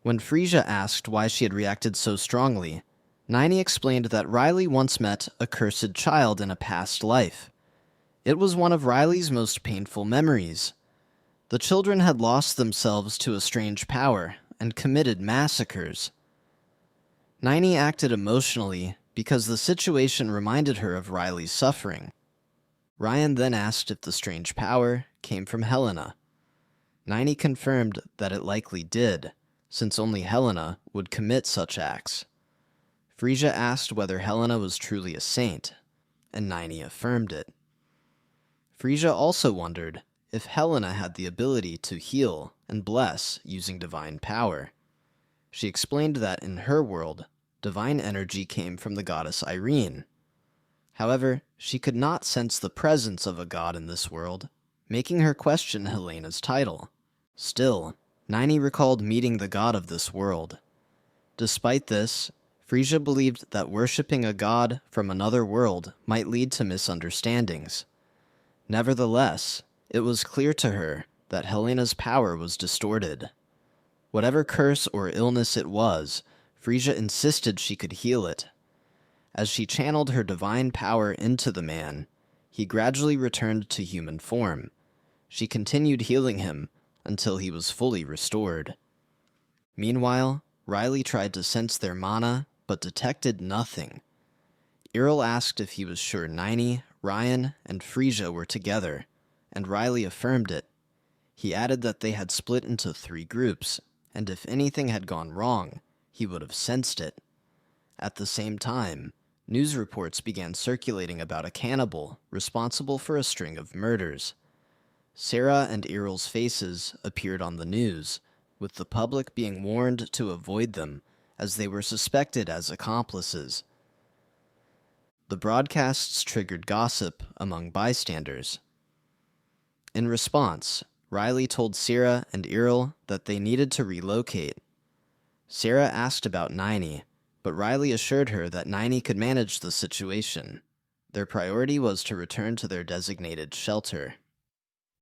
When Frisia asked why she had reacted so strongly, Niney explained that Riley once met a cursed child in a past life. It was one of Riley's most painful memories. The children had lost themselves to a strange power and committed massacres. Niney acted emotionally because the situation reminded her of Riley's suffering. Ryan then asked if the strange power came from Helena. Niney confirmed that it likely did, since only Helena would commit such acts. Frisia asked whether Helena was truly a saint, and Niney affirmed it. Frisia also wondered if Helena had the ability to heal and bless using divine power. She explained that in her world, divine energy came from the goddess Irene. However, she could not sense the presence of a god in this world, making her question Helena's title. Still, Niney recalled meeting the god of this world. Despite this, Frisia believed that worshipping a god from another world might lead to misunderstandings. Nevertheless, it was clear to her that Helena's power was distorted. Whatever curse or illness it was, Frisia insisted she could heal it. As she channeled her divine power into the man, he gradually returned to human form. She continued healing him until he was fully restored. Meanwhile, Riley tried to sense their mana, but detected nothing. Earl asked if he was sure Niney, Ryan, and Frisia were together, and Riley affirmed it. He added that they had split into 3 groups, and if anything had gone wrong, he would have sensed it. At the same time, news reports began circulating about a cannibal responsible for a string of murders. Sarah and Earl's faces appeared on the news, with the public being warned to avoid them, as they were suspected as accomplices. The broadcasts triggered gossip among bystanders. In response, Riley told Sarah and Earl that they needed to relocate. Sarah asked about Niney, but Riley assured her that Niney could manage the situation. Their priority was to return to their designated shelter.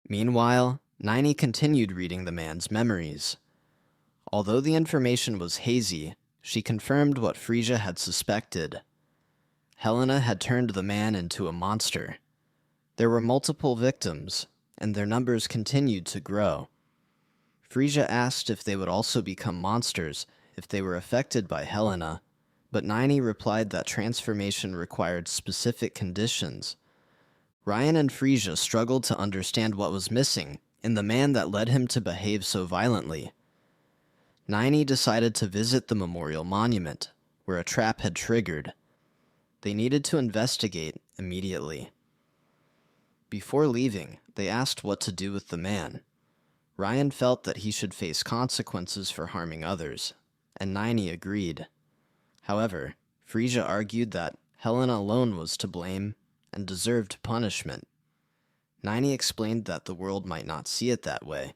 Meanwhile, Niney continued reading the man's memories. Although the information was hazy, she confirmed what Frisia had suspected. Helena had turned the man into a monster. There were multiple victims, and their numbers continued to grow. Frisia asked if they would also become monsters if they were affected by Helena, but Niney replied that transformation required specific conditions. Ryan and Frisia struggled to understand what was missing in the man that led him to behave so violently. Niney decided to visit the memorial monument, where a trap had triggered. They needed to investigate immediately. Before leaving, they asked what to do with the man. Ryan felt that he should face consequences for harming others, and Niney agreed. However, Frisia argued that Helena alone was to blame and deserved punishment. Niney explained that the world might not see it that way,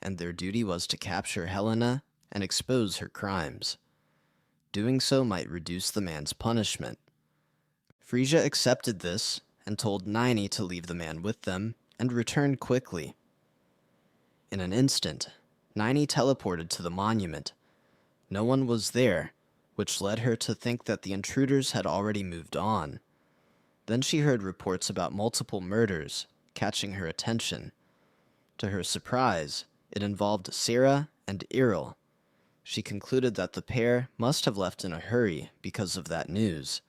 and their duty was to capture Helena and expose her crimes. Doing so might reduce the man's punishment. Frisia accepted this and told Niney to leave the man with them and return quickly. In an instant, Niney teleported to the monument. No one was there, which led her to think that the intruders had already moved on. Then she heard reports about multiple murders, catching her attention. To her surprise, it involved Sarah and Iril. She concluded that the pair must have left in a hurry because of that news.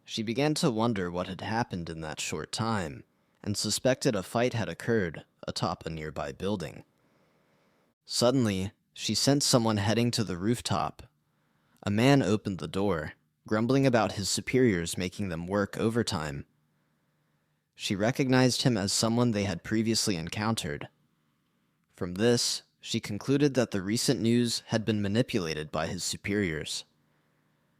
She began to wonder what had happened in that short time, and suspected a fight had occurred atop a nearby building. Suddenly, she sensed someone heading to the rooftop. A man opened the door, grumbling about his superiors making them work overtime. She recognized him as someone they had previously encountered. From this, she concluded that the recent news had been manipulated by his superiors.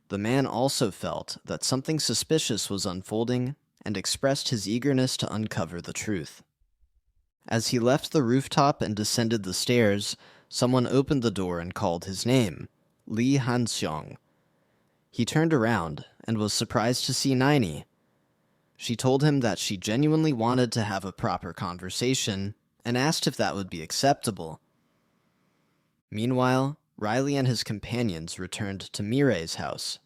The man also felt that something suspicious was unfolding and expressed his eagerness to uncover the truth. As he left the rooftop and descended the stairs, someone opened the door and called his name, Lee Han-seong. He turned around and was surprised to see Naini. She told him that she genuinely wanted to have a proper conversation and asked if that would be acceptable. Meanwhile, Riley and his companions returned to Mirei's house.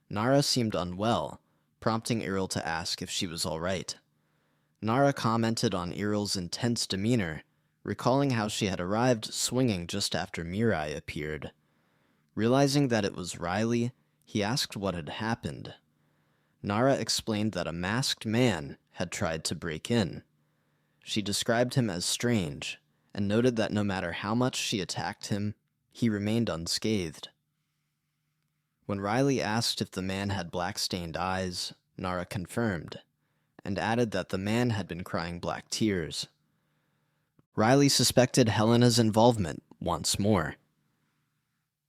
Nara seemed unwell, prompting Iril to ask if she was all right. Nara commented on Iril's intense demeanor, recalling how she had arrived swinging just after Mirei appeared. Realizing that it was Riley, he asked what had happened. Nara explained that a masked man had tried to break in. She described him as strange, and noted that no matter how much she attacked him, he remained unscathed. When Riley asked if the man had black-stained eyes, Nara confirmed, and added that the man had been crying black tears. Riley suspected Helena's involvement once more.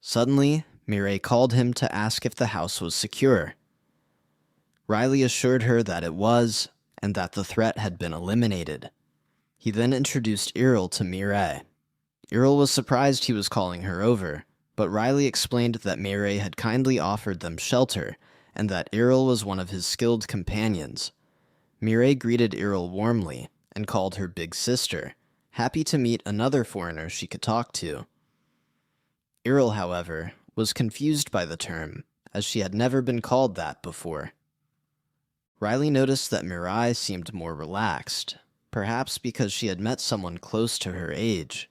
Suddenly, Mirei called him to ask if the house was secure. Riley assured her that it was, and that the threat had been eliminated. He then introduced Iril to Mirei. Iril was surprised he was calling her over, but Riley explained that Mirei had kindly offered them shelter, and that Iril was one of his skilled companions. Mirei greeted Iril warmly, and called her big sister, happy to meet another foreigner she could talk to. Iril, however, was confused by the term, as she had never been called that before. Riley noticed that Mirei seemed more relaxed, perhaps because she had met someone close to her age.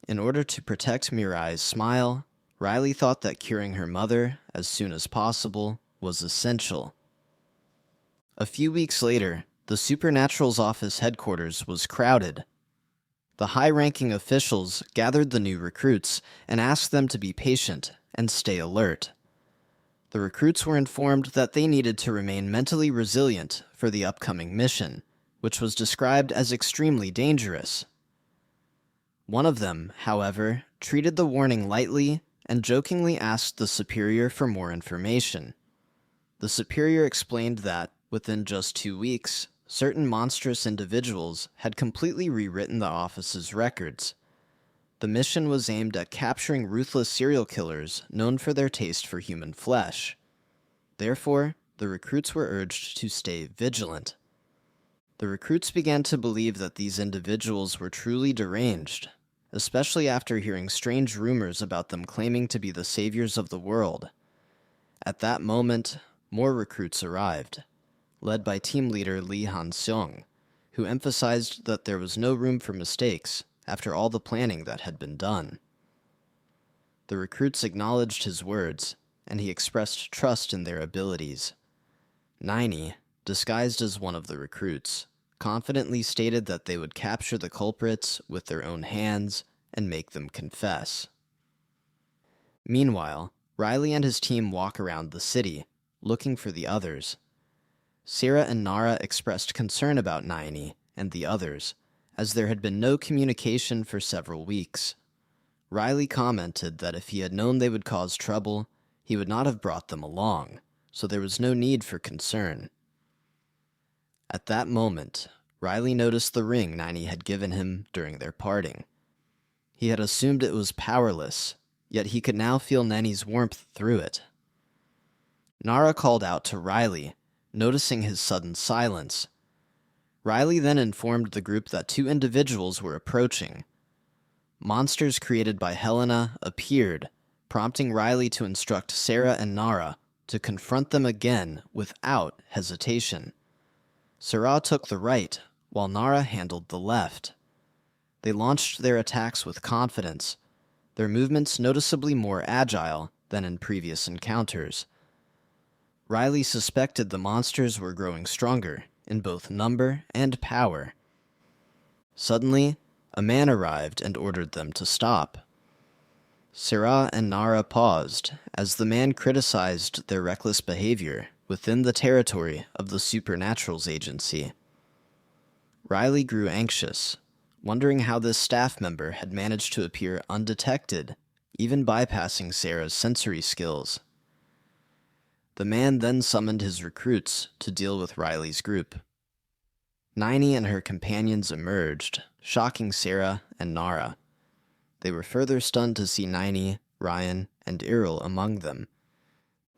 In order to protect Mirei's smile, Riley thought that curing her mother as soon as possible was essential. A few weeks later, the Supernatural's office headquarters was crowded. The high-ranking officials gathered the new recruits and asked them to be patient and stay alert. The recruits were informed that they needed to remain mentally resilient for the upcoming mission, which was described as extremely dangerous. One of them, however, treated the warning lightly and jokingly asked the superior for more information. The superior explained that, within just 2 weeks, certain monstrous individuals had completely rewritten the office's records. The mission was aimed at capturing ruthless serial killers known for their taste for human flesh. Therefore, the recruits were urged to stay vigilant. The recruits began to believe that these individuals were truly deranged, especially after hearing strange rumors about them claiming to be the saviors of the world. At that moment, more recruits arrived, led by team leader Lee Han-seong, who emphasized that there was no room for mistakes after all the planning that had been done. The recruits acknowledged his words, and he expressed trust in their abilities. Naini, disguised as one of the recruits, confidently stated that they would capture the culprits with their own hands and make them confess. Meanwhile, Riley and his team walk around the city, looking for the others. Sarah and Nara expressed concern about Naini and the others, as there had been no communication for several weeks. Riley commented that if he had known they would cause trouble, he would not have brought them along, so there was no need for concern. At that moment, Riley noticed the ring Naini had given him during their parting. He had assumed it was powerless, yet he could now feel Naini's warmth through it. Nara called out to Riley, noticing his sudden silence. Riley then informed the group that 2 individuals were approaching. Monsters created by Helena appeared, prompting Riley to instruct Sarah and Nara to confront them again without hesitation. Sarah took the right, while Nara handled the left. They launched their attacks with confidence, their movements noticeably more agile than in previous encounters. Riley suspected the monsters were growing stronger in both number and power. Suddenly, a man arrived and ordered them to stop. Sarah and Nara paused as the man criticized their reckless behavior within the territory of the Supernaturals Agency. Riley grew anxious, wondering how this staff member had managed to appear undetected, even bypassing Sarah's sensory skills. The man then summoned his recruits to deal with Riley's group. Niney and her companions emerged, shocking Sarah and Nara. They were further stunned to see Niney, Ryan, and Iril among them.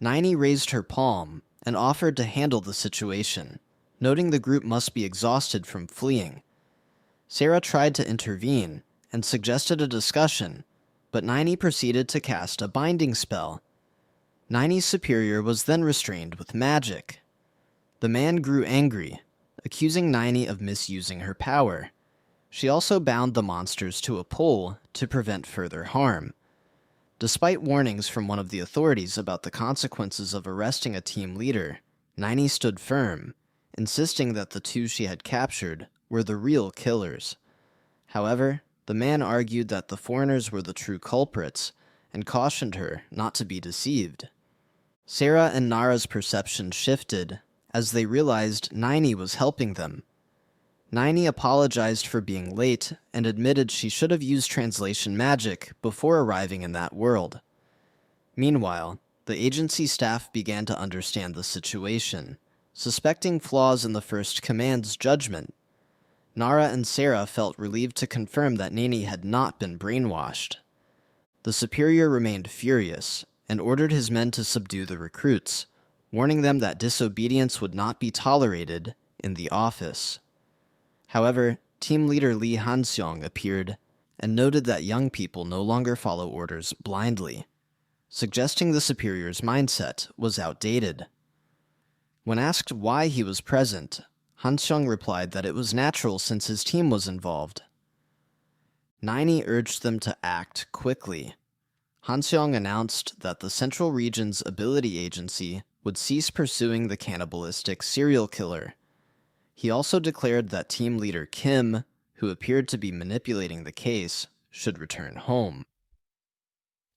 Niney raised her palm and offered to handle the situation, noting the group must be exhausted from fleeing. Sarah tried to intervene and suggested a discussion, but Niney proceeded to cast a binding spell. Niney's superior was then restrained with magic. The man grew angry, accusing Niney of misusing her power. She also bound the monsters to a pole to prevent further harm. Despite warnings from one of the authorities about the consequences of arresting a team leader, Niney stood firm, insisting that the two she had captured were the real killers. However, the man argued that the foreigners were the true culprits and cautioned her not to be deceived. Sarah and Nara's perception shifted as they realized Niney was helping them. Niney apologized for being late and admitted she should have used translation magic before arriving in that world. Meanwhile, the agency staff began to understand the situation, suspecting flaws in the First Command's judgment. Nara and Sarah felt relieved to confirm that Niney had not been brainwashed. The superior remained furious and ordered his men to subdue the recruits, warning them that disobedience would not be tolerated in the office. However, team leader Lee Han-seong appeared and noted that young people no longer follow orders blindly, suggesting the superior's mindset was outdated. When asked why he was present, Han-seong replied that it was natural since his team was involved. Niney urged them to act quickly. Han-seong announced that the Central Region's Ability Agency would cease pursuing the cannibalistic serial killer. He also declared that team leader Kim, who appeared to be manipulating the case, should return home.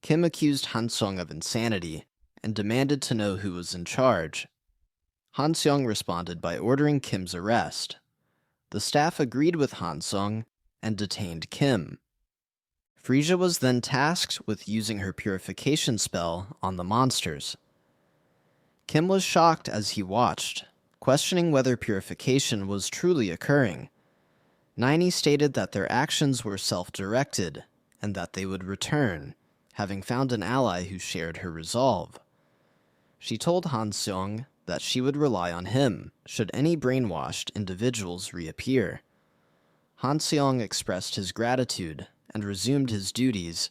Kim accused Han-seong of insanity and demanded to know who was in charge. Han-seong responded by ordering Kim's arrest. The staff agreed with Han-seong and detained Kim. Frisia was then tasked with using her purification spell on the monsters. Kim was shocked as he watched, questioning whether purification was truly occurring. Niney stated that their actions were self-directed and that they would return, having found an ally who shared her resolve. She told Han-seong that she would rely on him should any brainwashed individuals reappear. Han-seong expressed his gratitude and resumed his duties,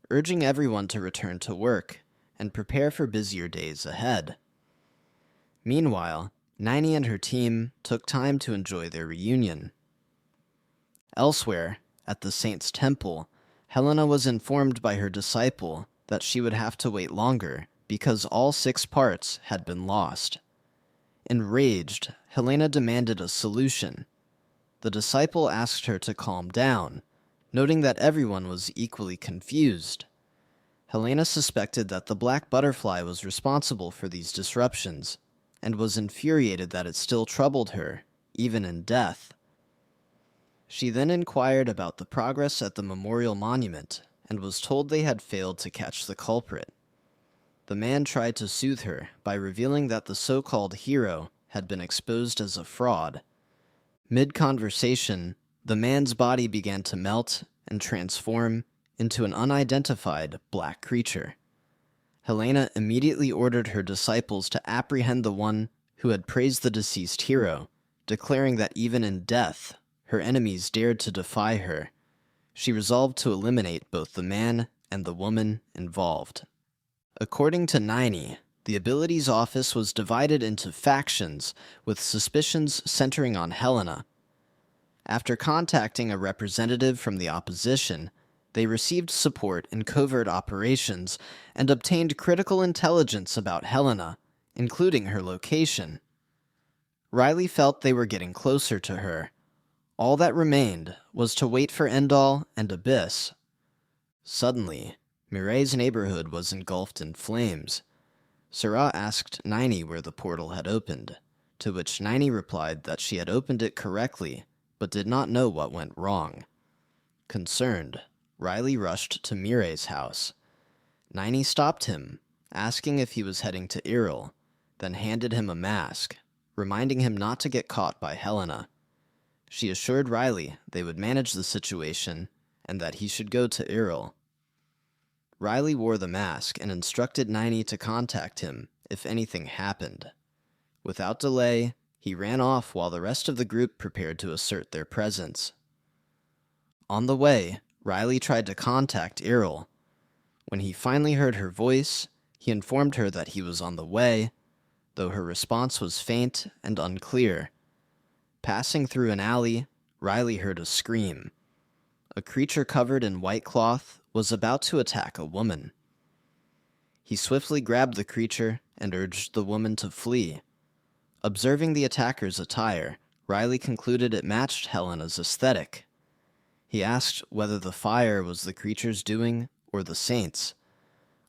urging everyone to return to work and prepare for busier days ahead. Meanwhile, Niney and her team took time to enjoy their reunion. Elsewhere, at the Saint's Temple, Helena was informed by her disciple that she would have to wait longer because all 6 parts had been lost. Enraged, Helena demanded a solution. The disciple asked her to calm down, noting that everyone was equally confused. Helena suspected that the black butterfly was responsible for these disruptions, and was infuriated that it still troubled her, even in death. She then inquired about the progress at the memorial monument, and was told they had failed to catch the culprit. The man tried to soothe her by revealing that the so-called hero had been exposed as a fraud. Mid-conversation, the man's body began to melt and transform into an unidentified black creature. Helena immediately ordered her disciples to apprehend the one who had praised the deceased hero, declaring that even in death, her enemies dared to defy her. She resolved to eliminate both the man and the woman involved. According to Niney, the Abilities Office was divided into factions, with suspicions centering on Helena. After contacting a representative from the opposition, they received support in covert operations and obtained critical intelligence about Helena, including her location. Riley felt they were getting closer to her. All that remained was to wait for Endall and Abyss. Suddenly, Mireille's neighborhood was engulfed in flames. Sarah asked Niney where the portal had opened, to which Niney replied that she had opened it correctly, but did not know what went wrong. Concerned, Riley rushed to Mireille's house. Niney stopped him, asking if he was heading to Iril, then handed him a mask, reminding him not to get caught by Helena. She assured Riley they would manage the situation and that he should go to Iril. Riley wore the mask and instructed Niney to contact him if anything happened. Without delay, he ran off while the rest of the group prepared to assert their presence. On the way, Riley tried to contact Iril. When he finally heard her voice, he informed her that he was on the way, though her response was faint and unclear. Passing through an alley, Riley heard a scream. A creature covered in white cloth was about to attack a woman. He swiftly grabbed the creature and urged the woman to flee. Observing the attacker's attire, Riley concluded it matched Helena's aesthetic. He asked whether the fire was the creature's doing or the saint's.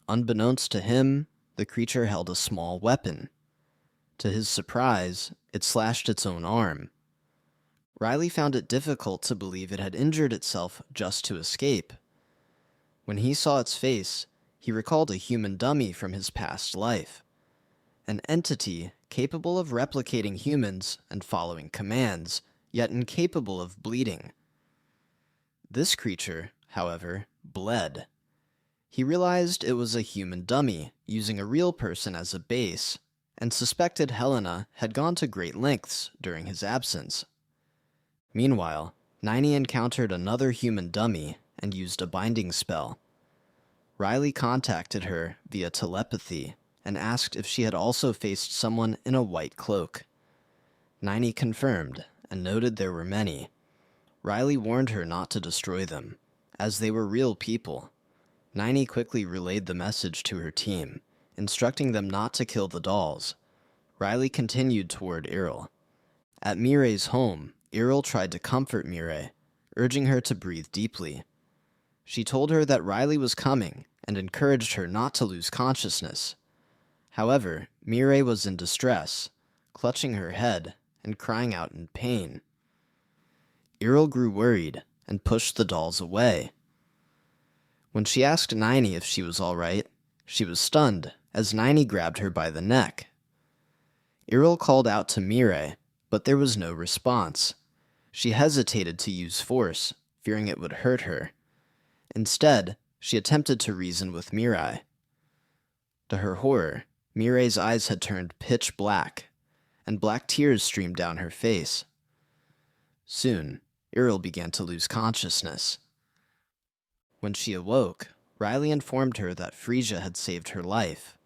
Unbeknownst to him, the creature held a small weapon. To his surprise, it slashed its own arm. Riley found it difficult to believe it had injured itself just to escape. When he saw its face, he recalled a human dummy from his past life. An entity capable of replicating humans and following commands, yet incapable of bleeding. This creature, however, bled. He realized it was a human dummy, using a real person as a base, and suspected Helena had gone to great lengths during his absence. Meanwhile, Niney encountered another human dummy and used a binding spell. Riley contacted her via telepathy and asked if she had also faced someone in a white cloak. Niney confirmed and noted there were many. Riley warned her not to destroy them, as they were real people. Niney quickly relayed the message to her team, instructing them not to kill the dolls. Riley continued toward Iril. At Mireille's home, Iril tried to comfort Mireille, urging her to breathe deeply. She told her that Riley was coming and encouraged her not to lose consciousness. However, Mireille was in distress, clutching her head and crying out in pain. Iril grew worried and pushed the dolls away. When she asked Niney if she was all right, she was stunned as Niney grabbed her by the neck. Iril called out to Mireille, but there was no response. She hesitated to use force, fearing it would hurt her. Instead, she attempted to reason with Mireille. To her horror, Mireille's eyes had turned pitch black, and black tears streamed down her face. Soon, Iril began to lose consciousness. When she awoke, Riley informed her that Frisia had saved her life.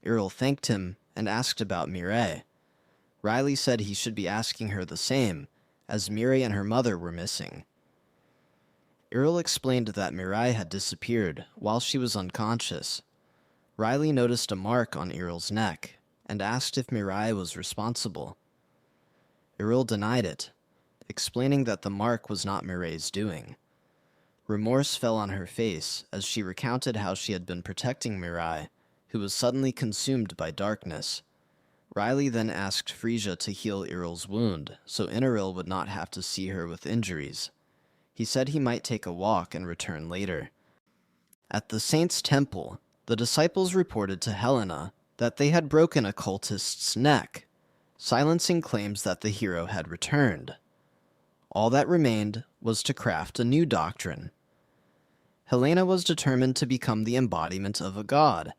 Iril thanked him and asked about Mireille. Riley said he should be asking her the same, as Mireille and her mother were missing. Iril explained that Mireille had disappeared while she was unconscious. Riley noticed a mark on Iril's neck and asked if Mireille was responsible. Iril denied it, explaining that the mark was not Mireille's doing. Remorse fell on her face as she recounted how she had been protecting Mireille, who was suddenly consumed by darkness. Riley then asked Frisia to heal Iril's wound, so Inaril would not have to see her with injuries. He said he might take a walk and return later. At the Saint's Temple, the disciples reported to Helena that they had broken a cultist's neck, silencing claims that the hero had returned. All that remained was to craft a new doctrine. Helena was determined to become the embodiment of a god.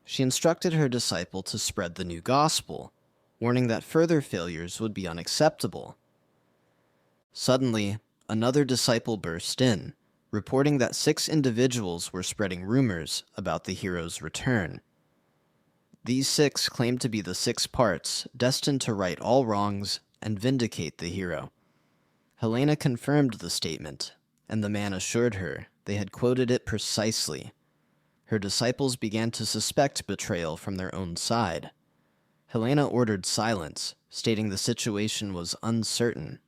She instructed her disciple to spread the new gospel, warning that further failures would be unacceptable. Suddenly, another disciple burst in, reporting that 6 individuals were spreading rumors about the hero's return. These 6 claimed to be the 6 parts destined to right all wrongs and vindicate the hero. Helena confirmed the statement, and the man assured her they had quoted it precisely. Her disciples began to suspect betrayal from their own side. Helena ordered silence, stating the situation was uncertain.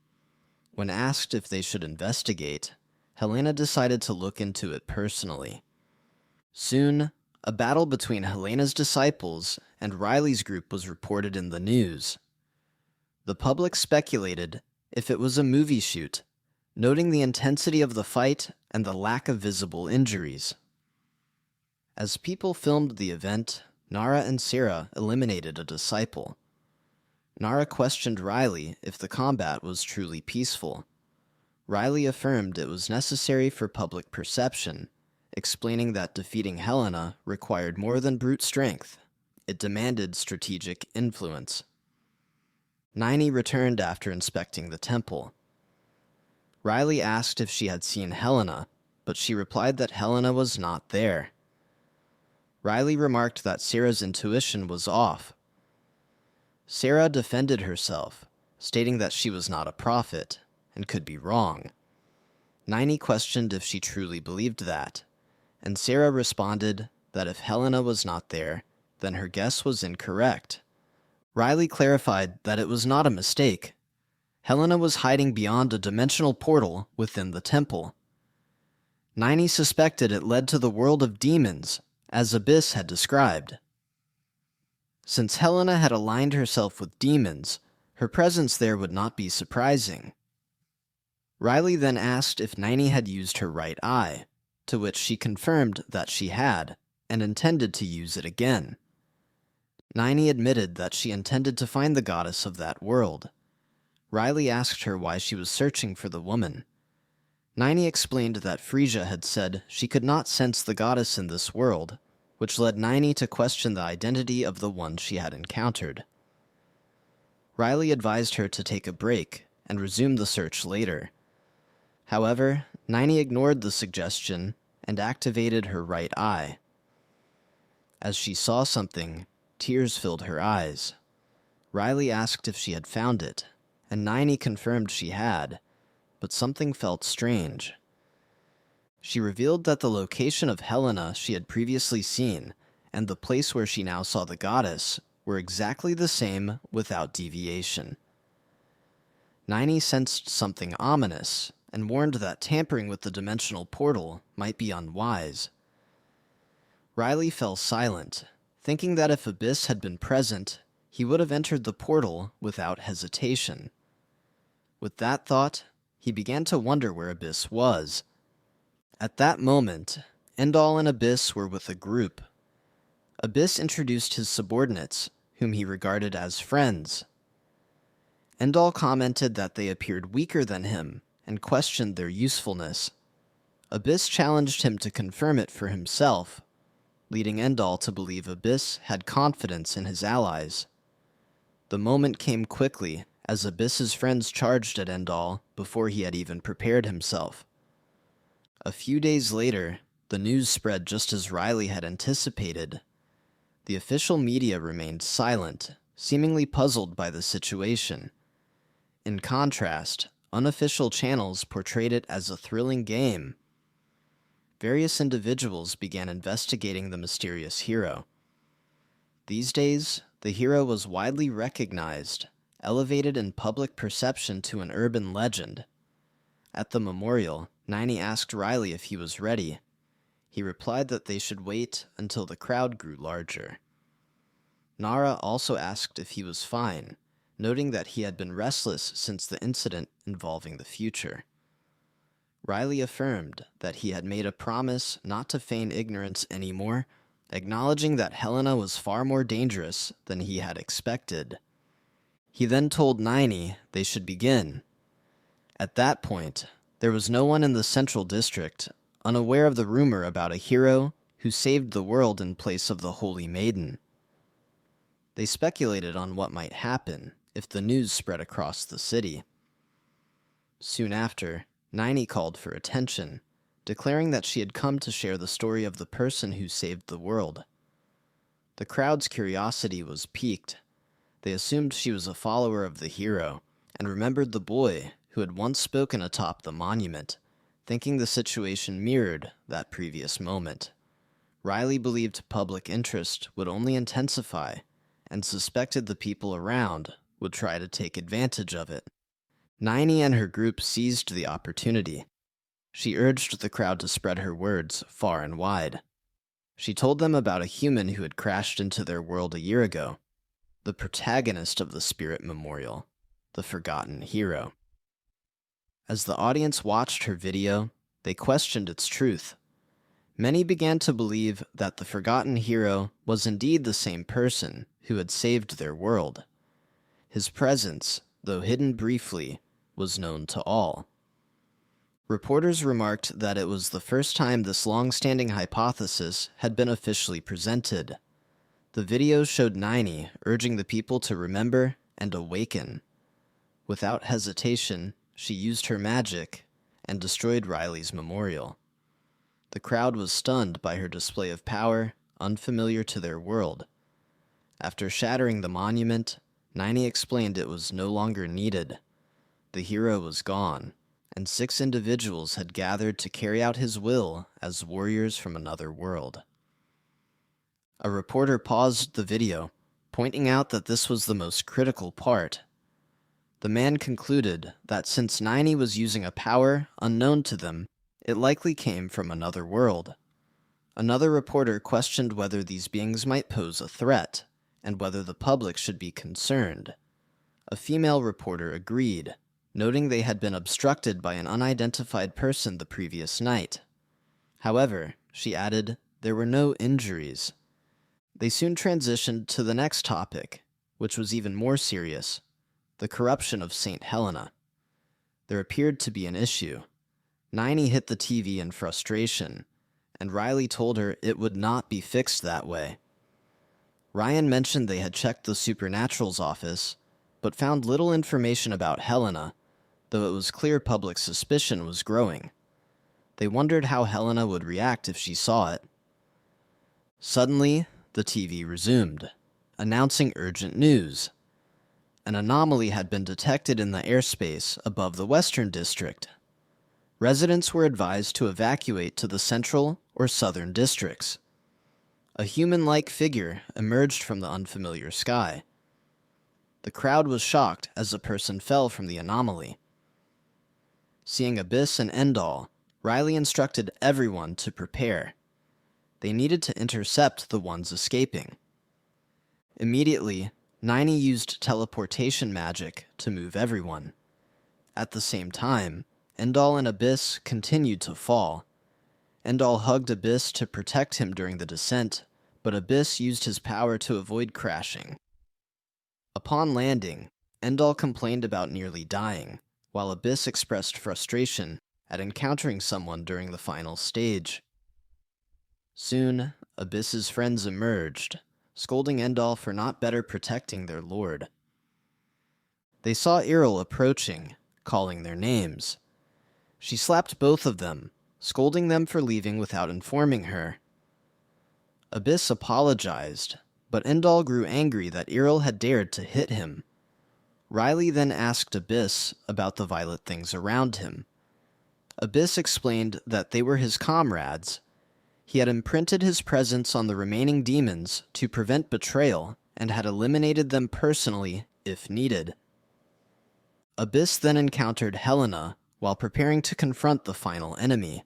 When asked if they should investigate, Helena decided to look into it personally. Soon, a battle between Helena's disciples and Riley's group was reported in the news. The public speculated if it was a movie shoot, noting the intensity of the fight and the lack of visible injuries. As people filmed the event, Nara and Sarah eliminated a disciple. Nara questioned Riley if the combat was truly peaceful. Riley affirmed it was necessary for public perception, explaining that defeating Helena required more than brute strength. It demanded strategic influence. Nini returned after inspecting the temple. Riley asked if she had seen Helena, but she replied that Helena was not there. Riley remarked that Sarah's intuition was off. Sarah defended herself, stating that she was not a prophet and could be wrong. Nini questioned if she truly believed that, and Sarah responded that if Helena was not there, then her guess was incorrect. Riley clarified that it was not a mistake. Helena was hiding beyond a dimensional portal within the temple. Nini suspected it led to the world of demons, as Abyss had described. Since Helena had aligned herself with demons, her presence there would not be surprising. Riley then asked if Nini had used her right eye, to which she confirmed that she had, and intended to use it again. Nini admitted that she intended to find the goddess of that world. Riley asked her why she was searching for the woman. Nini explained that Frisia had said she could not sense the goddess in this world, which led Nini to question the identity of the one she had encountered. Riley advised her to take a break and resume the search later. However, Nini ignored the suggestion and activated her right eye. As she saw something, tears filled her eyes. Riley asked if she had found it, and Nini confirmed she had, but something felt strange. She revealed that the location of Helena she had previously seen and the place where she now saw the goddess were exactly the same without deviation. Nini sensed something ominous and warned that tampering with the dimensional portal might be unwise. Riley fell silent, thinking that if Abyss had been present, he would have entered the portal without hesitation. With that thought, he began to wonder where Abyss was. At that moment, Endall and Abyss were with a group. Abyss introduced his subordinates, whom he regarded as friends. Endall commented that they appeared weaker than him and questioned their usefulness. Abyss challenged him to confirm it for himself, leading Endall to believe Abyss had confidence in his allies. The moment came quickly as Abyss's friends charged at Endall before he had even prepared himself. A few days later, the news spread just as Riley had anticipated. The official media remained silent, seemingly puzzled by the situation. In contrast, unofficial channels portrayed it as a thrilling game. Various individuals began investigating the mysterious hero. These days, the hero was widely recognized, elevated in public perception to an urban legend. At the memorial, Nini asked Riley if he was ready. He replied that they should wait until the crowd grew larger. Nara also asked if he was fine, noting that he had been restless since the incident involving the future. Riley affirmed that he had made a promise not to feign ignorance anymore, acknowledging that Helena was far more dangerous than he had expected. He then told Nini they should begin. At that point, there was no one in the Central District unaware of the rumor about a hero who saved the world in place of the Holy Maiden. They speculated on what might happen if the news spread across the city. Soon after, Nini called for attention, declaring that she had come to share the story of the person who saved the world. The crowd's curiosity was piqued. They assumed she was a follower of the hero, and remembered the boy who had once spoken atop the monument, thinking the situation mirrored that previous moment. Riley believed public interest would only intensify and suspected the people around would try to take advantage of it. Niney and her group seized the opportunity. She urged the crowd to spread her words far and wide. She told them about a human who had crashed into their world a year ago, the protagonist of the Spirit Memorial, the forgotten hero. As the audience watched her video, they questioned its truth. Many began to believe that the forgotten hero was indeed the same person who had saved their world. His presence, though hidden briefly, was known to all. Reporters remarked that it was the first time this long-standing hypothesis had been officially presented. The video showed Niney urging the people to remember and awaken. Without hesitation, she used her magic and destroyed Riley's memorial. The crowd was stunned by her display of power, unfamiliar to their world. After shattering the monument, Niney explained it was no longer needed. The hero was gone, and 6 individuals had gathered to carry out his will as warriors from another world. A reporter paused the video, pointing out that this was the most critical part. The man concluded that since Niney was using a power unknown to them, it likely came from another world. Another reporter questioned whether these beings might pose a threat, and whether the public should be concerned. A female reporter agreed, noting they had been obstructed by an unidentified person the previous night. However, she added, there were no injuries. They soon transitioned to the next topic, which was even more serious, the corruption of St. Helena. There appeared to be an issue. Niney hit the TV in frustration, and Riley told her it would not be fixed that way. Ryan mentioned they had checked the Supernatural's office, but found little information about Helena, though it was clear public suspicion was growing. They wondered how Helena would react if she saw it. Suddenly, the TV resumed, announcing urgent news. An anomaly had been detected in the airspace above the Western District. Residents were advised to evacuate to the Central or Southern districts. A human-like figure emerged from the unfamiliar sky. The crowd was shocked as a person fell from the anomaly. Seeing Abyss and Endall, Riley instructed everyone to prepare. They needed to intercept the ones escaping. Immediately, Niney used teleportation magic to move everyone. At the same time, Endall and Abyss continued to fall. Endall hugged Abyss to protect him during the descent, but Abyss used his power to avoid crashing. Upon landing, Endall complained about nearly dying, while Abyss expressed frustration at encountering someone during the final stage. Soon, Abyss's friends emerged, scolding Endall for not better protecting their lord. They saw Earl approaching, calling their names. She slapped both of them, scolding them for leaving without informing her. Abyss apologized, but Endall grew angry that Earl had dared to hit him. Riley then asked Abyss about the violet things around him. Abyss explained that they were his comrades. He had imprinted his presence on the remaining demons to prevent betrayal and had eliminated them personally if needed. Abyss then encountered Helena while preparing to confront the final enemy.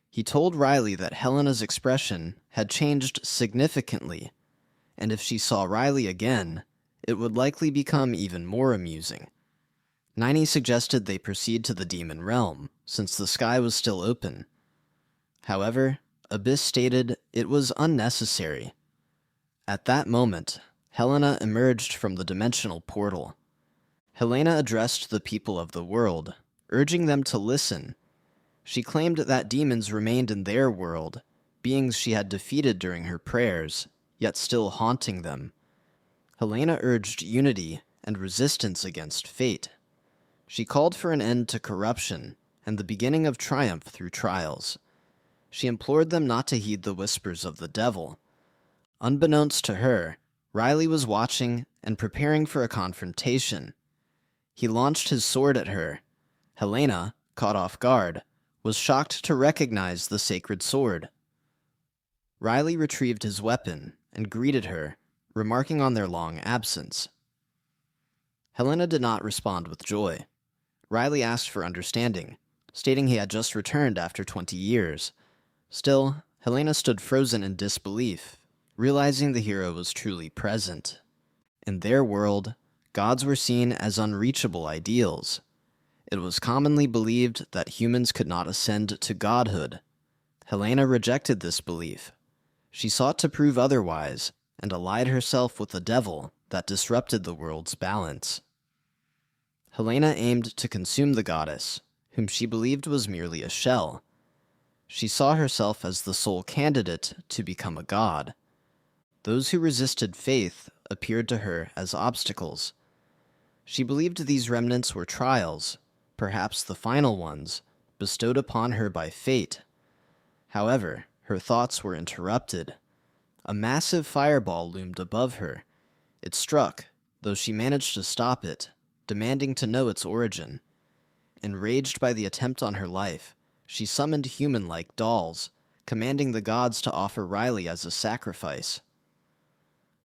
He told Riley that Helena's expression had changed significantly, and if she saw Riley again, it would likely become even more amusing. Niney suggested they proceed to the demon realm, since the sky was still open. However, Abyss stated it was unnecessary. At that moment, Helena emerged from the dimensional portal. Helena addressed the people of the world, urging them to listen. She claimed that demons remained in their world, beings she had defeated during her prayers, yet still haunting them. Helena urged unity and resistance against fate. She called for an end to corruption and the beginning of triumph through trials. She implored them not to heed the whispers of the devil. Unbeknownst to her, Riley was watching and preparing for a confrontation. He launched his sword at her, Helena, caught off guard, was shocked to recognize the sacred sword. Riley retrieved his weapon and greeted her, remarking on their long absence. Helena did not respond with joy. Riley asked for understanding, stating he had just returned after 20 years. Still, Helena stood frozen in disbelief, realizing the hero was truly present. In their world, gods were seen as unreachable ideals. It was commonly believed that humans could not ascend to godhood. Helena rejected this belief. She sought to prove otherwise, and allied herself with the devil that disrupted the world's balance. Helena aimed to consume the goddess, whom she believed was merely a shell. She saw herself as the sole candidate to become a god. Those who resisted faith appeared to her as obstacles. She believed these remnants were trials, perhaps the final ones, bestowed upon her by fate. However, her thoughts were interrupted. A massive fireball loomed above her. It struck, though she managed to stop it, demanding to know its origin. Enraged by the attempt on her life, she summoned human-like dolls, commanding the gods to offer Riley as a sacrifice.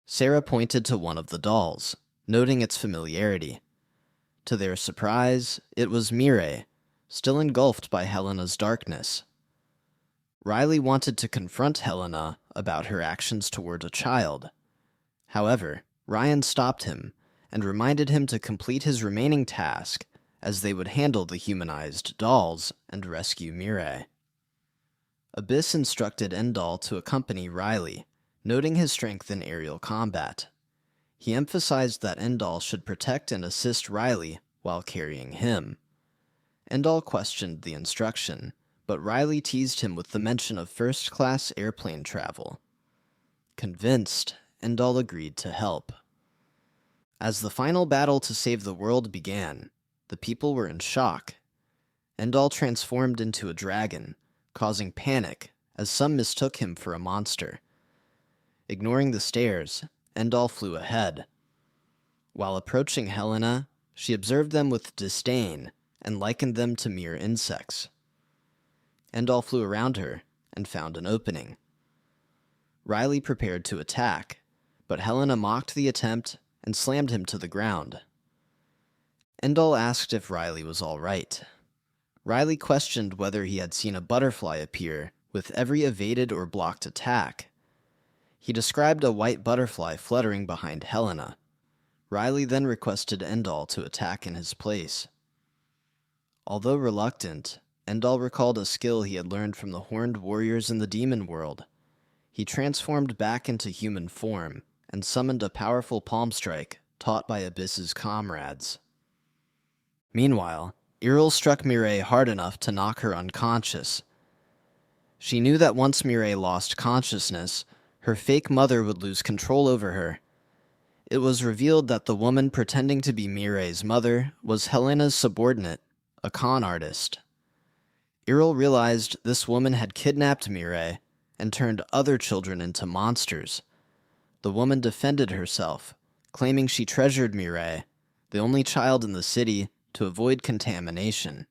Sarah pointed to one of the dolls, noting its familiarity. To their surprise, it was Mirai, still engulfed by Helena's darkness. Riley wanted to confront Helena about her actions toward a child. However, Ryan stopped him and reminded him to complete his remaining task, as they would handle the humanized dolls and rescue Mirai. Abyss instructed Endal to accompany Riley, noting his strength in aerial combat. He emphasized that Endal should protect and assist Riley while carrying him. Endal questioned the instruction, but Riley teased him with the mention of first-class airplane travel. Convinced, Endal agreed to help. As the final battle to save the world began, the people were in shock. Endal transformed into a dragon, causing panic as some mistook him for a monster. Ignoring the stares, Endal flew ahead. While approaching Helena, she observed them with disdain and likened them to mere insects. Endal flew around her and found an opening. Riley prepared to attack, but Helena mocked the attempt and slammed him to the ground. Endal asked if Riley was all right. Riley questioned whether he had seen a butterfly appear with every evaded or blocked attack. He described a white butterfly fluttering behind Helena. Riley then requested Endal to attack in his place. Although reluctant, Endal recalled a skill he had learned from the horned warriors in the demon world. He transformed back into human form and summoned a powerful palm strike taught by Abyss's comrades. Meanwhile, Iril struck Mirai hard enough to knock her unconscious. She knew that once Mirai lost consciousness, her fake mother would lose control over her. It was revealed that the woman pretending to be Mirai's mother was Helena's subordinate, a con artist. Iril realized this woman had kidnapped Mirai and turned other children into monsters. The woman defended herself, claiming she treasured Mirai, the only child in the city, to avoid contamination.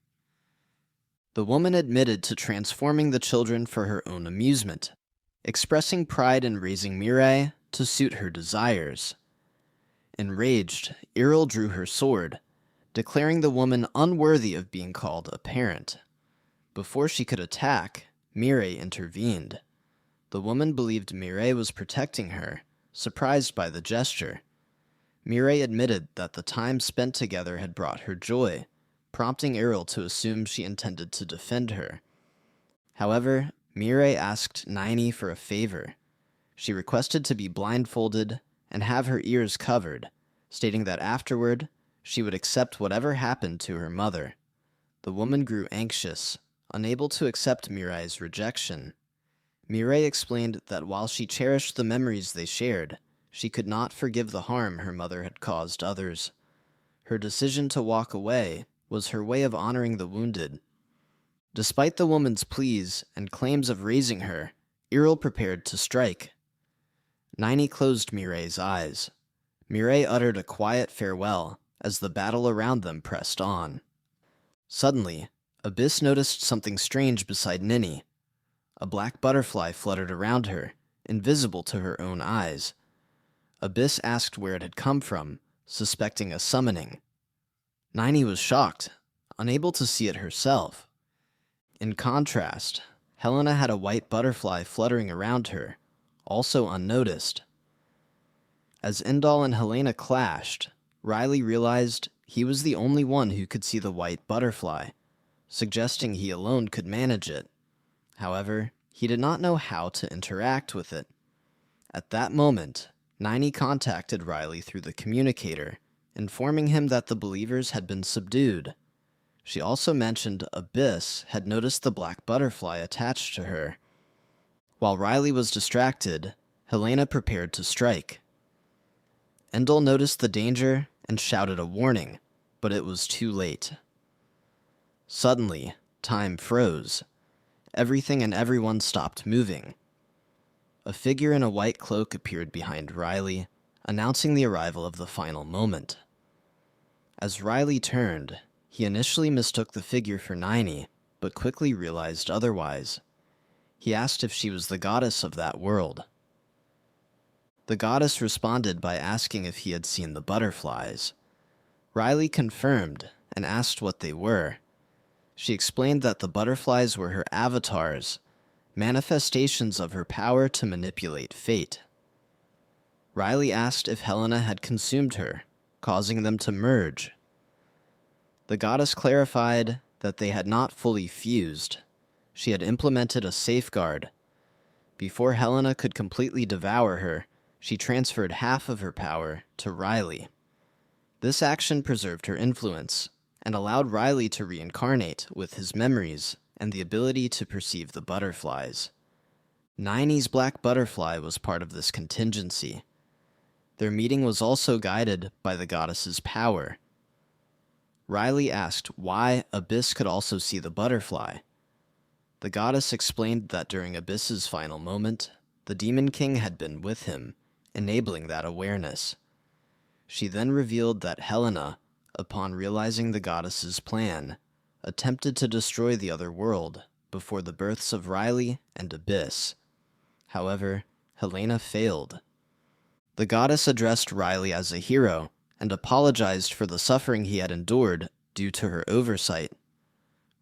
The woman admitted to transforming the children for her own amusement, expressing pride in raising Mirai to suit her desires. Enraged, Iril drew her sword, declaring the woman unworthy of being called a parent. Before she could attack, Mirai intervened. The woman believed Mirai was protecting her, surprised by the gesture. Mirai admitted that the time spent together had brought her joy, prompting Iril to assume she intended to defend her. However, Mirai asked Naini for a favor. She requested to be blindfolded and have her ears covered, stating that afterward, she would accept whatever happened to her mother. The woman grew anxious, unable to accept Mirai's rejection. Mirai explained that while she cherished the memories they shared, she could not forgive the harm her mother had caused others. Her decision to walk away was her way of honoring the wounded. Despite the woman's pleas and claims of raising her, Iril prepared to strike. Naini closed Mirai's eyes. Mirai uttered a quiet farewell as the battle around them pressed on. Suddenly, Abyss noticed something strange beside Ninny. A black butterfly fluttered around her, invisible to her own eyes. Abyss asked where it had come from, suspecting a summoning. Ninny was shocked, unable to see it herself. In contrast, Helena had a white butterfly fluttering around her, also unnoticed. As Indal and Helena clashed, Riley realized he was the only one who could see the white butterfly, suggesting he alone could manage it. However, he did not know how to interact with it. At that moment, Niney contacted Riley through the communicator, informing him that the believers had been subdued. She also mentioned Abyss had noticed the black butterfly attached to her. While Riley was distracted, Helena prepared to strike. Endel noticed the danger and shouted a warning, but it was too late. Suddenly, time froze. Everything and everyone stopped moving. A figure in a white cloak appeared behind Riley, announcing the arrival of the final moment. As Riley turned, he initially mistook the figure for Niney, but quickly realized otherwise. He asked if she was the goddess of that world. The goddess responded by asking if he had seen the butterflies. Riley confirmed and asked what they were. She explained that the butterflies were her avatars, manifestations of her power to manipulate fate. Riley asked if Helena had consumed her, causing them to merge. The goddess clarified that they had not fully fused. She had implemented a safeguard. Before Helena could completely devour her, she transferred half of her power to Riley. This action preserved her influence and allowed Riley to reincarnate with his memories and the ability to perceive the butterflies. Niney's black butterfly was part of this contingency. Their meeting was also guided by the goddess's power. Riley asked why Abyss could also see the butterfly. The goddess explained that during Abyss's final moment, the Demon King had been with him, enabling that awareness. She then revealed that Helena, upon realizing the goddess's plan, attempted to destroy the other world before the births of Riley and Abyss. However, Helena failed. The goddess addressed Riley as a hero and apologized for the suffering he had endured due to her oversight.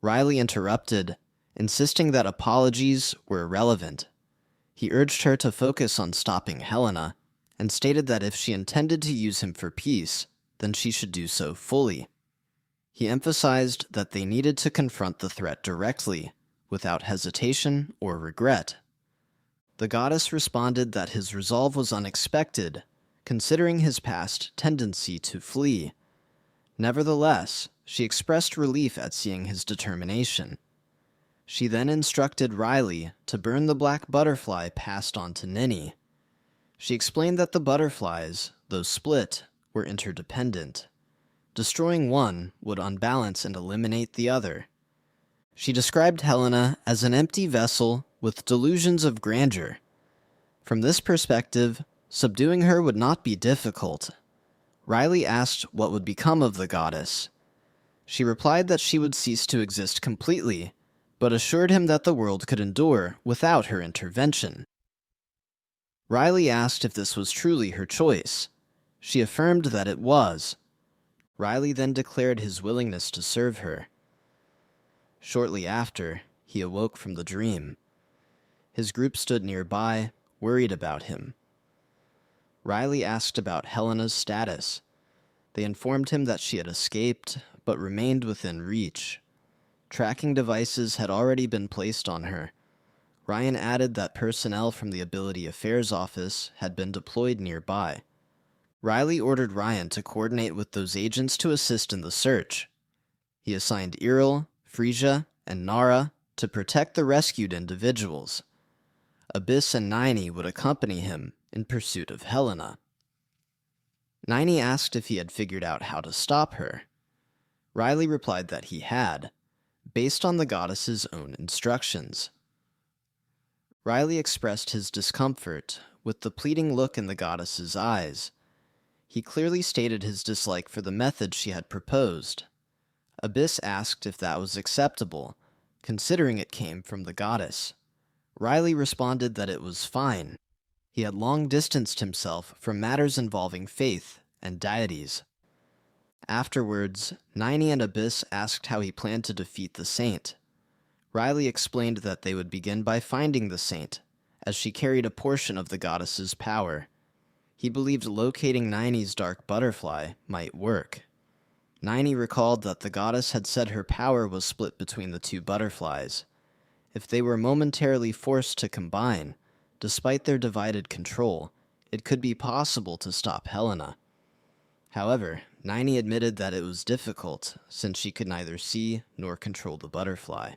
Riley interrupted, insisting that apologies were irrelevant. He urged her to focus on stopping Helena, and stated that if she intended to use him for peace, then she should do so fully. He emphasized that they needed to confront the threat directly, without hesitation or regret. The goddess responded that his resolve was unexpected, considering his past tendency to flee. Nevertheless, she expressed relief at seeing his determination. She then instructed Riley to burn the black butterfly passed on to Ninny. She explained that the butterflies, though split, were interdependent. Destroying one would unbalance and eliminate the other. She described Helena as an empty vessel with delusions of grandeur. From this perspective, subduing her would not be difficult. Riley asked what would become of the goddess. She replied that she would cease to exist completely, but assured him that the world could endure without her intervention. Riley asked if this was truly her choice. She affirmed that it was. Riley then declared his willingness to serve her. Shortly after, he awoke from the dream. His group stood nearby, worried about him. Riley asked about Helena's status. They informed him that she had escaped, but remained within reach. Tracking devices had already been placed on her. Ryan added that personnel from the Ability Affairs Office had been deployed nearby. Riley ordered Ryan to coordinate with those agents to assist in the search. He assigned Iril, Frisia, and Nara to protect the rescued individuals. Abyss and Niney would accompany him in pursuit of Helena. Niney asked if he had figured out how to stop her. Riley replied that he had, based on the goddess's own instructions. Riley expressed his discomfort with the pleading look in the goddess's eyes. He clearly stated his dislike for the method she had proposed. Abyss asked if that was acceptable, considering it came from the goddess. Riley responded that it was fine. He had long distanced himself from matters involving faith and deities. Afterwards, Niney and Abyss asked how he planned to defeat the saint. Riley explained that they would begin by finding the saint, as she carried a portion of the goddess's power. He believed locating Niney's dark butterfly might work. Niney recalled that the goddess had said her power was split between the two butterflies. If they were momentarily forced to combine, despite their divided control, it could be possible to stop Helena. However, Niney admitted that it was difficult, since she could neither see nor control the butterfly.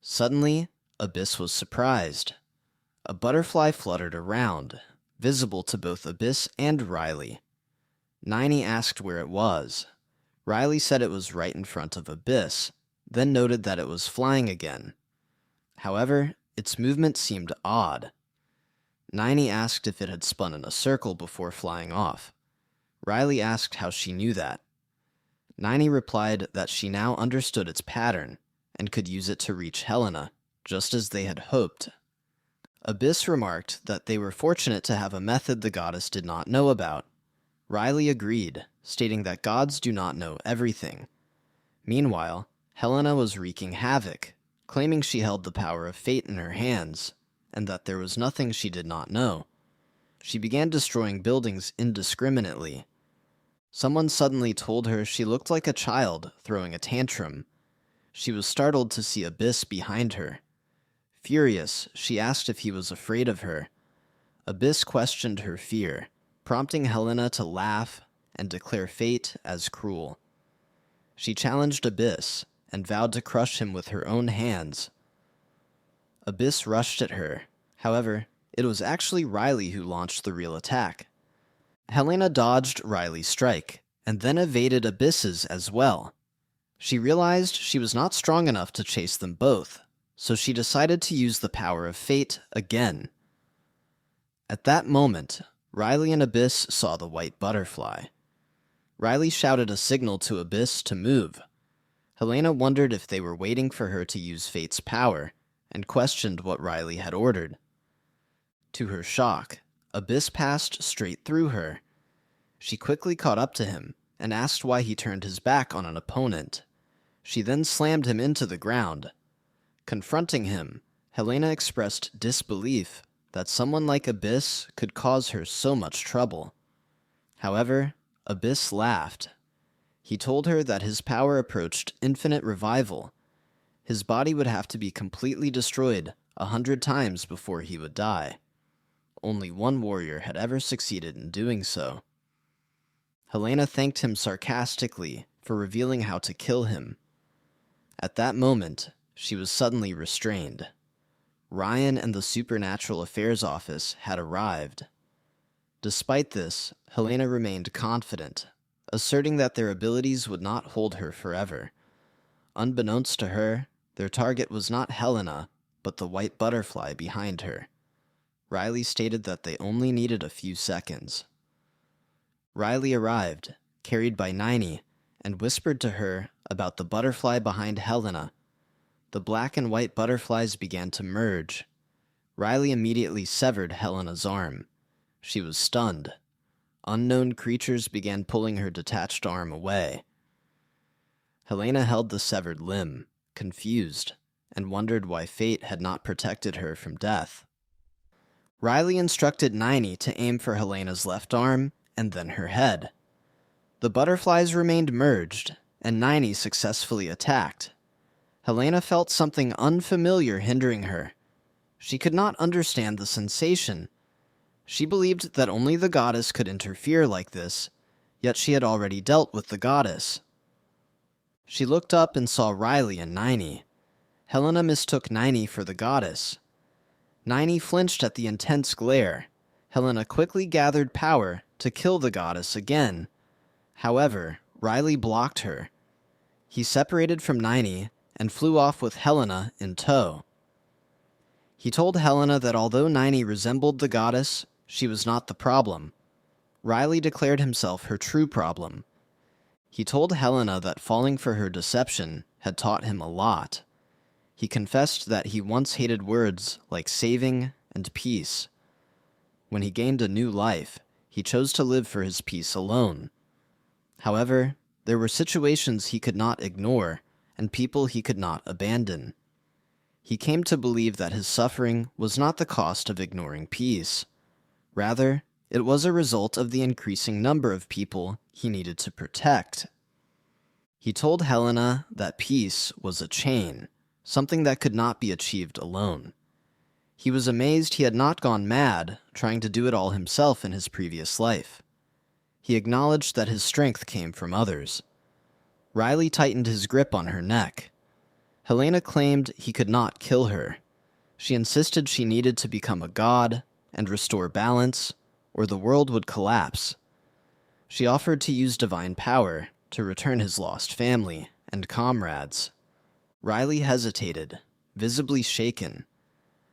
Suddenly, Abyss was surprised. A butterfly fluttered around, visible to both Abyss and Riley. Niney asked where it was. Riley said it was right in front of Abyss, then noted that it was flying again. However, its movement seemed odd. Niney asked if it had spun in a circle before flying off. Riley asked how she knew that. Niney replied that she now understood its pattern and could use it to reach Helena, just as they had hoped. Abyss remarked that they were fortunate to have a method the goddess did not know about. Riley agreed, stating that gods do not know everything. Meanwhile, Helena was wreaking havoc, claiming she held the power of fate in her hands, and that there was nothing she did not know. She began destroying buildings indiscriminately. Someone suddenly told her she looked like a child throwing a tantrum. She was startled to see Abyss behind her. Furious, she asked if he was afraid of her. Abyss questioned her fear, prompting Helena to laugh and declare fate as cruel. She challenged Abyss and vowed to crush him with her own hands. Abyss rushed at her. However, it was actually Riley who launched the real attack. Helena dodged Riley's strike, and then evaded Abyss's as well. She realized she was not strong enough to chase them both, so she decided to use the power of fate again. At that moment, Riley and Abyss saw the white butterfly. Riley shouted a signal to Abyss to move. Helena wondered if they were waiting for her to use fate's power, and questioned what Riley had ordered. To her shock, Abyss passed straight through her. She quickly caught up to him and asked why he turned his back on an opponent. She then slammed him into the ground. Confronting him, Helena expressed disbelief that someone like Abyss could cause her so much trouble. However, Abyss laughed. He told her that his power approached infinite revival. His body would have to be completely destroyed 100 times before he would die. Only one warrior had ever succeeded in doing so. Helena thanked him sarcastically for revealing how to kill him. At that moment, she was suddenly restrained. Ryan and the Supernatural Affairs Office had arrived. Despite this, Helena remained confident, asserting that their abilities would not hold her forever. Unbeknownst to her, their target was not Helena, but the white butterfly behind her. Riley stated that they only needed a few seconds. Riley arrived, carried by Niney, and whispered to her about the butterfly behind Helena. The black and white butterflies began to merge. Riley immediately severed Helena's arm. She was stunned. Unknown creatures began pulling her detached arm away. Helena held the severed limb, confused, and wondered why fate had not protected her from death. Riley instructed Niney to aim for Helena's left arm and then her head. The butterflies remained merged, and Niney successfully attacked. Helena felt something unfamiliar hindering her. She could not understand the sensation. She believed that only the goddess could interfere like this, yet she had already dealt with the goddess. She looked up and saw Riley and Niney. Helena mistook Niney for the goddess. Niney flinched at the intense glare. Helena quickly gathered power to kill the goddess again. However, Riley blocked her. He separated from Niney and flew off with Helena in tow. He told Helena that although Niney resembled the goddess, she was not the problem. Riley declared himself her true problem. He told Helena that falling for her deception had taught him a lot. He confessed that he once hated words like saving and peace. When he gained a new life, he chose to live for his peace alone. However, there were situations he could not ignore and people he could not abandon. He came to believe that his suffering was not the cost of ignoring peace. Rather, it was a result of the increasing number of people he needed to protect. He told Helena that peace was a chain, something that could not be achieved alone. He was amazed he had not gone mad, trying to do it all himself in his previous life. He acknowledged that his strength came from others. Riley tightened his grip on her neck. Helena claimed he could not kill her. She insisted she needed to become a god and restore balance, or the world would collapse. She offered to use divine power to return his lost family and comrades. Riley hesitated, visibly shaken.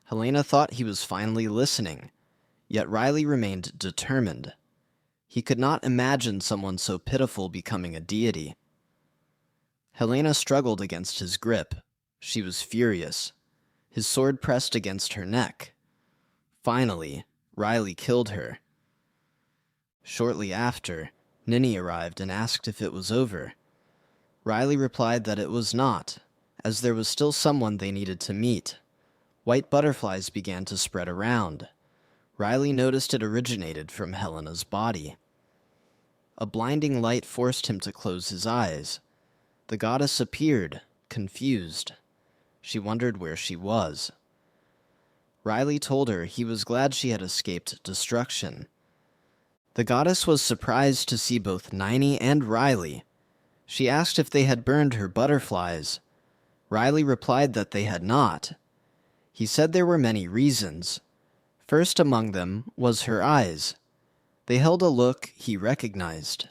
Helena thought he was finally listening, yet Riley remained determined. He could not imagine someone so pitiful becoming a deity. Helena struggled against his grip. She was furious. His sword pressed against her neck. Finally, Riley killed her. Shortly after, Ninny arrived and asked if it was over. Riley replied that it was not, as there was still someone they needed to meet. White butterflies began to spread around. Riley noticed it originated from Helena's body. A blinding light forced him to close his eyes. The goddess appeared, confused. She wondered where she was. Riley told her he was glad she had escaped destruction. The goddess was surprised to see both Niney and Riley. She asked if they had burned her butterflies. Riley replied that they had not. He said there were many reasons. First among them was her eyes. They held a look he recognized.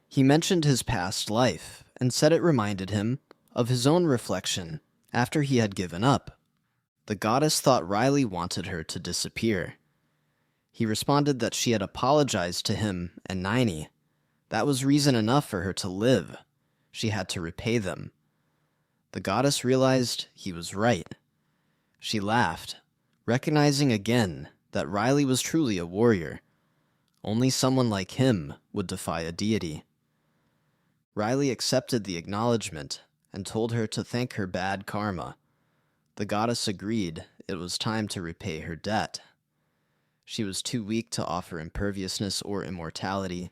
He mentioned his past life and said it reminded him of his own reflection after he had given up. The goddess thought Riley wanted her to disappear. He responded that she had apologized to him and Niney. That was reason enough for her to live. She had to repay them. The goddess realized he was right. She laughed, recognizing again that Riley was truly a warrior. Only someone like him would defy a deity. Riley accepted the acknowledgement and told her to thank her bad karma. The goddess agreed it was time to repay her debt. She was too weak to offer imperviousness or immortality,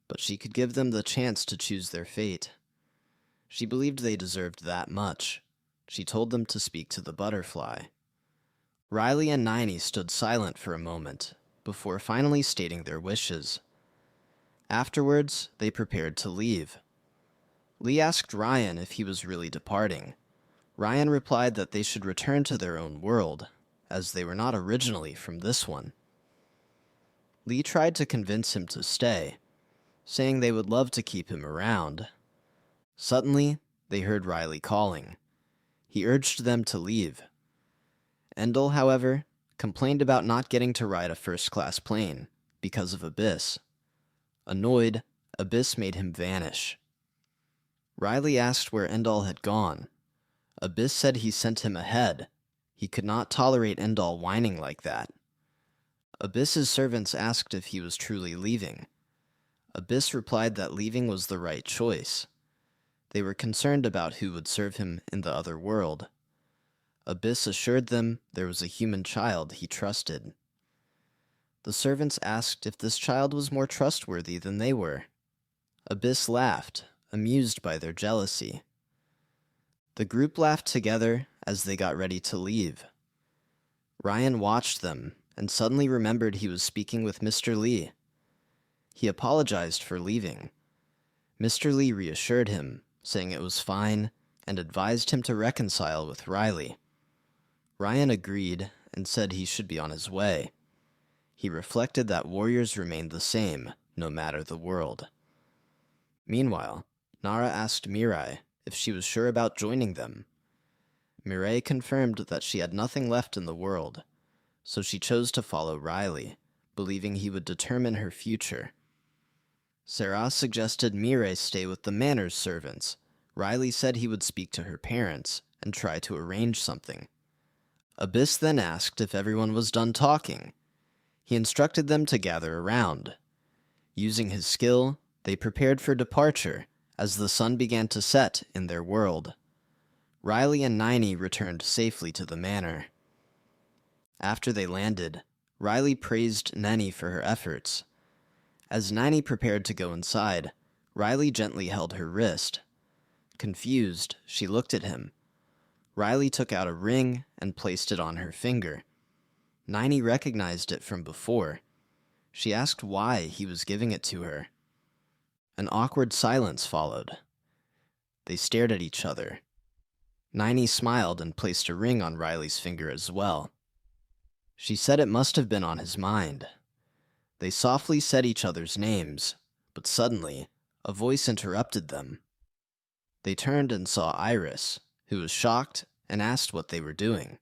but she could give them the chance to choose their fate. She believed they deserved that much. She told them to speak to the butterfly. Riley and Niney stood silent for a moment, before finally stating their wishes. Afterwards, they prepared to leave. Lee asked Ryan if he was really departing. Ryan replied that they should return to their own world, as they were not originally from this one. Lee tried to convince him to stay, saying they would love to keep him around. Suddenly, they heard Riley calling. He urged them to leave. Endel, however, complained about not getting to ride a first-class plane because of Abyss. Annoyed, Abyss made him vanish. Riley asked where Endal had gone. Abyss said he sent him ahead. He could not tolerate Endal whining like that. Abyss's servants asked if he was truly leaving. Abyss replied that leaving was the right choice. They were concerned about who would serve him in the other world. Abyss assured them there was a human child he trusted. The servants asked if this child was more trustworthy than they were. Abyss laughed, amused by their jealousy. The group laughed together as they got ready to leave. Ryan watched them and suddenly remembered he was speaking with Mr. Lee. He apologized for leaving. Mr. Lee reassured him, saying it was fine, and advised him to reconcile with Riley. Ryan agreed and said he should be on his way. He reflected that warriors remained the same, no matter the world. Meanwhile, Nara asked Mirai if she was sure about joining them. Mirai confirmed that she had nothing left in the world, so she chose to follow Riley, believing he would determine her future. Sarah suggested Mirai stay with the manor's servants. Riley said he would speak to her parents and try to arrange something. Abyss then asked if everyone was done talking. He instructed them to gather around. Using his skill, they prepared for departure as the sun began to set in their world. Riley and Nini returned safely to the manor. After they landed, Riley praised Neni for her efforts. As Nini prepared to go inside, Riley gently held her wrist. Confused, she looked at him. Riley took out a ring and placed it on her finger. Nini recognized it from before. She asked why he was giving it to her. An awkward silence followed. They stared at each other. Nini smiled and placed a ring on Riley's finger as well. She said it must have been on his mind. They softly said each other's names, but suddenly, a voice interrupted them. They turned and saw Iris, who was shocked and asked what they were doing.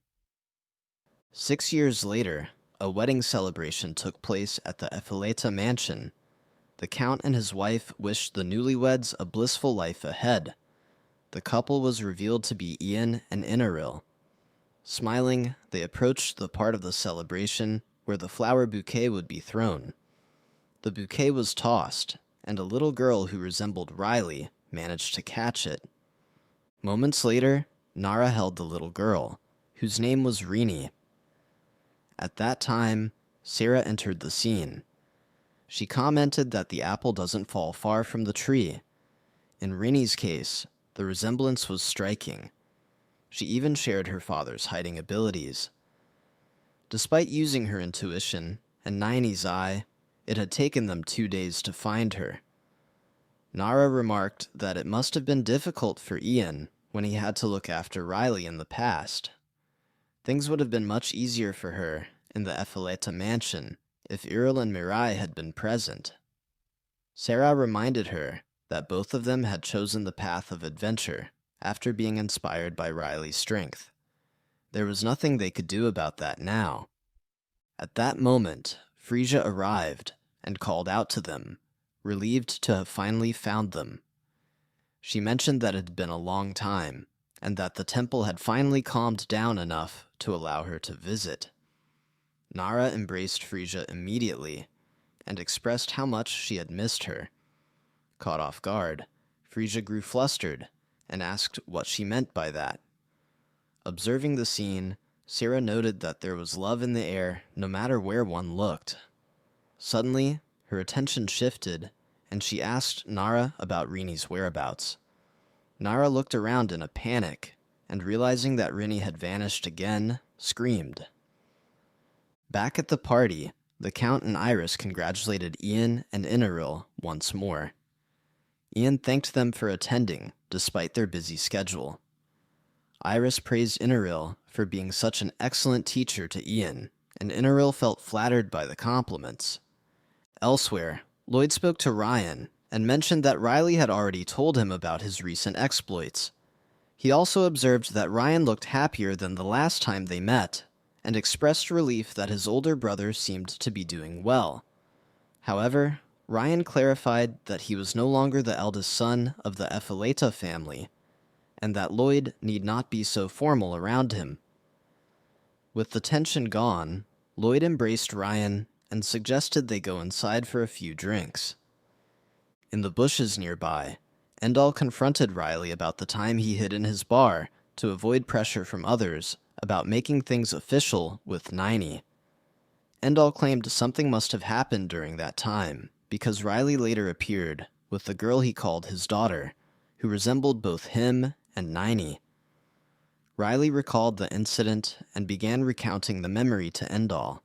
6 years later, a wedding celebration took place at the Epheleta mansion. The Count and his wife wished the newlyweds a blissful life ahead. The couple was revealed to be Ian and Inaril. Smiling, they approached the part of the celebration where the flower bouquet would be thrown. The bouquet was tossed, and a little girl who resembled Riley managed to catch it. Moments later, Nara held the little girl, whose name was Rini. At that time, Sarah entered the scene. She commented that the apple doesn't fall far from the tree. In Rini's case, the resemblance was striking. She even shared her father's hiding abilities. Despite using her intuition and Nini's eye, it had taken them 2 days to find her. Nara remarked that it must have been difficult for Ian when he had to look after Riley in the past. Things would have been much easier for her in the Epheleta mansion if Iril and Mirai had been present. Sarah reminded her that both of them had chosen the path of adventure after being inspired by Riley's strength. There was nothing they could do about that now. At that moment, Frisia arrived and called out to them, relieved to have finally found them. She mentioned that it had been a long time, and that the temple had finally calmed down enough to allow her to visit. Nara embraced Frisia immediately, and expressed how much she had missed her. Caught off guard, Frisia grew flustered, and asked what she meant by that. Observing the scene, Sarah noted that there was love in the air no matter where one looked. Suddenly, her attention shifted, and she asked Nara about Rini's whereabouts. Nara looked around in a panic, and realizing that Rini had vanished again, screamed. Back at the party, the Count and Iris congratulated Ian and Inaril once more. Ian thanked them for attending, despite their busy schedule. Iris praised Inaril for being such an excellent teacher to Ian, and Inaril felt flattered by the compliments. Elsewhere, Lloyd spoke to Ryan and mentioned that Riley had already told him about his recent exploits. He also observed that Ryan looked happier than the last time they met, and expressed relief that his older brother seemed to be doing well. However, Ryan clarified that he was no longer the eldest son of the Epheleta family, and that Lloyd need not be so formal around him. With the tension gone, Lloyd embraced Ryan and suggested they go inside for a few drinks. In the bushes nearby, Endall confronted Riley about the time he hid in his bar to avoid pressure from others about making things official with Nini. Endall claimed something must have happened during that time, because Riley later appeared with the girl he called his daughter, who resembled both him and Nini. Riley recalled the incident and began recounting the memory to Endall.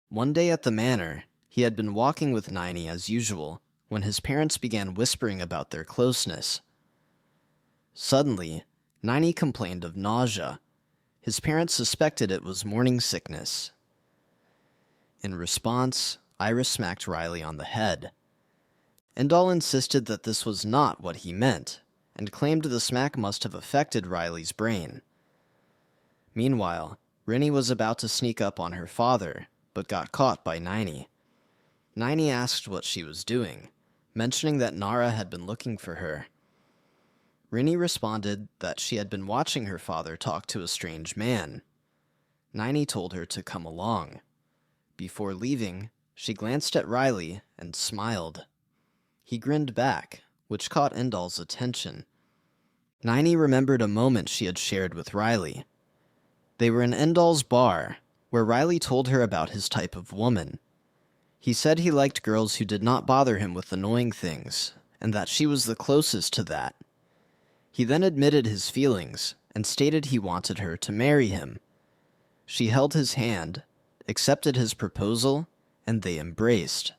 One day at the manor, he had been walking with Nini as usual when his parents began whispering about their closeness. Suddenly, Nini complained of nausea. His parents suspected it was morning sickness. In response, Iris smacked Riley on the head. Endall insisted that this was not what he meant, and claimed the smack must have affected Riley's brain. Meanwhile, Rini was about to sneak up on her father, but got caught by Nini. Nini asked what she was doing, mentioning that Nara had been looking for her. Rini responded that she had been watching her father talk to a strange man. Nini told her to come along. Before leaving, she glanced at Riley and smiled. He grinned back, which caught Endal's attention. Nini remembered a moment she had shared with Riley. They were in Endal's bar, where Riley told her about his type of woman. He said he liked girls who did not bother him with annoying things, and that she was the closest to that. He then admitted his feelings and stated he wanted her to marry him. She held his hand, accepted his proposal, and they embraced.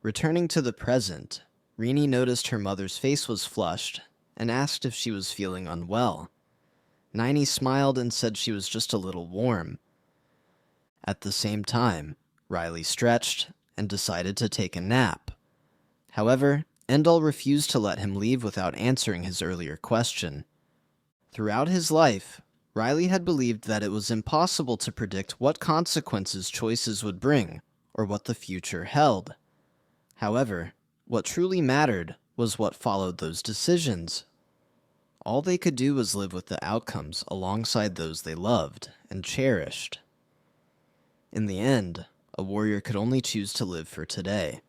Returning to the present, Rini noticed her mother's face was flushed and asked if she was feeling unwell. Nini smiled and said she was just a little warm. At the same time, Riley stretched and decided to take a nap. However, Endal refused to let him leave without answering his earlier question. Throughout his life, Riley had believed that it was impossible to predict what consequences choices would bring, or what the future held. However, what truly mattered was what followed those decisions. All they could do was live with the outcomes alongside those they loved and cherished. In the end, a warrior could only choose to live for today.